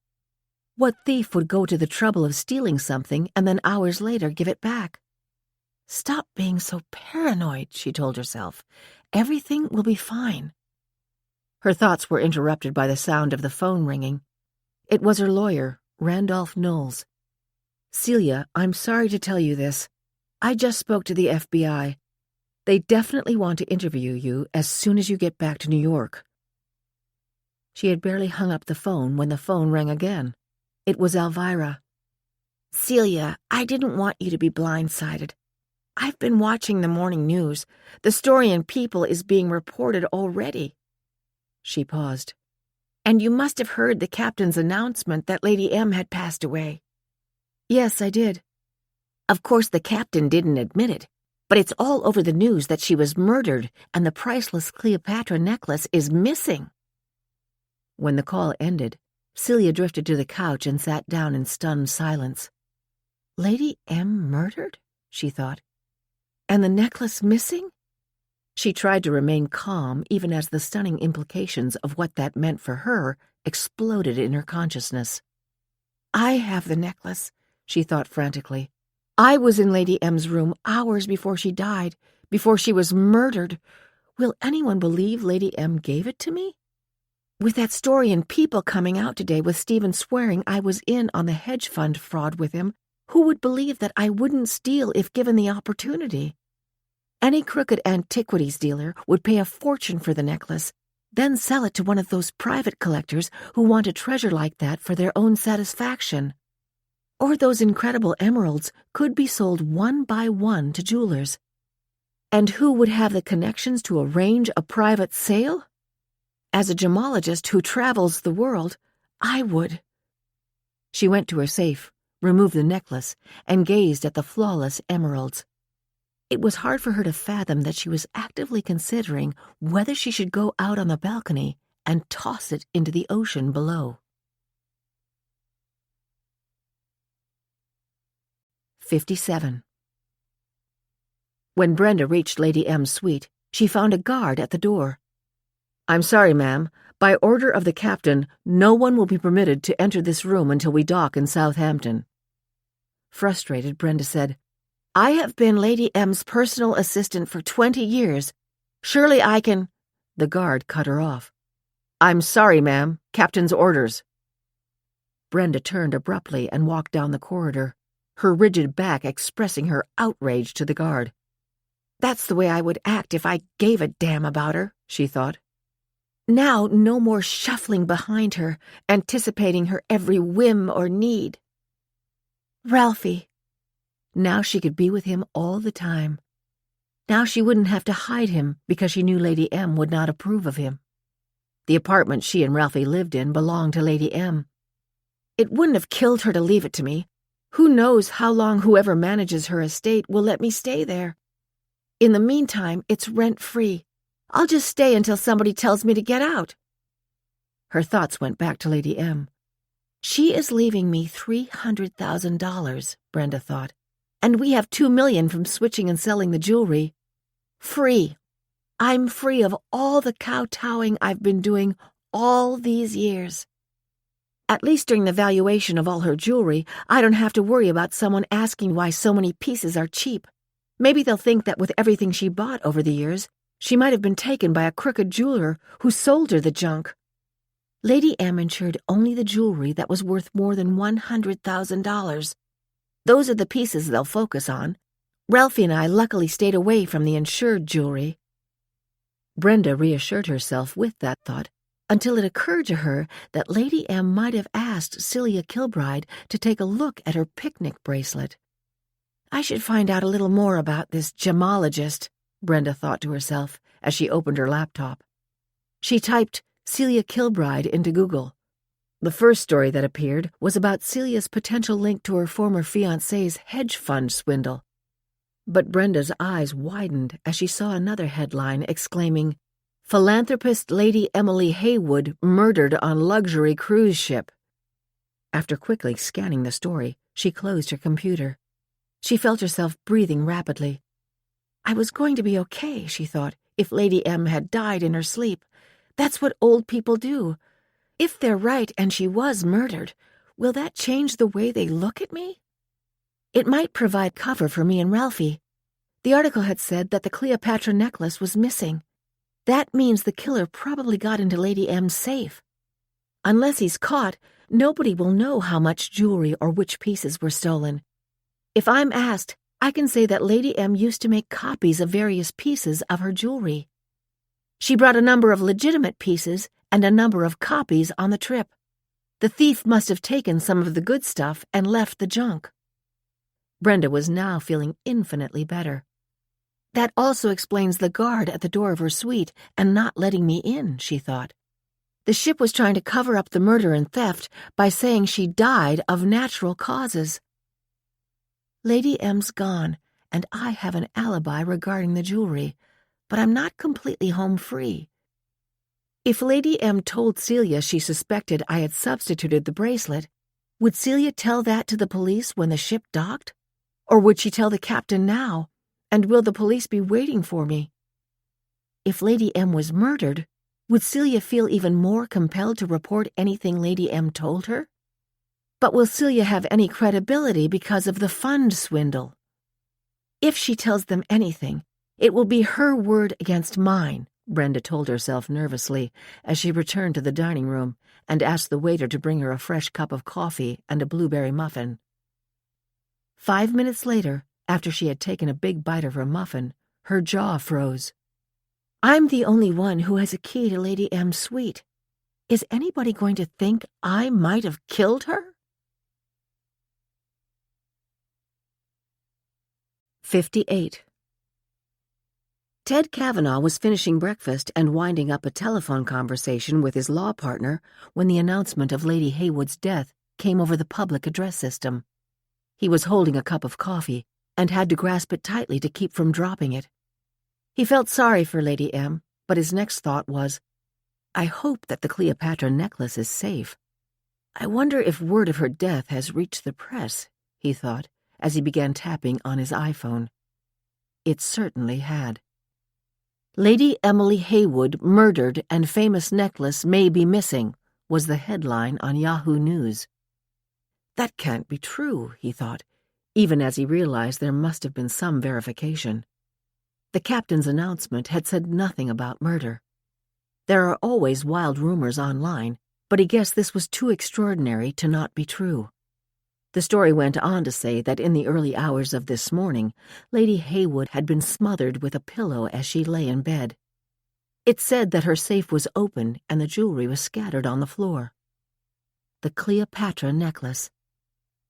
S1: What thief would go to the trouble of stealing something and then hours later give it back? Stop being so paranoid, she told herself. Everything will be fine. Her thoughts were interrupted by the sound of the phone ringing. It was her lawyer, Randolph Knowles. "Celia, I'm sorry to tell you this. I just spoke to the FBI. They definitely want to interview you as soon as you get back to New York." She had barely hung up the phone when the phone rang again. It was Elvira. "Celia, I didn't want you to be blindsided. I've been watching the morning news. The story in People is being reported already." She paused. "And you must have heard the captain's announcement that Lady M had passed away." "Yes, I did." "Of course the captain didn't admit it, but it's all over the news that she was murdered and the priceless Cleopatra necklace is missing." When the call ended, Celia drifted to the couch and sat down in stunned silence. Lady M murdered? She thought. And the necklace missing? She tried to remain calm even as the stunning implications of what that meant for her exploded in her consciousness. I have the necklace, she thought frantically. I was in Lady M's room hours before she died, before she was murdered. Will anyone believe Lady M gave it to me? With that story in People coming out today with Stephen swearing I was in on the hedge fund fraud with him, who would believe that I wouldn't steal if given the opportunity? Any crooked antiquities dealer would pay a fortune for the necklace, then sell it to one of those private collectors who want a treasure like that for their own satisfaction. Or those incredible emeralds could be sold one by one to jewelers. And who would have the connections to arrange a private sale? As a gemologist who travels the world, I would. She went to her safe, removed the necklace, and gazed at the flawless emeralds. It was hard for her to fathom that she was actively considering whether she should go out on the balcony and toss it into the ocean below. 57. When Brenda reached Lady M's suite, she found a guard at the door. I'm sorry, ma'am. By order of the captain, no one will be permitted to enter this room until we dock in Southampton. Frustrated, Brenda said, I have been Lady M's personal assistant for 20 years. Surely I can— The guard cut her off. I'm sorry, ma'am. Captain's orders. Brenda turned abruptly and walked down the corridor, her rigid back expressing her outrage to the guard. That's the way I would act if I gave a damn about her, she thought. Now no more shuffling behind her, anticipating her every whim or need. Ralphie. Now she could be with him all the time. Now she wouldn't have to hide him because she knew Lady M would not approve of him.
S2: The apartment she and Ralphie lived in belonged to Lady M. It wouldn't have killed her to leave it to me. Who knows how long whoever manages her estate will let me stay there. In the meantime, it's rent-free. I'll just stay until somebody tells me to get out. Her thoughts went back to Lady M. She is leaving me $300,000, Brenda thought, and we have $2 million from switching and selling the jewelry. Free. I'm free of all the kowtowing I've been doing all these years. At least during the valuation of all her jewelry, I don't have to worry about someone asking why so many pieces are cheap. Maybe they'll think that with everything she bought over the years, she might have been taken by a crooked jeweler who sold her the junk. Lady M insured only the jewelry that was worth more than $100,000. Those are the pieces they'll focus on. Ralphie and I luckily stayed away from the insured jewelry. Brenda reassured herself with that thought until it occurred to her that Lady M might have asked Celia Kilbride to take a look at her picnic bracelet. I should find out a little more about this gemologist, Brenda thought to herself as she opened her laptop. She typed Celia Kilbride into Google. The first story that appeared was about Celia's potential link to her former fiancé's hedge fund swindle. But Brenda's eyes widened as she saw another headline exclaiming, "Philanthropist Lady Emily Haywood murdered on luxury cruise ship." After quickly scanning the story, she closed her computer. She felt herself breathing rapidly. I was going to be okay, she thought, if Lady M had died in her sleep. That's what old people do. If they're right and she was murdered, will that change the way they look at me? It might provide cover for me and Ralphie. The article had said that the Cleopatra necklace was missing. That means the killer probably got into Lady M's safe. Unless he's caught, nobody will know how much jewelry or which pieces were stolen. If I'm asked, I can say that Lady M used to make copies of various pieces of her jewelry. She brought a number of legitimate pieces and a number of copies on the trip. The thief must have taken some of the good stuff and left the junk. Brenda was now feeling infinitely better. That also explains the guard at the door of her suite and not letting me in, she thought. The ship was trying to cover up the murder and theft by saying she died of natural causes. Lady M's gone, and I have an alibi regarding the jewelry, but I'm not completely home free. If Lady M told Celia she suspected I had substituted the bracelet, would Celia tell that to the police when the ship docked? Or would she tell the captain now? And will the police be waiting for me? If Lady M was murdered, would Celia feel even more compelled to report anything Lady M told her? But will Celia have any credibility because of the fund swindle? If she tells them anything, it will be her word against mine, Brenda told herself nervously as she returned to the dining room and asked the waiter to bring her a fresh cup of coffee and a blueberry muffin. 5 minutes later, after she had taken a big bite of her muffin, her jaw froze. I'm the only one who has a key to Lady M's suite. Is anybody going to think I might have killed her? 58. Ted Kavanaugh was finishing breakfast and winding up a telephone conversation with his law partner when the announcement of Lady Haywood's death came over the public address system. He was holding a cup of coffee and had to grasp it tightly to keep from dropping it. He felt sorry for Lady M, but his next thought was, I hope that the Cleopatra necklace is safe. I wonder if word of her death has reached the press, he thought, as he began tapping on his iPhone. It certainly had. Lady Emily Haywood murdered and famous necklace may be missing, was the headline on Yahoo News. That can't be true, he thought, even as he realized there must have been some verification. The captain's announcement had said nothing about murder. There are always wild rumors online, but he guessed this was too extraordinary to not be true. The story went on to say that in the early hours of this morning, Lady Haywood had been smothered with a pillow as she lay in bed. It said that her safe was open and the jewelry was scattered on the floor. The Cleopatra necklace.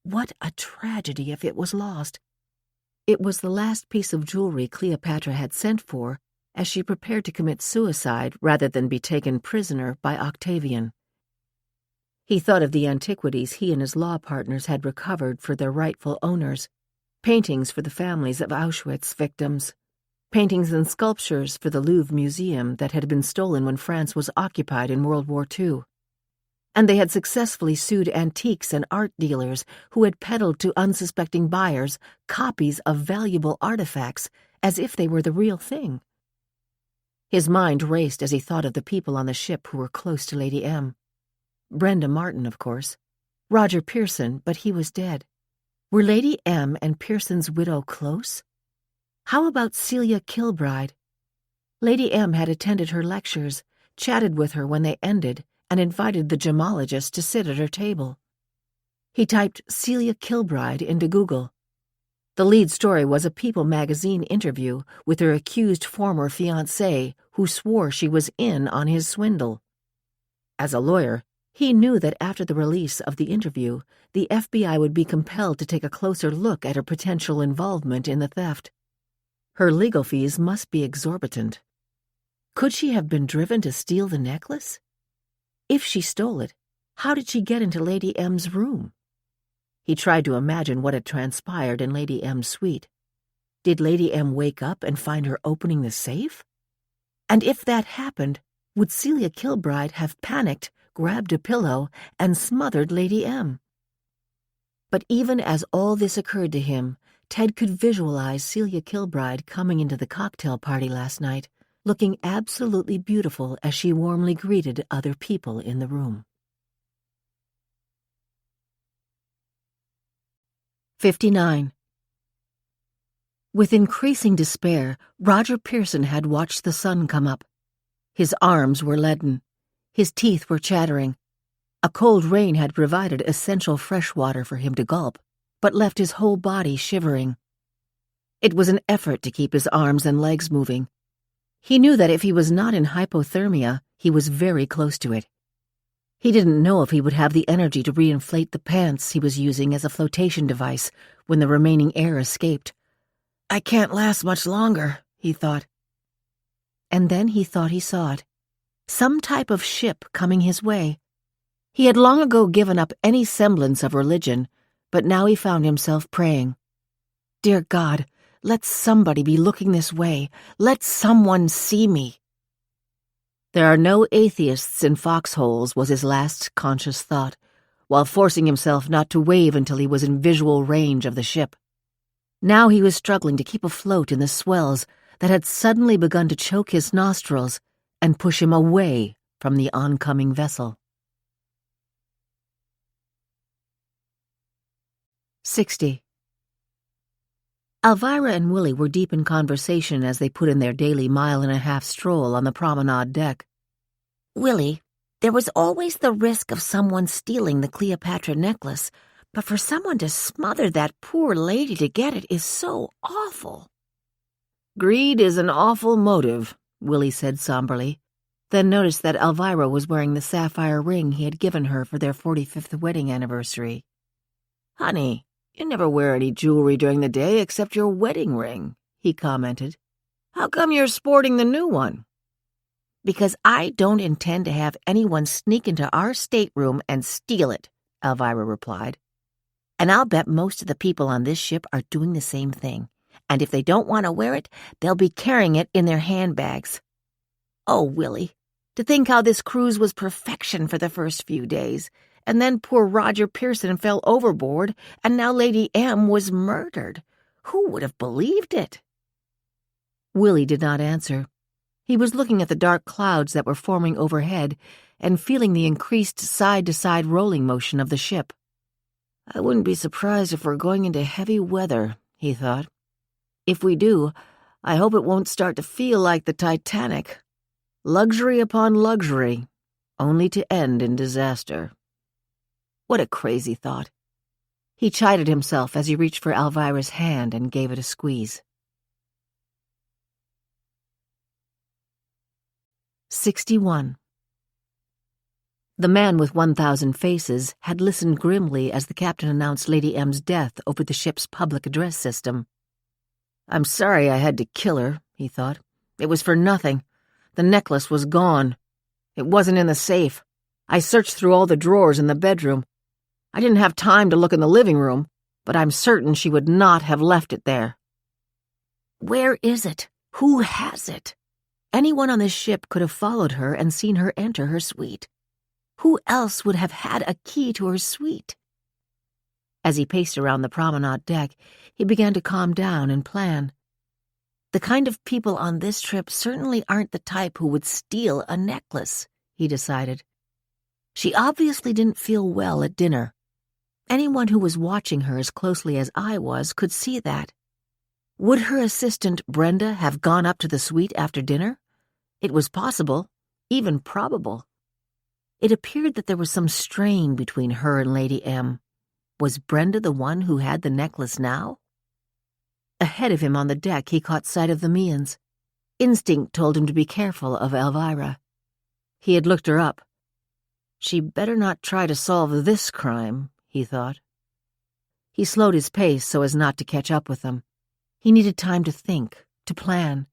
S2: What a tragedy if it was lost. It was the last piece of jewelry Cleopatra had sent for,
S1: as she prepared to commit suicide rather than be taken prisoner by Octavian. He thought of the antiquities he and his law partners had recovered for their rightful owners, paintings for the families of Auschwitz victims, paintings and sculptures for the Louvre Museum that had been stolen when France was occupied in World War II. And they had successfully sued antiques and art dealers who had peddled to unsuspecting buyers copies of valuable artifacts as if they were the real thing. His mind raced as he thought of the people on the ship who were close to Lady M. Brenda Martin, of course. Roger Pearson, but he was dead. Were Lady M and Pearson's widow close? How about Celia Kilbride? Lady M had attended her lectures, chatted with her when they ended, and invited the gemologist to sit at her table. He typed Celia Kilbride into Google. The lead story was a People magazine interview with her accused former fiancé who swore she was in on his swindle. As a lawyer, he knew that after the release of the interview, the FBI would be compelled to take a closer look at her potential involvement in the theft. Her legal fees must be exorbitant. Could she have been driven to steal the necklace? If she stole it, how did she get into Lady M's room? He tried to imagine what had transpired in Lady M's suite. Did Lady M wake up and find her opening the safe? And if that happened, would Celia Kilbride have panicked, grabbed a pillow, and smothered Lady M? But even as all this occurred to him, Ted could visualize Celia Kilbride coming into the cocktail party last night, looking absolutely beautiful as she warmly greeted other people in the room. 59. With increasing despair, Roger Pearson had watched the sun come up. His arms were leaden. His teeth were chattering. A cold rain had provided essential fresh water for him to gulp, but left his whole body shivering. It was an effort to keep his arms and legs moving. He knew that if he was not in hypothermia, he was very close to it. He didn't know if he would have the energy to reinflate the pants he was using as a flotation device when the remaining air escaped. "I can't last much longer," he thought. And then he thought he saw it. Some type of ship coming his way. He had long ago given up any semblance of religion, but now he found himself praying. "Dear God, let somebody be looking this way. Let someone see me." There are no atheists in foxholes was his last conscious thought, while forcing himself not to wave until he was in visual range of the ship. Now he was struggling to keep afloat in the swells that had suddenly begun to choke his nostrils and push him away from the oncoming vessel. 60. Elvira and Willie were deep in conversation as they put in their daily mile-and-a-half stroll on the promenade deck.
S4: "Willie, there was always the risk of someone stealing the Cleopatra necklace, but for someone to smother that poor lady to get it is so awful."
S1: "Greed is an awful motive," Willie said somberly, then noticed that Elvira was wearing the sapphire ring he had given her for their 45th wedding anniversary. "Honey, you never wear any jewelry during the day except your wedding ring," he commented. "How come you're sporting the new one?"
S4: "Because I don't intend to have anyone sneak into our stateroom and steal it," Elvira replied. "And I'll bet most of the people on this ship are doing the same thing. And if they don't want to wear it, they'll be carrying it in their handbags. Oh, Willie, to think how this cruise was perfection for the first few days. And then poor Roger Pearson fell overboard, and now Lady M was murdered. Who would have believed it?"
S1: Willie did not answer. He was looking at the dark clouds that were forming overhead and feeling the increased side-to-side rolling motion of the ship. "I wouldn't be surprised if we're going into heavy weather," he thought. "If we do, I hope it won't start to feel like the Titanic. Luxury upon luxury, only to end in disaster." What a crazy thought. He chided himself as he reached for Elvira's hand and gave it a squeeze. 61. The man with 1,000 faces had listened grimly as the captain announced Lady M's death over the ship's public address system. "I'm sorry I had to kill her," he thought.
S2: It was for nothing. The necklace was gone. It wasn't in the safe. I searched through all the drawers in the bedroom. I didn't have time to look in the living room, but I'm certain she would not have left it there.
S4: Where is it? Who has it? Anyone on this ship could have followed her and seen her enter her suite. Who else would have had a key to her suite? As he paced around the promenade deck, he began to calm down and plan. The kind of people on this trip certainly aren't the type who would steal a necklace, he decided. She obviously didn't feel well at dinner. Anyone who was watching her as closely as I was could see that. Would her assistant, Brenda, have gone up to the suite after dinner? It was possible, even probable. It appeared that there was some strain between her and Lady M. Was Brenda the one who had the necklace now? Ahead of him on the deck he caught sight of the Means. Instinct told him to be careful of Elvira. He had looked her up. She better not try to solve this crime, he thought. He slowed his pace so as not to catch up with them. He needed time to think, to plan.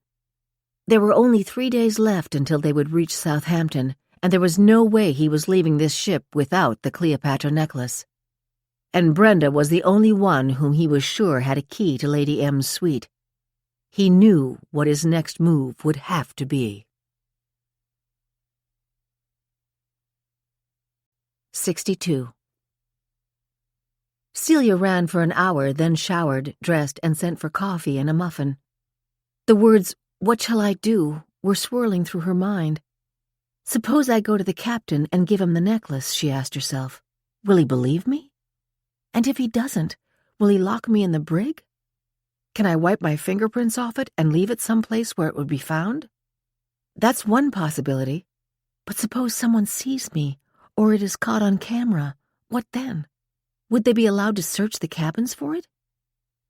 S4: There were only 3 days left until they would reach Southampton, and there was no way he was leaving this ship without the Cleopatra necklace. And Brenda was the only one whom he was sure had a key to Lady M's suite. He knew what his next move would have to be. 62. Celia ran for an hour, then showered, dressed, and sent for coffee and a muffin. The words, "What shall I do?" were swirling through her mind. Suppose I go to the captain and give him the necklace, she asked herself. Will he believe me? And if he doesn't, will he lock me in the brig? Can I wipe my fingerprints off it and leave it someplace where it would be found? That's one possibility. But suppose someone sees me, or it is caught on camera. What then? Would they be allowed to search the cabins for it?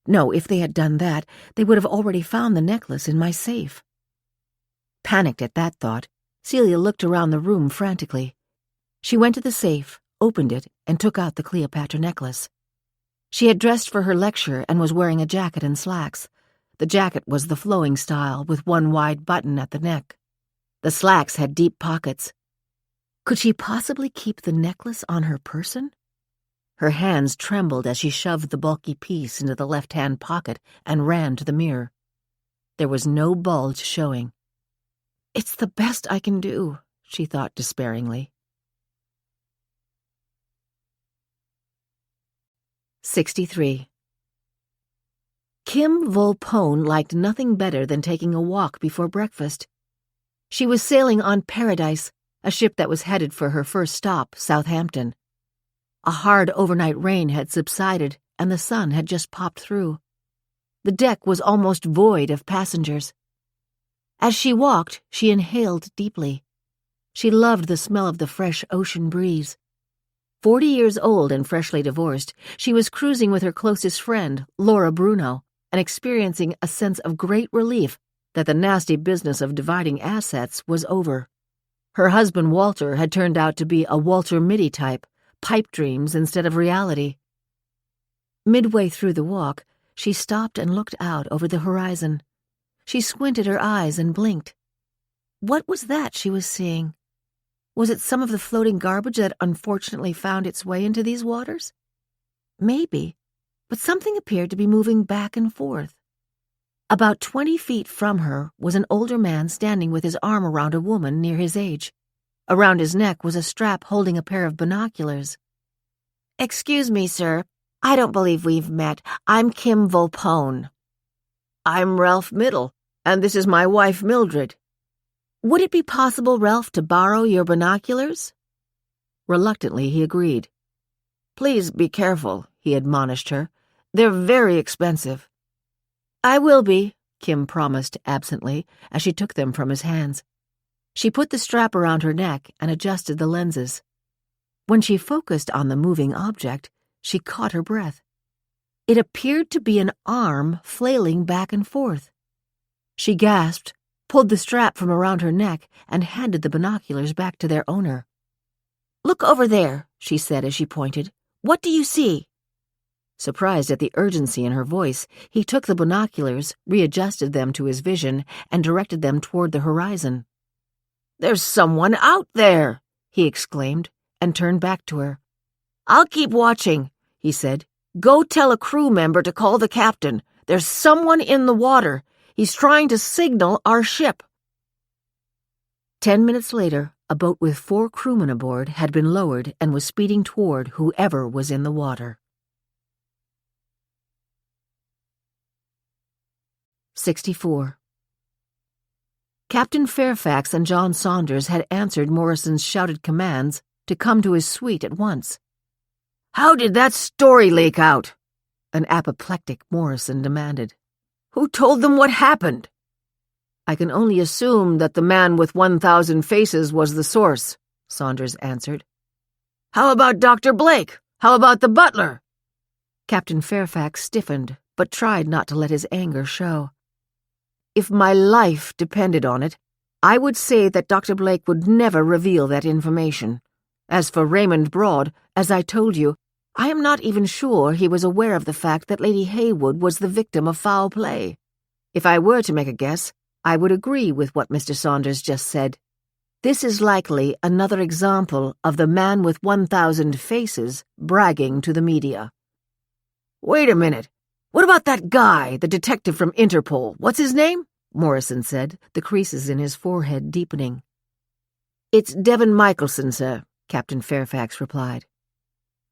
S4: No, if they had done that, they would have already found the necklace in my safe. Panicked at that thought, Celia looked around the room frantically. She went to the safe, opened it, and took out the Cleopatra necklace. She had dressed for her lecture and was wearing a jacket and slacks. The jacket was the flowing style, with one wide button at the neck. The slacks had deep pockets. Could she possibly keep the necklace on her person? Her hands trembled as she shoved the bulky piece into the left-hand pocket and ran to the mirror. There was no bulge showing. It's the best I can do, she thought despairingly. 63. Kim Volpone liked nothing better than taking a walk before breakfast. She was sailing on Paradise, a ship that was headed for her first stop, Southampton. A hard overnight rain had subsided, and the sun had just popped through. The deck was almost void of passengers. As she walked, she inhaled deeply. She loved the smell of the fresh ocean breeze. 40 years old and freshly divorced, she was cruising with her closest friend, Laura Bruno, and experiencing a sense of great relief that the nasty business of dividing assets was over. Her husband, Walter, had turned out to be a Walter Mitty type, pipe dreams instead of reality. Midway through the walk, she stopped and looked out over the horizon. She squinted her eyes and blinked. What was that she was seeing? Was it some of the floating garbage that unfortunately found its way into these waters? Maybe, but something appeared to be moving back and forth. About 20 feet from her was an older man standing with his arm around a woman near his age. Around his neck was a strap holding a pair of binoculars. "Excuse me, sir. I don't believe we've met. I'm Kim Volpone."
S2: "I'm Ralph Middle, and this is my wife, Mildred."
S4: "Would it be possible, Ralph, to borrow your binoculars?" Reluctantly, he agreed.
S2: "Please be careful," he admonished her. "They're very expensive."
S4: "I will be," Kim promised absently as she took them from his hands. She put the strap around her neck and adjusted the lenses. When she focused on the moving object, she caught her breath. It appeared to be an arm flailing back and forth. She gasped, pulled the strap from around her neck, and handed the binoculars back to their owner. "Look over there," she said as she pointed. "What do you see?"
S1: Surprised at the urgency in her voice, he took the binoculars, readjusted them to his vision, and directed them toward the horizon.
S4: "There's someone out there!" he exclaimed, and turned back to her. "I'll keep watching," he said. "Go tell a crew member to call the captain. There's someone in the water. He's trying to signal our ship."
S1: 10 minutes later, a boat with 4 crewmen aboard had been lowered and was speeding toward whoever was in the water. 64. Captain Fairfax and John Saunders had answered Morrison's shouted commands to come to his suite at once.
S4: "How did that story leak out?"
S1: an apoplectic Morrison demanded.
S4: "Who told them what happened?"
S2: "I can only assume that the man with 1,000 faces was the source," Saunders answered.
S4: "How about Dr. Blake? How about the butler?"
S1: Captain Fairfax stiffened, but tried not to let his anger show.
S2: "If my life depended on it, I would say that Dr. Blake would never reveal that information. As for Raymond Broad, as I told you, I am not even sure he was aware of the fact that Lady Heywood was the victim of foul play. If I were to make a guess, I would agree with what Mr. Saunders just said. This is likely another example of the man with 1,000 faces bragging to the media."
S4: "Wait a minute. What about that guy, the detective from Interpol? What's his name?"
S1: Morrison said, the creases in his forehead deepening.
S2: "It's Devon Michelson, sir," Captain Fairfax replied.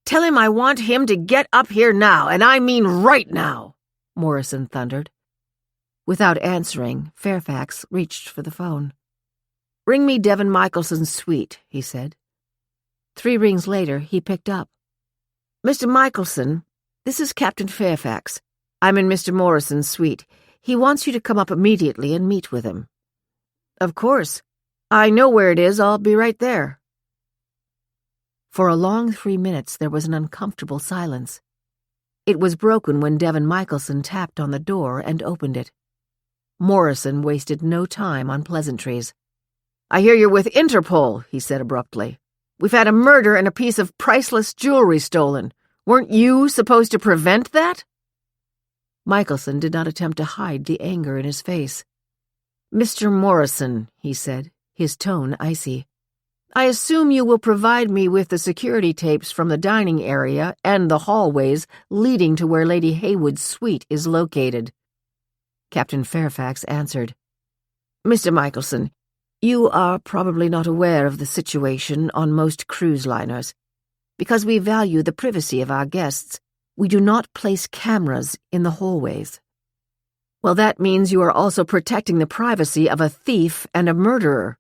S4: "Tell him I want him to get up here now, and I mean right now," Morrison thundered.
S2: Without answering, Fairfax reached for the phone. "Ring me Devon Michelson's suite," he said. 3 rings later, he picked up. "Mr. Michelson, this is Captain Fairfax. I'm in Mr. Morrison's suite. He wants you to come up immediately and meet with him." "Of course. I know where it is. I'll be right there." For a long 3 minutes there was an uncomfortable silence. It was broken when Devon Michelson tapped on the door and opened it. Morrison wasted no time on pleasantries.
S4: "I hear you're with Interpol," he said abruptly. "We've had a murder and a piece of priceless jewelry stolen. Weren't you supposed to prevent that?"
S2: Michelson did not attempt to hide the anger in his face. "Mr. Morrison," he said, his tone icy, "I assume you will provide me with the security tapes from the dining area and the hallways leading to where Lady Heywood's suite is located." Captain Fairfax answered, "Mr. Michelson, you are probably not aware of the situation on most cruise liners. Because we value the privacy of our guests, we do not place cameras in the hallways." "Well, that means you are also protecting the privacy of a thief and a murderer.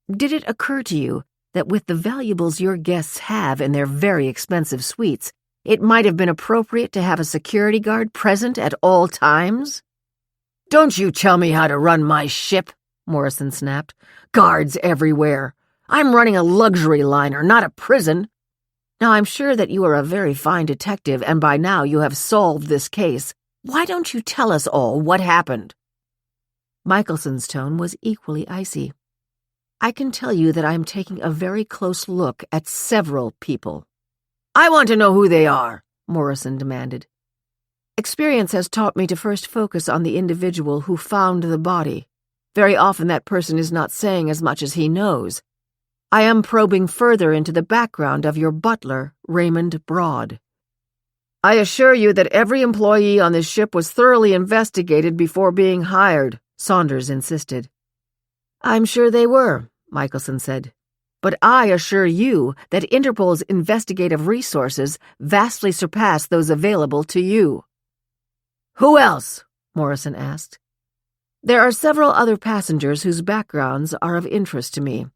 S2: Did it occur to you that with the valuables your guests have in their very expensive suites, it might have been appropriate to have a security guard present at all times?"
S4: "Don't you tell me how to run my ship," Morrison snapped. "Guards everywhere. I'm running a luxury liner, not a prison."
S2: "Now, I'm sure that you are a very fine detective, and by now you have solved this case. Why don't you tell us all what happened?" Michelson's tone was equally icy. "I can tell you that I am taking a very close look at several people."
S4: "I want to know who they are,"
S2: Morrison demanded. "Experience has taught me to first focus on the individual who found the body. Very often that person is not saying as much as he knows. I am probing further into the background of your butler, Raymond Broad."
S4: "I assure you that every employee on this ship was thoroughly investigated before being hired," Saunders insisted.
S2: "I'm sure they were," Michelson said. "But I assure you that Interpol's investigative resources vastly surpass those available to you."
S4: "Who else?"
S2: Morrison asked. "There are several other passengers whose backgrounds are of interest to me.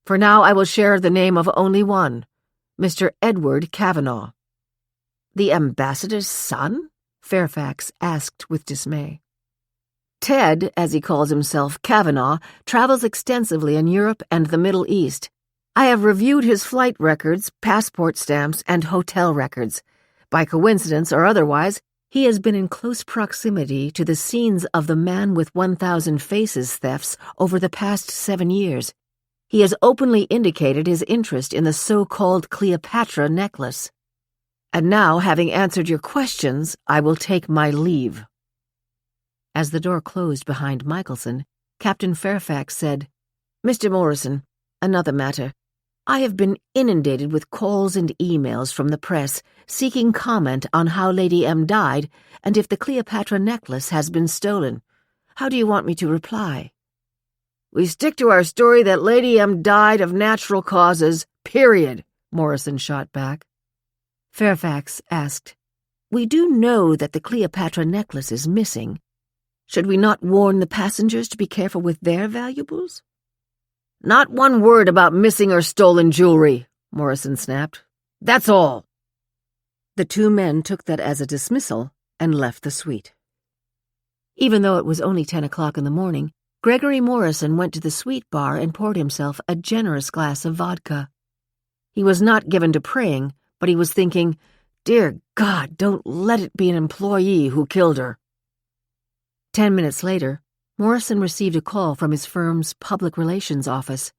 S2: For now I will share the name of only one, Mr. Edward Kavanaugh." "The ambassador's son?" Fairfax asked with dismay. "Ted, as he calls himself, Kavanaugh, travels extensively in Europe and the Middle East. I have reviewed his flight records, passport stamps, and hotel records. By coincidence or otherwise, he has been in close proximity to the scenes of the man with 1,000 faces thefts over the past 7 years. He has openly indicated his interest in the so-called Cleopatra necklace." And now, having answered your questions, I will take my leave."
S1: As the door closed behind Michelson, Captain Fairfax said,
S2: "Mr. Morrison, another matter. I have been inundated with calls and emails from the press seeking comment on how Lady M died and if the Cleopatra necklace has been stolen. How do you want me to reply?" "We stick to our story that Lady M died of natural causes, period," Morrison shot back.
S1: Fairfax asked, "We do know that the Cleopatra necklace is missing. Should we not warn the passengers to be careful with their valuables?"
S2: "Not one word about missing or stolen jewelry," Morrison snapped. "That's all."
S1: The two men took that as a dismissal and left the suite. Even though it was only 10 o'clock in the morning, Gregory Morrison went to the suite bar and poured himself a generous glass of vodka. He was not given to praying, but he was thinking, "Dear God, don't let it be an employee who killed her." 10 minutes later, Morrison received a call from his firm's public relations office.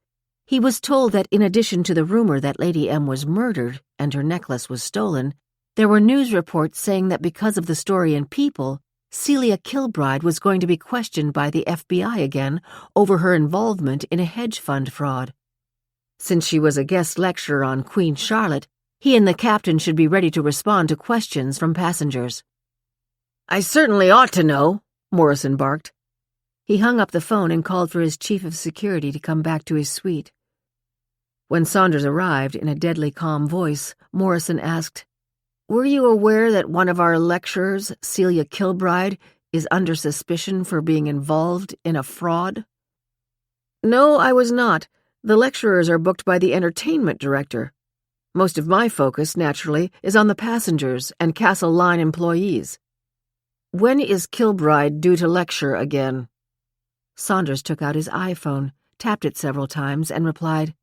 S1: He was told that in addition to the rumor that Lady M was murdered and her necklace was stolen, there were news reports saying that because of the story in People, Celia Kilbride was going to be questioned by the FBI again over her involvement in a hedge fund fraud. Since she was a guest lecturer on Queen Charlotte, he and the captain should be ready to respond to questions from passengers.
S2: "I certainly ought to know," Morrison barked.
S1: He hung up the phone and called for his chief of security to come back to his suite. When Saunders arrived in a deadly calm voice, Morrison asked,
S2: "Were you aware that one of our lecturers, Celia Kilbride, is under suspicion for being involved in a fraud?" "No, I was not. The lecturers are booked by the entertainment director. Most of my focus, naturally, is on the passengers and Castle Line employees. When is Kilbride due to lecture again?"
S1: Saunders took out his iPhone, tapped it several times, and replied,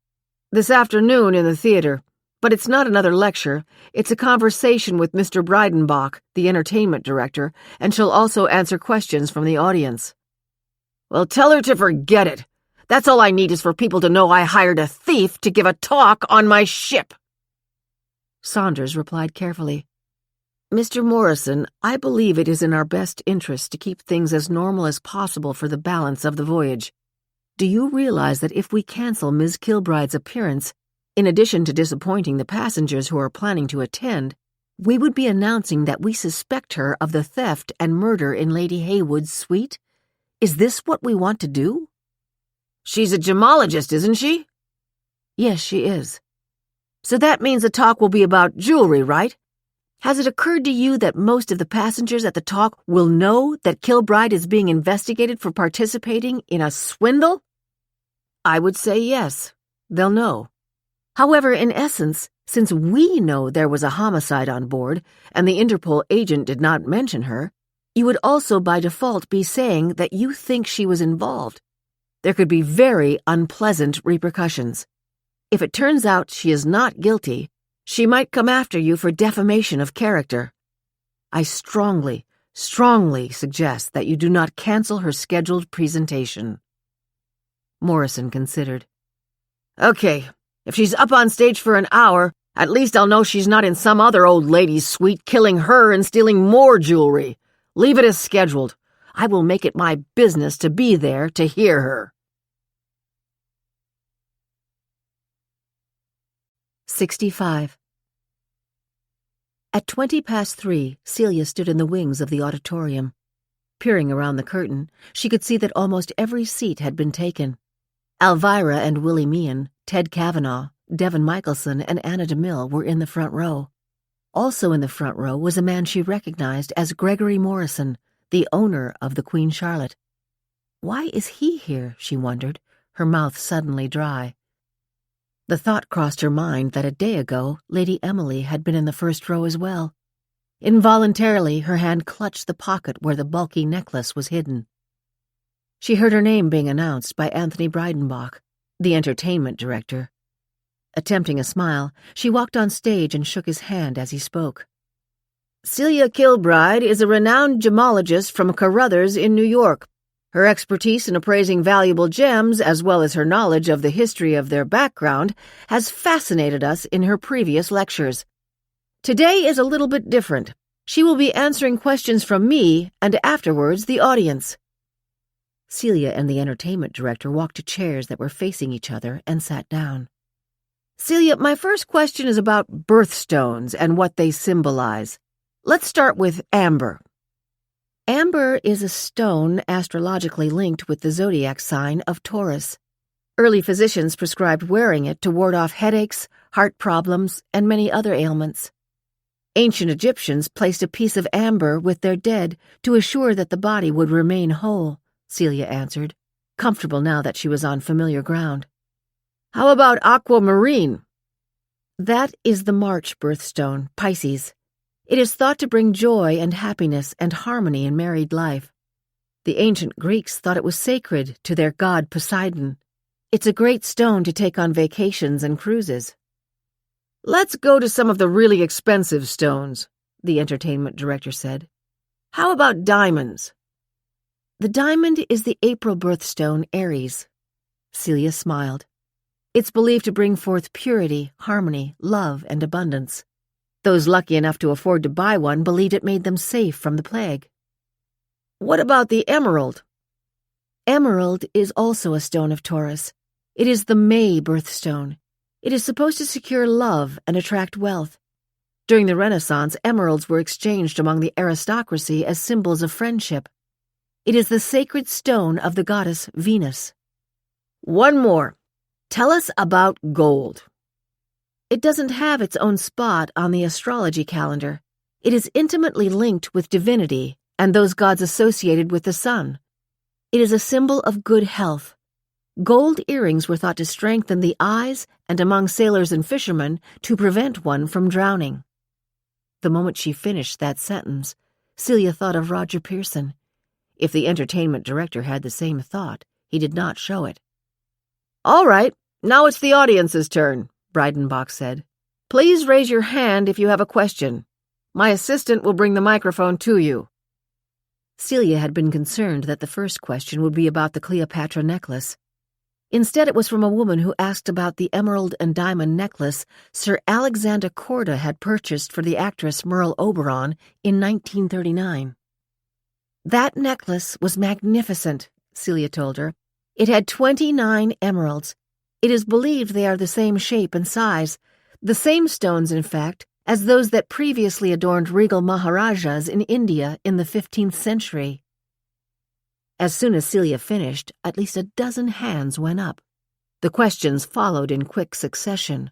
S2: "This afternoon in the theater. But it's not another lecture. It's a conversation with Mr. Breidenbach, the entertainment director, and she'll also answer questions from the audience." "Well, tell her to forget it. That's all I need is for people to know I hired a thief to give a talk on my ship."
S1: Saunders replied carefully,
S2: "Mr. Morrison, I believe it is in our best interest to keep things as normal as possible for the balance of the voyage.
S1: Do you realize that if we cancel Ms. Kilbride's appearance, in addition to disappointing the passengers who are planning to attend, we would be announcing that we suspect her of the theft and murder in Lady Heywood's suite? Is this what we want to do?"
S2: "She's a gemologist, isn't she?"
S1: "Yes, she is."
S2: "So that means the talk will be about jewelry, right? Has it occurred to you that most of the passengers at the talk will know that Kilbride is being investigated for participating in a swindle?"
S1: "I would say yes. They'll know. However, in essence, since we know there was a homicide on board and the Interpol agent did not mention her, you would also by default be saying that you think she was involved. There could be very unpleasant repercussions. If it turns out she is not guilty, she might come after you for defamation of character. I strongly suggest that you do not cancel her scheduled presentation." Morrison considered.
S2: "Okay, if she's up on stage for an hour, at least I'll know she's not in some other old lady's suite killing her and stealing more jewelry. Leave it as scheduled. I will make it my business to be there to hear her."
S1: 65. At 3:20, Celia stood in the wings of the auditorium. Peering around the curtain, she could see that almost every seat had been taken. Elvira and Willie Meehan, Ted Kavanaugh, Devin Michelson, and Anna DeMille were in the front row. Also in the front row was a man she recognized as Gregory Morrison, the owner of the Queen Charlotte. Why is he here, she wondered, her mouth suddenly dry. The thought crossed her mind that a day ago Lady Emily had been in the first row as well. Involuntarily, her hand clutched the pocket where the bulky necklace was hidden. She heard her name being announced by Anthony Breidenbach, the entertainment director. Attempting a smile, she walked on stage and shook his hand as he spoke.
S2: "Celia Kilbride is a renowned gemologist from Carruthers in New York. Her expertise in appraising valuable gems, as well as her knowledge of the history of their background, has fascinated us in her previous lectures. Today is a little bit different. She will be answering questions from me and afterwards the audience."
S1: Celia and the entertainment director walked to chairs that were facing each other and sat down.
S2: "Celia, my first question is about birthstones and what they symbolize. Let's start with amber."
S1: Amber is a stone astrologically linked with the zodiac sign of Taurus.
S2: Early physicians prescribed wearing it to ward off headaches, heart problems, and many other ailments. Ancient Egyptians placed a piece of amber with their dead to assure that the body would remain whole, Celia answered, comfortable now that she was on familiar ground. "How about aquamarine?"
S1: "That is the March birthstone, Pisces. It is thought to bring joy and happiness and harmony in married life. The ancient Greeks thought it was sacred to their god Poseidon. It's a great stone to take on vacations and cruises."
S2: "Let's go to some of the really expensive stones," the entertainment director said. "How about diamonds?"
S1: "The diamond is the April birthstone, Aries." Celia smiled. "It's believed to bring forth purity, harmony, love, and abundance. Those lucky enough to afford to buy one believed it made them safe from the plague."
S2: "What about the emerald?"
S1: "Emerald is also a stone of Taurus. It is the May birthstone. It is supposed to secure love and attract wealth. During the Renaissance, emeralds were exchanged among the aristocracy as symbols of friendship. It is the sacred stone of the goddess Venus."
S2: "One more. Tell us about gold."
S1: "It doesn't have its own spot on the astrology calendar. It is intimately linked with divinity and those gods associated with the sun. It is a symbol of good health. Gold earrings were thought to strengthen the eyes and among sailors and fishermen to prevent one from drowning." The moment she finished that sentence, Celia thought of Roger Pearson. If the entertainment director had the same thought, he did not show it.
S2: "All right, now it's the audience's turn," Breidenbach said. "Please raise your hand if you have a question. My assistant will bring the microphone to you."
S1: Celia had been concerned that the first question would be about the Cleopatra necklace. Instead, it was from a woman who asked about the emerald and diamond necklace Sir Alexander Korda had purchased for the actress Merle Oberon in 1939. "That necklace was magnificent," Celia told her. "It had 29 emeralds. It is believed they are the same shape and size, the same stones, in fact, as those that previously adorned regal Maharajas in India in the 15th century." As soon as Celia finished, at least a dozen hands went up. The questions followed in quick succession.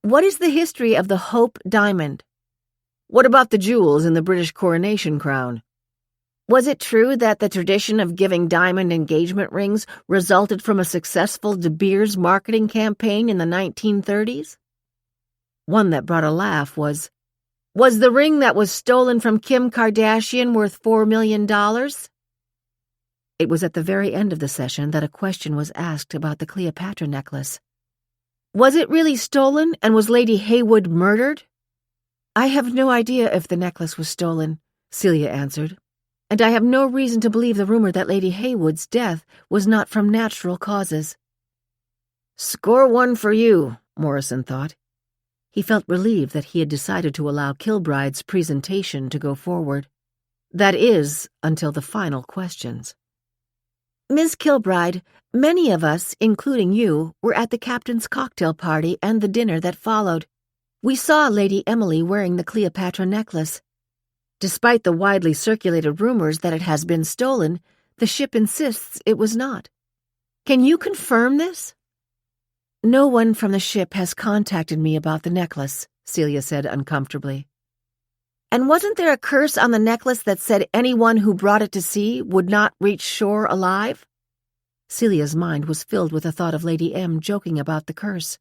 S1: "What is the history of the Hope Diamond?"
S2: "What about the jewels in the British coronation crown?"
S1: "Was it true that the tradition of giving diamond engagement rings resulted from a successful De Beers marketing campaign in the 1930s?
S2: One that brought a laugh was the ring that was stolen from Kim Kardashian worth $4 million?
S1: It was at the very end of the session that a question was asked about the Cleopatra necklace.
S2: "Was it really stolen, and was Lady Heywood murdered?"
S1: "I have no idea if the necklace was stolen," Celia answered, "and I have no reason to believe the rumor that Lady Heywood's death was not from natural causes."
S2: "Score one for you," Morrison thought.
S1: He felt relieved that he had decided to allow Kilbride's presentation to go forward. That is, until the final questions. "Miss Kilbride, many of us, including you, were at the captain's cocktail party and the dinner that followed. We saw Lady Emily wearing the Cleopatra necklace. Despite the widely circulated rumors that it has been stolen, the ship insists it was not. Can you confirm this?" "No one from the ship has contacted me about the necklace," Celia said uncomfortably.
S2: "And wasn't there a curse on the necklace that said anyone who brought it to sea would not reach shore alive?"
S1: Celia's mind was filled with the thought of Lady M joking about the curse.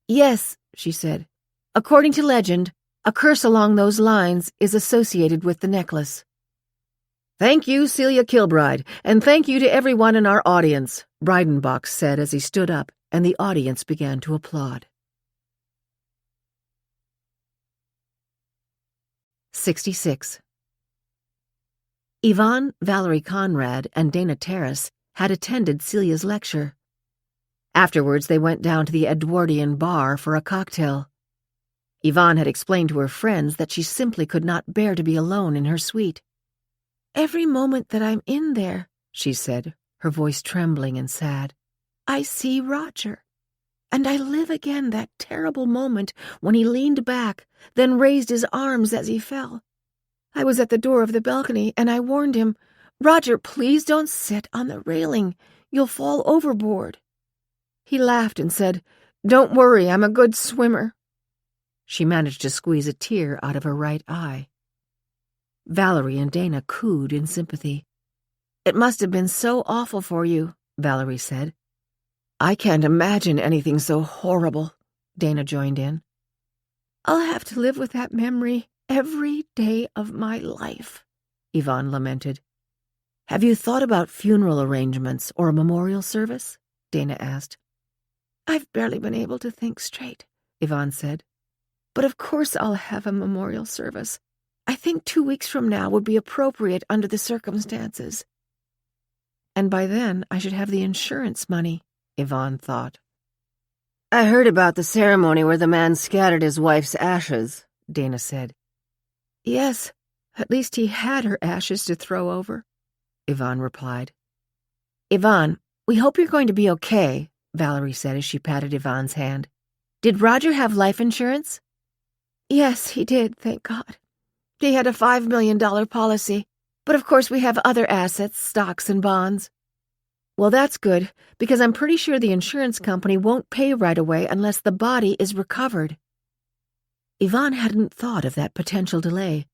S2: "Yes," she said. "According to legend, a curse along those lines is associated with the necklace." "Thank you, Celia Kilbride, and thank you to everyone in our audience," Breidenbach said as he stood up, and the audience began to applaud.
S1: 66. Yvonne, Valerie Conrad, and Dana Terrace had attended Celia's lecture. Afterwards, they went down to the Edwardian bar for a cocktail.
S2: Yvonne had explained to her friends that she simply could not bear to be alone in her suite.
S3: "Every moment that I'm in there," she said, her voice trembling and sad, "I see Roger. And I live again that terrible moment when he leaned back, then raised his arms as he fell. I was at the door of the balcony, and I warned him, 'Roger, please don't sit on the railing. You'll fall overboard.' He laughed and said, 'Don't worry, I'm a good swimmer.'"
S2: She managed to squeeze a tear out of her right eye. Valerie and Dana cooed in sympathy.
S3: "It must have been so awful for you,"
S2: Valerie said.
S3: "I can't imagine anything so horrible,"
S2: Dana joined in.
S3: "I'll have to live with that memory every day of my life,"
S2: Yvonne lamented. "Have you thought about funeral arrangements or a memorial service?" Dana asked.
S3: "I've barely been able to think straight,"
S2: Yvonne said.
S3: "But of course I'll have a memorial service. I think 2 weeks from now would be appropriate under the circumstances."
S2: "And by then I should have the insurance money," Yvonne thought.
S1: "I heard about the ceremony where the man scattered his wife's ashes," Dana said.
S3: "Yes, at least he had her ashes to throw over,"
S2: Yvonne replied.
S1: "Yvonne, we hope you're going to be okay," Valerie said as she patted Yvonne's hand. "Did Roger have life insurance?"
S3: "Yes, he did, thank God. He had a $5 million policy, but of course we have other assets, stocks and bonds."
S1: "Well, that's good, because I'm pretty sure the insurance company won't pay right away unless the body is recovered." Yvonne hadn't thought of that potential delay.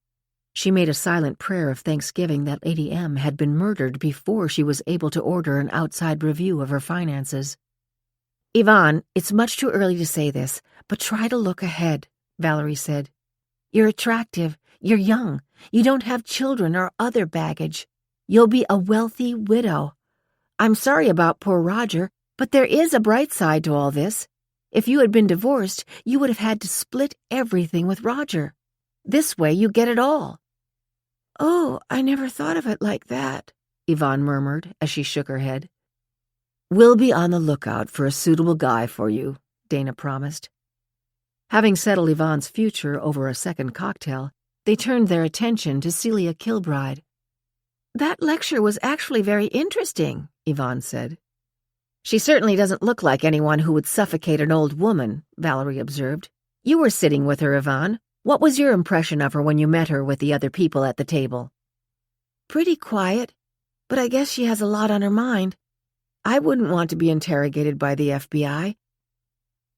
S1: She made a silent prayer of thanksgiving that Lady M had been murdered before she was able to order an outside review of her finances. "Yvonne, it's much too early to say this, but try to look ahead," Valerie said. "You're attractive, you're young, you don't have children or other baggage. You'll be a wealthy widow. I'm sorry about poor Roger, but there is a bright side to all this. If you had been divorced, you would have had to split everything with Roger. This way you get it all."
S3: "Oh, I never thought of it like that,"
S2: Yvonne murmured as she shook her head.
S1: "We'll be on the lookout for a suitable guy for you," Dana promised.
S2: Having settled Yvonne's future over a second cocktail, they turned their attention to Celia Kilbride.
S1: "That lecture was actually very interesting,"
S2: Yvonne said.
S1: "She certainly doesn't look like anyone who would suffocate an old woman," Valerie observed. "You were sitting with her, Yvonne. What was your impression of her when you met her with the other people at the table?"
S3: "Pretty quiet, but I guess she has a lot on her mind. I wouldn't want to be interrogated by the FBI.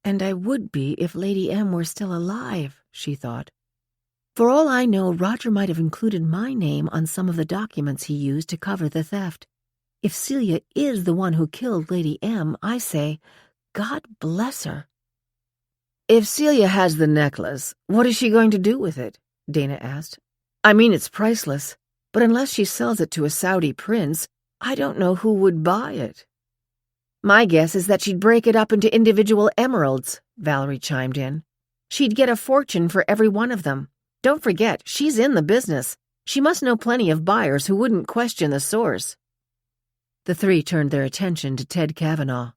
S1: And I would be if Lady M were still alive," she thought. "For all I know, Roger might have included my name on some of the documents he used to cover the theft. If Celia is the one who killed Lady M, I say, God bless her."
S2: "If Celia has the necklace, what is she going to do with it?" Dana asked. "I mean, it's priceless, but unless she sells it to a Saudi prince, I don't know who would buy it."
S1: "My guess is that she'd break it up into individual emeralds," Valerie chimed in. "She'd get a fortune for every one of them. Don't forget, she's in the business. She must know plenty of buyers who wouldn't question the source."
S2: The three turned their attention to Ted Kavanaugh.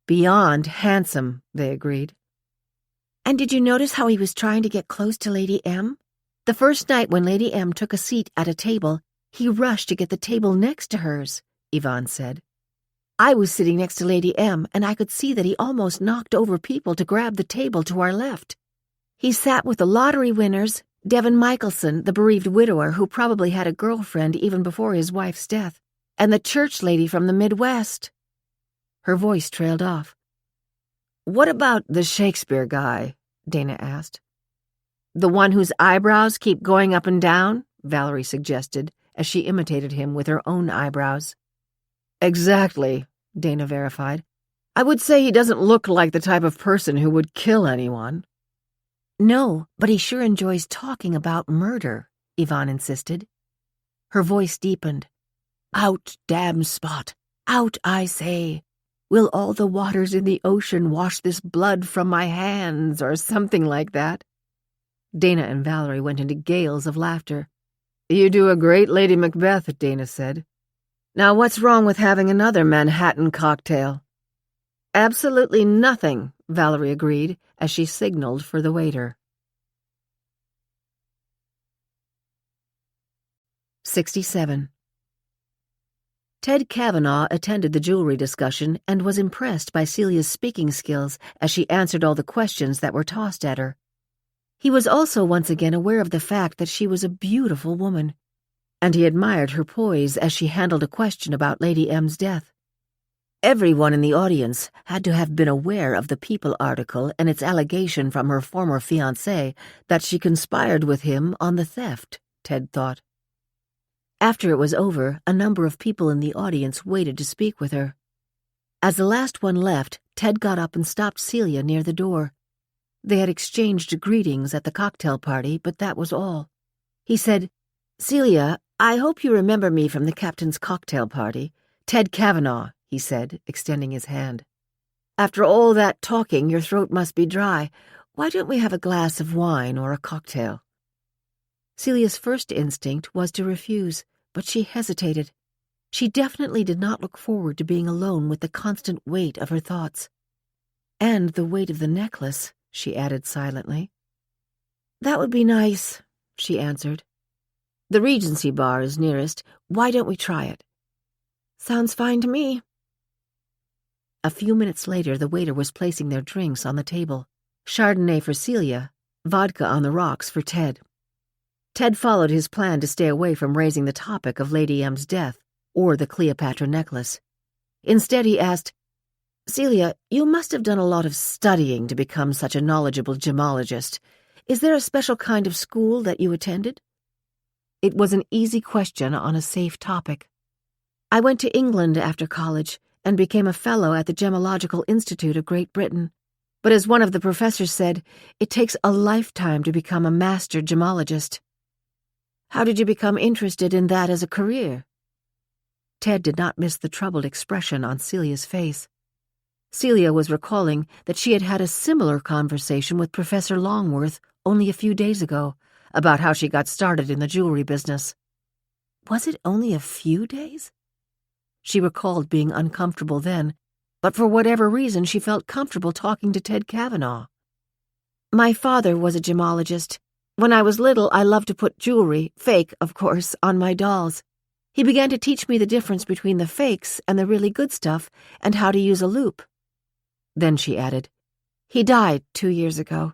S2: "Beyond handsome," they agreed.
S1: "And did you notice how he was trying to get close to Lady M? The first night when Lady M took a seat at a table, he rushed to get the table next to hers," Yvonne said. "I was sitting next to Lady M, and I could see that he almost knocked over people to grab the table to our left. He sat with the lottery winners, Devin Michelson, the bereaved widower who probably had a girlfriend even before his wife's death, and the church lady from the Midwest."
S2: Her voice trailed off. "What about the Shakespeare guy?" Dana asked.
S1: "The one whose eyebrows keep going up and down?" Valerie suggested, as she imitated him with her own eyebrows.
S2: "Exactly," Dana verified. "I would say he doesn't look like the type of person who would kill anyone."
S1: "No, but he sure enjoys talking about murder," Yvonne insisted. Her voice deepened. "Out, damn spot! Out, I say! Will all the waters in the ocean wash this blood from my hands?" or something like that.
S2: Dana and Valerie went into gales of laughter. "You do a great Lady Macbeth," Dana said. "Now what's wrong with having another Manhattan cocktail?"
S1: "Absolutely nothing," Valerie agreed as she signaled for the waiter. 67. Ted Kavanaugh attended the jewelry discussion and was impressed by Celia's speaking skills as she answered all the questions that were tossed at her. He was also once again aware of the fact that she was a beautiful woman, and he admired her poise as she handled a question about Lady M's death. Everyone in the audience had to have been aware of the People article and its allegation from her former fiancé that she conspired with him on the theft, Ted thought. After it was over, a number of people in the audience waited to speak with her. As the last one left, Ted got up and stopped Celia near the door. They had exchanged greetings at the cocktail party, but that was all. He said, "Celia, I hope you remember me from the captain's cocktail party. Ted Kavanaugh," he said, extending his hand. "After all that talking, your throat must be dry. Why don't we have a glass of wine or a cocktail?" Celia's first instinct was to refuse, but she hesitated. She definitely did not look forward to being alone with the constant weight of her thoughts. "And the weight of the necklace," she added silently. "That would be nice," she answered. "The Regency bar is nearest. Why don't we try it?" "Sounds fine to me." A few minutes later, the waiter was placing their drinks on the table. Chardonnay for Celia, vodka on the rocks for Ted. Ted followed his plan to stay away from raising the topic of Lady M's death or the Cleopatra necklace. Instead, he asked, "Celia, you must have done a lot of studying to become such a knowledgeable gemologist. Is there a special kind of school that you attended?" It was an easy question on a safe topic. "I went to England after college and became a fellow at the Gemological Institute of Great Britain. But as one of the professors said, it takes a lifetime to become a master gemologist." "How did you become interested in that as a career?" Ted did not miss the troubled expression on Celia's face. Celia was recalling that she had had a similar conversation with Professor Longworth only a few days ago about how she got started in the jewelry business. Was it only a few days? She recalled being uncomfortable then, but for whatever reason she felt comfortable talking to Ted Kavanaugh. "My father was a gemologist. When I was little, I loved to put jewelry, fake, of course, on my dolls. He began to teach me the difference between the fakes and the really good stuff and how to use a loop." Then she added, "He died 2 years ago.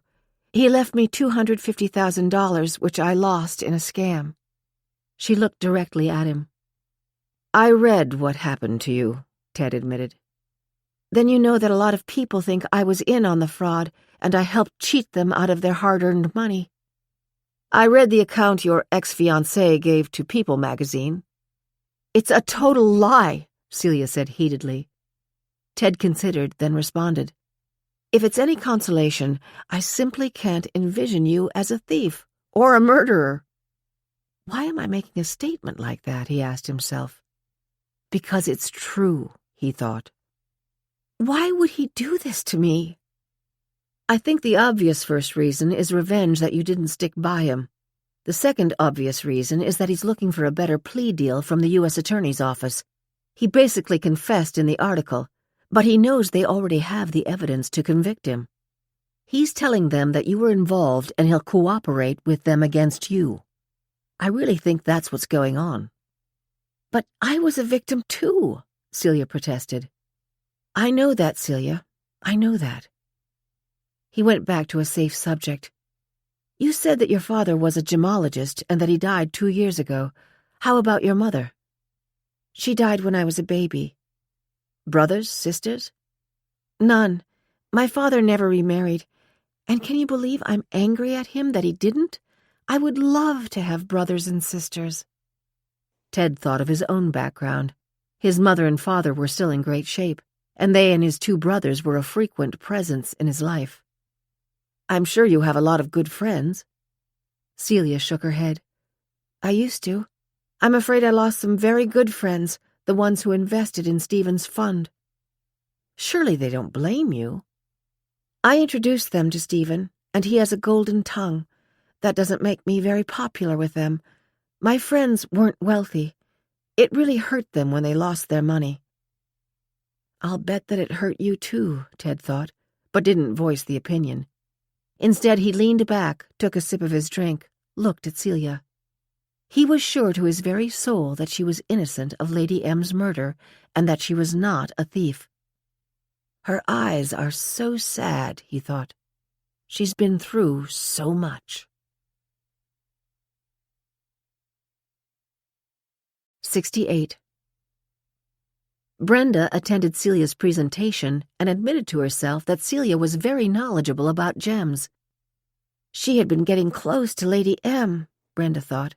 S1: He left me $250,000, which I lost in a scam." She looked directly at him. "I read what happened to you," Ted admitted. "Then you know that a lot of people think I was in on the fraud and I helped cheat them out of their hard-earned money." "I read the account your ex-fiancé gave to People magazine." "It's a total lie," Celia said heatedly. Ted considered, then responded, "If it's any consolation, I simply can't envision you as a thief or a murderer." Why am I making a statement like that, he asked himself. Because it's true, he thought. Why would he do this to me? I think the obvious first reason is revenge that you didn't stick by him. The second obvious reason is that he's looking for a better plea deal from the U.S. Attorney's Office. He basically confessed in the article, but he knows they already have the evidence to convict him. He's telling them that you were involved and he'll cooperate with them against you. I really think that's what's going on. But I was a victim too, Celia protested. I know that, Celia. I know that. He went back to a safe subject. You said that your father was a gemologist and that he died 2 years ago. How about your mother? She died when I was a baby. Brothers, sisters? None. My father never remarried. And can you believe I'm angry at him that he didn't? I would love to have brothers and sisters. Ted thought of his own background. His mother and father were still in great shape, and they and his 2 brothers were a frequent presence in his life. I'm sure you have a lot of good friends. Celia shook her head. I used to. I'm afraid I lost some very good friends, the ones who invested in Stephen's fund. Surely they don't blame you. I introduced them to Stephen, and he has a golden tongue. That doesn't make me very popular with them. My friends weren't wealthy. It really hurt them when they lost their money. I'll bet that it hurt you too, Ted thought, but didn't voice the opinion. Instead, he leaned back, took a sip of his drink, looked at Celia.
S4: He was sure to his very soul that she was innocent of Lady M's murder and that she was not a thief. Her eyes are so sad, he thought. She's been through so much. 68. Brenda attended Celia's presentation and admitted to herself that Celia was very knowledgeable about gems. She had been getting close to Lady M, Brenda thought.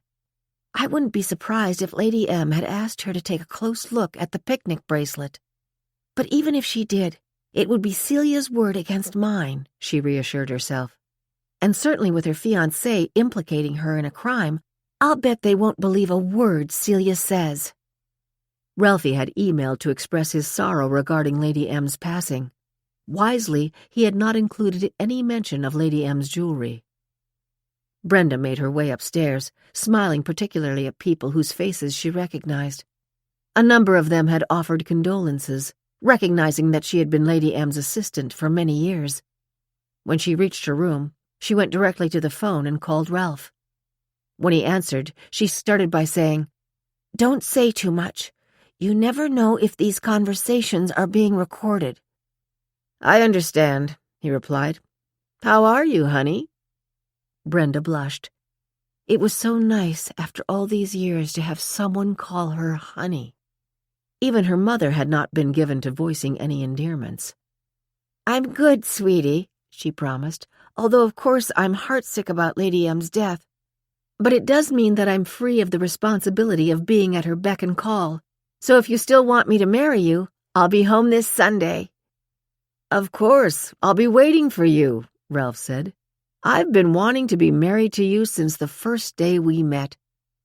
S4: I wouldn't be surprised if Lady M had asked her to take a close look at the picnic bracelet. But even if she did, it would be Celia's word against mine, she reassured herself. And certainly with her fiancé implicating her in a crime, I'll bet they won't believe a word Celia says. Ralphie had emailed to express his sorrow regarding Lady M's passing. Wisely, he had not included any mention of Lady M's jewelry. Brenda made her way upstairs, smiling particularly at people whose faces she recognized. A number of them had offered condolences, recognizing that she had been Lady M's assistant for many years. When she reached her room, she went directly to the phone and called Ralph. When he answered, she started by saying, "Don't say too much. You never know if these conversations are being recorded."
S2: "I understand," he replied. "How are you, honey?"
S4: Brenda blushed. It was so nice after all these years to have someone call her honey. Even her mother had not been given to voicing any endearments.
S3: "I'm good, sweetie," she promised, "although of course I'm heartsick about Lady M's death. But it does mean that I'm free of the responsibility of being at her beck and call. So if you still want me to marry you, I'll be home this Sunday."
S2: "Of course, I'll be waiting for you," Ralph said. "I've been wanting to be married to you since the first day we met.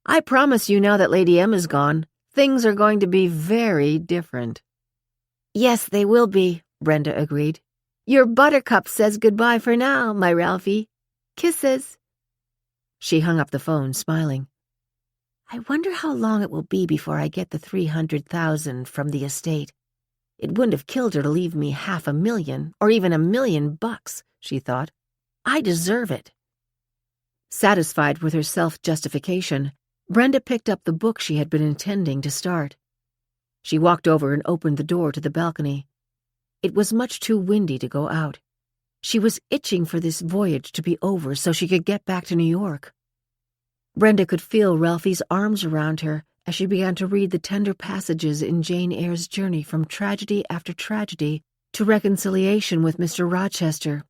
S2: I promise you now that Lady M is gone, things are going to be very different."
S3: "Yes, they will be," Brenda agreed. "Your buttercup says goodbye for now, my Ralphie. Kisses."
S4: She hung up the phone, smiling. I wonder how long it will be before I get the 300,000 from the estate. It wouldn't have killed her to leave me $500,000 or even $1 million, she thought. I deserve it. Satisfied with her self-justification, Brenda picked up the book she had been intending to start. She walked over and opened the door to the balcony. It was much too windy to go out. She was itching for this voyage to be over so she could get back to New York. Brenda could feel Ralphie's arms around her as she began to read the tender passages in Jane Eyre's journey from tragedy after tragedy to reconciliation with Mr. Rochester.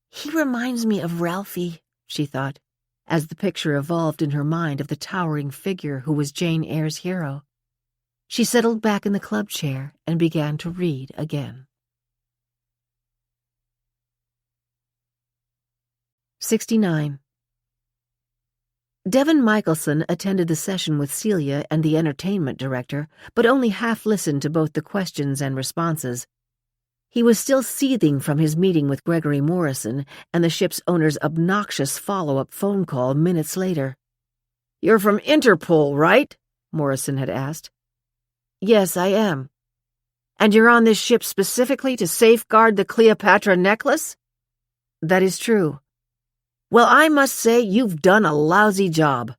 S4: He reminds me of Ralphie, she thought, as the picture evolved in her mind of the towering figure who was Jane Eyre's hero. She settled back in the club chair and began to read again. 69. Devin Michelson attended the session with Celia and the entertainment director, but only half listened to both the questions and responses. He was still seething from his meeting with Gregory Morrison and the ship's owner's obnoxious follow-up phone call minutes later.
S2: "You're from Interpol, right?" Morrison had asked.
S3: "Yes, I am."
S2: "And you're on this ship specifically to safeguard the Cleopatra necklace?"
S3: "That is true."
S2: "Well, I must say you've done a lousy job.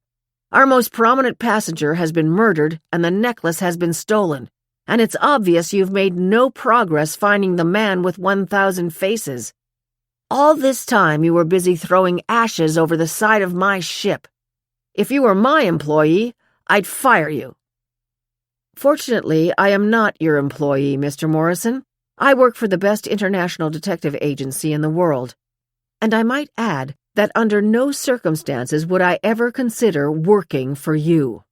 S2: Our most prominent passenger has been murdered and the necklace has been stolen, and it's obvious you've made no progress finding the man with 1,000 faces. All this time you were busy throwing ashes over the side of my ship. If you were my employee, I'd fire you." "Fortunately, I am not your employee, Mr. Morrison. I work for the best international detective agency in the world. And I might add that under no circumstances would I ever consider working for you."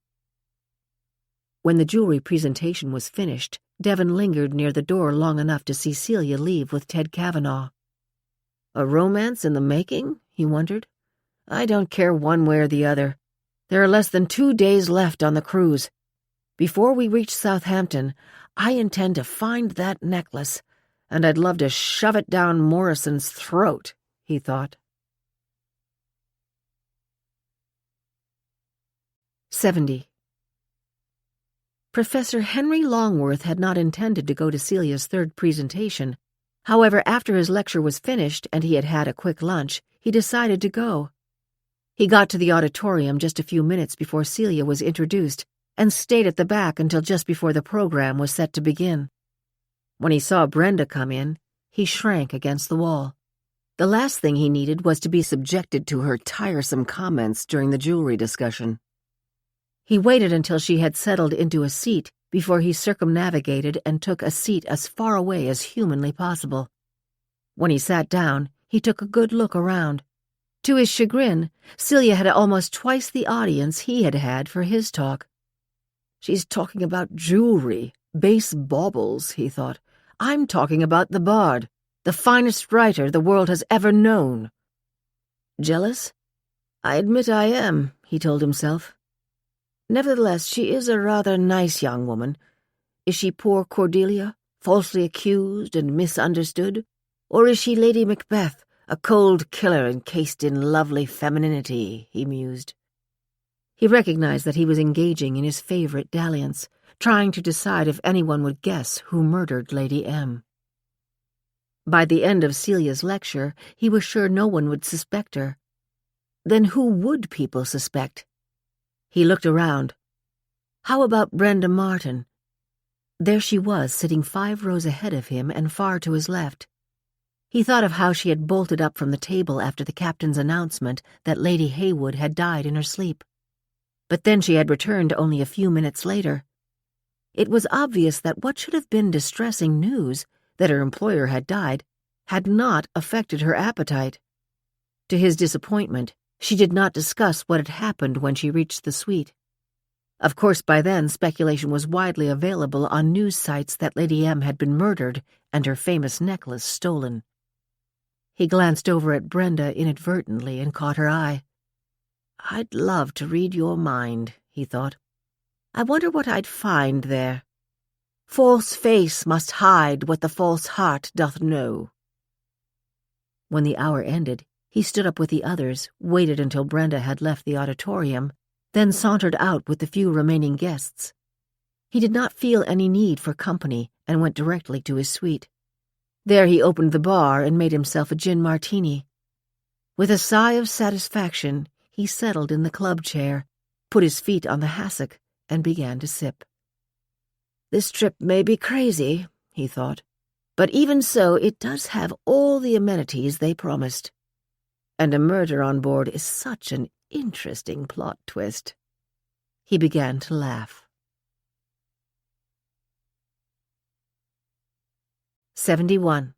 S2: When the jewelry presentation was finished, Devin lingered near the door long enough to see Celia leave with Ted Kavanaugh. "A romance in the making?" he wondered. "I don't care one way or the other. There are less than 2 days left on the cruise. Before we reach Southampton, I intend to find that necklace, and I'd love to shove it down Morrison's throat," he thought. 70. Professor Henry Longworth had not intended to go to Celia's third presentation. However, after his lecture was finished and he had had a quick lunch, he decided to go. He got to the auditorium just a few minutes before Celia was introduced and stayed at the back until just before the program was set to begin. When he saw Brenda come in, he shrank against the wall. The last thing he needed was to be subjected to her tiresome comments during the jewelry discussion. He waited until she had settled into a seat before he circumnavigated and took a seat as far away as humanly possible. When he sat down, he took a good look around. To his chagrin, Celia had almost twice the audience he had had for his talk. "She's talking about jewelry, base baubles," he thought. "I'm talking about the bard, the finest writer the world has ever known." Jealous? I admit I am, he told himself. Nevertheless, she is a rather nice young woman. Is she poor Cordelia, falsely accused and misunderstood? Or is she Lady Macbeth, a cold killer encased in lovely femininity, he mused. He recognized that he was engaging in his favorite dalliance, trying to decide if anyone would guess who murdered Lady M. By the end of Celia's lecture, he was sure no one would suspect her. Then who would people suspect? He looked around. How about Brenda Martin? There she was, sitting 5 rows ahead of him and far to his left. He thought of how she had bolted up from the table after the captain's announcement that Lady Heywood had died in her sleep. But then she had returned only a few minutes later. It was obvious that what should have been distressing news, that her employer had died, had not affected her appetite. To his disappointment, she did not discuss what had happened when she reached the suite. Of course, by then, speculation was widely available on news sites that Lady M had been murdered and her famous necklace stolen. He glanced over at Brenda inadvertently and caught her eye. I'd love to read your mind, he thought. I wonder what I'd find there. False face must hide what the false heart doth know. When the hour ended, he stood up with the others, waited until Brenda had left the auditorium, then sauntered out with the few remaining guests. He did not feel any need for company and went directly to his suite. There he opened the bar and made himself a gin martini. With a sigh of satisfaction, he settled in the club chair, put his feet on the hassock, and began to sip. This trip may be crazy, he thought, but even so it does have all the amenities they promised. And a murder on board is such an interesting plot twist. He began to laugh. 71.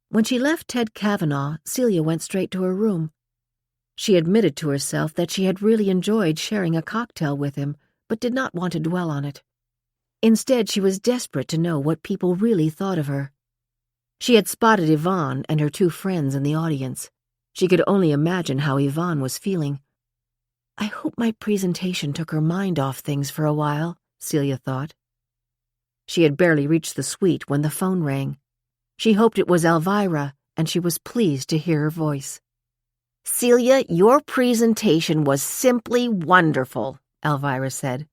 S2: When she left Ted Kavanaugh, Celia went straight to her room. She admitted to herself that she had really enjoyed sharing a cocktail with him, but did not want to dwell on it. Instead, she was desperate to know what people really thought of her. She had spotted Yvonne and her 2 friends in the audience. She could only imagine how Yvonne was feeling. I hope my presentation took her mind off things for a while, Celia thought. She had barely reached the suite when the phone rang. She hoped it was Elvira, and she was pleased to hear her voice. Celia, your presentation was simply wonderful, Elvira said.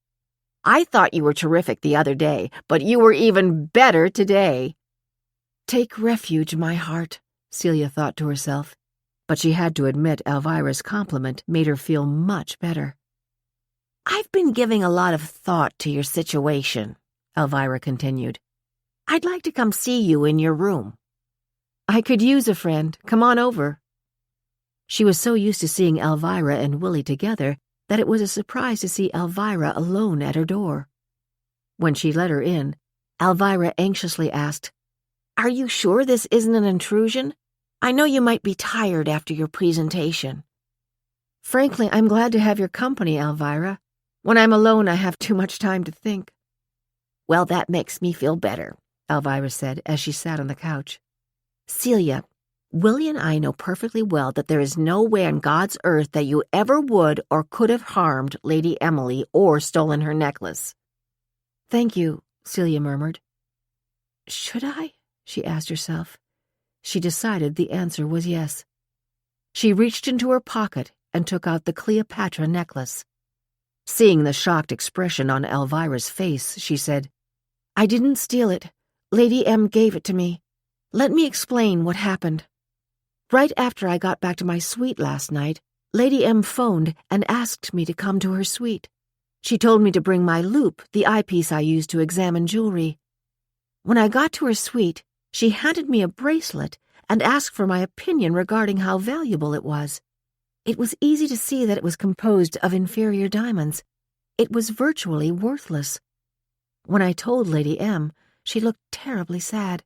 S2: I thought you were terrific the other day, but you were even better today. Take refuge, my heart, Celia thought to herself, but she had to admit Elvira's compliment made her feel much better. I've been giving a lot of thought to your situation, Elvira continued. I'd like to come see you in your room. I could use a friend. Come on over. She was so used to seeing Elvira and Willie together that it was a surprise to see Elvira alone at her door. When she let her in, Elvira anxiously asked, Are you sure this isn't an intrusion? I know you might be tired after your presentation. Frankly, I'm glad to have your company, Elvira. When I'm alone, I have too much time to think. Well, that makes me feel better, Elvira said as she sat on the couch. Celia, Willie and I know perfectly well that there is no way on God's earth that you ever would or could have harmed Lady Emily or stolen her necklace. Thank you, Celia murmured. Should I? She asked herself. She decided the answer was yes. She reached into her pocket and took out the Cleopatra necklace. Seeing the shocked expression on Elvira's face, she said, I didn't steal it. Lady M gave it to me. Let me explain what happened. Right after I got back to my suite last night,
S1: Lady M phoned and asked me to come to her suite. She told me to bring my loupe, the eyepiece I use to examine jewelry. When I got to her suite, she handed me a bracelet and asked for my opinion regarding how valuable it was. It was easy to see that it was composed of inferior diamonds. It was virtually worthless. When I told Lady M, she looked terribly sad.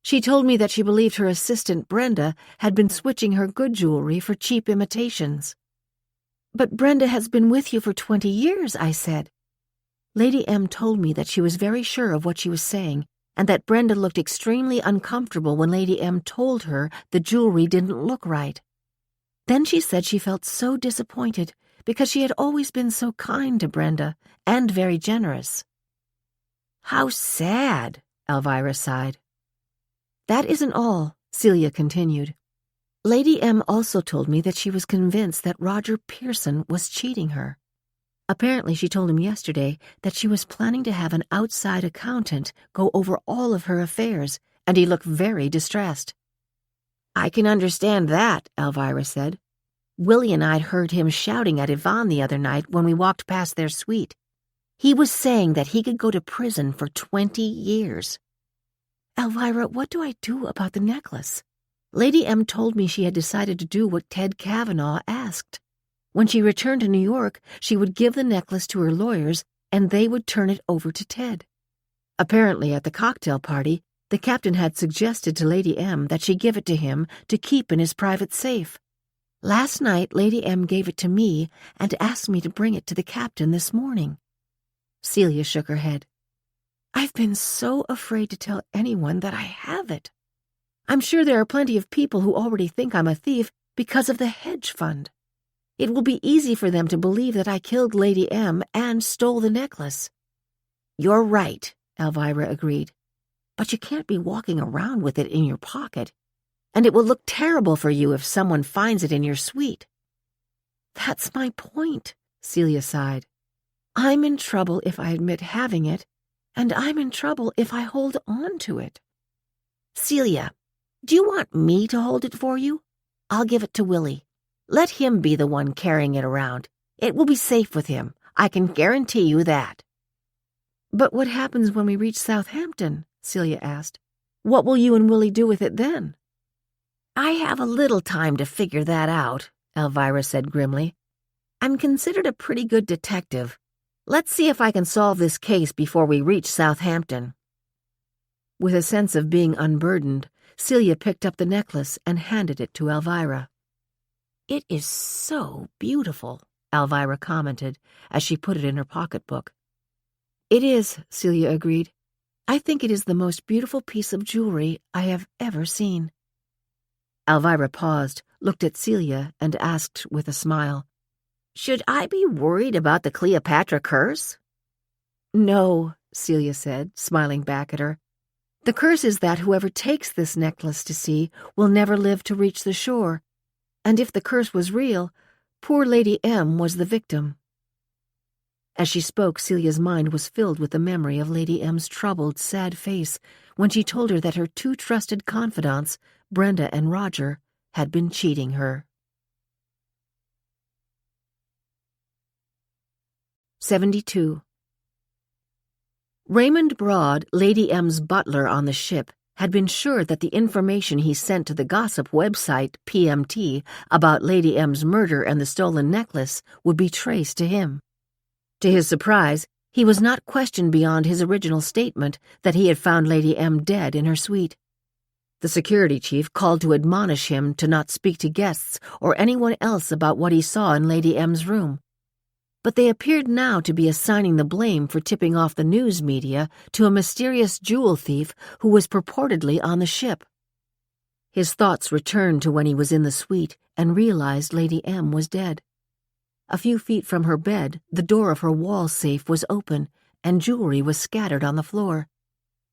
S1: She told me that she believed her assistant Brenda had been switching her good jewelry for cheap imitations. "But Brenda has been with you for 20 years, I said. Lady M told me that she was very sure of what she was saying, and that Brenda looked extremely uncomfortable when Lady M told her the jewelry didn't look right. Then she said she felt so disappointed because she had always been so kind to Brenda and very generous." "How sad," Elvira sighed. "That isn't all," Celia continued. "Lady M also told me that she was convinced that Roger Pearson was cheating her. Apparently she told him yesterday that she was planning to have an outside accountant go over all of her affairs, and he looked very distressed." "I can understand that," Elvira said. "Willie and I heard him shouting at Yvonne the other night when we walked past their suite. He was saying that he could go to prison for 20 years. "Elvira, what do I do about the necklace? Lady M told me she had decided to do what Ted Kavanaugh asked. When she returned to New York, she would give the necklace to her lawyers, and they would turn it over to Ted. Apparently, at the cocktail party, the captain had suggested to Lady M that she give it to him to keep in his private safe. Last night, Lady M gave it to me and asked me to bring it to the captain this morning." Celia shook her head. "I've been so afraid to tell anyone that I have it. I'm sure there are plenty of people who already think I'm a thief because of the hedge fund. It will be easy for them to believe that I killed Lady M and stole the necklace." "You're right," Elvira agreed. "But you can't be walking around with it in your pocket, and it will look terrible for you if someone finds it in your suite." "That's my point," Celia sighed. "I'm in trouble if I admit having it, and I'm in trouble if I hold on to it." "Celia, do you want me to hold it for you? I'll give it to Willie. Let him be the one carrying it around. It will be safe with him. I can guarantee you that." "But what happens when we reach Southampton?" Celia asked. "What will you and Willie do with it then?" "I have a little time to figure that out," Elvira said grimly. "I'm considered a pretty good detective. Let's see if I can solve this case before we reach Southampton." With a sense of being unburdened, Celia picked up the necklace and handed it to Elvira. "It is so beautiful," Elvira commented as she put it in her pocketbook. "It is," Celia agreed. "I think it is the most beautiful piece of jewelry I have ever seen." Elvira paused, looked at Celia, and asked with a smile, "Should I be worried about the Cleopatra curse?" "No," Celia said, smiling back at her. "The curse is that whoever takes this necklace to sea will never live to reach the shore, and if the curse was real, poor Lady M was the victim." As she spoke, Celia's mind was filled with the memory of Lady M's troubled, sad face when she told her that her two trusted confidants, Brenda and Roger, had been cheating her. 72. Raymond Broad, Lady M's butler on the ship, had been sure that the information he sent to the gossip website PMT about Lady M's murder and the stolen necklace would be traced to him. To his surprise, he was not questioned beyond his original statement that he had found Lady M dead in her suite. The security chief called to admonish him to not speak to guests or anyone else about what he saw in Lady M's room. But they appeared now to be assigning the blame for tipping off the news media to a mysterious jewel thief who was purportedly on the ship. His thoughts returned to when he was in the suite and realized Lady M was dead. A few feet from her bed, the door of her wall safe was open, and jewelry was scattered on the floor.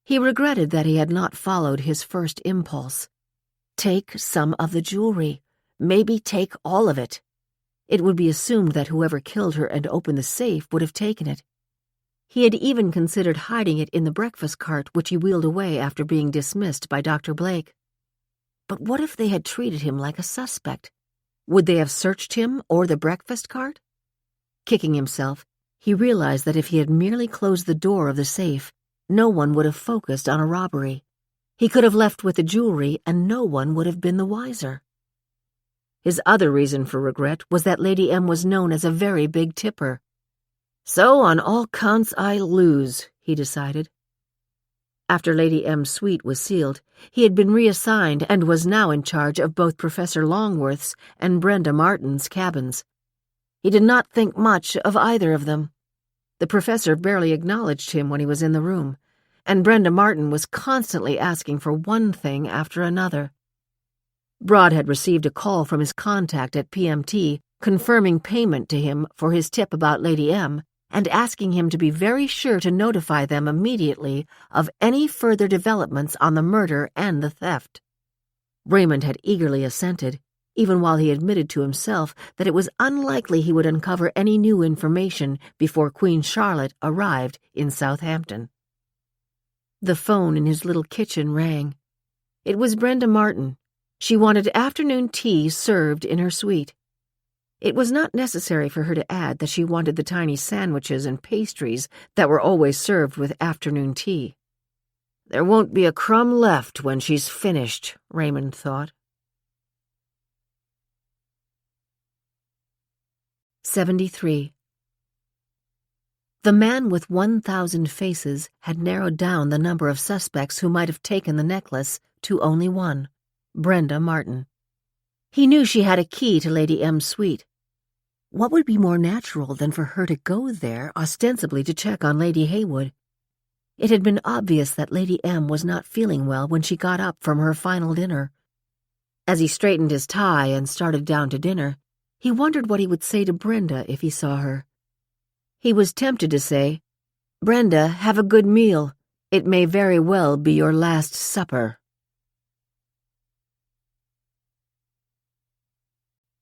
S1: He regretted that he had not followed his first impulse. Take some of the jewelry. Maybe take all of it. It would be assumed that whoever killed her and opened the safe would have taken it. He had even considered hiding it in the breakfast cart which he wheeled away after being dismissed by Dr. Blake. But what if they had treated him like a suspect? Would they have searched him or the breakfast cart? Kicking himself, he realized that if he had merely closed the door of the safe, no one would have focused on a robbery. He could have left with the jewelry, and no one would have been the wiser. His other reason for regret was that Lady M was known as a very big tipper. So on all counts I lose, he decided. After Lady M's suite was sealed, he had been reassigned and was now in charge of both Professor Longworth's and Brenda Martin's cabins. He did not think much of either of them. The professor barely acknowledged him when he was in the room, and Brenda Martin was constantly asking for one thing after another. Broad had received a call from his contact at PMT confirming payment to him for his tip about Lady M and asking him to be very sure to notify them immediately of any further developments on the murder and the theft. Raymond had eagerly assented, even while he admitted to himself that it was unlikely he would uncover any new information before Queen Charlotte arrived in Southampton. The phone in his little kitchen rang. It was Brenda Martin. She wanted afternoon tea served in her suite. It was not necessary for her to add that she wanted the tiny sandwiches and pastries that were always served with afternoon tea. There won't be a crumb left when she's finished, Raymond thought. 73. The man with 1,000 faces had narrowed down the number of suspects who might have taken the necklace to only one, Brenda Martin. He knew she had a key to Lady M's suite. What would be more natural than for her to go there ostensibly to check on Lady Heywood? It had been obvious that Lady M was not feeling well when she got up from her final dinner. As he straightened his tie and started down to dinner, he wondered what he would say to Brenda if he saw her. He was tempted to say, "Brenda, have a good meal. It may very well be your last supper."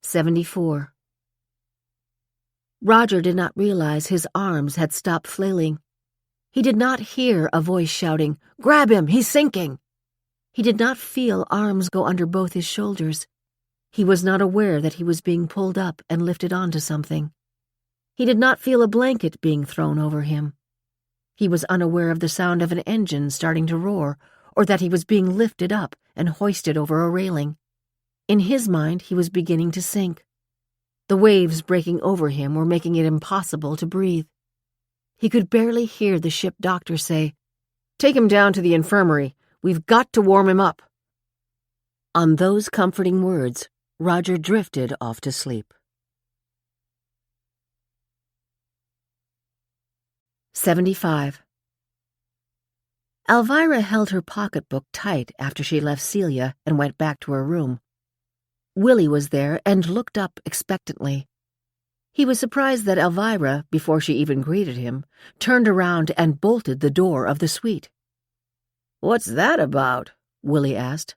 S1: 74. Roger did not realize his arms had stopped flailing. He did not hear a voice shouting, "Grab him, he's sinking!" He did not feel arms go under both his shoulders. He was not aware that he was being pulled up and lifted onto something. He did not feel a blanket being thrown over him. He was unaware of the sound of an engine starting to roar, or that he was being lifted up and hoisted over a railing. In his mind, he was beginning to sink. The waves breaking over him were making it impossible to breathe. He could barely hear the ship doctor say, "Take him down to the infirmary. We've got to warm him up." On those comforting words, Roger drifted off to sleep. 75. Elvira held her pocketbook tight after she left Celia and went back to her room. Willie was there and looked up expectantly. He was surprised that Elvira, before she even greeted him, turned around and bolted the door of the suite. "What's that about?" Willie asked.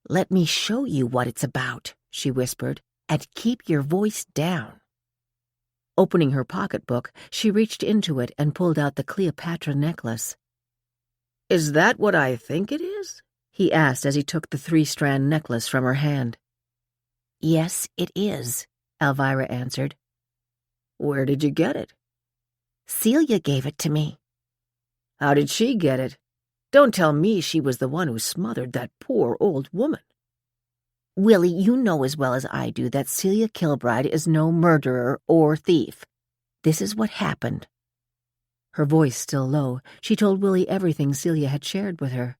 S1: "Let me show you what it's about," she whispered, "and keep your voice down." Opening her pocketbook, she reached into it and pulled out the Cleopatra necklace. "Is that what I think it is?" he asked as he took the 3-strand necklace from her hand. "Yes, it is," Elvira answered. "Where did you get it?" "Celia gave it to me." "How did she get it? Don't tell me she was the one who smothered that poor old woman." "Willie, you know as well as I do that Celia Kilbride is no murderer or thief. This is what happened." Her voice still low, she told Willie everything Celia had shared with her.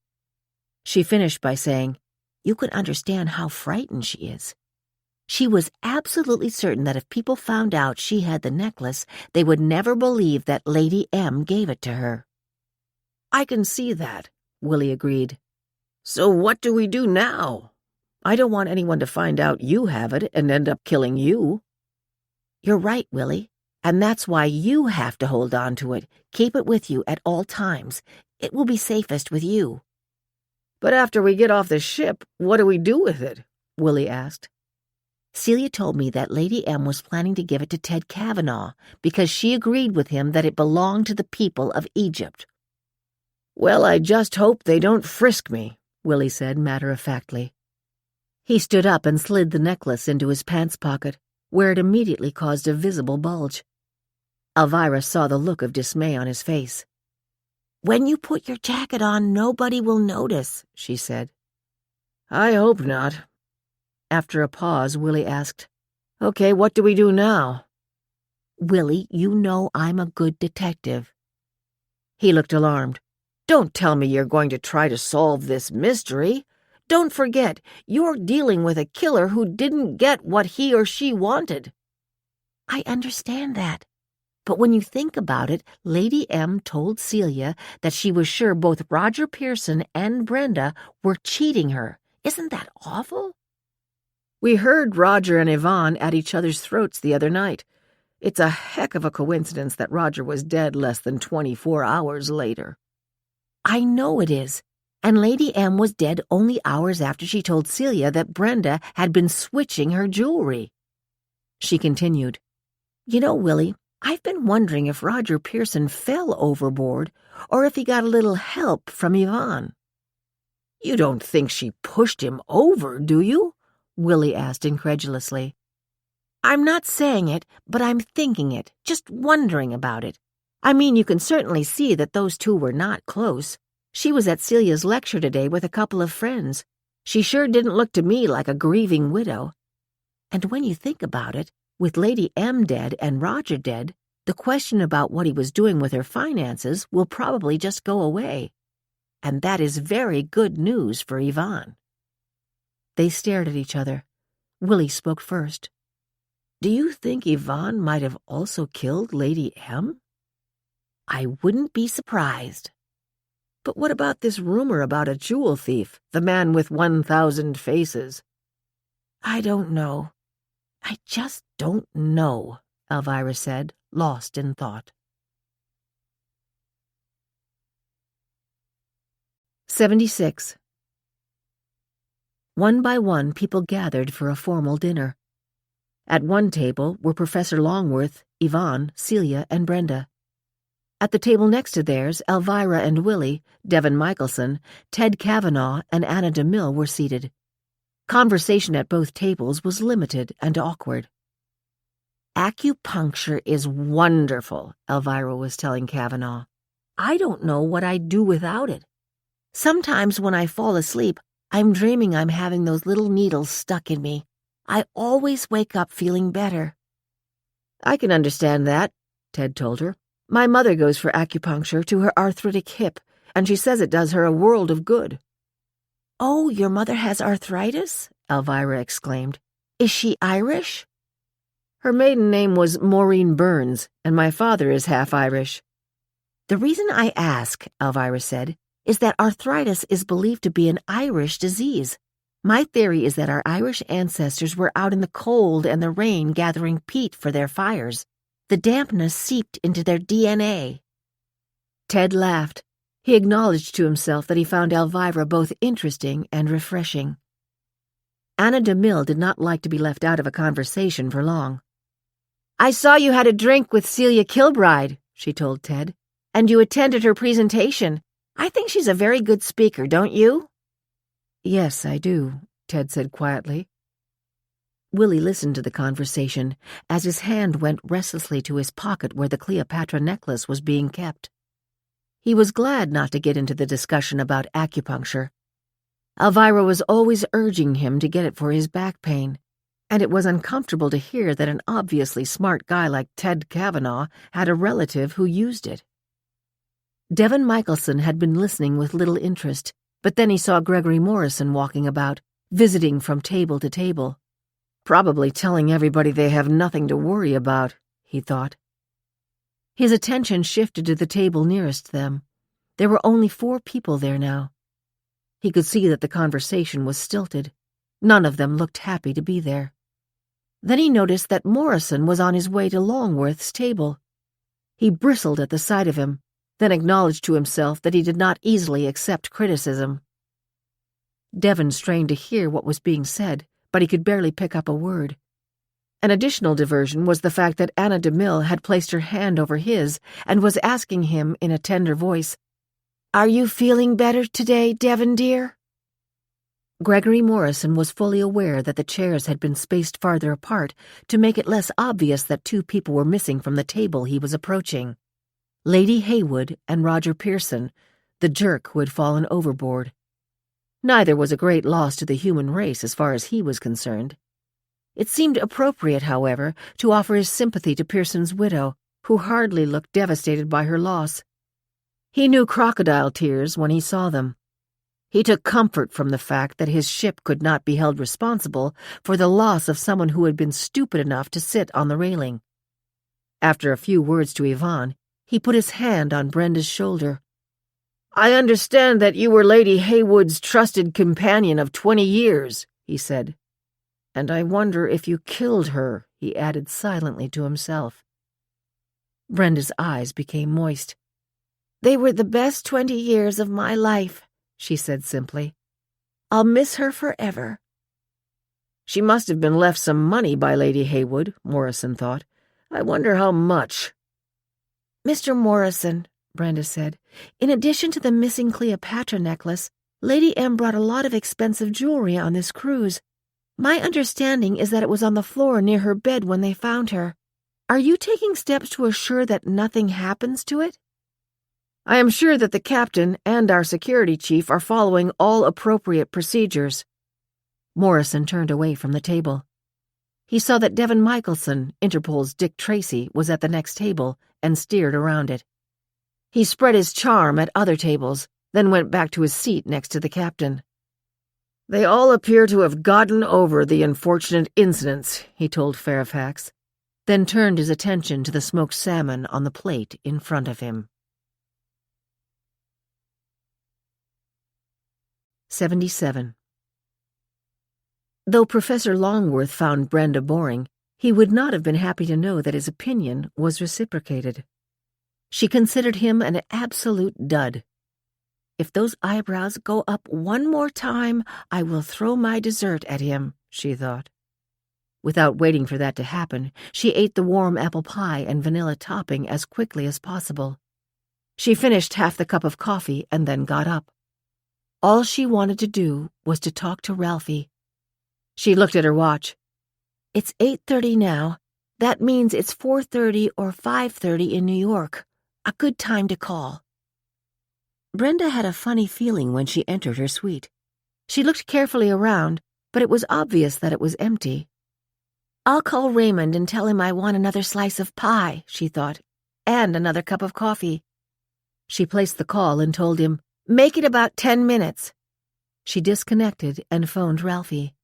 S1: She finished by saying, "You could understand how frightened she is. She was absolutely certain that if people found out she had the necklace, they would never believe that Lady M gave it to her." "I can see that," Willie agreed. "So what do we do now? I don't want anyone to find out you have it and end up killing you." "You're right, Willie, and that's why you have to hold on to it. Keep it with you at all times. It will be safest with you." "But after we get off the ship, what do we do with it?" Willie asked. "Celia told me that Lady M was planning to give it to Ted Kavanaugh because she agreed with him that it belonged to the people of Egypt." "Well, I just hope they don't frisk me," Willie said matter-of-factly. He stood up and slid the necklace into his pants pocket, where it immediately caused a visible bulge. Elvira saw the look of dismay on his face.
S4: "When you put your jacket on, nobody will notice," she said.
S2: I hope not. After a pause, Willie asked, "Okay, what do we do now?"
S4: "Willie, you know I'm a good detective."
S2: He looked alarmed. "Don't tell me you're going to try to solve this mystery. Don't forget, you're dealing with a killer who didn't get what he or she wanted."
S4: "I understand that. But when you think about it, Lady M told Celia that she was sure both Roger Pearson and Brenda were cheating her. Isn't that awful?"
S2: "We heard Roger and Yvonne at each other's throats the other night. It's a heck of a coincidence that Roger was dead less than 24 hours later."
S4: "I know it is. And Lady M was dead only hours after she told Celia that Brenda had been switching her jewelry." She continued, "You know, Willie, I've been wondering if Roger Pearson fell overboard or if he got a little help from Yvonne."
S2: "You don't think she pushed him over, do you?" Willie asked incredulously.
S4: "I'm not saying it, but I'm thinking it, just wondering about it. I mean, you can certainly see that those two were not close. She was at Celia's lecture today with a couple of friends. She sure didn't look to me like a grieving widow. And when you think about it, with Lady M dead and Roger dead, the question about what he was doing with her finances will probably just go away. And that is very good news for Yvonne." They stared at each other. Willie spoke first.
S2: "Do you think Yvonne might have also killed Lady M?"
S4: "I wouldn't be surprised."
S2: "But what about this rumor about a jewel thief, the man with 1,000 faces?"
S4: "I don't know. I just don't know," Elvira said, lost in thought.
S1: 76. One by one, people gathered for a formal dinner. At one table were Professor Longworth, Yvonne, Celia, and Brenda. At the table next to theirs, Elvira and Willie, Devin Michelson, Ted Kavanaugh, and Anna DeMille were seated. Conversation at both tables was limited and awkward.
S4: "Acupuncture is wonderful," Elvira was telling Kavanaugh. "I don't know what I'd do without it. Sometimes when I fall asleep, I'm dreaming I'm having those little needles stuck in me. I always wake up feeling better."
S2: "I can understand that," Ted told her. "My mother goes for acupuncture to her arthritic hip, and she says it does her a world of good."
S4: "Oh, your mother has arthritis?" Elvira exclaimed. "Is she Irish?"
S2: "Her maiden name was Maureen Burns, and my father is half Irish."
S4: "The reason I ask," Elvira said, "is that arthritis is believed to be an Irish disease. My theory is that our Irish ancestors were out in the cold and the rain gathering peat for their fires. The dampness seeped into their DNA."
S1: Ted laughed. He acknowledged to himself that he found Elvira both interesting and refreshing. Anna DeMille did not like to be left out of a conversation for long.
S2: "I saw you had a drink with Celia Kilbride," she told Ted, "and you attended her presentation. I think she's a very good speaker, don't you?"
S1: "Yes, I do," Ted said quietly. Willie listened to the conversation as his hand went restlessly to his pocket where the Cleopatra necklace was being kept. He was glad not to get into the discussion about acupuncture. Elvira was always urging him to get it for his back pain, and it was uncomfortable to hear that an obviously smart guy like Ted Kavanaugh had a relative who used it. Devin Michelson had been listening with little interest, but then he saw Gregory Morrison walking about, visiting from table to table.
S2: Probably telling everybody they have nothing to worry about, he thought.
S1: His attention shifted to the table nearest them. There were only 4 people there now. He could see that the conversation was stilted. None of them looked happy to be there. Then he noticed that Morrison was on his way to Longworth's table. He bristled at the sight of him, then acknowledged to himself that he did not easily accept criticism. Devin strained to hear what was being said, but he could barely pick up a word. An additional diversion was the fact that Anna DeMille had placed her hand over his and was asking him in a tender voice, "Are you feeling better today, Devin, dear?" Gregory Morrison was fully aware that the chairs had been spaced farther apart to make it less obvious that two people were missing from the table he was approaching. Lady Heywood and Roger Pearson, the jerk who had fallen overboard. Neither was a great loss to the human race as far as he was concerned. It seemed appropriate, however, to offer his sympathy to Pearson's widow, who hardly looked devastated by her loss. He knew crocodile tears when he saw them. He took comfort from the fact that his ship could not be held responsible for the loss of someone who had been stupid enough to sit on the railing. After a few words to Yvonne, he put his hand on Brenda's shoulder.
S2: "I understand that you were Lady Heywood's trusted companion of 20 years, he said. "And I wonder if you killed her," he added silently to himself.
S1: Brenda's eyes became moist.
S4: "They were the best 20 years of my life," she said simply. "I'll miss her forever."
S2: She must have been left some money by Lady Heywood, Morrison thought. I wonder how much.
S4: "Mr. Morrison," Brenda said, "in addition to the missing Cleopatra necklace, Lady M brought a lot of expensive jewelry on this cruise. My understanding is that it was on the floor near her bed when they found her. Are you taking steps to assure that nothing happens to it?"
S2: "I am sure that the captain and our security chief are following all appropriate procedures."
S1: Morrison turned away from the table. He saw that Devin Michelson, Interpol's Dick Tracy, was at the next table and steered around it. He spread his charm at other tables, then went back to his seat next to the captain.
S2: "They all appear to have gotten over the unfortunate incidents," he told Fairfax,
S1: then turned his attention to the smoked salmon on the plate in front of him. 77. Though Professor Longworth found Brenda boring, he would not have been happy to know that his opinion was reciprocated. She considered him an absolute dud. "If those eyebrows go up one more time, I will throw my dessert at him," she thought. Without waiting for that to happen, she ate the warm apple pie and vanilla topping as quickly as possible. She finished half the cup of coffee and then got up. All she wanted to do was to talk to Ralphie. She looked at her watch. "It's 8:30 now. That means it's 4:30 or 5:30 in New York. A good time to call." Brenda had a funny feeling when she entered her suite. She looked carefully around, but it was obvious that it was empty. "I'll call Raymond and tell him I want another slice of pie," she thought, "and another cup of coffee." She placed the call and told him, "Make it about 10 minutes." She disconnected and phoned Ralphie.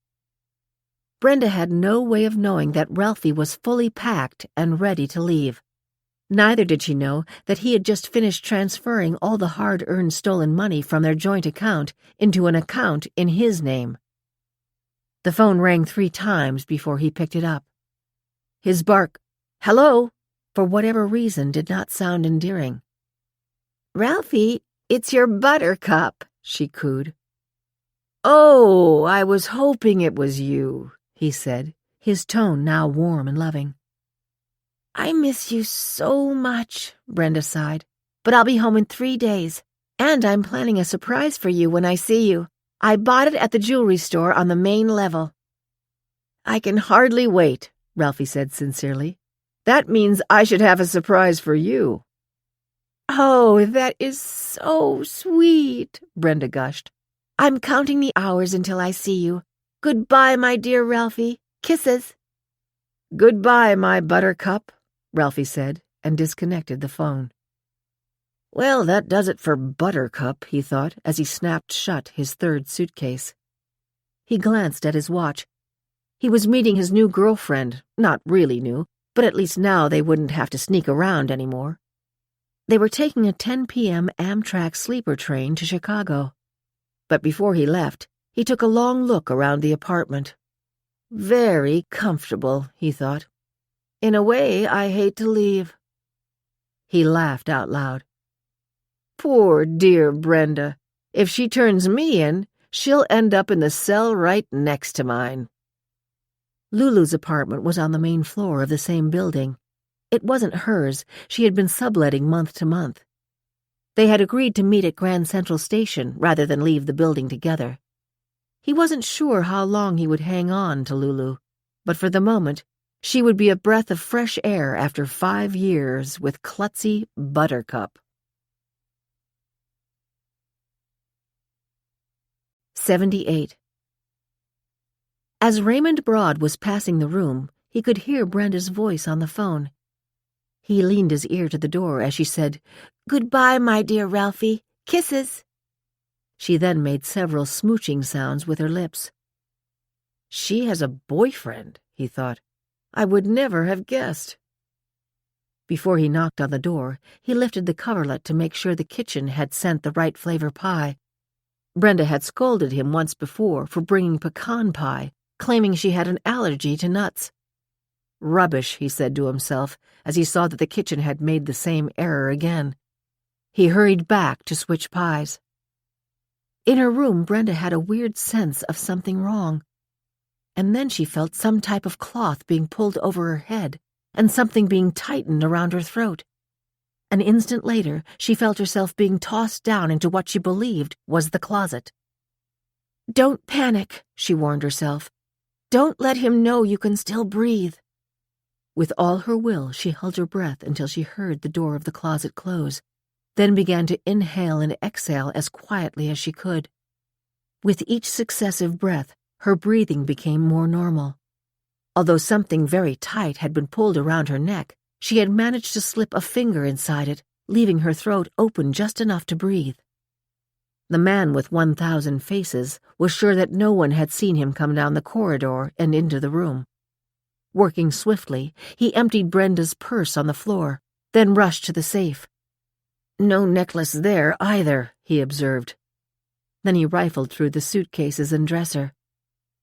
S1: Brenda had no way of knowing that Ralphie was fully packed and ready to leave. Neither did she know that he had just finished transferring all the hard-earned stolen money from their joint account into an account in his name. The phone rang 3 times before he picked it up. His bark, "Hello," for whatever reason did not sound endearing.
S4: "Ralphie, it's your buttercup," she cooed.
S2: "Oh, I was hoping it was you," he said,
S1: his tone now warm and loving.
S4: "I miss you so much," Brenda sighed, "but I'll be home in 3 days, and I'm planning a surprise for you when I see you. I bought it at the jewelry store on the main level."
S2: "I can hardly wait," Ralphie said sincerely. "That means I should have a surprise for you."
S4: "Oh, that is so sweet," Brenda gushed. "I'm counting the hours until I see you. Goodbye, my dear Ralphie. Kisses."
S2: "Goodbye, my buttercup," Ralphie said, and disconnected the phone. Well, that does it for Buttercup, he thought, as he snapped shut his 3rd suitcase. He glanced at his watch. He was meeting his new girlfriend, not really new, but at least now they wouldn't have to sneak around anymore. They were taking a 10 p.m. Amtrak sleeper train to Chicago. But before he left, he took a long look around the apartment. Very comfortable, he thought. In a way, I hate to leave. He laughed out loud. Poor dear Brenda. If she turns me in, she'll end up in the cell right next to mine. Lulu's apartment was on the main floor of the same building. It wasn't hers. She had been subletting month to month. They had agreed to meet at Grand Central Station rather than leave the building together.
S1: He wasn't sure how long he would hang on to Lulu, but for the moment, she would be a breath of fresh air after 5 years with klutzy Buttercup. 78. As Raymond Broad was passing the room, he could hear Brenda's voice on the phone. He leaned his ear to the door as she said, "Goodbye, my dear Ralphie. Kisses." She then made several smooching sounds with her lips. She has a boyfriend, he thought. I would never have guessed. Before he knocked on the door, he lifted the coverlet to make sure the kitchen had sent the right flavor pie. Brenda had scolded him once before for bringing pecan pie, claiming she had an allergy to nuts. Rubbish, he said to himself, as he saw that the kitchen had made the same error again. He hurried back to switch pies. In her room, Brenda had a weird sense of something wrong. And then she felt some type of cloth being pulled over her head and something being tightened around her throat. An instant later, she felt herself being tossed down into what she believed was the closet. "Don't panic," she warned herself. "Don't let him know you can still breathe." With all her will, she held her breath until she heard the door of the closet close, then began to inhale and exhale as quietly as she could. With each successive breath, her breathing became more normal. Although something very tight had been pulled around her neck, she had managed to slip a finger inside it, leaving her throat open just enough to breathe. The man with 1,000 faces was sure that no one had seen him come down the corridor and into the room. Working swiftly, he emptied Brenda's purse on the floor, then rushed to the safe. No necklace there either, he observed. Then he rifled through the suitcases and dresser.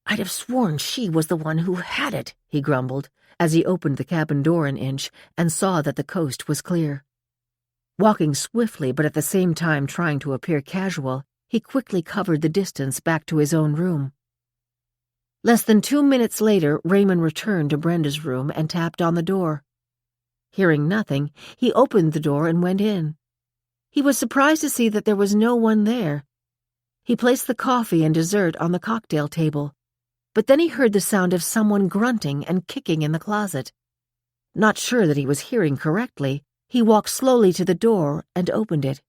S1: I'd have sworn she was the one who had it, he grumbled, as he opened the cabin door an inch and saw that the coast was clear. Walking swiftly but at the same time trying to appear casual, he quickly covered the distance back to his own room. Less than 2 minutes later, Raymond returned to Brenda's room and tapped on the door. Hearing nothing, he opened the door and went in. He was surprised to see that there was no one there. He placed the coffee and dessert on the cocktail table, but then he heard the sound of someone grunting and kicking in the closet. Not sure that he was hearing correctly, he walked slowly to the door and opened it.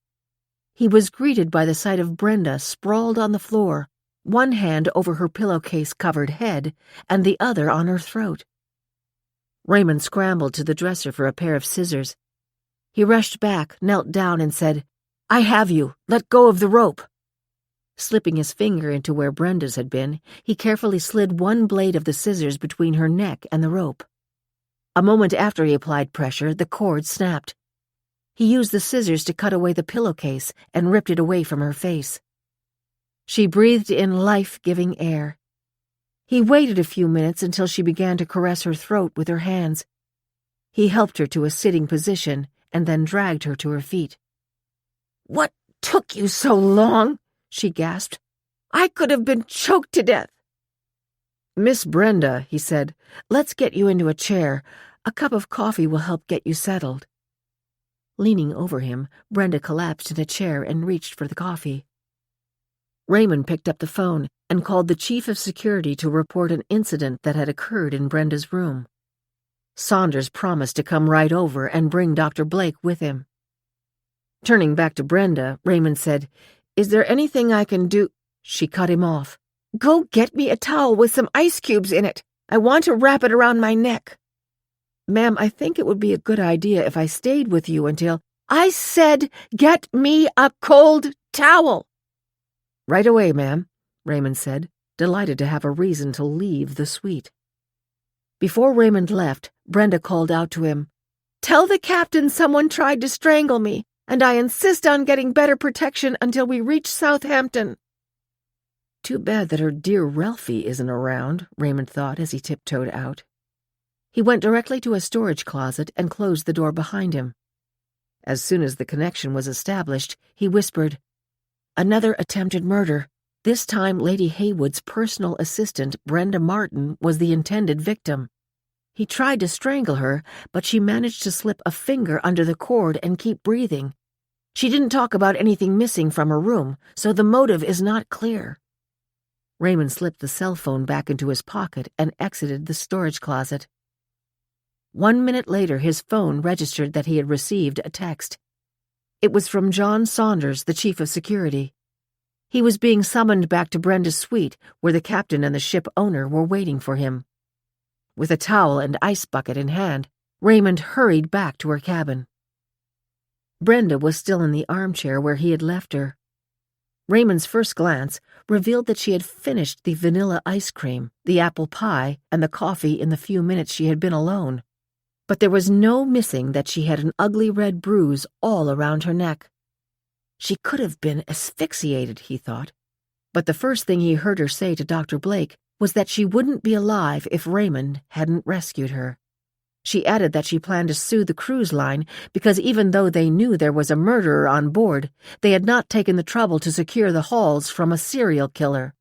S1: He was greeted by the sight of Brenda sprawled on the floor, one hand over her pillowcase-covered head and the other on her throat. Raymond scrambled to the dresser for a pair of scissors. He rushed back, knelt down, and said, "I have you. Let go of the rope." Slipping his finger into where Brenda's had been, he carefully slid one blade of the scissors between her neck and the rope. A moment after he applied pressure, the cord snapped. He used the scissors to cut away the pillowcase and ripped it away from her face. She breathed in life-giving air. He waited a few minutes until she began to caress her throat with her hands. He helped her to a sitting position and then dragged her to her feet. "What took you so long?" she gasped. "I could have been choked to death." "Miss Brenda," he said, "let's get you into a chair. A cup of coffee will help get you settled." Leaning over him, Brenda collapsed in a chair and reached for the coffee. Raymond picked up the phone and called the chief of security to report an incident that had occurred in Brenda's room. Saunders promised to come right over and bring Dr. Blake with him. Turning back to Brenda, Raymond said, "Is there anything I can do?" She cut him off. "Go get me a towel with some ice cubes in it. I want to wrap it around my neck." "Ma'am, I think it would be a good idea if I stayed with you until—" "I said get me a cold towel." "Right away, ma'am," Raymond said, delighted to have a reason to leave the suite. Before Raymond left, Brenda called out to him, "Tell the captain someone tried to strangle me, and I insist on getting better protection until we reach Southampton." Too bad that her dear Ralphie isn't around, Raymond thought as he tiptoed out. He went directly to a storage closet and closed the door behind him. As soon as the connection was established, he whispered, "Another attempted murder. This time Lady Haywood's personal assistant, Brenda Martin, was the intended victim. He tried to strangle her, but she managed to slip a finger under the cord and keep breathing. She didn't talk about anything missing from her room, so the motive is not clear." Raymond slipped the cell phone back into his pocket and exited the storage closet. 1 minute later, his phone registered that he had received a text. It was from John Saunders, the chief of security. He was being summoned back to Brenda's suite, where the captain and the ship owner were waiting for him. With a towel and ice bucket in hand, Raymond hurried back to her cabin. Brenda was still in the armchair where he had left her. Raymond's first glance revealed that she had finished the vanilla ice cream, the apple pie, and the coffee in the few minutes she had been alone. But there was no missing that she had an ugly red bruise all around her neck. She could have been asphyxiated, he thought. But the first thing he heard her say to Dr. Blake was that she wouldn't be alive if Raymond hadn't rescued her. She added that she planned to sue the cruise line because even though they knew there was a murderer on board, they had not taken the trouble to secure the hauls from a serial killer.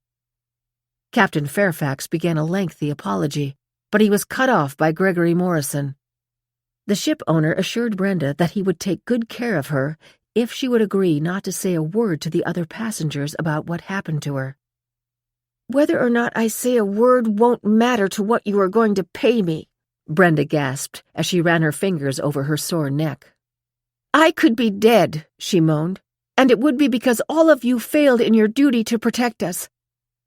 S1: Captain Fairfax began a lengthy apology, but he was cut off by Gregory Morrison. The ship owner assured Brenda that he would take good care of her if she would agree not to say a word to the other passengers about what happened to her.
S3: "Whether or not I say a word won't matter to what you are going to pay me,"
S1: Brenda gasped as she ran her fingers over her sore neck.
S3: "I could be dead," she moaned, "and it would be because all of you failed in your duty to protect us.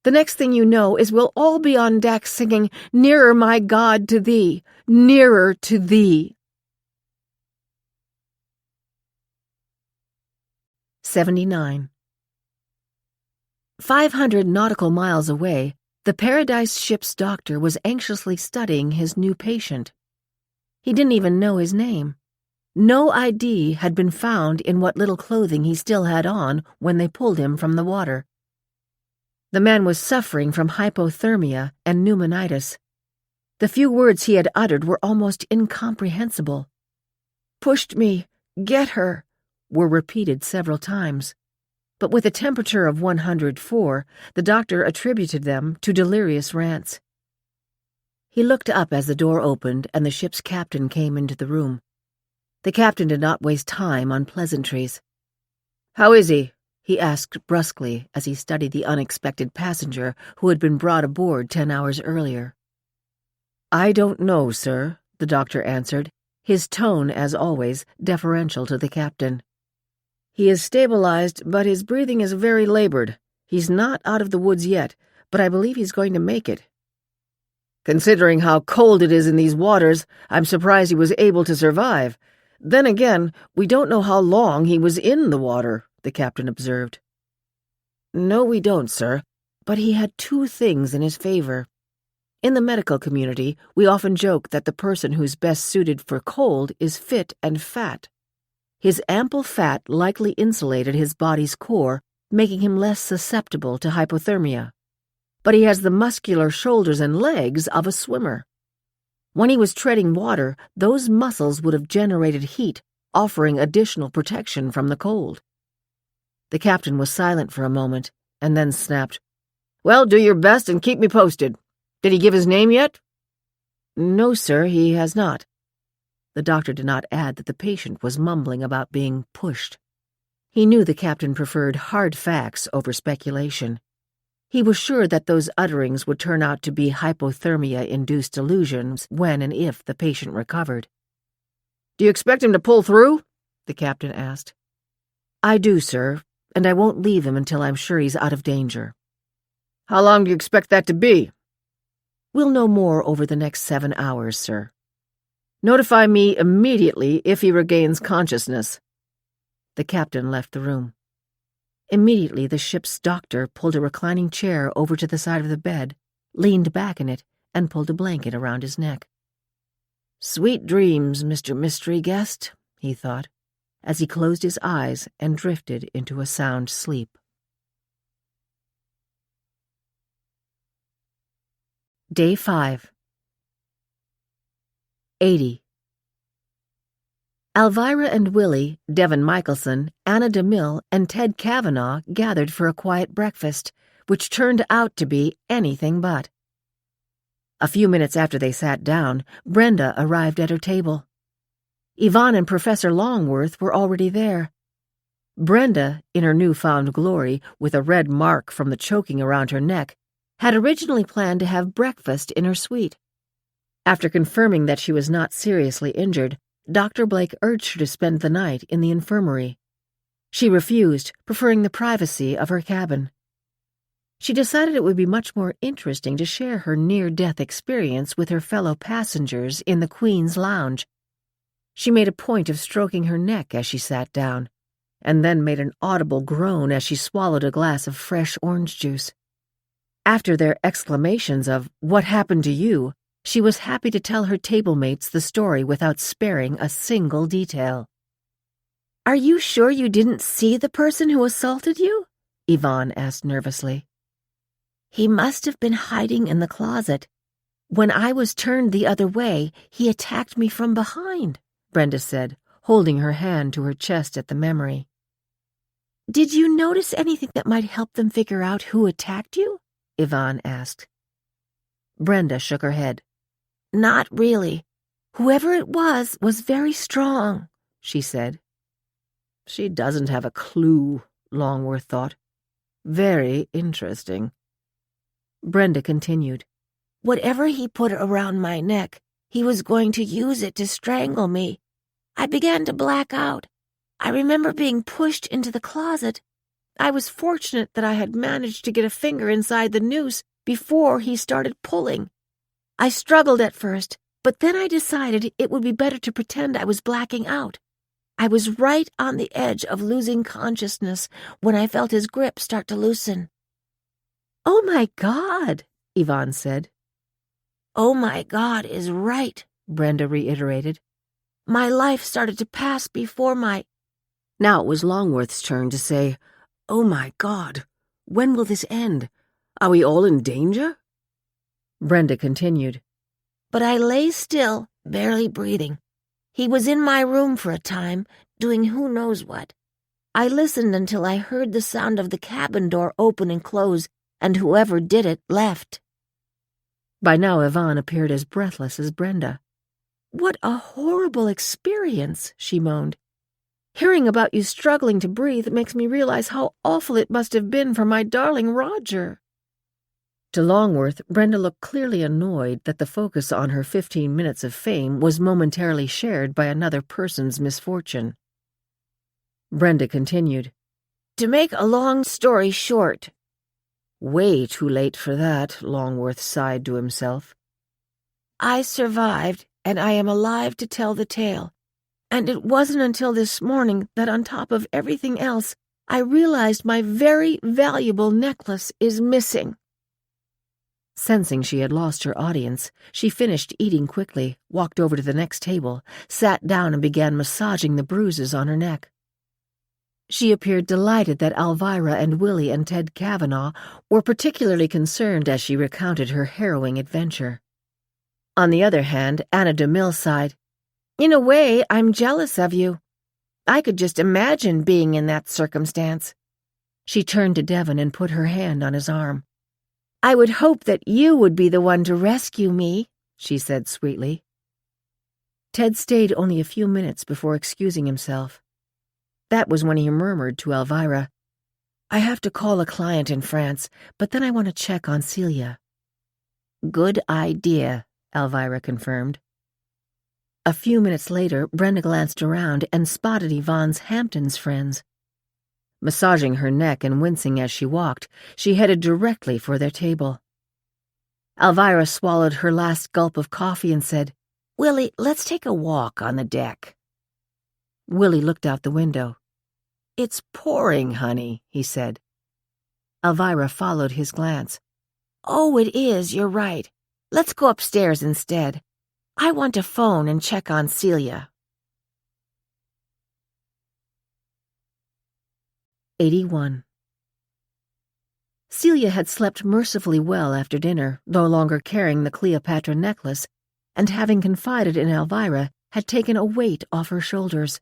S3: The next thing you know is we'll all be on deck singing, 'Nearer, my God, to thee, nearer to thee.'"
S1: 79. 500 nautical miles away, the Paradise ship's doctor was anxiously studying his new patient. He didn't even know his name. No ID had been found in what little clothing he still had on when they pulled him from the water. The man was suffering from hypothermia and pneumonitis. The few words he had uttered were almost incomprehensible.
S3: "Pushed me. Get her,"
S1: were repeated several times. But with a temperature of 104, the doctor attributed them to delirious rants. He looked up as the door opened and the ship's captain came into the room. The captain did not waste time on pleasantries. "How is he?" he asked brusquely as he studied the unexpected passenger who had been brought aboard 10 hours earlier. "I don't know, sir," the doctor answered, his tone, as always, deferential to the captain. "He is stabilized, but his breathing is very labored. He's not out of the woods yet, but I believe he's going to make it." "Considering how cold it is in these waters, I'm surprised he was able to survive. Then again, we don't know how long he was in the water," the captain observed. "No, we don't, sir, but he had two things in his favor. In the medical community, we often joke that the person who's best suited for cold is fit and fat. His ample fat likely insulated his body's core, making him less susceptible to hypothermia. But he has the muscular shoulders and legs of a swimmer. When he was treading water, those muscles would have generated heat, offering additional protection from the cold." The captain was silent for a moment, and then snapped, "Well, do your best and keep me posted. Did he give his name yet?" "No, sir, he has not." The doctor did not add that the patient was mumbling about being pushed. He knew the captain preferred hard facts over speculation. He was sure that those utterings would turn out to be hypothermia-induced delusions when and if the patient recovered. "Do you expect him to pull through?" the captain asked. "I do, sir, and I won't leave him until I'm sure he's out of danger." "How long do you expect that to be?" "We'll know more over the next 7 hours, sir." "Notify me immediately if he regains consciousness." The captain left the room. Immediately, the ship's doctor pulled a reclining chair over to the side of the bed, leaned back in it, and pulled a blanket around his neck. "Sweet dreams, Mr. Mystery Guest," he thought, as he closed his eyes and drifted into a sound sleep. Day 5. 80. Elvira and Willie, Devon Michelson, Anna DeMille, and Ted Kavanaugh gathered for a quiet breakfast, which turned out to be anything but. A few minutes after they sat down, Brenda arrived at her table. Yvonne and Professor Longworth were already there. Brenda, in her newfound glory, with a red mark from the choking around her neck,
S2: had originally planned to have breakfast in her suite. After confirming that she was not seriously injured, Dr. Blake urged her to spend the night in the infirmary. She refused, preferring the privacy of her cabin. She decided it would be much more interesting to share her near-death experience with her fellow passengers in the Queen's lounge. She made a point of stroking her neck as she sat down, and then made an audible groan as she swallowed a glass of fresh orange juice. After their exclamations of, "What happened to you?" she was happy to tell her table mates the story without sparing a single detail.
S4: "Are you sure you didn't see the person who assaulted you?" Yvonne asked nervously. "He must have been hiding in the closet. When I was turned the other way, he attacked me from behind," Brenda said, holding her hand to her chest at the memory. "Did you notice anything that might help them figure out who attacked you?" Yvonne asked. Brenda shook her head. "Not really. Whoever it was very strong," she said.
S2: She doesn't have a clue, Longworth thought. Very interesting.
S4: Brenda continued. "Whatever he put around my neck, he was going to use it to strangle me. I began to black out. I remember being pushed into the closet. I was fortunate that I had managed to get a finger inside the noose before he started pulling. I struggled at first, but then I decided it would be better to pretend I was blacking out. I was right on the edge of losing consciousness when I felt his grip start to loosen."
S2: "Oh, my God," Yvonne said.
S4: "Oh, my God is right," Brenda reiterated. "My life started to pass before my—"
S2: Now it was Longworth's turn to say, "Oh, my God, when will this end? Are we all in danger?" Brenda continued.
S4: "But I lay still, barely breathing. He was in my room for a time, doing who knows what. I listened until I heard the sound of the cabin door open and close, and whoever did it left."
S2: By now Yvonne appeared as breathless as Brenda.
S3: "What a horrible experience," she moaned. "Hearing about you struggling to breathe makes me realize how awful it must have been for my darling Roger."
S2: To Longworth, Brenda looked clearly annoyed that the focus on her 15 minutes of fame was momentarily shared by another person's misfortune. Brenda continued.
S4: "To make a long story short—"
S2: "Way too late for that," Longworth sighed to himself.
S4: "I survived, and I am alive to tell the tale. And it wasn't until this morning that on top of everything else, I realized my very valuable necklace is missing."
S2: Sensing she had lost her audience, she finished eating quickly, walked over to the next table, sat down and began massaging the bruises on her neck. She appeared delighted that Elvira and Willie and Ted Kavanaugh were particularly concerned as she recounted her harrowing adventure. On the other hand, Anna DeMille sighed.
S3: "In a way, I'm jealous of you. I could just imagine being in that circumstance."
S2: She turned to Devon and put her hand on his arm.
S3: "I would hope that you would be the one to rescue me," she said sweetly.
S2: Ted stayed only a few minutes before excusing himself. That was when he murmured to Elvira, "I have to call a client in France, but then I want to check on Celia."
S4: "Good idea," Elvira confirmed.
S2: A few minutes later, Brenda glanced around and spotted Yvonne's Hamptons friends. Massaging her neck and wincing as she walked, she headed directly for their table. Elvira swallowed her last gulp of coffee and said,
S4: "Willie, let's take a walk on the deck."
S2: Willie looked out the window.
S4: "It's pouring, honey," he said.
S2: Elvira followed his glance.
S4: "Oh, it is, you're right. Let's go upstairs instead. I want to phone and check on Celia."
S2: 81. Celia had slept mercifully well after dinner, no longer carrying the Cleopatra necklace, and having confided in Elvira, had taken a weight off her shoulders.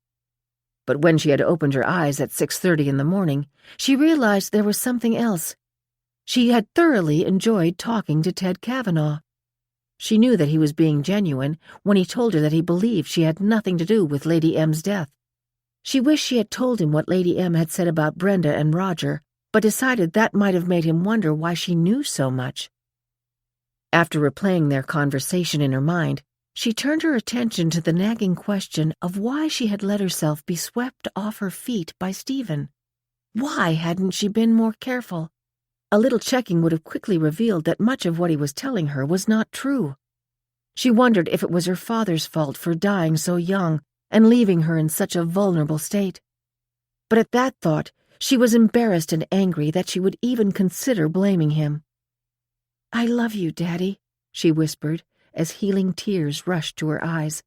S2: But when she had opened her eyes at 6:30 in the morning, she realized there was something else. She had thoroughly enjoyed talking to Ted Kavanaugh. She knew that he was being genuine when he told her that he believed she had nothing to do with Lady M's death. She wished she had told him what Lady M had said about Brenda and Roger, but decided that might have made him wonder why she knew so much. After replaying their conversation in her mind, she turned her attention to the nagging question of why she had let herself be swept off her feet by Stephen. Why hadn't she been more careful? A little checking would have quickly revealed that much of what he was telling her was not true. She wondered if it was her father's fault for dying so young and leaving her in such a vulnerable state. But at that thought, she was embarrassed and angry that she would even consider blaming him. "I love you, Daddy," she whispered as healing tears rushed to her eyes.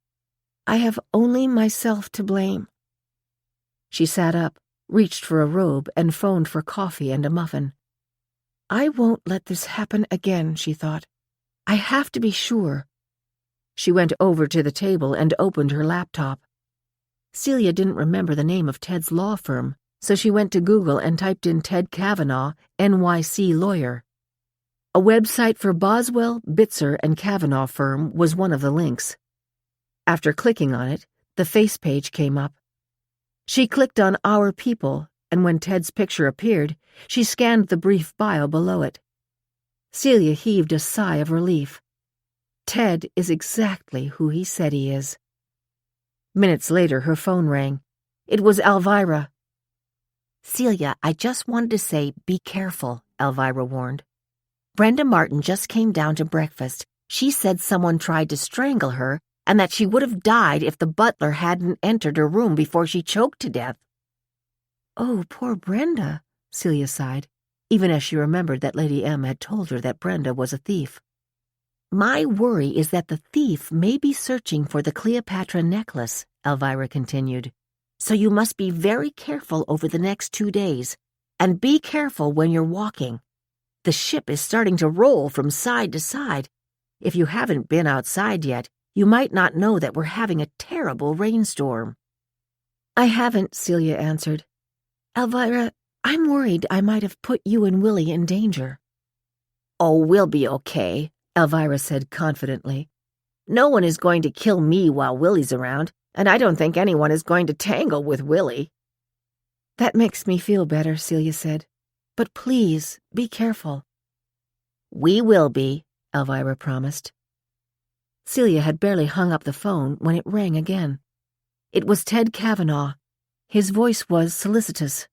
S2: "I have only myself to blame." She sat up, reached for a robe, and phoned for coffee and a muffin. "I won't let this happen again," she thought. "I have to be sure." She went over to the table and opened her laptop. Celia didn't remember the name of Ted's law firm, so she went to Google and typed in Ted Kavanaugh, NYC lawyer. A website for Boswell, Bitzer, and Kavanaugh firm was one of the links. After clicking on it, the face page came up. She clicked on Our People, and when Ted's picture appeared, she scanned the brief bio below it. Celia heaved a sigh of relief. Ted is exactly who he said he is. Minutes later, her phone rang. It was Elvira.
S4: "Celia, I just wanted to say be careful," Elvira warned. "Brenda Martin just came down to breakfast. She said someone tried to strangle her and that she would have died if the butler hadn't entered her room before she choked to death."
S2: "Oh, poor Brenda," Celia sighed, even as she remembered that Lady M had told her that Brenda was a thief.
S4: "My worry is that the thief may be searching for the Cleopatra necklace," Elvira continued. "So you must be very careful over the next 2 days, and be careful when you're walking. The ship is starting to roll from side to side. If you haven't been outside yet, you might not know that we're having a terrible rainstorm."
S2: "I haven't," Celia answered. "Elvira, I'm worried I might have put you and Willie in danger."
S4: "Oh, we'll be okay," Elvira said confidently. "No one is going to kill me while Willie's around, and I don't think anyone is going to tangle with Willie."
S2: "That makes me feel better," Celia said. "But please, be careful."
S4: "We will be,"
S2: Elvira promised. Celia had barely hung up the phone when it rang again. It was Ted Kavanaugh. His voice was solicitous.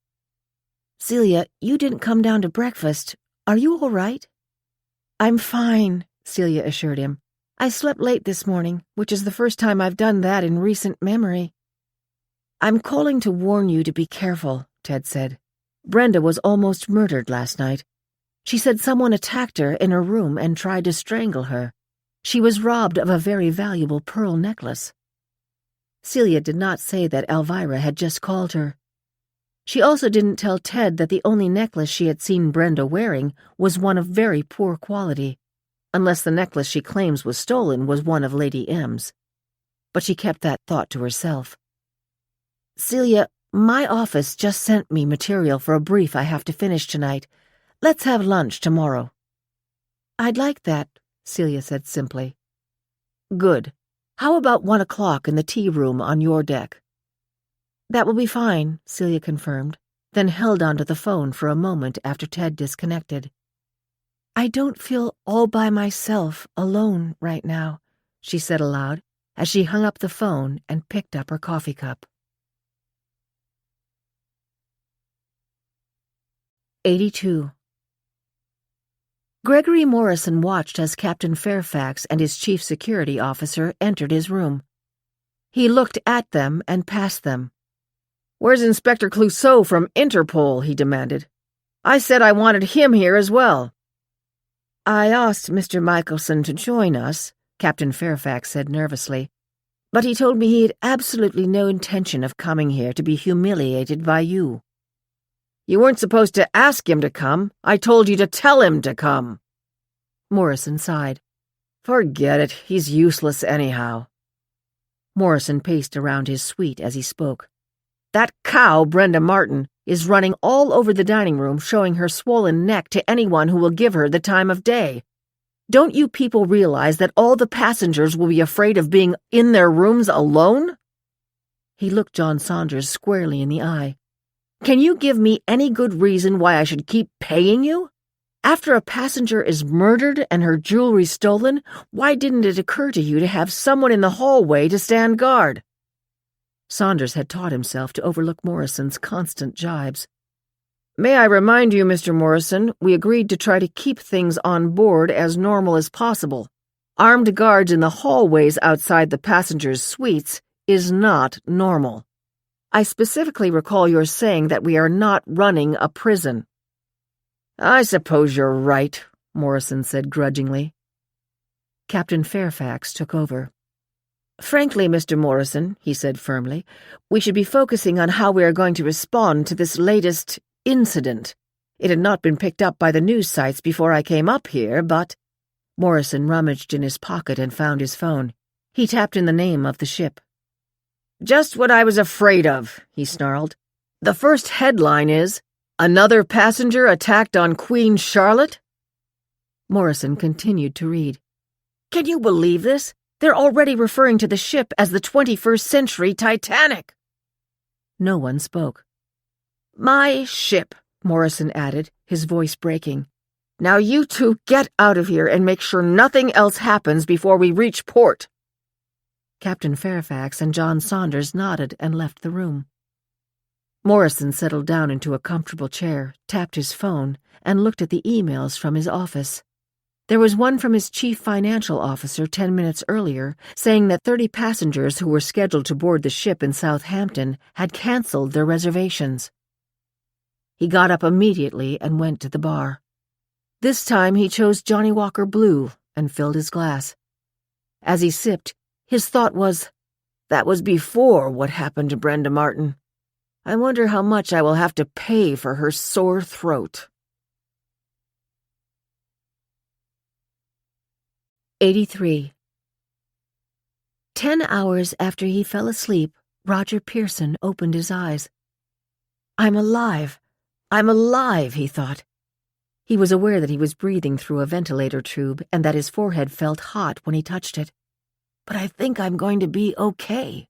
S2: "Celia, you didn't come down to breakfast. Are you all right?" "I'm fine," Celia assured him. "I slept late this morning, which is the first time I've done that in recent memory." "I'm calling to warn you to be careful," Ted said. "Brenda was almost murdered last night. She said someone attacked her in her room and tried to strangle her. She was robbed of a very valuable pearl necklace." Celia did not say that Elvira had just called her. She also didn't tell Ted that the only necklace she had seen Brenda wearing was one of very poor quality, unless the necklace she claims was stolen was one of Lady M's. But she kept that thought to herself. "Celia, my office just sent me material for a brief I have to finish tonight. Let's have lunch tomorrow." "I'd like that," Celia said simply. "Good. How about 1 o'clock in the tea room on your deck?" "That will be fine," Celia confirmed, then held onto the phone for a moment after Ted disconnected. "I don't feel all by myself, alone right now," she said aloud as she hung up the phone and picked up her coffee cup. 82. Gregory Morrison watched as Captain Fairfax and his chief security officer entered his room. He looked at them and past them. "Where's Inspector Clouseau from Interpol?" he demanded. "I said I wanted him here as well." "I asked Mr. Michelson to join us," Captain Fairfax said nervously, "but he told me he had absolutely no intention of coming here to be humiliated by you." "You weren't supposed to ask him to come. I told you to tell him to come." Morrison sighed. "Forget it. He's useless anyhow." Morrison paced around his suite as he spoke. "That cow, Brenda Martin, is running all over the dining room showing her swollen neck to anyone who will give her the time of day. Don't you people realize that all the passengers will be afraid of being in their rooms alone?" He looked John Saunders squarely in the eye. Can you give me any good reason why I should keep paying you? After a passenger is murdered and her jewelry stolen, why didn't it occur to you to have someone in the hallway to stand guard?" Saunders had taught himself to overlook Morrison's constant jibes. "May I remind you, Mr. Morrison, we agreed to try to keep things on board as normal as possible. Armed guards in the hallways outside the passengers' suites is not normal. I specifically recall your saying that we are not running a prison." "I suppose you're right," Morrison said grudgingly. Captain Fairfax took over. "Frankly, Mr. Morrison," he said firmly, "we should be focusing on how we are going to respond to this latest incident. It had not been picked up by the news sites before I came up here, but—" Morrison rummaged in his pocket and found his phone. He tapped in the name of the ship. "Just what I was afraid of," he snarled. "The first headline is, 'Another passenger attacked on Queen Charlotte?'" Morrison continued to read. "Can you believe this? They're already referring to the ship as the 21st century Titanic." No one spoke. "My ship," Morrison added, his voice breaking. "Now you two get out of here and make sure nothing else happens before we reach port." Captain Fairfax and John Saunders nodded and left the room. Morrison settled down into a comfortable chair, tapped his phone, and looked at the emails from his office. There was one from his chief financial officer 10 minutes earlier, saying that 30 passengers who were scheduled to board the ship in Southampton had canceled their reservations. He got up immediately and went to the bar. This time he chose Johnny Walker Blue and filled his glass. As he sipped, his thought was, "That was before what happened to Brenda Martin. I wonder how much I will have to pay for her sore throat." 83. 10 hours after he fell asleep, Roger Pearson opened his eyes. "I'm alive. I'm alive," he thought. He was aware that he was breathing through a ventilator tube and that his forehead felt hot when he touched it. "But I think I'm going to be okay."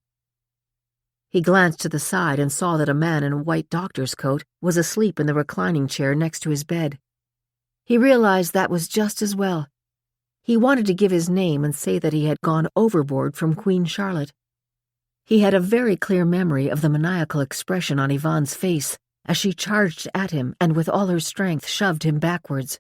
S2: He glanced to the side and saw that a man in a white doctor's coat was asleep in the reclining chair next to his bed. He realized that was just as well. He wanted to give his name and say that he had gone overboard from Queen Charlotte. He had a very clear memory of the maniacal expression on Yvonne's face as she charged at him and with all her strength shoved him backwards.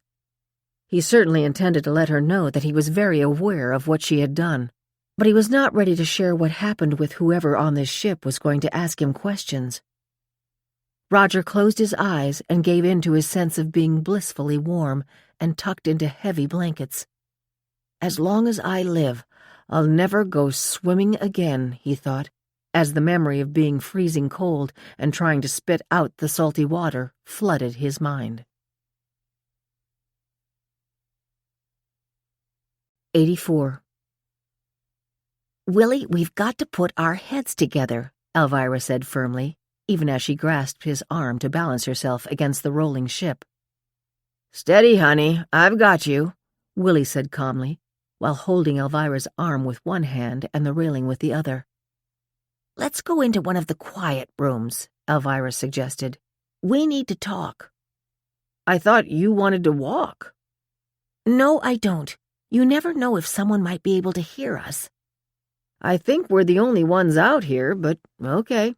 S2: He certainly intended to let her know that he was very aware of what she had done, but he was not ready to share what happened with whoever on this ship was going to ask him questions. Roger closed his eyes and gave in to his sense of being blissfully warm and tucked into heavy blankets. "As long as I live, I'll never go swimming again," he thought, as the memory of being freezing cold and trying to spit out the salty water flooded his mind. 84. "Willie, we've got to put our heads together," Elvira said firmly, even as she grasped his arm to balance herself against the rolling ship. "Steady, honey, I've got you," Willie said calmly, while holding Elvira's arm with one hand and the railing with the other. "Let's go into one of the quiet rooms," Elvira suggested. "We need to talk." "I thought you wanted to walk." "No, I don't. You never know if someone might be able to hear us." "I think we're the only ones out here, but okay."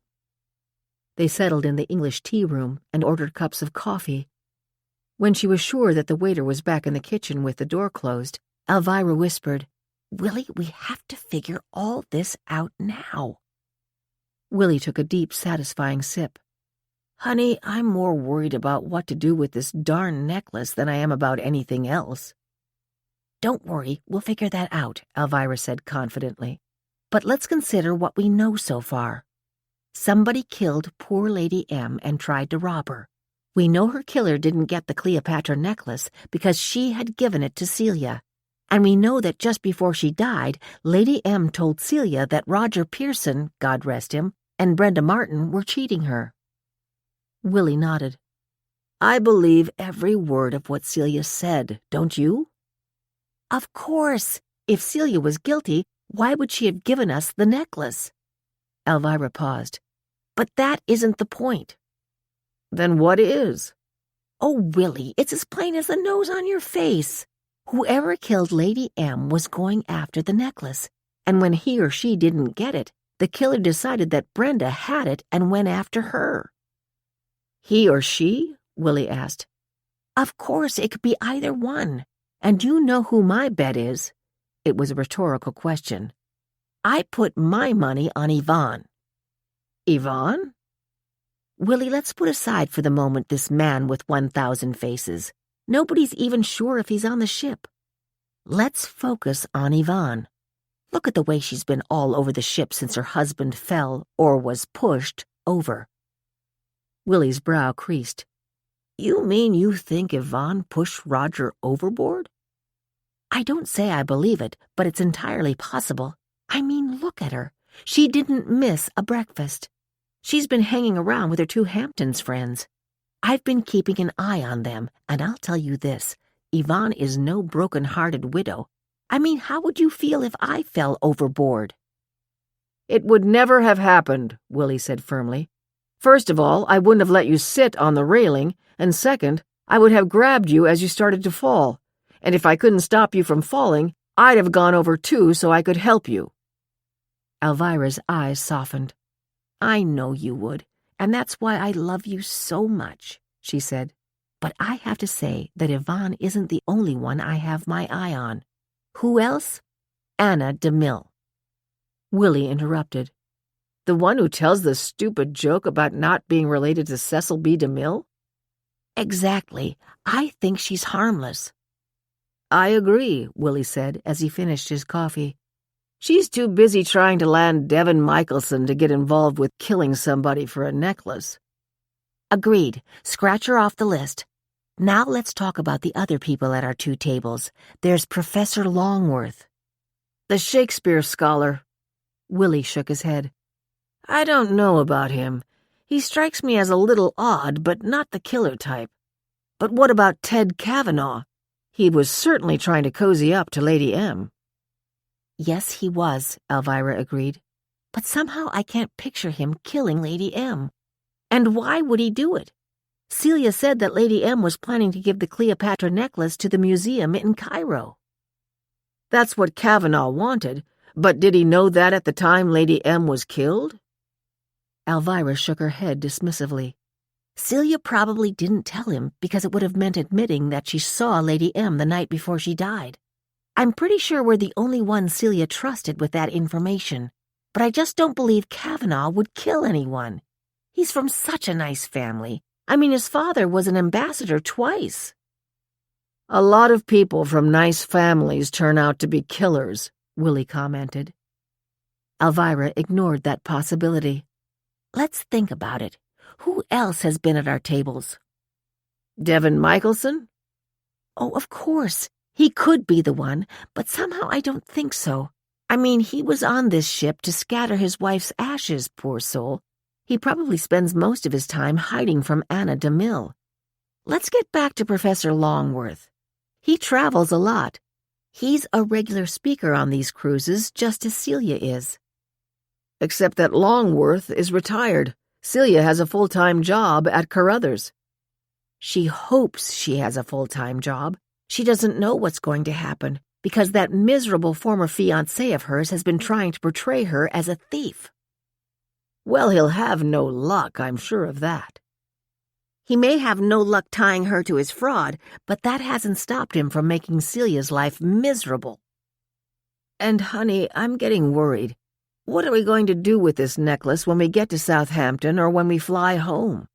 S2: They settled in the English tea room and ordered cups of coffee. When she was sure that the waiter was back in the kitchen with the door closed, Elvira whispered, "Willie, we have to figure all this out now." Willie took a deep, satisfying sip. "Honey, I'm more worried about what to do with this darn necklace than I am about anything else." "Don't worry, we'll figure that out," Elvira said confidently. "But let's consider what we know so far. Somebody killed poor Lady M and tried to rob her. We know her killer didn't get the Cleopatra necklace because she had given it to Celia. And we know that just before she died, Lady M told Celia that Roger Pearson, God rest him, and Brenda Martin were cheating her." Willie nodded. "I believe every word of what Celia said, don't you?" "Of course. If Celia was guilty, why would she have given us the necklace?" Elvira paused. "But that isn't the point." Then what is?
S4: Oh, Willie, it's as plain as the nose on your face. Whoever killed Lady M was going after the necklace, and when he or she didn't get it, the killer decided that Brenda had it and went after her.
S2: He or she? Willie asked.
S4: Of course, it could be either one. And you know who my bet is? It was a rhetorical question. I put my money on Yvonne.
S2: Yvonne?
S4: Willie, let's put aside for the moment this man with 1,000 faces. Nobody's even sure if he's on the ship. Let's focus on Yvonne. Look at the way she's been all over the ship since her husband fell, or was pushed, over.
S2: Willie's brow creased. You mean you think Yvonne pushed Roger overboard?
S4: I don't say I believe it, but it's entirely possible. I mean, look at her. She didn't miss a breakfast. She's been hanging around with her 2 Hamptons friends. I've been keeping an eye on them, and I'll tell you this, Yvonne is no broken-hearted widow. I mean, how would you feel if I fell overboard?
S2: It would never have happened, Willie said firmly. First of all, I wouldn't have let you sit on the railing, and second, I would have grabbed you as you started to fall. And if I couldn't stop you from falling, I'd have gone over too so I could help you.
S4: Elvira's eyes softened. I know you would, and that's why I love you so much, she said. But I have to say that Yvonne isn't the only one I have my eye on. Who else? Anna DeMille.
S2: Willie interrupted. The one who tells the stupid joke about not being related to Cecil B. DeMille?
S4: Exactly. I think she's harmless.
S2: I agree, Willie said as he finished his coffee. She's too busy trying to land Devin Michelson to get involved with killing somebody for a necklace.
S4: Agreed. Scratch her off the list. Now let's talk about the other people at our 2 tables. There's Professor Longworth.
S2: The Shakespeare scholar. Willie shook his head. I don't know about him. He strikes me as a little odd, but not the killer type. But what about Ted Kavanaugh? He was certainly trying to cozy up to Lady M.
S4: Yes, he was, Elvira agreed. But somehow I can't picture him killing Lady M. And why would he do it? Celia said that Lady M was planning to give the Cleopatra necklace to the museum in Cairo.
S2: That's what Kavanaugh wanted, but did he know that at the time Lady M was killed?
S4: Elvira shook her head dismissively. Celia probably didn't tell him because it would have meant admitting that she saw Lady M the night before she died. I'm pretty sure we're the only ones Celia trusted with that information, but I just don't believe Kavanaugh would kill anyone. He's from such a nice family. I mean, his father was an ambassador twice.
S2: A lot of people from nice families turn out to be killers, Willie commented.
S4: Elvira ignored that possibility. Let's think about it. Who else has been at our tables?
S2: Devin Michelson?
S4: Oh, of course. He could be the one, but somehow I don't think so. I mean, he was on this ship to scatter his wife's ashes, poor soul. He probably spends most of his time hiding from Anna DeMille. Let's get back to Professor Longworth. He travels a lot. He's a regular speaker on these cruises, just as Celia is.
S2: Except that Longworth is retired. Celia has a full-time job at Carruthers.
S4: She hopes she has a full-time job. She doesn't know what's going to happen, because that miserable former fiancé of hers has been trying to portray her as a thief.
S2: Well, he'll have no luck, I'm sure of that.
S4: He may have no luck tying her to his fraud, but that hasn't stopped him from making Celia's life miserable.
S2: And, honey, I'm getting worried. What are we going to do with this necklace when we get to Southampton or when we fly home?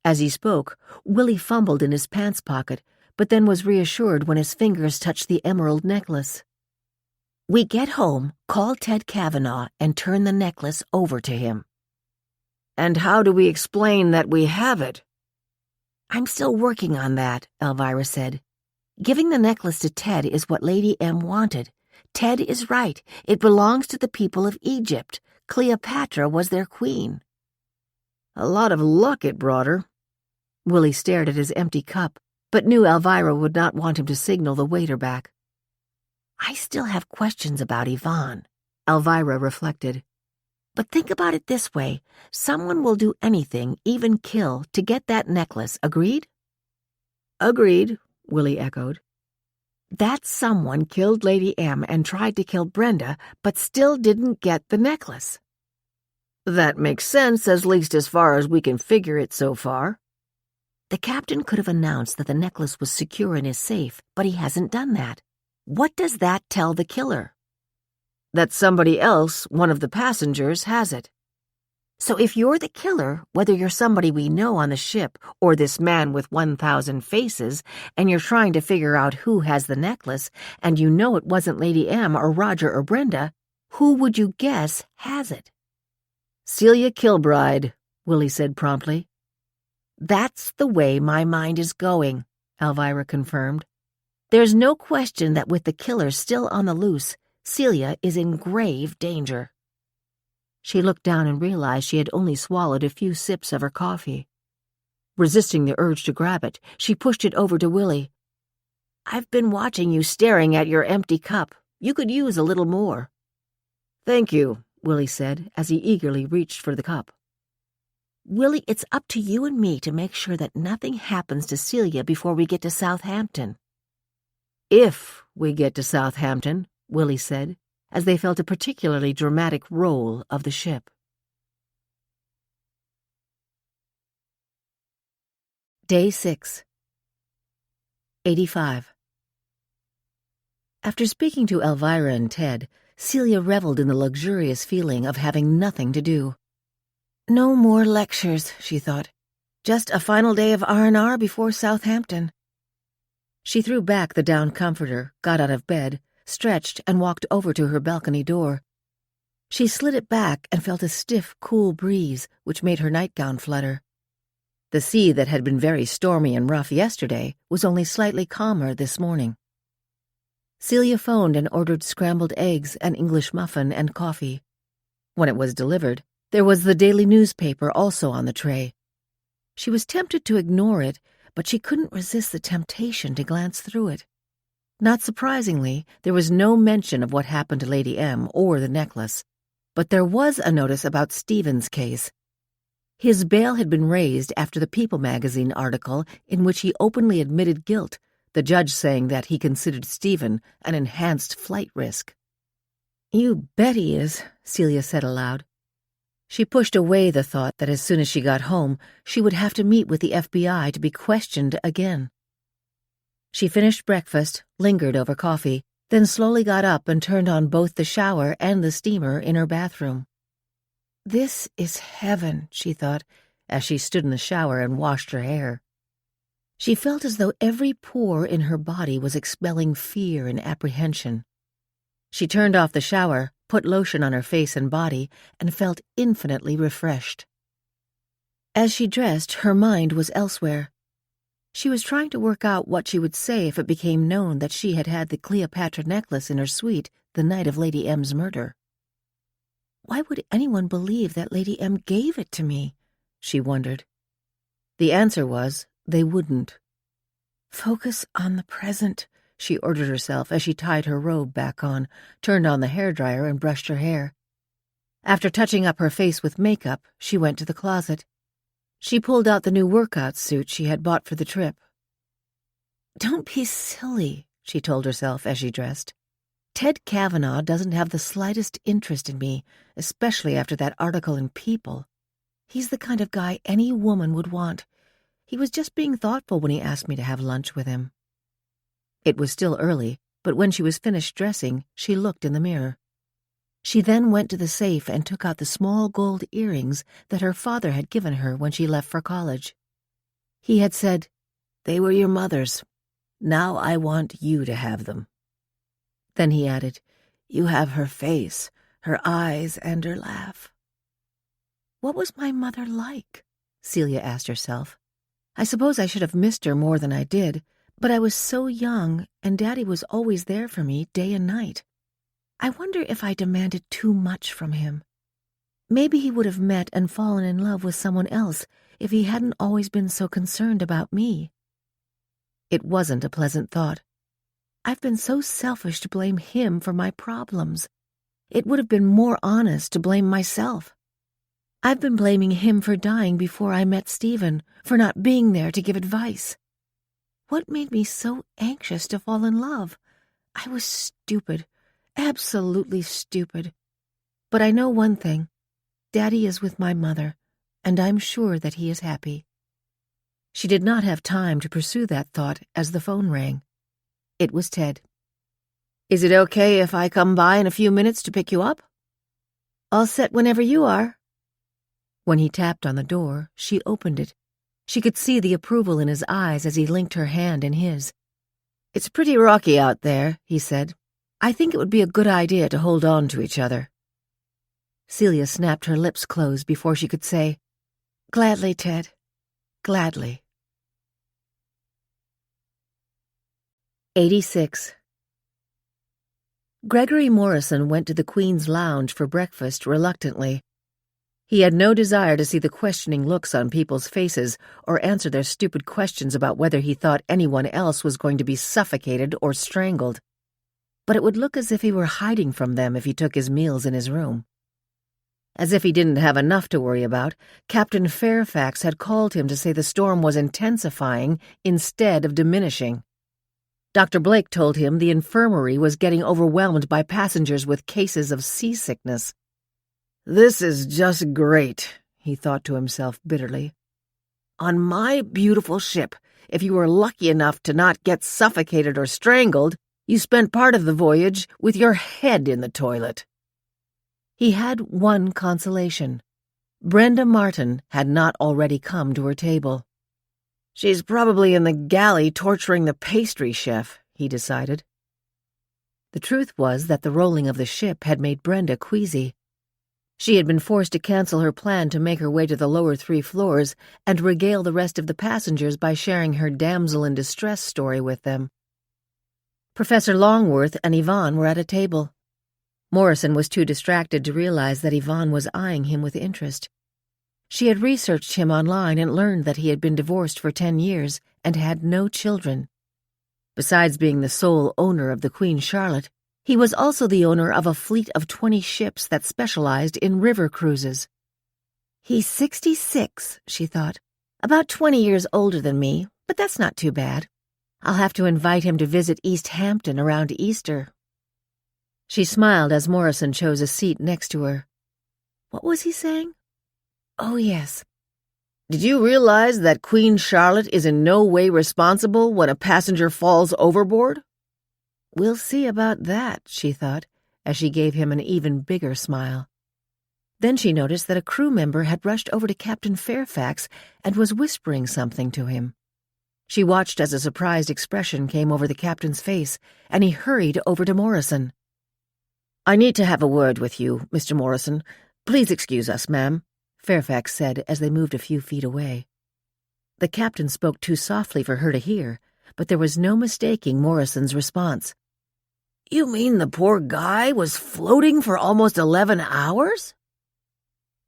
S4: As he spoke, Willie fumbled in his pants pocket, but then was reassured when his fingers touched the emerald necklace. We get home, call Ted Kavanaugh, and turn the necklace over to him.
S2: And how do we explain that we have it?
S4: I'm still working on that, Elvira said. Giving the necklace to Ted is what Lady M wanted. Ted is right. It belongs to the people of Egypt. Cleopatra was their queen.
S2: A lot of luck it brought her.
S4: Willie stared at his empty cup, but knew Elvira would not want him to signal the waiter back. I still have questions about Yvonne, Elvira reflected. But think about it this way. Someone will do anything, even kill, to get that necklace. Agreed?
S2: Agreed, Willie echoed.
S4: That someone killed Lady M and tried to kill Brenda, but still didn't get the necklace.
S2: That makes sense, at least as far as we can figure it so far.
S4: The captain could have announced that the necklace was secure in his safe, but he hasn't done that. What does that tell the killer?
S2: That somebody else, one of the passengers, has it.
S4: So if you're the killer, whether you're somebody we know on the ship or this man with 1,000 faces, and you're trying to figure out who has the necklace, and you know it wasn't Lady M or Roger or Brenda, who would you guess has it?
S2: Celia Kilbride, Willie said promptly.
S4: That's the way my mind is going, Elvira confirmed. There's no question that with the killer still on the loose, Celia is in grave danger. She looked down and realized she had only swallowed a few sips of her coffee. Resisting the urge to grab it, she pushed it over to Willie. I've been watching you staring at your empty cup. You could use a little more.
S2: Thank you, Willie said as he eagerly reached for the cup.
S4: Willie, it's up to you and me to make sure that nothing happens to Celia before we get to Southampton.
S2: If we get to Southampton, Willie said, as they felt a particularly dramatic roll of the ship.
S1: Day 6. 85. After speaking to Elvira and Ted, Celia reveled in the luxurious feeling of having nothing to do. No more lectures, she thought. Just a final day of R&R before Southampton. She threw back the down comforter, got out of bed, stretched, and walked over to her balcony door. She slid it back and felt a stiff, cool breeze, which made her nightgown flutter. The sea that had been very stormy and rough yesterday was only slightly calmer this morning. Celia phoned and ordered scrambled eggs, an English muffin, and coffee. When it was delivered, there was the daily newspaper also on the tray. She was tempted to ignore it, but she couldn't resist the temptation to glance through it. Not surprisingly, there was no mention of what happened to Lady M or the necklace, but there was a notice about Stephen's case. His bail had been raised after the People magazine article in which he openly admitted guilt, the judge saying that he considered Stephen an enhanced flight risk. "You bet he is," Celia said aloud. She pushed away the thought that as soon as she got home, she would have to meet with the FBI to be questioned again. She finished breakfast, lingered over coffee, then slowly got up and turned on both the shower and the steamer in her bathroom. This is heaven, she thought, as she stood in the shower and washed her hair. She felt as though every pore in her body was expelling fear and apprehension. She turned off the shower, put lotion on her face and body, and felt infinitely refreshed. As she dressed, her mind was elsewhere. She was trying to work out what she would say if it became known that she had had the Cleopatra necklace in her suite the night of Lady M's murder. Why would anyone believe that Lady M gave it to me? She wondered. The answer was, they wouldn't. Focus on the present, she ordered herself as she tied her robe back on, turned on the hairdryer, and brushed her hair. After touching up her face with makeup, she went to the closet. She pulled out the new workout suit she had bought for the trip. Don't be silly, she told herself as she dressed. Ted Kavanaugh doesn't have the slightest interest in me, especially after that article in People. He's the kind of guy any woman would want. He was just being thoughtful when he asked me to have lunch with him. It was still early, but when she was finished dressing, she looked in the mirror. She then went to the safe and took out the small gold earrings that her father had given her when she left for college. He had said, "They were your mother's. Now I want you to have them." Then he added, "You have her face, her eyes, and her laugh." What was my mother like? Celia asked herself. I suppose I should have missed her more than I did, but I was so young, and Daddy was always there for me day and night. I wonder if I demanded too much from him. Maybe he would have met and fallen in love with someone else if he hadn't always been so concerned about me. It wasn't a pleasant thought. I've been so selfish to blame him for my problems. It would have been more honest to blame myself. I've been blaming him for dying before I met Stephen, for not being there to give advice. What made me so anxious to fall in love? I was stupid, absolutely stupid. But I know one thing. Daddy is with my mother, and I'm sure that he is happy. She did not have time to pursue that thought as the phone rang. It was Ted.
S2: Is it okay if I come by in a few minutes to pick you up?
S1: All set whenever you are. When he tapped on the door, she opened it. She could see the approval in his eyes as he linked her hand in his.
S2: It's pretty rocky out there, he said.
S1: I think it would be a good idea to hold on to each other. Celia snapped her lips closed before she could say, Gladly, Ted. Gladly. 86. Gregory Morrison went to the Queen's Lounge for breakfast reluctantly. He had no desire to see the questioning looks on people's faces or answer their stupid questions about whether he thought anyone else was going to be suffocated or strangled. But it would look as if he were hiding from them if he took his meals in his room. As if he didn't have enough to worry about, Captain Fairfax had called him to say the storm was intensifying instead of diminishing. Dr. Blake told him the infirmary was getting overwhelmed by passengers with cases of seasickness.
S2: This is just great, he thought to himself bitterly. On my beautiful ship, if you were lucky enough to not get suffocated or strangled, you spent part of the voyage with your head in the toilet.
S1: He had one consolation. Brenda Martin had not already come to her table.
S2: She's probably in the galley torturing the pastry chef, he decided.
S1: The truth was that the rolling of the ship had made Brenda queasy. She had been forced to cancel her plan to make her way to the lower 3 floors and regale the rest of the passengers by sharing her damsel-in-distress story with them. Professor Longworth and Yvonne were at a table. Morrison was too distracted to realize that Yvonne was eyeing him with interest. She had researched him online and learned that he had been divorced for 10 years and had no children. Besides being the sole owner of the Queen Charlotte, he was also the owner of a fleet of 20 ships that specialized in river cruises. He's 66, she thought. About 20 years older than me, but that's not too bad. I'll have to invite him to visit East Hampton around Easter. She smiled as Morrison chose a seat next to her. What was he saying? Oh, yes.
S2: Did you realize that Queen Charlotte is in no way responsible when a passenger falls overboard?
S1: We'll see about that, she thought, as she gave him an even bigger smile. Then she noticed that a crew member had rushed over to Captain Fairfax and was whispering something to him. She watched as a surprised expression came over the captain's face, and he hurried over to Morrison.
S2: I need to have a word with you, Mr. Morrison. Please excuse us, ma'am,
S1: Fairfax said as they moved a few feet away. The captain spoke too softly for her to hear, but there was no mistaking Morrison's response.
S2: You mean the poor guy was floating for almost 11 hours?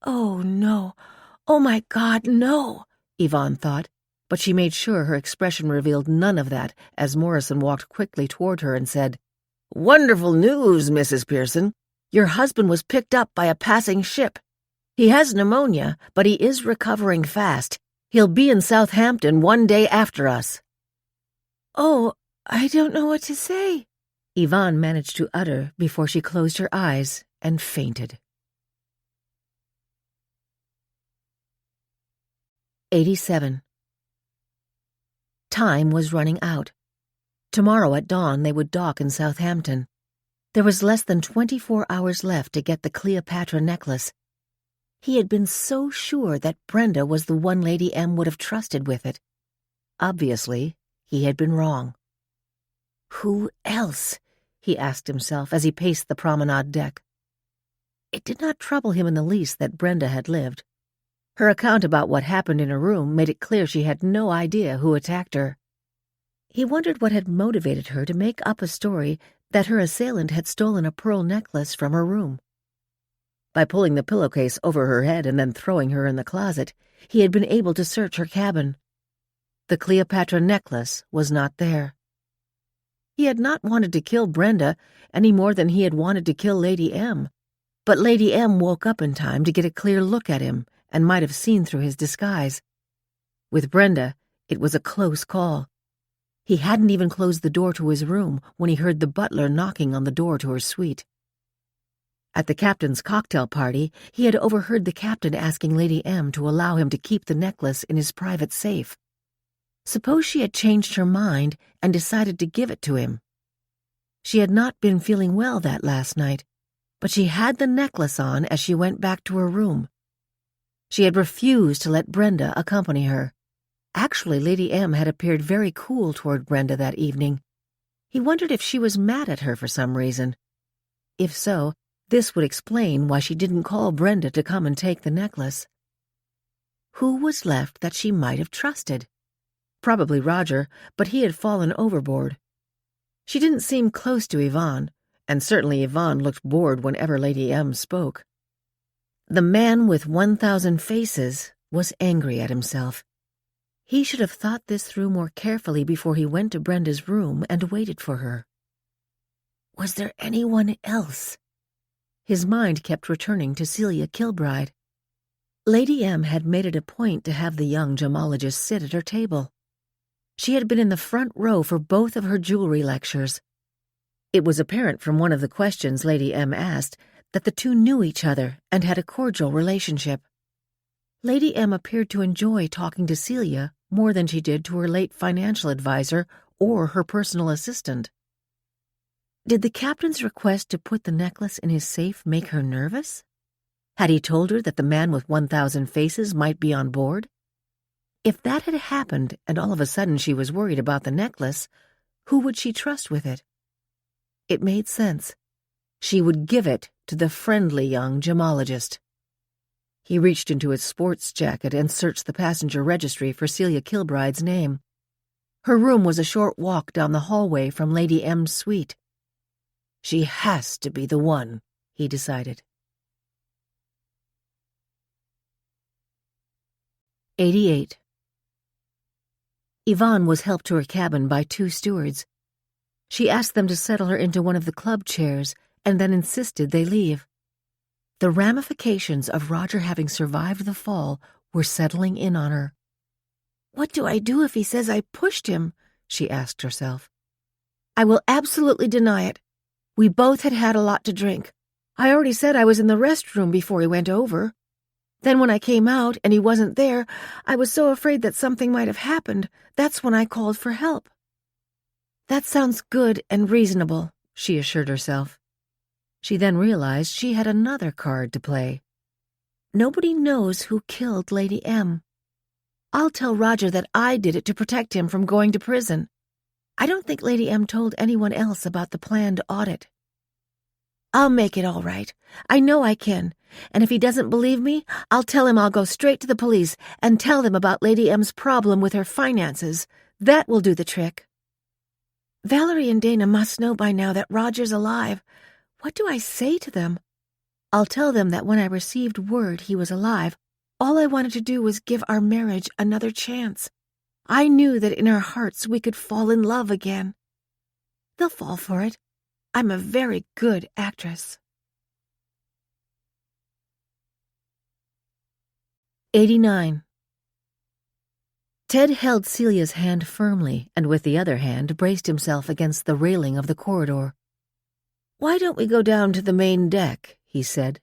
S3: Oh, no. Oh, my God, no,
S1: Yvonne thought, but she made sure her expression revealed none of that as Morrison walked quickly toward her and said,
S2: Wonderful news, Mrs. Pearson. Your husband was picked up by a passing ship. He has pneumonia, but he is recovering fast. He'll be in Southampton 1 day after us.
S3: Oh, I don't know what to say,
S1: Yvonne managed to utter before she closed her eyes and fainted. 87. Time was running out. Tomorrow at dawn they would dock in Southampton. There was less than 24 hours left to get the Cleopatra necklace. He had been so sure that Brenda was the one Lady M would have trusted with it. Obviously, he had been wrong. Who else? He asked himself as he paced the promenade deck. It did not trouble him in the least that Brenda had lived. Her account about what happened in her room made it clear she had no idea who attacked her. He wondered what had motivated her to make up a story that her assailant had stolen a pearl necklace from her room. By pulling the pillowcase over her head and then throwing her in the closet, he had been able to search her cabin. The Cleopatra necklace was not there. He had not wanted to kill Brenda any more than he had wanted to kill Lady M. But Lady M woke up in time to get a clear look at him and might have seen through his disguise. With Brenda, it was a close call. He hadn't even closed the door to his room when he heard the butler knocking on the door to her suite. At the captain's cocktail party, he had overheard the captain asking Lady M to allow him to keep the necklace in his private safe. Suppose she had changed her mind and decided to give it to him. She had not been feeling well that last night, but she had the necklace on as she went back to her room. She had refused to let Brenda accompany her. Actually, Lady M had appeared very cool toward Brenda that evening. He wondered if she was mad at her for some reason. If so, this would explain why she didn't call Brenda to come and take the necklace. Who was left that she might have trusted? Probably Roger, but he had fallen overboard. She didn't seem close to Yvonne, and certainly Yvonne looked bored whenever Lady M spoke. The man with 1,000 faces was angry at himself. He should have thought this through more carefully before he went to Brenda's room and waited for her. Was there anyone else? His mind kept returning to Celia Kilbride. Lady M had made it a point to have the young gemologist sit at her table. She had been in the front row for both of her jewelry lectures. It was apparent from one of the questions Lady M asked that the two knew each other and had a cordial relationship. Lady M appeared to enjoy talking to Celia more than she did to her late financial advisor or her personal assistant. Did the captain's request to put the necklace in his safe make her nervous? Had he told her that the man with 1,000 faces might be on board? If that had happened and all of a sudden she was worried about the necklace, who would she trust with it? It made sense. She would give it to the friendly young gemologist. He reached into his sports jacket and searched the passenger registry for Celia Kilbride's name. Her room was a short walk down the hallway from Lady M's suite. She has to be the one, he decided. 88. Yvonne was helped to her cabin by 2 stewards. She asked them to settle her into one of the club chairs and then insisted they leave. The ramifications of Roger having survived the fall were settling in on her.
S3: What do I do if he says I pushed him? She asked herself. I will absolutely deny it. We both had had a lot to drink. I already said I was in the restroom before he went over. Then when I came out and he wasn't there, I was so afraid that something might have happened. That's when I called for help. That sounds good and reasonable, she assured herself. She then realized she had another card to play. Nobody knows who killed Lady M. I'll tell Roger that I did it to protect him from going to prison. I don't think Lady M told anyone else about the planned audit. I'll make it all right. I know I can. And if he doesn't believe me, I'll tell him I'll go straight to the police and tell them about Lady M's problem with her finances. That will do the trick. Valerie and Dana must know by now that Roger's alive. What do I say to them? I'll tell them that when I received word he was alive, all I wanted to do was give our marriage another chance. I knew that in our hearts we could fall in love again. They'll fall for it. I'm a very good actress.
S1: 89. Ted held Celia's hand firmly and with the other hand braced himself against the railing of the corridor. "Why don't we go down to the main deck?" he said.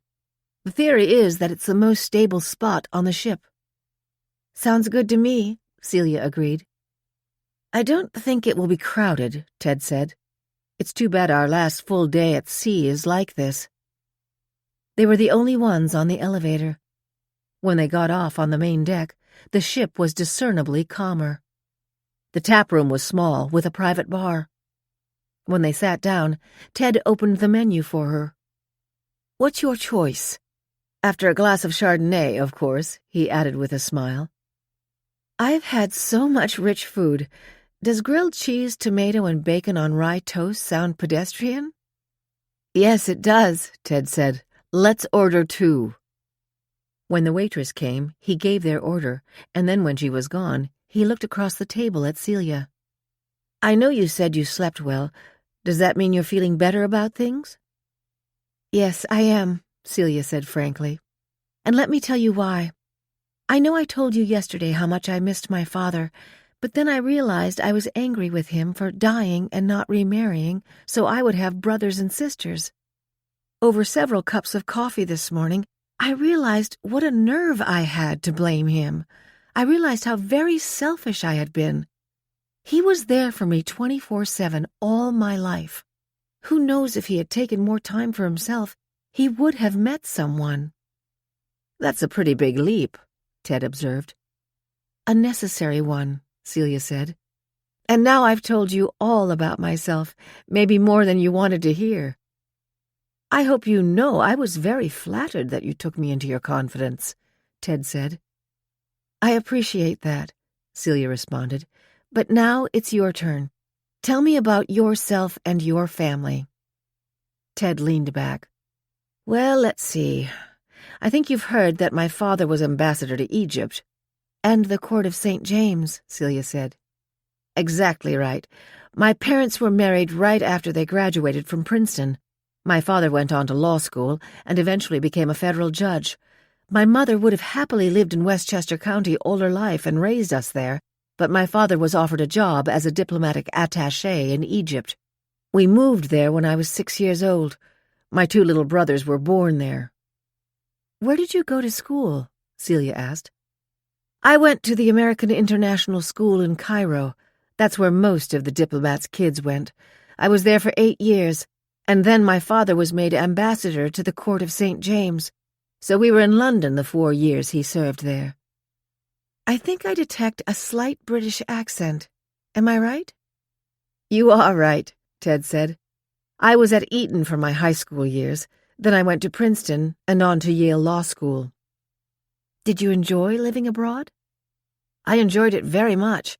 S1: "The theory is that it's the most stable spot on the ship."
S3: Sounds good to me,
S1: Celia agreed. "I don't think it will be crowded," Ted said. "It's too bad our last full day at sea is like this." They were the only ones on the elevator. When they got off on the main deck, the ship was discernibly calmer. The tap room was small, with a private bar. When they sat down, Ted opened the menu for her. "What's your choice?" "After a glass of Chardonnay, of course," he added with a smile. "I've had so much rich food. Does grilled cheese, tomato, and bacon on rye toast sound pedestrian?" "Yes, it does," Ted said. "Let's order 2. When the waitress came, he gave their order, and then when she was gone, he looked across the table at Celia.
S4: I know you said you slept well. Does that mean you're feeling better about things?
S3: Yes, I am, Celia said frankly. And let me tell you why. I know I told you yesterday how much I missed my father, but then I realized I was angry with him for dying and not remarrying so I would have brothers and sisters. Over several cups of coffee this morning, I realized what a nerve I had to blame him. I realized how very selfish I had been. He was there for me 24/7 all my life. Who knows if he had taken more time for himself, he would have met someone.
S4: That's a pretty big leap, Ted observed.
S3: A necessary one, Celia said. And now I've told you all about myself, maybe more than you wanted to hear.
S4: I hope you know I was very flattered that you took me into your confidence, Ted said.
S3: I appreciate that, Celia responded. But now it's your turn. Tell me about yourself and your family.
S4: Ted leaned back. Well, let's see. I think you've heard that my father was ambassador to Egypt.
S3: And the court of St. James, Celia said.
S4: Exactly right. My parents were married right after they graduated from Princeton. My father went on to law school and eventually became a federal judge. My mother would have happily lived in Westchester County all her life and raised us there, but my father was offered a job as a diplomatic attaché in Egypt. We moved there when I was 6 years old. My 2 little brothers were born there.
S3: Where did you go to school? Celia asked.
S4: I went to the American International School in Cairo. That's where most of the diplomats' kids went. I was there for 8 years, and then my father was made ambassador to the court of St. James. So we were in London the 4 years he served there.
S3: I think I detect a slight British accent. Am I right?
S4: You are right, Ted said. I was at Eton for my high school years. Then I went to Princeton and on to Yale Law School.
S3: Did you enjoy living abroad?
S4: I enjoyed it very much.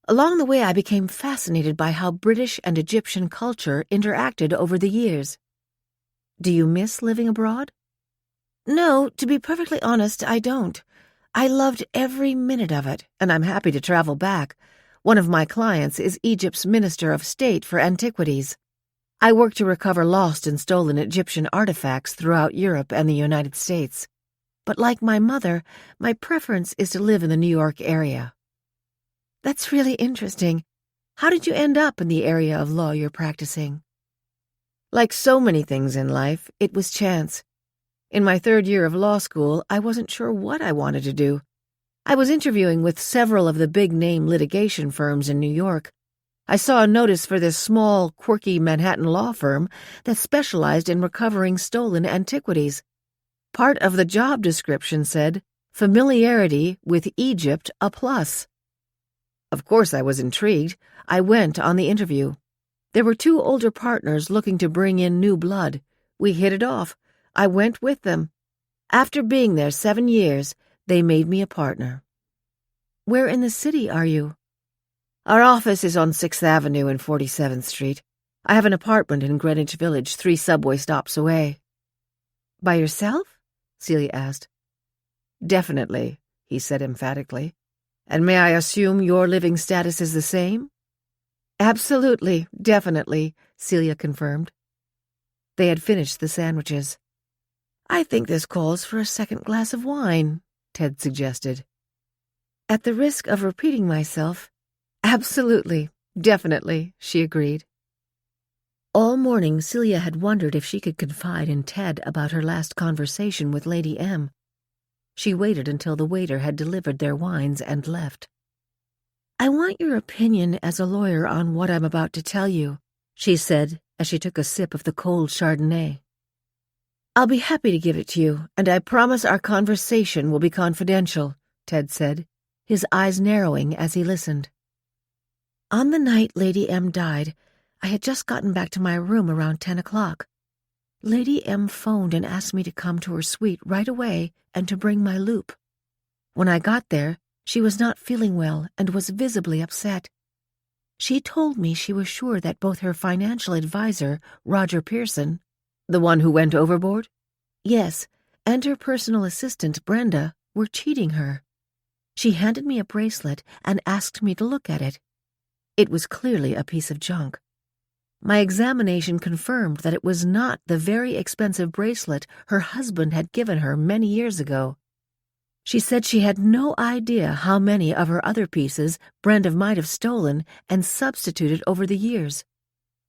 S4: Along the way, I became fascinated by how British and Egyptian culture interacted over the years.
S3: Do you miss living abroad?
S4: No, to be perfectly honest, I don't. I loved every minute of it, and I'm happy to travel back. One of my clients is Egypt's Minister of State for Antiquities. I work to recover lost and stolen Egyptian artifacts throughout Europe and the United States. But like my mother, my preference is to live in the New York area.
S3: That's really interesting. How did you end up in the area of law you're practicing?
S4: Like so many things in life, it was chance. In my 3rd year of law school, I wasn't sure what I wanted to do. I was interviewing with several of the big-name litigation firms in New York. I saw a notice for this small, quirky Manhattan law firm that specialized in recovering stolen antiquities. Part of the job description said, "Familiarity with Egypt a plus." Of course I was intrigued. I went on the interview. There were 2 older partners looking to bring in new blood. We hit it off. I went with them. After being there 7 years, they made me a partner.
S3: Where in the city are you?
S4: Our office is on 6th Avenue and 47th Street. I have an apartment in Greenwich Village, 3 subway stops away.
S3: By yourself?
S4: Celia asked. Definitely, he said emphatically. And may I assume your living status is the same?
S3: Absolutely, definitely, Celia confirmed.
S4: They had finished the sandwiches.
S3: I think this calls for a second glass of wine, Ted suggested.
S4: At the risk of repeating myself,
S3: absolutely, definitely, she agreed.
S4: All morning, Celia had wondered if she could confide in Ted about her last conversation with Lady M. She waited until the waiter had delivered their wines and left.
S3: I want your opinion as a lawyer on what I'm about to tell you, she said as she took a sip of the cold Chardonnay.
S4: I'll be happy to give it to you, and I promise our conversation will be confidential, Ted said, his eyes narrowing as he listened.
S3: On the night Lady M died, I had just gotten back to my room around 10 o'clock. Lady M phoned and asked me to come to her suite right away and to bring my loupe. When I got there, she was not feeling well and was visibly upset. She told me she was sure that both her financial advisor, Roger Pearson,
S4: the one who went overboard?
S3: Yes, and her personal assistant, Brenda, were cheating her. She handed me a bracelet and asked me to look at it.
S1: It was clearly a piece of junk. My examination confirmed that it was not the very expensive bracelet her husband had given her many years ago. She said she had no idea how many of her other pieces Brenda might have stolen and substituted over the years.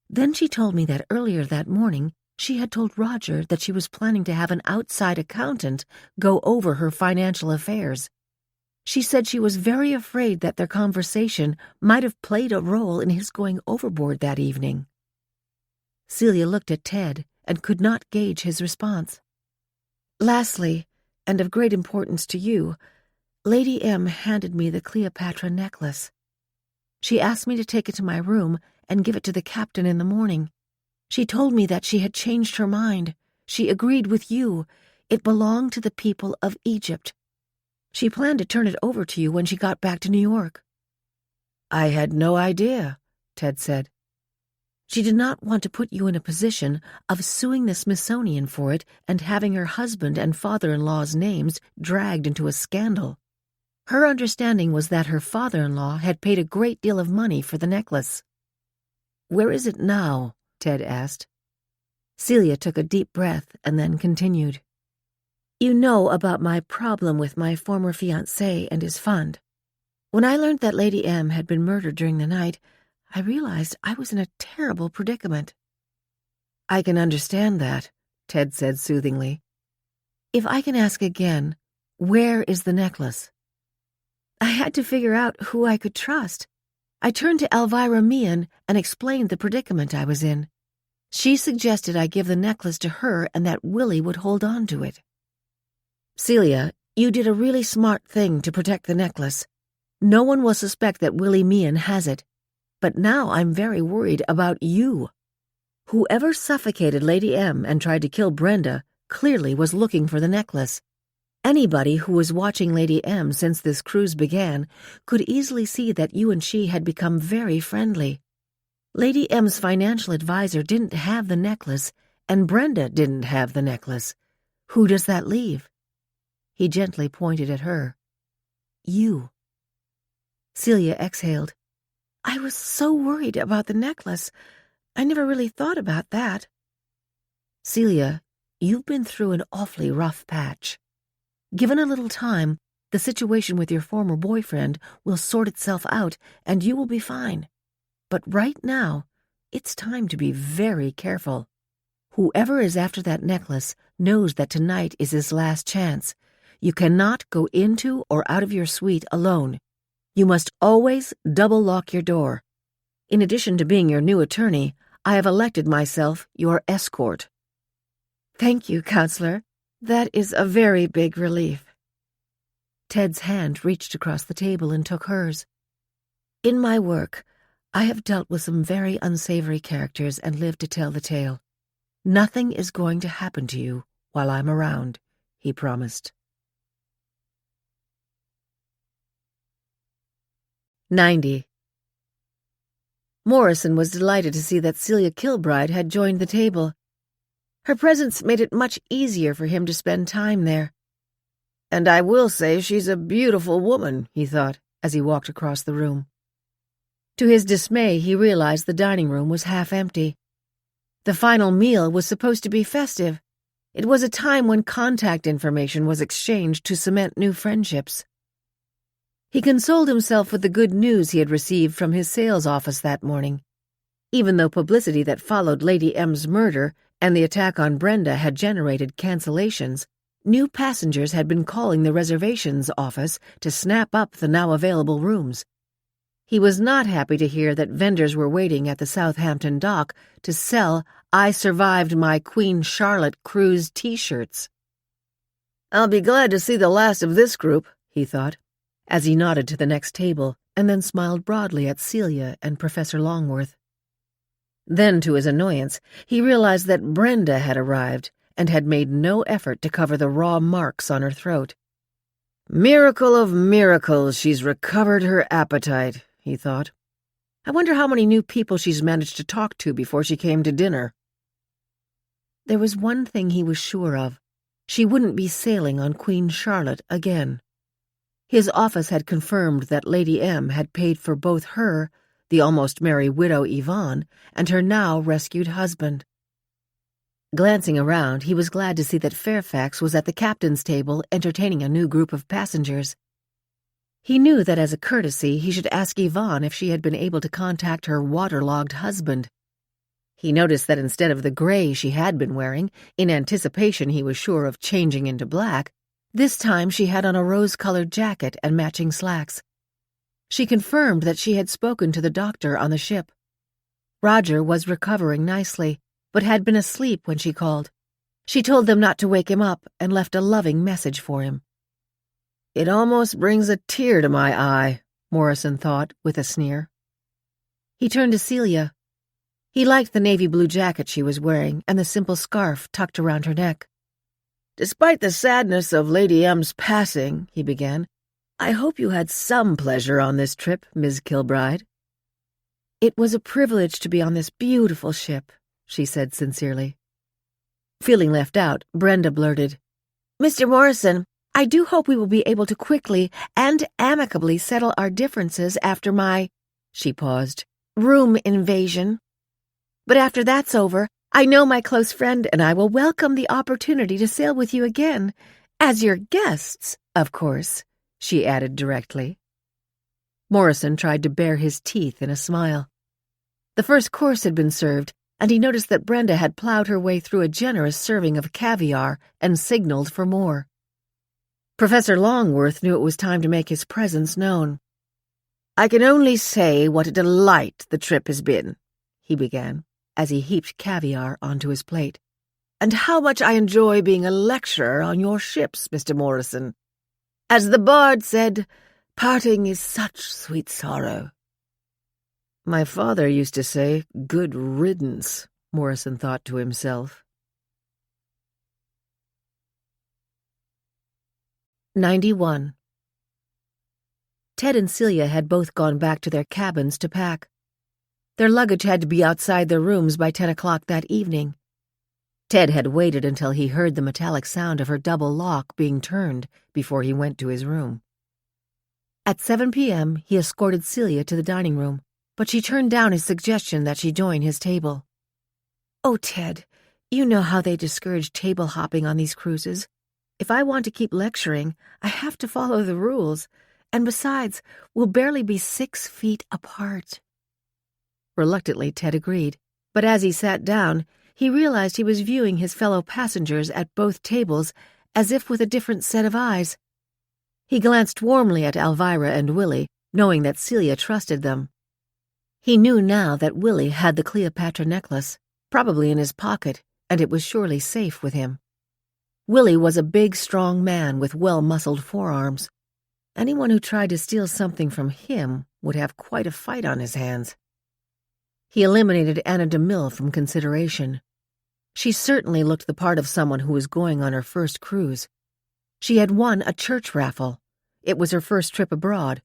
S1: Then she told me that earlier that morning she had told Roger that she was planning to have an outside accountant go over her financial affairs. She said she was very afraid that their conversation might have played a role in his going overboard that evening. Celia looked at Ted and could not gauge his response. Lastly, and of great importance to you, Lady M handed me the Cleopatra necklace. She asked me to take it to my room and give it to the captain in the morning. She told me that she had changed her mind. She agreed with you. It belonged to the people of Egypt. She planned to turn it over to you when she got back to New York. I had no idea, Ted said. She did not want to put you in a position of suing the Smithsonian for it and having her husband and father-in-law's names dragged into a scandal. Her understanding was that her father-in-law had paid a great deal of money for the necklace. Where is it now? Ted asked. Celia took a deep breath and then continued. You know about my problem with my former fiancé and his fund. When I learned that Lady M had been murdered during the night, I realized I was in a terrible predicament. I can understand that, Ted said soothingly. If I can ask again, where is the necklace? I had to figure out who I could trust. I turned to Elvira Meehan and explained the predicament I was in. She suggested I give the necklace to her and that Willie would hold on to it. Celia, you did a really smart thing to protect the necklace. No one will suspect that Willie Meehan has it. But now I'm very worried about you. Whoever suffocated Lady M and tried to kill Brenda clearly was looking for the necklace. Anybody who was watching Lady M since this cruise began could easily see that you and she had become very friendly. Lady M's financial advisor didn't have the necklace, and Brenda didn't have the necklace. Who does that leave? He gently pointed at her. You. Celia exhaled. I was so worried about the necklace. I never really thought about that. Celia, you've been through an awfully rough patch. Given a little time, the situation with your former boyfriend will sort itself out and you will be fine. But right now, it's time to be very careful. Whoever is after that necklace knows that tonight is his last chance. You cannot go into or out of your suite alone. You must always double-lock your door. In addition to being your new attorney, I have elected myself your escort. Thank you, Counselor. That is a very big relief. Ted's hand reached across the table and took hers. In my work, I have dealt with some very unsavory characters and lived to tell the tale. Nothing is going to happen to you while I'm around, he promised. 90. Morrison was delighted to see that Celia Kilbride had joined the table. Her presence made it much easier for him to spend time there. And I will say she's a beautiful woman, he thought, as he walked across the room. To his dismay, he realized the dining room was half empty. The final meal was supposed to be festive. It was a time when contact information was exchanged to cement new friendships. He consoled himself with the good news he had received from his sales office that morning. Even though publicity that followed Lady M's murder and the attack on Brenda had generated cancellations, new passengers had been calling the reservations office to snap up the now available rooms. He was not happy to hear that vendors were waiting at the Southampton dock to sell I Survived My Queen Charlotte cruise t-shirts. I'll be glad to see the last of this group, he thought, as he nodded to the next table and then smiled broadly at Celia and Professor Longworth. Then, to his annoyance, he realized that Brenda had arrived and had made no effort to cover the raw marks on her throat. Miracle of miracles, she's recovered her appetite, he thought. I wonder how many new people she's managed to talk to before she came to dinner. There was one thing he was sure of. She wouldn't be sailing on Queen Charlotte again. His office had confirmed that Lady M had paid for both her,
S2: the almost merry widow Yvonne, and her now rescued husband. Glancing around, he was glad to see that Fairfax was at the captain's table entertaining a new group of passengers. He knew that as a courtesy he should ask Yvonne if she had been able to contact her waterlogged husband. He noticed that instead of the gray she had been wearing, in anticipation he was sure of changing into black, this time she had on a rose-colored jacket and matching slacks. She confirmed that she had spoken to the doctor on the ship. Roger was recovering nicely, but had been asleep when she called. She told them not to wake him up and left a loving message for him. "It almost brings a tear to my eye," Morrison thought with a sneer. He turned to Celia. He liked the navy blue jacket she was wearing and the simple scarf tucked around her neck. "Despite the sadness of Lady M's passing," he began, "I hope you had some pleasure on this trip, Miss Kilbride." "It was a privilege to be on this beautiful ship," she said sincerely. Feeling left out, Brenda blurted, "Mr. Morrison, I do hope we will be able to quickly and amicably settle our differences after my," she paused, "room invasion. But after that's over, I know my close friend and I will welcome the opportunity to sail with you again, as your guests, of course," she added directly. Morrison tried to bare his teeth in a smile. The first course had been served, and he noticed that Brenda had plowed her way through a generous serving of caviar and signaled for more. Professor Longworth knew it was time to make his presence known. "I can only say what a delight the trip has been," he began, as he heaped caviar onto his plate. "And how much I enjoy being a lecturer on your ships, Mr. Morrison. As the bard said, parting is such sweet sorrow." "My father used to say, good riddance," Morrison thought to himself. 91. Ted and Celia had both gone back to their cabins to pack. Their luggage had to be outside their rooms by 10 o'clock that evening. Ted had waited until he heard the metallic sound of her double lock being turned before he went to his room. At 7 p.m., he escorted Celia to the dining room, but she turned down his suggestion that she join his table. "Oh, Ted, you know how they discourage table hopping on these cruises. If I want to keep lecturing, I have to follow the rules, and besides, we'll barely be 6 feet apart." Reluctantly, Ted agreed, but as he sat down, he realized he was viewing his fellow passengers at both tables as if with a different set of eyes. He glanced warmly at Elvira and Willie, knowing that Celia trusted them. He knew now that Willie had the Cleopatra necklace, probably in his pocket, and it was surely safe with him. Willie was a big, strong man with well-muscled forearms. Anyone who tried to steal something from him would have quite a fight on his hands. He eliminated Anna DeMille from consideration. She certainly looked the part of someone who was going on her first cruise. She had won a church raffle. It was her first trip abroad.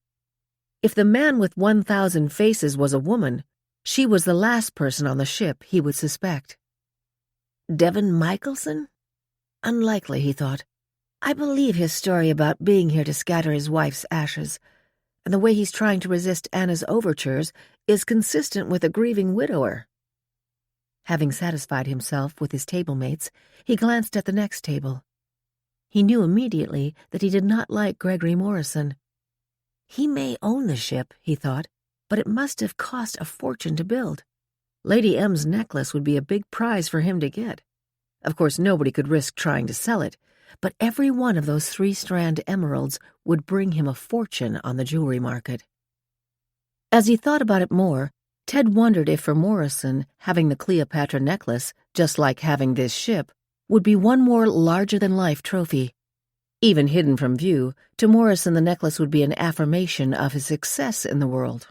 S2: If the man with 1,000 faces was a woman, she was the last person on the ship he would suspect. Devon Michelson? Unlikely, he thought. I believe his story about being here to scatter his wife's ashes, and the way he's trying to resist Anna's overtures is consistent with a grieving widower. Having satisfied himself with his table-mates, he glanced at the next table. He knew immediately that he did not like Gregory Morrison. He may own the ship, he thought, but it must have cost a fortune to build. Lady M's necklace would be a big prize for him to get. Of course, nobody could risk trying to sell it, but every one of those 3-strand emeralds would bring him a fortune on the jewelry market. As he thought about it more, Ted wondered if for Morrison, having the Cleopatra necklace, just like having this ship, would be one more larger-than-life trophy. Even hidden from view, to Morrison the necklace would be an affirmation of his success in the world.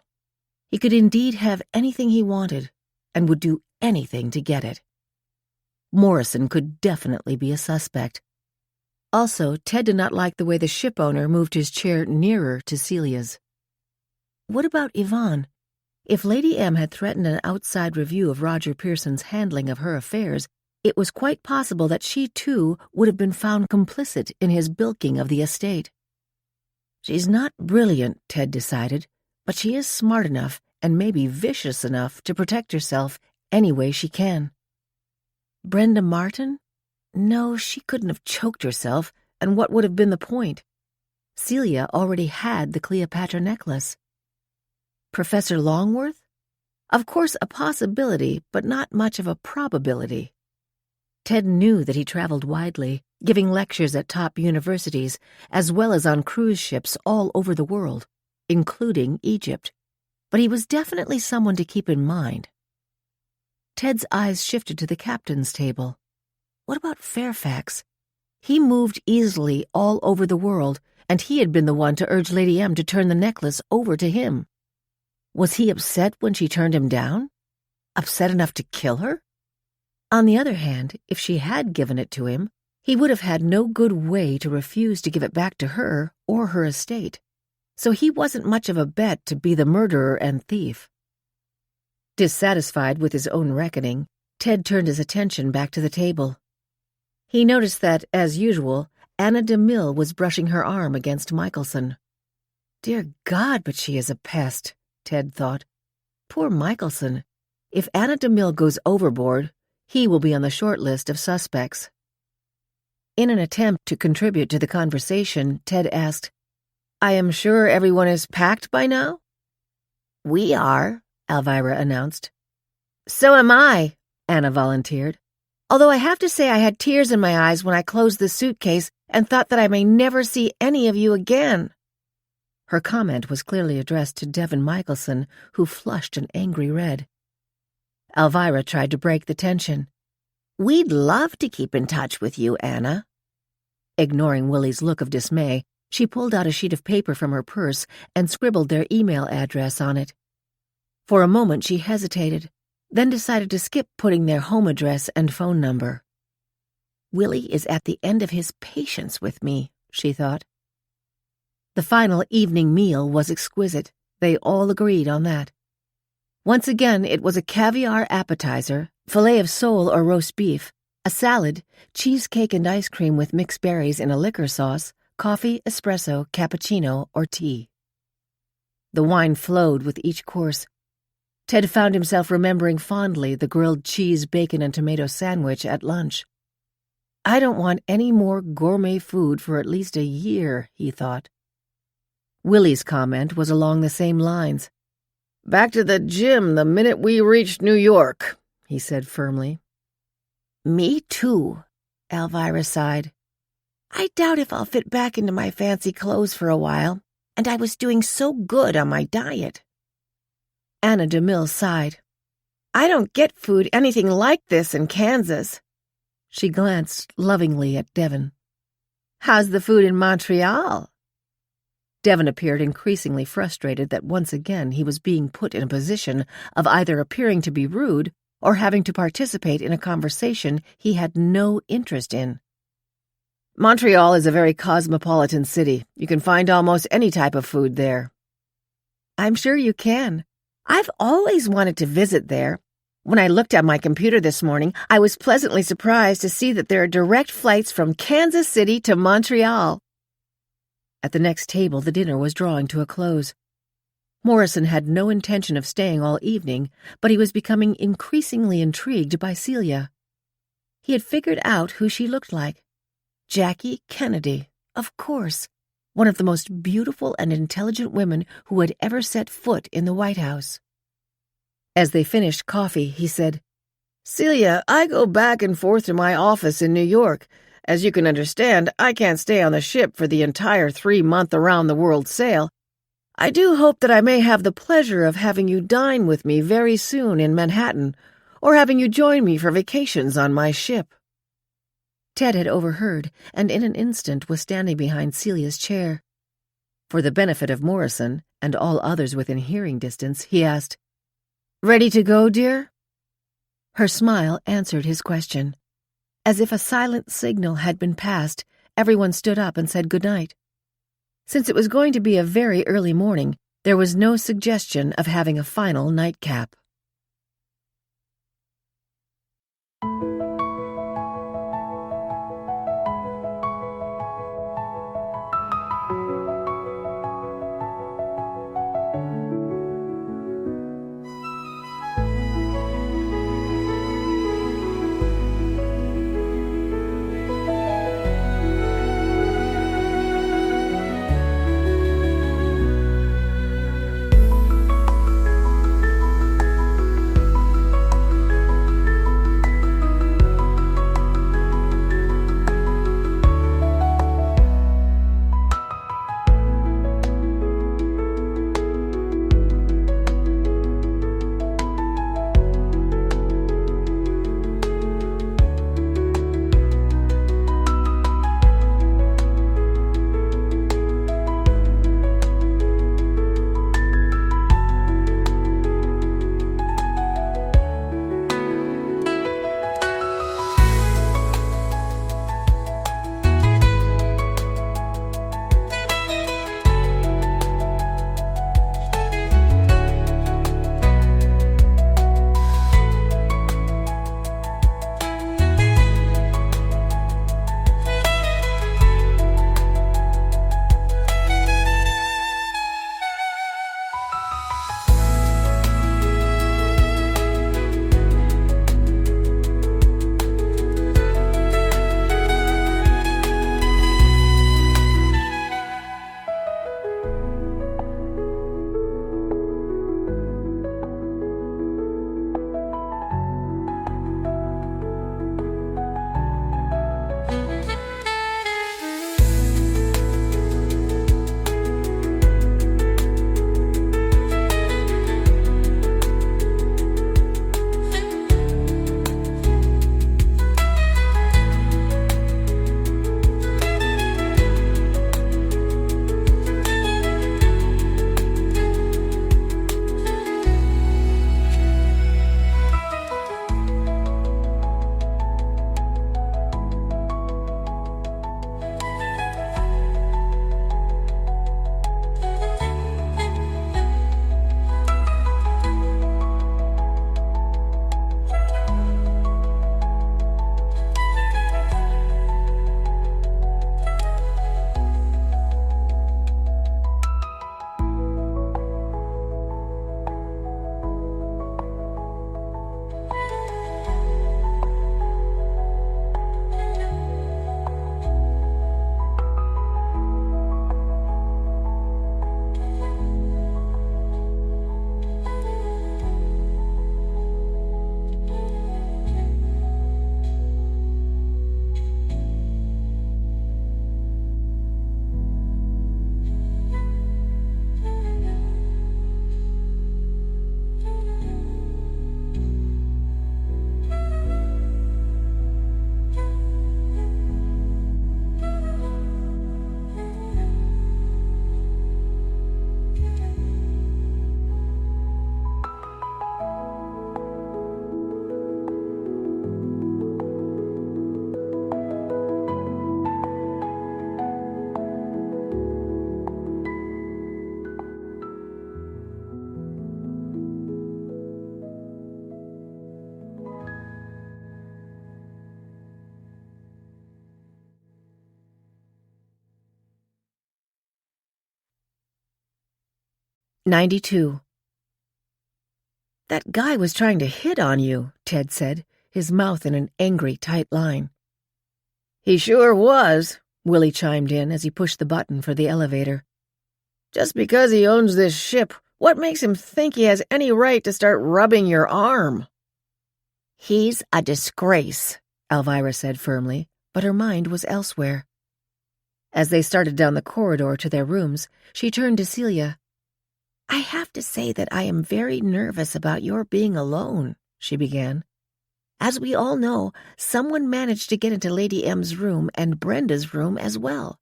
S2: He could indeed have anything he wanted, and would do anything to get it. Morrison could definitely be a suspect. Also, Ted did not like the way the ship owner moved his chair nearer to Celia's. What about Yvonne? If Lady M had threatened an outside review of Roger Pearson's handling of her affairs, it was quite possible that she, too, would have been found complicit in his bilking of the estate. She's not brilliant, Ted decided, but she is smart enough
S1: and maybe vicious enough to protect herself any way she can. Brenda Martin? No, she couldn't have choked herself, and what would have been the point? Celia already had the Cleopatra necklace. Professor Longworth? Of course, a possibility, but not much of a probability. Ted knew that he traveled widely, giving lectures at top universities, as well as on cruise ships all over the world, including Egypt. But he was definitely someone to keep in mind. Ted's eyes shifted to the captain's table. What about Fairfax? He moved easily all over the world, and he had been the one to urge Lady M to turn the necklace over to him. Was he upset when she turned him down? Upset enough to kill her? On the other hand, if she had given it to him, he would have had no good way to refuse to give it back to her or her estate. So he wasn't much of a bet to be the murderer and thief. Dissatisfied with his own reckoning, Ted turned his attention back to the table. He noticed that, as usual, Anna DeMille was brushing her arm against Michelson. Dear God, but she is a pest, Ted thought. Poor Michelson. If Anna DeMille goes overboard, he will be on the short list of suspects. In an attempt to contribute to the conversation, Ted asked, I am sure everyone is packed by now? We are, Elvira announced. So am I, Anna volunteered. Although I have to say I had tears in my eyes when I closed the suitcase and thought that I may never see any of you again. Her comment was clearly addressed to Devin Michelson, who flushed an angry red. Elvira tried to break the tension. We'd love to keep in touch with you, Anna. Ignoring Willie's look of dismay, she pulled out a sheet of paper from her purse and scribbled their email address on it. For a moment she hesitated, then decided to skip putting their home address and phone number. Willie is at the end of his patience with me, she thought. The final evening meal was exquisite. They all agreed on that. Once again, it was a caviar appetizer, fillet of sole or roast beef, a salad, cheesecake and ice cream with mixed berries in a liquor sauce, coffee, espresso, cappuccino, or tea. The wine flowed with each course. Ted found himself remembering fondly the grilled cheese, bacon, and tomato sandwich at lunch. I don't want any more gourmet food for at least a year, he thought. Willie's comment was along the same lines. Back to the gym the minute we reached New York, he said firmly. Me too, Elvira sighed. I doubt if I'll fit back into my fancy clothes for a while, and I was doing so good on my diet. Anna DeMille sighed. I don't get food anything like this in Kansas. She glanced lovingly at Devin. How's the food in Montreal? Devin appeared increasingly frustrated that once again he was being put in a position of either appearing to be rude or having to participate in a conversation he had no interest in. Montreal is a very cosmopolitan city. You can find almost any type of food there. I'm sure you can. I've always wanted to visit there. When I looked at my computer this morning, I was pleasantly surprised to see that there are direct flights from Kansas City to Montreal. At the next table, the dinner was drawing to a close. Morrison had no intention of staying all evening, but he was becoming increasingly intrigued by Celia. He had figured out who she looked like. Jackie Kennedy, of course, one of the most beautiful and intelligent women who had ever set foot in the White House. As they finished coffee, he said, Celia, I go back and forth to my office in New York. As you can understand, I can't stay on the ship for the entire 3-month around-the-world sail. I do hope that I may have the pleasure of having you dine with me very soon in Manhattan, or having you join me for vacations on my ship. Ted had overheard, and in an instant was standing behind Celia's chair. For the benefit of Morrison, and all others within hearing distance, he asked, Ready to go, dear? Her smile answered his question. As if a silent signal had been passed, everyone stood up and said good night. Since it was going to be a very early morning, there was no suggestion of having a final nightcap.
S2: 92. That guy was trying to hit on you, Ted said, his mouth in an angry, tight line. He sure was, Willie chimed in as he pushed the button for the elevator. Just because he owns this ship, what makes him think he has any right to start rubbing your arm?
S4: He's a disgrace, Elvira said firmly, but her mind was elsewhere.
S2: As they started down the corridor to their rooms, she turned to Celia.
S4: I have to say that I am very nervous about your being alone, she began. As we all know, someone managed to get into Lady M's room and Brenda's room as well.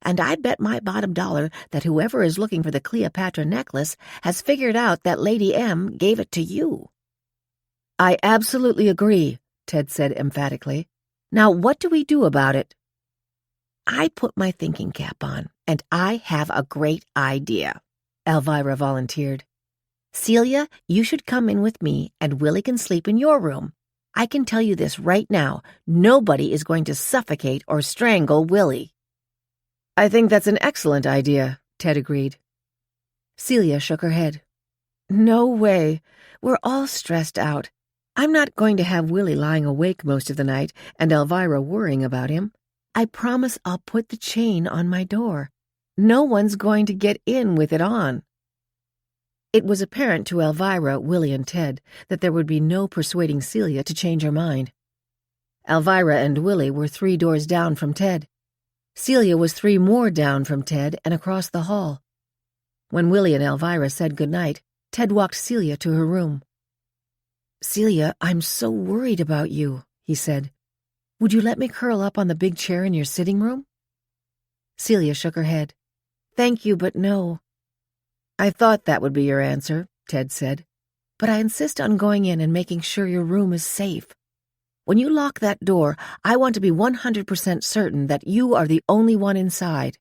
S4: And I bet my bottom dollar that whoever is looking for the Cleopatra necklace has figured out that Lady M gave it to you.
S2: I absolutely agree, Ted said emphatically. Now what do we do about it?
S4: I put my thinking cap on, and I have a great idea, Elvira volunteered. Celia, you should come in with me, and Willie can sleep in your room. I can tell you this right now, nobody is going to suffocate or strangle Willie.
S2: I think that's an excellent idea, Ted agreed. Celia shook her head. No way. We're all stressed out. I'm not going to have Willie lying awake most of the night and Elvira worrying about him. I promise I'll put the chain on my door. No one's going to get in with it on. It was apparent to Elvira, Willie, and Ted that there would be no persuading Celia to change her mind. Elvira and Willie were 3 doors down from Ted. Celia was 3 more down from Ted and across the hall. When Willie and Elvira said goodnight, Ted walked Celia to her room. Celia, I'm so worried about you, he said. Would you let me curl up on the big chair in your sitting room? Celia shook her head. Thank you, but no. I thought that would be your answer, Ted said. But I insist on going in and making sure your room is safe. When you lock that door, I want to be 100% certain that you are the only one inside.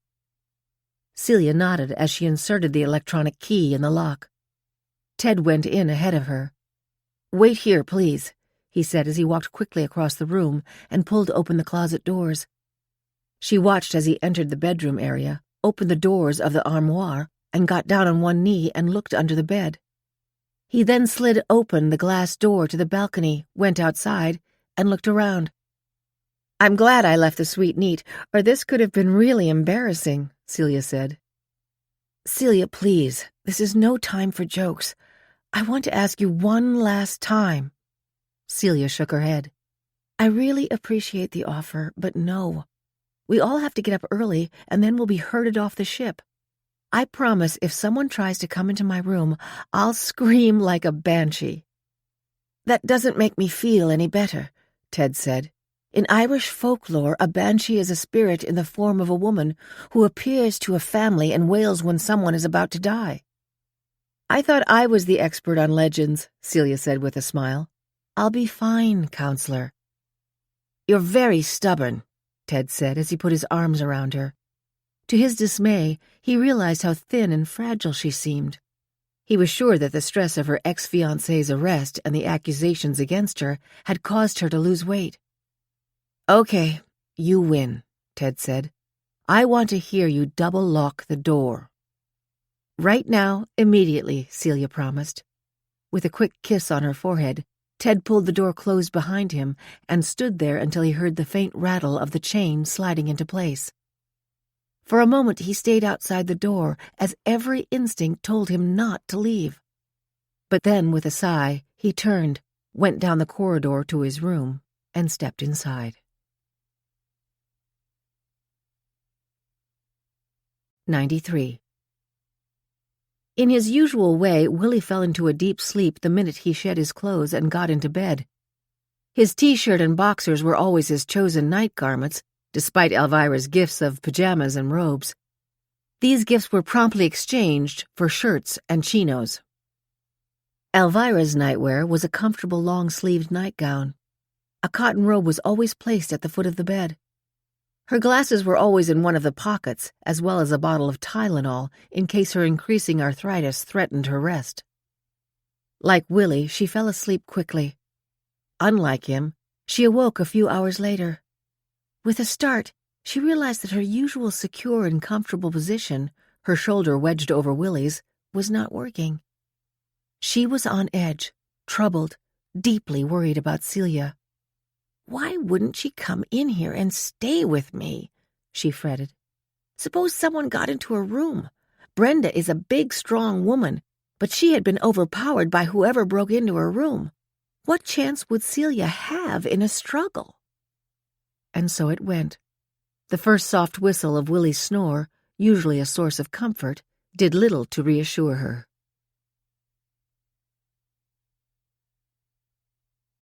S2: Celia nodded as she inserted the electronic key in the lock. Ted went in ahead of her. Wait here, please, he said as he walked quickly across the room and pulled open the closet doors. She watched as he entered the bedroom area, opened the doors of the armoire, and got down on one knee and looked under the bed. He then slid open the glass door to the balcony, went outside, and looked around. I'm glad I left the suite neat, or this could have been really embarrassing, Celia said. Celia, please, this is no time for jokes. I want to ask you one last time. Celia shook her head. I really appreciate the offer, but no. We all have to get up early, and then we'll be herded off the ship. I promise if someone tries to come into my room, I'll scream like a banshee. That doesn't make me feel any better, Ted said. In Irish folklore, a banshee is a spirit in the form of a woman who appears to a family and wails when someone is about to die. I thought I was the expert on legends, Celia said with a smile. I'll be fine, counselor. You're very stubborn, Ted said as he put his arms around her. To his dismay, he realized how thin and fragile she seemed. He was sure that the stress of her ex-fiancé's arrest and the accusations against her had caused her to lose weight. Okay, you win, Ted said. I want to hear you double-lock the door. Right now, immediately, Celia promised. With a quick kiss on her forehead, Ted pulled the door closed behind him and stood there until he heard the faint rattle of the chain sliding into place. For a moment he stayed outside the door, as every instinct told him not to leave. But then, with a sigh, he turned, went down the corridor to his room, and stepped inside. 93. In his usual way, Willie fell into a deep sleep the minute he shed his clothes and got into bed. His T-shirt and boxers were always his chosen night garments, despite Elvira's gifts of pajamas and robes. These gifts were promptly exchanged for shirts and chinos. Elvira's nightwear was a comfortable long-sleeved nightgown. A cotton robe was always placed at the foot of the bed. Her glasses were always in one of the pockets, as well as a bottle of Tylenol in case her increasing arthritis threatened her rest. Like Willie, she fell asleep quickly. Unlike him, she awoke a few hours later. With a start, she realized that her usual secure and comfortable position, her shoulder wedged over Willie's,
S4: was not working. She was on edge, troubled, deeply worried about Celia. "Why wouldn't she come in here and stay with me?" she fretted. "Suppose someone got into her room. Brenda is a big, strong woman, but she had been overpowered by whoever broke into her room. What chance would Celia have in a struggle?" And so it went. The first soft whistle of Willie's snore, usually a source of comfort, did little to reassure her.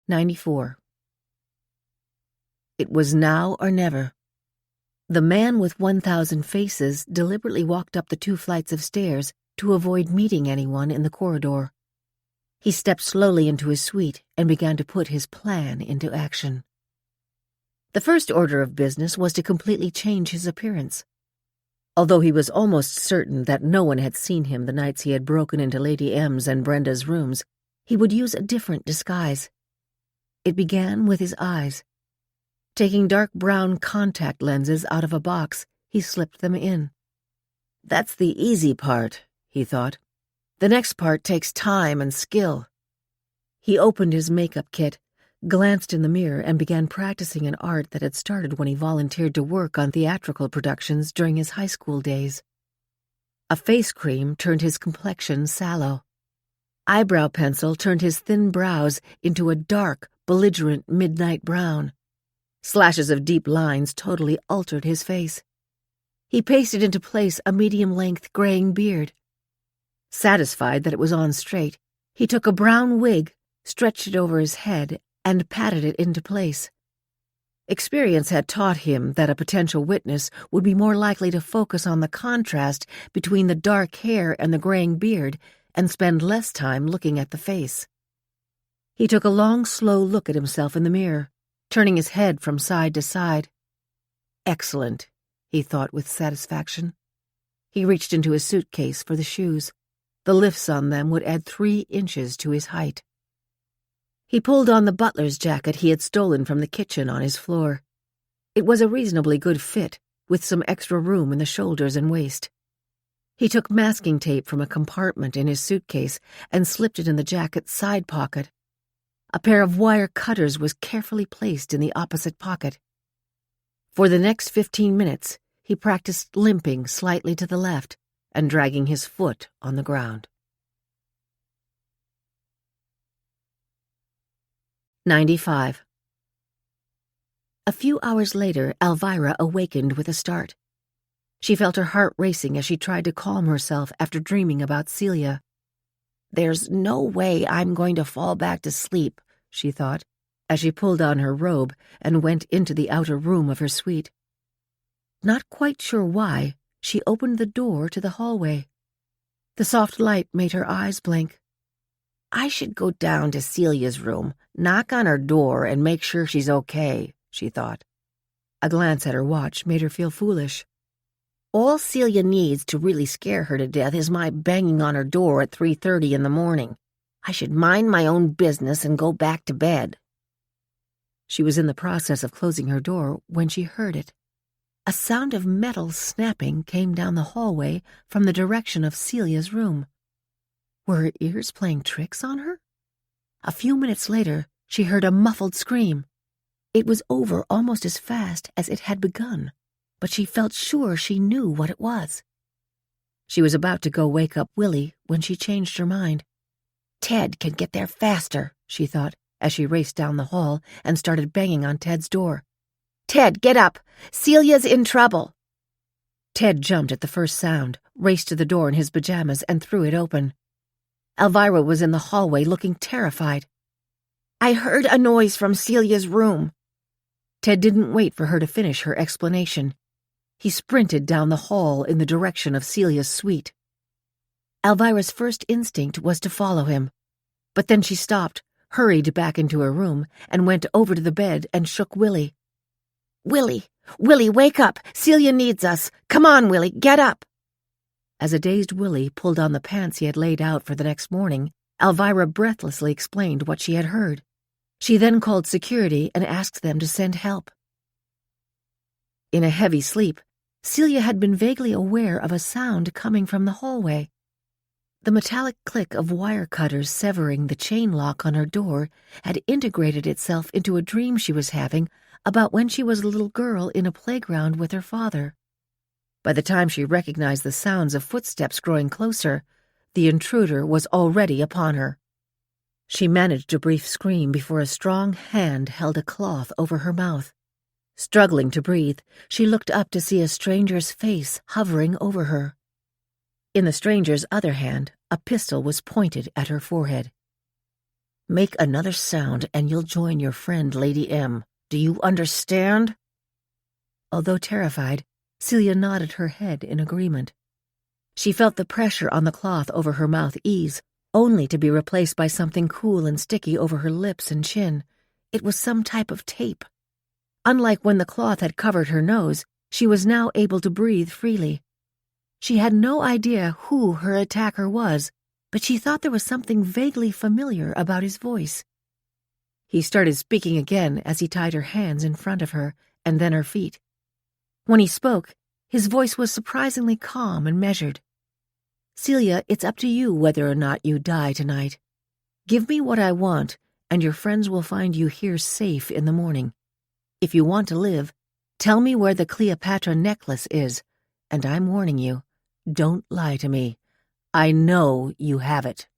S4: 94. It was now or never. The man with 1,000 faces deliberately walked up the 2 flights of stairs to avoid meeting anyone in the corridor. He stepped slowly into his suite and began to put his plan into action. The first order of business was to completely change his appearance. Although he was almost certain that no one had seen him the nights he had broken into Lady M's and Brenda's rooms, he would use a different disguise. It began with his eyes. Taking dark brown contact lenses out of a box, he slipped them in. "That's the easy part," he thought. "The next part takes time and skill." He opened his makeup kit, glanced in the mirror, and began practicing an art that had started when he volunteered to work on theatrical productions during his high school days. A face cream turned his complexion sallow. Eyebrow pencil turned his thin brows into a dark, belligerent midnight brown. Slashes of deep lines totally altered his face. He pasted into place a medium-length graying beard. Satisfied that it was on straight, he took a brown wig, stretched it over his head, and patted it into place. Experience had taught him that a potential witness would be more likely to focus on the contrast between the dark hair and the graying beard and spend less time looking at the face. He took a long, slow look at himself in the mirror, turning his head from side to side. "Excellent," he thought with satisfaction. He reached into his suitcase for the shoes. The lifts on them would add 3 inches to his height. He pulled on the butler's jacket he had stolen from the kitchen on his floor. It was a reasonably good fit, with some extra room in the shoulders and waist. He took masking tape from a compartment in his suitcase and slipped it in the jacket's side pocket. A pair of wire cutters was carefully placed in the opposite pocket. For the next 15 minutes, he practiced limping slightly to the left and dragging his foot on the ground. 95. A few hours later, Elvira awakened with a start. She felt her heart racing as she tried to calm herself after dreaming about Celia. "There's no way I'm going to fall back to sleep," she thought, as she pulled on her robe and went into the outer room of her suite. Not quite sure why, she opened the door to the hallway. The soft light made her eyes blink. "I should go down to Celia's room, knock on her door, and make sure she's okay," she thought. A glance at her watch made her feel foolish. All Celia needs to really scare her to death is my banging on her door at 3:30 in the morning. I should mind my own business and go back to bed. She was in the process of closing her door when she heard it. A sound of metal snapping came down the hallway from the direction of Celia's room. Were her ears playing tricks on her? A few minutes later, she heard a muffled scream. It was over almost as fast as it had begun, but she felt sure she knew what it was. She was about to go wake up Willie when she changed her mind. Ted can get there faster, she thought, as she raced down the hall and started banging on Ted's door. "Ted, get up! Celia's in trouble!" Ted jumped at the first sound, raced to the door in his pajamas, and threw it open. Elvira was in the hallway looking terrified. "I heard a noise from Celia's room." Ted didn't wait for her to finish her explanation. He sprinted down the hall in the direction of Celia's suite. Elvira's first instinct was to follow him, but then she stopped, hurried back into her room, and went over to the bed and shook Willie. "Willie, wake up! Celia needs us! Come on, Willie, get up!" As a dazed Willie pulled on the pants he had laid out for the next morning, Elvira breathlessly explained what she had heard. She then called security and asked them to send help. In a heavy sleep, Celia had been vaguely aware of a sound coming from the hallway.
S1: The metallic click of wire cutters severing the chain lock on her door had integrated itself into a dream she was having about when she was a little girl in a playground with her father. By the time she recognized the sounds of footsteps growing closer, the intruder was already upon her. She managed a brief scream before a strong hand held a cloth over her mouth. Struggling to breathe, she looked up to see a stranger's face hovering over her. In the stranger's other hand, a pistol was pointed at her forehead. "Make another sound and you'll join your friend Lady M. Do you understand?" Although terrified, Celia nodded her head in agreement. She felt the pressure on the cloth over her mouth ease, only to be replaced by something cool and sticky over her lips and chin. It was some type of tape. Unlike when the cloth had covered her nose, she was now able to breathe freely. She had no idea who her attacker was, but she thought there was something vaguely familiar about his voice. He started speaking again as he tied her hands in front of her and then her feet. When he spoke, his voice was surprisingly calm and measured. "Celia, it's up to you whether or not you die tonight. Give me what I want, and your friends will find you here safe in the morning. If you want to live, tell me where the Cleopatra necklace is, and I'm warning you, don't lie to me. I know you have it."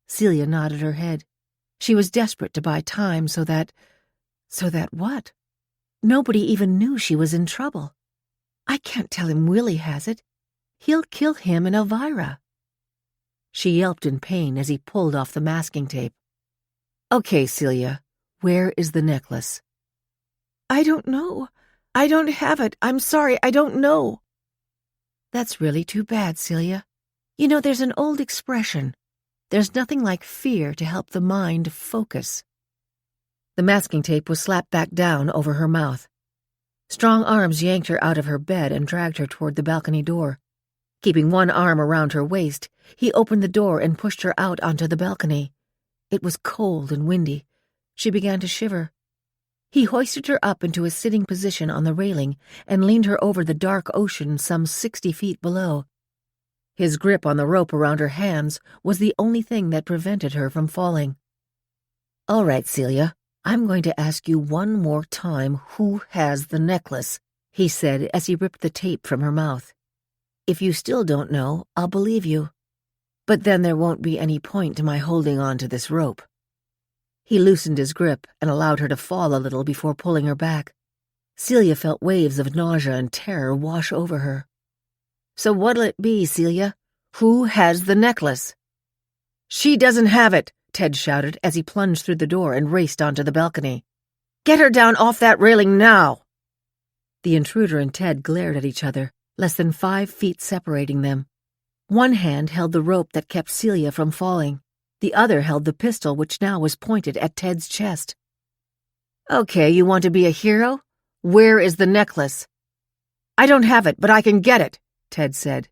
S1: Celia nodded her head. She was desperate to buy time so that what? Nobody even knew she was in trouble. "I can't tell him Willie has it. He'll kill him and Elvira." She yelped in pain as he pulled off the masking tape. "Okay, Celia, where is the necklace?"
S3: "I don't know. I don't have it. I'm sorry, I don't know."
S1: "That's really too bad, Celia. You know, there's an old expression. There's nothing like fear to help the mind focus." The masking tape was slapped back down over her mouth. Strong arms yanked her out of her bed and dragged her toward the balcony door. Keeping one arm around her waist, he opened the door and pushed her out onto the balcony. It was cold and windy. She began to shiver. He hoisted her up into a sitting position on the railing and leaned her over the dark ocean some 60 feet below. His grip on the rope around her hands was the only thing that prevented her from falling. "All right, Celia, I'm going to ask you one more time who has the necklace," he said as he ripped the tape from her mouth. "If you still don't know, I'll believe you. But then there won't be any point to my holding on to this rope." He loosened his grip and allowed her to fall a little before pulling her back. Celia felt waves of nausea and terror wash over her. "So what'll it be, Celia? Who has the necklace?" "She doesn't have it," Ted shouted as he plunged through the door and raced onto the balcony. "Get her down off that railing now!" The intruder and Ted glared at each other, less than 5 feet separating them. One hand held the rope that kept Celia from falling. The other held the pistol which now was pointed at Ted's chest. "Okay, you want to be a hero? Where is the necklace?" "I don't have it, but I can get it," Ted said.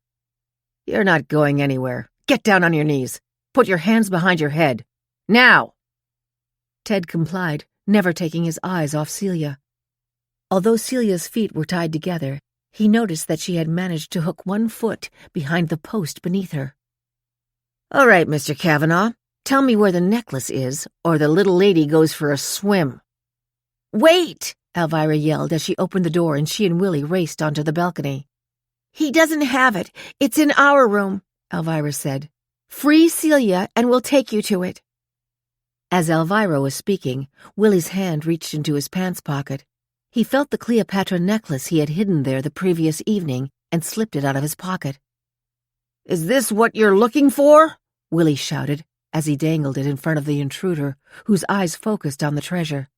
S1: "You're not going anywhere. Get down on your knees. Put your hands behind your head. Now!" Ted complied, never taking his eyes off Celia. Although Celia's feet were tied together, he noticed that she had managed to hook one foot behind the post beneath her. "All right, Mr. Kavanaugh, tell me where the necklace is, or the little lady goes for a swim." "Wait!" Elvira yelled as she opened the door and she and Willie raced onto the balcony. "He doesn't have it. It's in our room," Elvira said. "Free Celia and we'll take you to it." As Elvira was speaking, Willie's hand reached into his pants pocket. He felt the Cleopatra necklace he had hidden there the previous evening and slipped it out of his pocket. "Is this what you're looking for?" Willie shouted as he dangled it in front of the intruder, whose eyes focused on the treasure.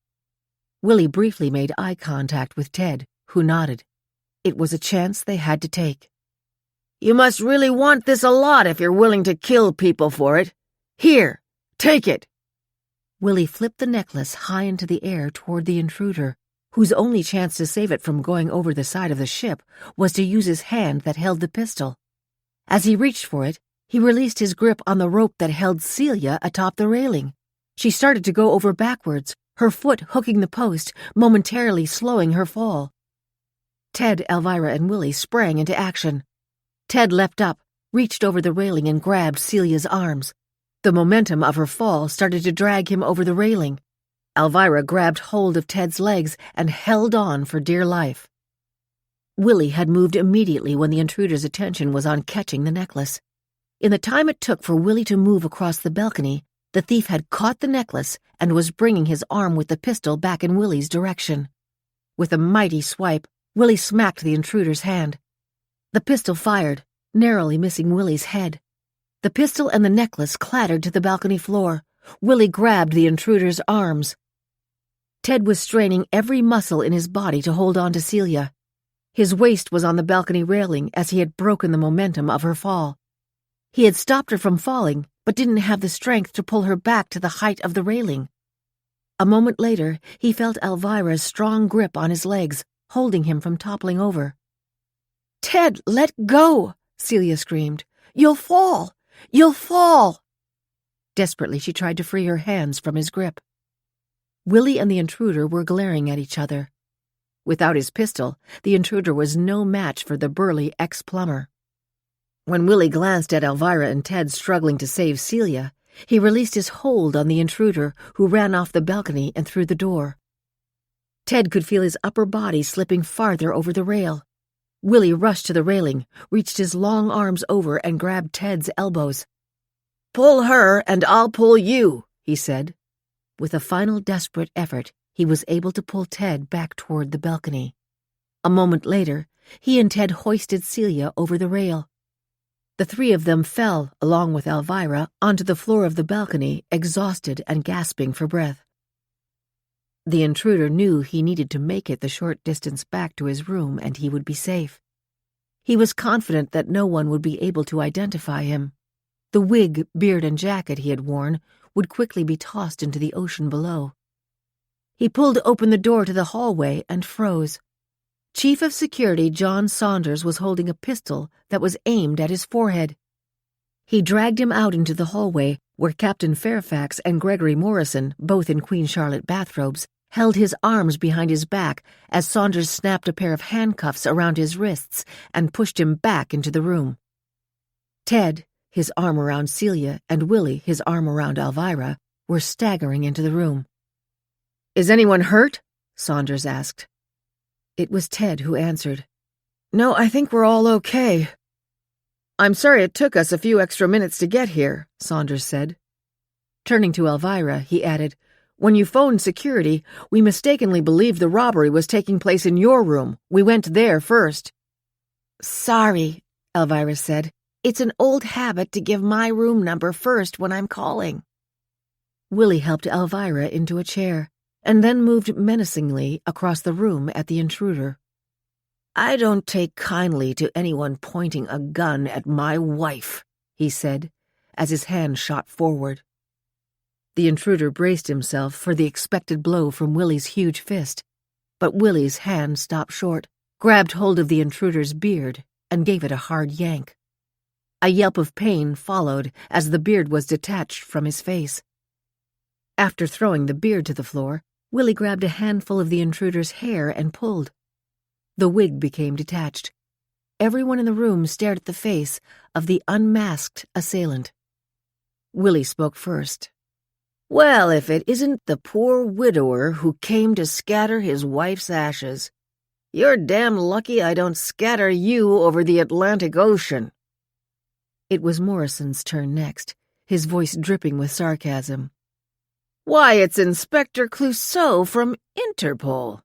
S1: Willie briefly made eye contact with Ted, who nodded. It was a chance they had to take. "You must really want this a lot if you're willing to kill people for it. Here, take it." Willie flipped the necklace high into the air toward the intruder, whose only chance to save it from going over the side of the ship was to use his hand that held the pistol. As he reached for it, he released his grip on the rope that held Celia atop the railing. She started to go over backwards, her foot hooking the post, momentarily slowing her fall. Ted, Elvira, and Willie sprang into action. Ted leapt up, reached over the railing and grabbed Celia's arms. The momentum of her fall started to drag him over the railing. Elvira grabbed hold of Ted's legs and held on for dear life. Willie had moved immediately when the intruder's attention was on catching the necklace. In the time it took for Willie to move across the balcony, the thief had caught the necklace and was bringing his arm with the pistol back in Willie's direction. With a mighty swipe, Willie smacked the intruder's hand. The pistol fired, narrowly missing Willie's head. The pistol and the necklace clattered to the balcony floor. Willie grabbed the intruder's arms. Ted was straining every muscle in his body to hold on to Celia. His waist was on the balcony railing as he had broken the momentum of her fall. He had stopped her from falling, but didn't have the strength to pull her back to the height of the railing. A moment later, he felt Elvira's strong grip on his legs, holding him from toppling over.
S3: "Ted, let go!" Celia screamed. "You'll fall! You'll fall!"
S1: Desperately, she tried to free her hands from his grip. Willie and the intruder were glaring at each other. Without his pistol, the intruder was no match for the burly ex-plumber. When Willie glanced at Elvira and Ted struggling to save Celia, he released his hold on the intruder, who ran off the balcony and through the door. Ted could feel his upper body slipping farther over the rail. Willie rushed to the railing, reached his long arms over and grabbed Ted's elbows.
S2: "Pull her and I'll pull you," he said.
S1: With a final desperate effort, he was able to pull Ted back toward the balcony. A moment later, he and Ted hoisted Celia over the rail. The three of them fell, along with Elvira, onto the floor of the balcony, exhausted and gasping for breath. The intruder knew he needed to make it the short distance back to his room and he would be safe. He was confident that no one would be able to identify him. The wig, beard, and jacket he had worn would quickly be tossed into the ocean below. He pulled open the door to the hallway and froze. Chief of Security John Saunders was holding a pistol that was aimed at his forehead. He dragged him out into the hallway, where Captain Fairfax and Gregory Morrison, both in Queen Charlotte bathrobes, held his arms behind his back as Saunders snapped a pair of handcuffs around his wrists and pushed him back into the room. Ted, his arm around Celia, and Willie, his arm around Elvira, were staggering into the room.
S2: "Is anyone hurt?"
S1: Saunders asked. It was Ted who answered.
S2: "No, I think we're all okay." "I'm sorry it took us a few extra minutes to get here," Saunders said.
S1: Turning to Elvira, he added,
S2: "When you phoned security, we mistakenly believed the robbery was taking place in your room. We went there first."
S3: "Sorry," Elvira said. "It's an old habit to give my room number first when I'm calling."
S1: Willie helped Elvira into a chair, and then moved menacingly across the room at the intruder.
S4: "I don't take kindly to anyone pointing a gun at my wife," he said, as his hand shot forward.
S1: The intruder braced himself for the expected blow from Willie's huge fist, but Willie's hand stopped short, grabbed hold of the intruder's beard, and gave it a hard yank. A yelp of pain followed as the beard was detached from his face. After throwing the beard to the floor, Willie grabbed a handful of the intruder's hair and pulled. The wig became detached. Everyone in the room stared at the face of the unmasked assailant. Willie spoke first.
S4: "Well, if it isn't the poor widower who came to scatter his wife's ashes. You're damn lucky I don't scatter you over the Atlantic Ocean."
S1: It was Morrison's turn next, his voice dripping with sarcasm.
S2: "Why, it's Inspector Clouseau from Interpol.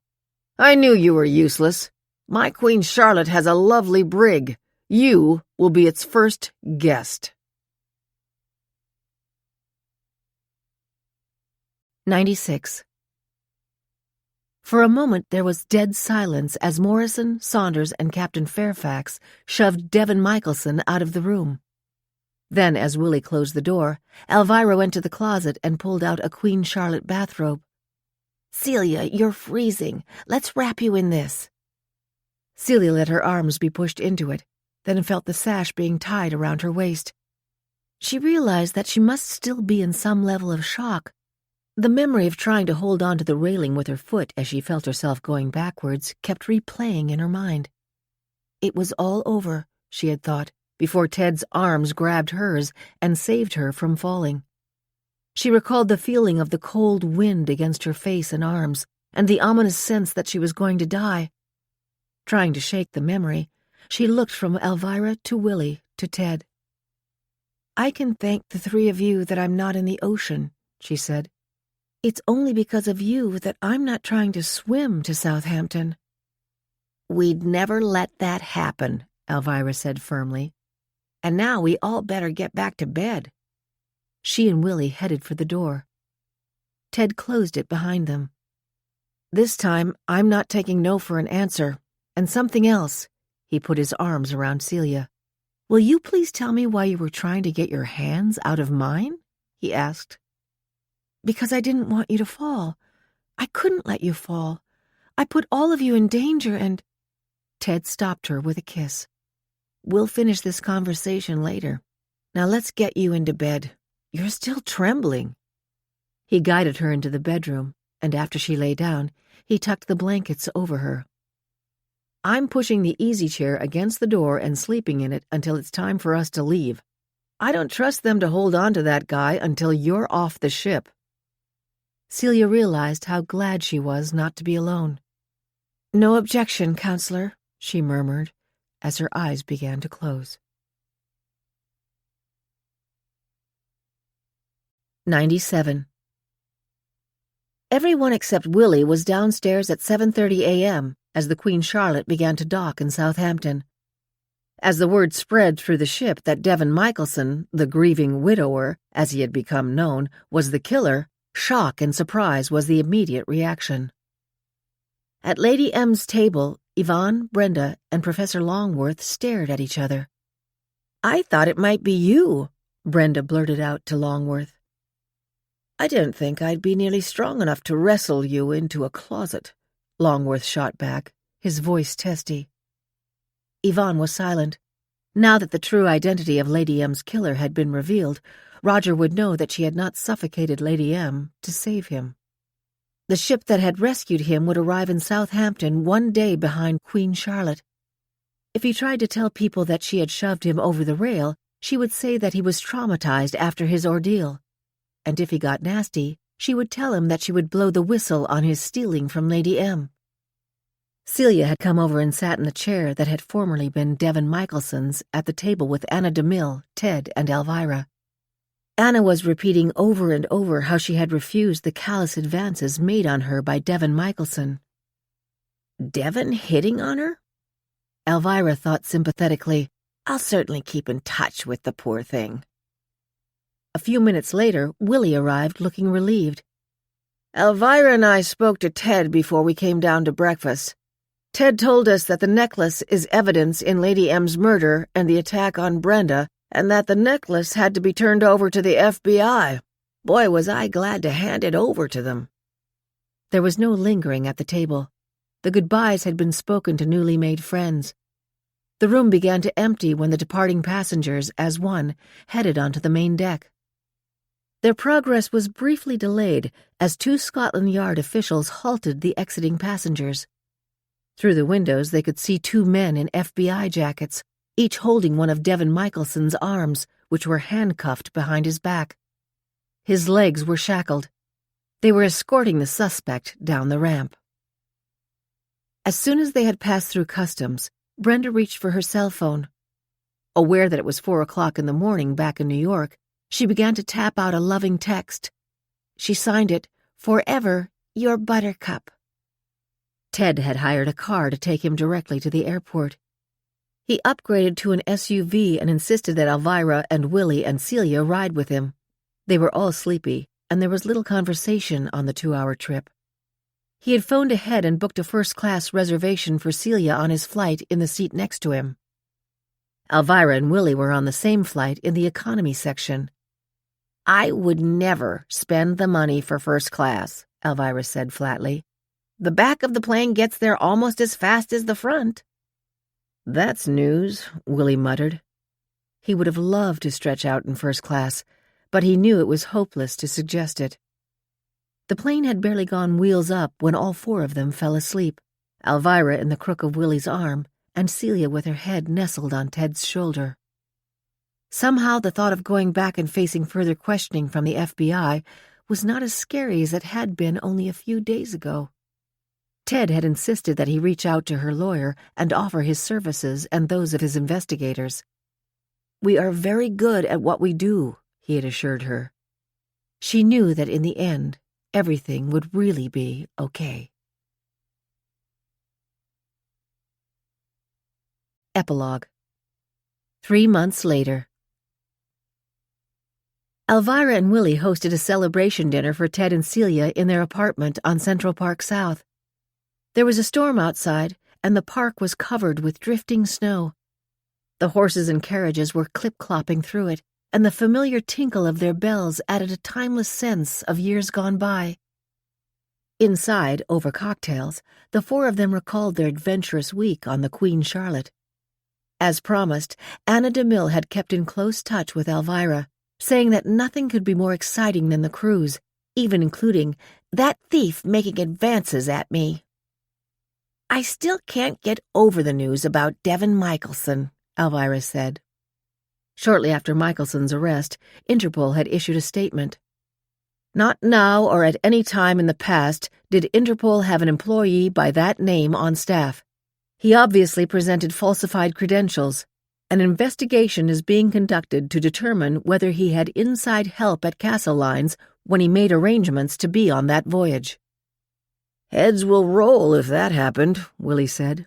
S2: I knew you were useless. My Queen Charlotte has a lovely brig. You will be its first guest."
S1: 96. For a moment there was dead silence as Morrison, Saunders, and Captain Fairfax shoved Devon Michelson out of the room. Then, as Willie closed the door, Elvira went to the closet and pulled out a Queen Charlotte bathrobe.
S3: "Celia, you're freezing. Let's wrap you in this."
S1: Celia let her arms be pushed into it, then felt the sash being tied around her waist. She realized that she must still be in some level of shock. The memory of trying to hold on to the railing with her foot as she felt herself going backwards kept replaying in her mind. It was all over, she had thought.
S2: before Ted's arms grabbed hers and saved her from falling. She recalled the feeling of the cold wind against her face and arms, and the ominous sense that she was going to die. Trying to shake the memory, she looked from Elvira to Willie to Ted.
S3: "I can thank the three of you that I'm not in the ocean," she said. "It's only because of you that I'm not trying to swim to Southampton."
S4: "We'd never let that happen," Elvira said firmly. "And now we all better get back to bed."
S2: She and Willie headed for the door. Ted closed it behind them. "This time, I'm not taking no for an answer. And something else." He put his arms around Celia. "Will you please tell me why you were trying to get your hands out of mine?" he asked.
S3: "Because I didn't want you to fall. I couldn't let you fall. I put all of you in danger and—"
S2: Ted stopped her with a kiss. "We'll finish this conversation later. Now let's get you into bed. You're still trembling." He guided her into the bedroom, and after she lay down, he tucked the blankets over her. "I'm pushing the easy chair against the door and sleeping in it until it's time for us to leave. I don't trust them to hold on to that guy until you're off the ship." Celia realized how glad she was not to be alone.
S3: "No objection, Counselor,"
S2: she murmured as her eyes began to close. 97. Everyone except Willie was downstairs at 7:30 a.m. as the Queen Charlotte began to dock in Southampton. As the word spread through the ship that Devon Michelson, the grieving widower, as he had become known, was the killer, shock and surprise was the immediate reaction. At Lady M's table, Yvonne, Brenda, and Professor Longworth stared at each other. "I thought it might be you," Brenda blurted out to Longworth. "I didn't think I'd be nearly strong enough to wrestle you into a closet," Longworth shot back, his voice testy. Yvonne was silent. Now that the true identity of Lady M's killer had been revealed, Roger would know that she had not suffocated Lady M to save him. The ship that had rescued him would arrive in Southampton one day behind Queen Charlotte. If he tried to tell people that she had shoved him over the rail, she would say that he was traumatized after his ordeal. And if he got nasty, she would tell him that she would blow the whistle on his stealing from Lady M. Celia had come over and sat in the chair that had formerly been Devon Michelson's at the table with Anna DeMille, Ted, and Elvira. Anna was repeating over and over how she had refused the callous advances made on her by Devon Michelson. Devon hitting on her? Elvira thought sympathetically, "I'll certainly keep in touch with the poor thing." A few minutes later, Willie arrived looking relieved. "Elvira and I spoke to Ted before we came down to breakfast. Ted told us that the necklace is evidence in Lady M's murder and the attack on Brenda, and that the necklace had to be turned over to the FBI. Boy, was I glad to hand it over to them." There was no lingering at the table. The goodbyes had been spoken to newly made friends. The room began to empty when the departing passengers, as one, headed onto the main deck. Their progress was briefly delayed as two Scotland Yard officials halted the exiting passengers. Through the windows they could see two men in FBI jackets, each holding one of Devon Michelson's arms, which were handcuffed behind his back. His legs were shackled. They were escorting the suspect down the ramp. As soon as they had passed through customs, Brenda reached for her cell phone. Aware that it was 4 o'clock in the morning back in New York, she began to tap out a loving text. She signed it, "Forever, your Buttercup." Ted had hired a car to take him directly to the airport. He upgraded to an SUV and insisted that Elvira and Willie and Celia ride with him. They were all sleepy, and there was little conversation on the 2-hour trip. He had phoned ahead and booked a first-class reservation for Celia on his flight in the seat next to him. Elvira and Willie were on the same flight in the economy section. "I would never spend the money for first class," Elvira said flatly. "The back of the plane gets there almost as fast as the front." "That's news," Willie muttered. He would have loved to stretch out in first class, but he knew it was hopeless to suggest it. The plane had barely gone wheels up when all 4 of them fell asleep, Elvira in the crook of Willie's arm and Celia with her head nestled on Ted's shoulder.
S1: Somehow the thought of going back and facing further questioning from the FBI was not as scary as it had been only a few days ago. Ted had insisted that he reach out to her lawyer and offer his services and those of his investigators. "We are very good at what we do," he had assured her. She knew that in the end, everything would really be okay. Epilogue. 3 months later. Elvira and Willie hosted a celebration dinner for Ted and Celia in their apartment on Central Park South. There was a storm outside, and the park was covered with drifting snow. The horses and carriages were clip-clopping through it, and the familiar tinkle of their bells added a timeless sense of years gone by. Inside, over cocktails, the four of them recalled their adventurous week on the Queen Charlotte. As promised, Anna DeMille had kept in close touch with Elvira, saying that nothing could be more exciting than the cruise, even including that thief making advances at me. "I still can't get over the news about Devin Michelson," Elvira said. Shortly after Michelson's arrest, Interpol had issued a statement. "Not now or at any time in the past did Interpol have an employee by that name on staff. He obviously presented falsified credentials. An investigation is being conducted to determine whether he had inside help at Castle Lines when he made arrangements to be on that voyage." "Heads will roll if that happened," Willie said.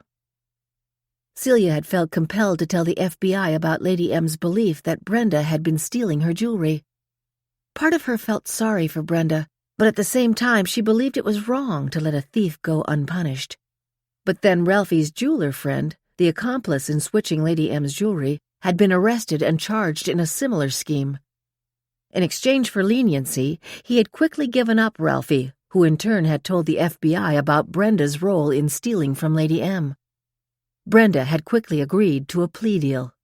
S1: Celia had felt compelled to tell the FBI about Lady M's belief that Brenda had been stealing her jewelry. Part of her felt sorry for Brenda, but at the same time she believed it was wrong to let a thief go unpunished. But then Ralphie's jeweler friend, the accomplice in switching Lady M's jewelry, had been arrested and charged in a similar scheme. In exchange for leniency, he had quickly given up Ralphie, who in turn had told the FBI about Brenda's role in stealing from Lady M. Brenda had quickly agreed to a plea deal.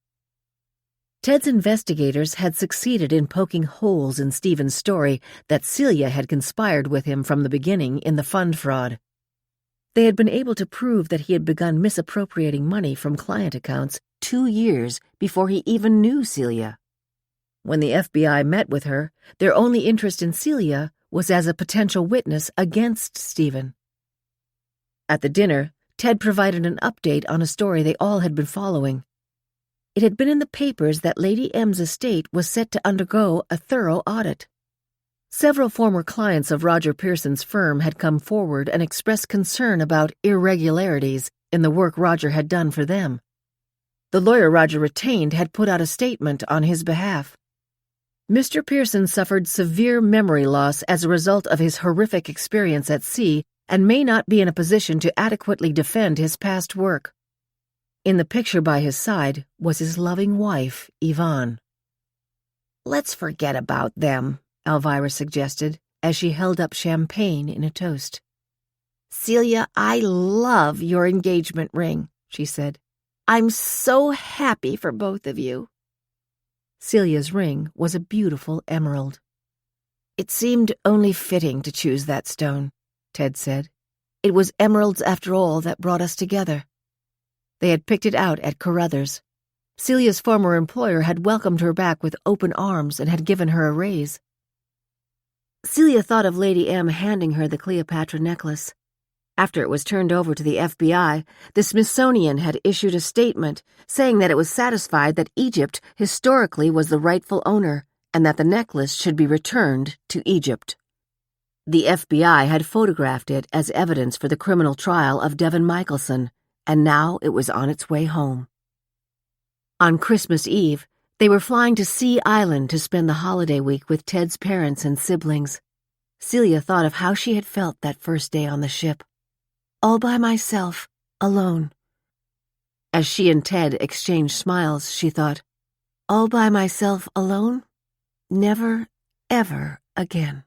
S1: Ted's investigators had succeeded in poking holes in Stephen's story that Celia had conspired with him from the beginning in the fund fraud. They had been able to prove that he had begun misappropriating money from client accounts 2 years before he even knew Celia. When the FBI met with her, their only interest in Celia was as a potential witness against Stephen. At the dinner, Ted provided an update on a story they all had been following. It had been in the papers that Lady M's estate was set to undergo a thorough audit. Several former clients of Roger Pearson's firm had come forward and expressed concern about irregularities in the work Roger had done for them. The lawyer Roger retained had put out a statement on his behalf. Mr. Pearson suffered severe memory loss as a result of his horrific experience at sea and may not be in a position to adequately defend his past work. In the picture by his side was his loving wife, Yvonne. "Let's forget about them," Elvira suggested, as she held up champagne in a toast. "Celia, I love your engagement ring," she said. "I'm so happy for both of you." Celia's ring was a beautiful emerald. "It seemed only fitting to choose that stone," Ted said. "It was emeralds after all that brought us together." They had picked it out at Carruthers. Celia's former employer had welcomed her back with open arms and had given her a raise. Celia thought of Lady M handing her the Cleopatra necklace. After it was turned over to the FBI, the Smithsonian had issued a statement saying that it was satisfied that Egypt historically was the rightful owner and that the necklace should be returned to Egypt. The FBI had photographed it as evidence for the criminal trial of Devin Michelson, and now it was on its way home. On Christmas Eve, they were flying to Sea Island to spend the holiday week with Ted's parents and siblings. Celia thought of how she had felt that first day on the ship. All by myself, alone. As she and Ted exchanged smiles, she thought, all by myself alone? Never, ever again.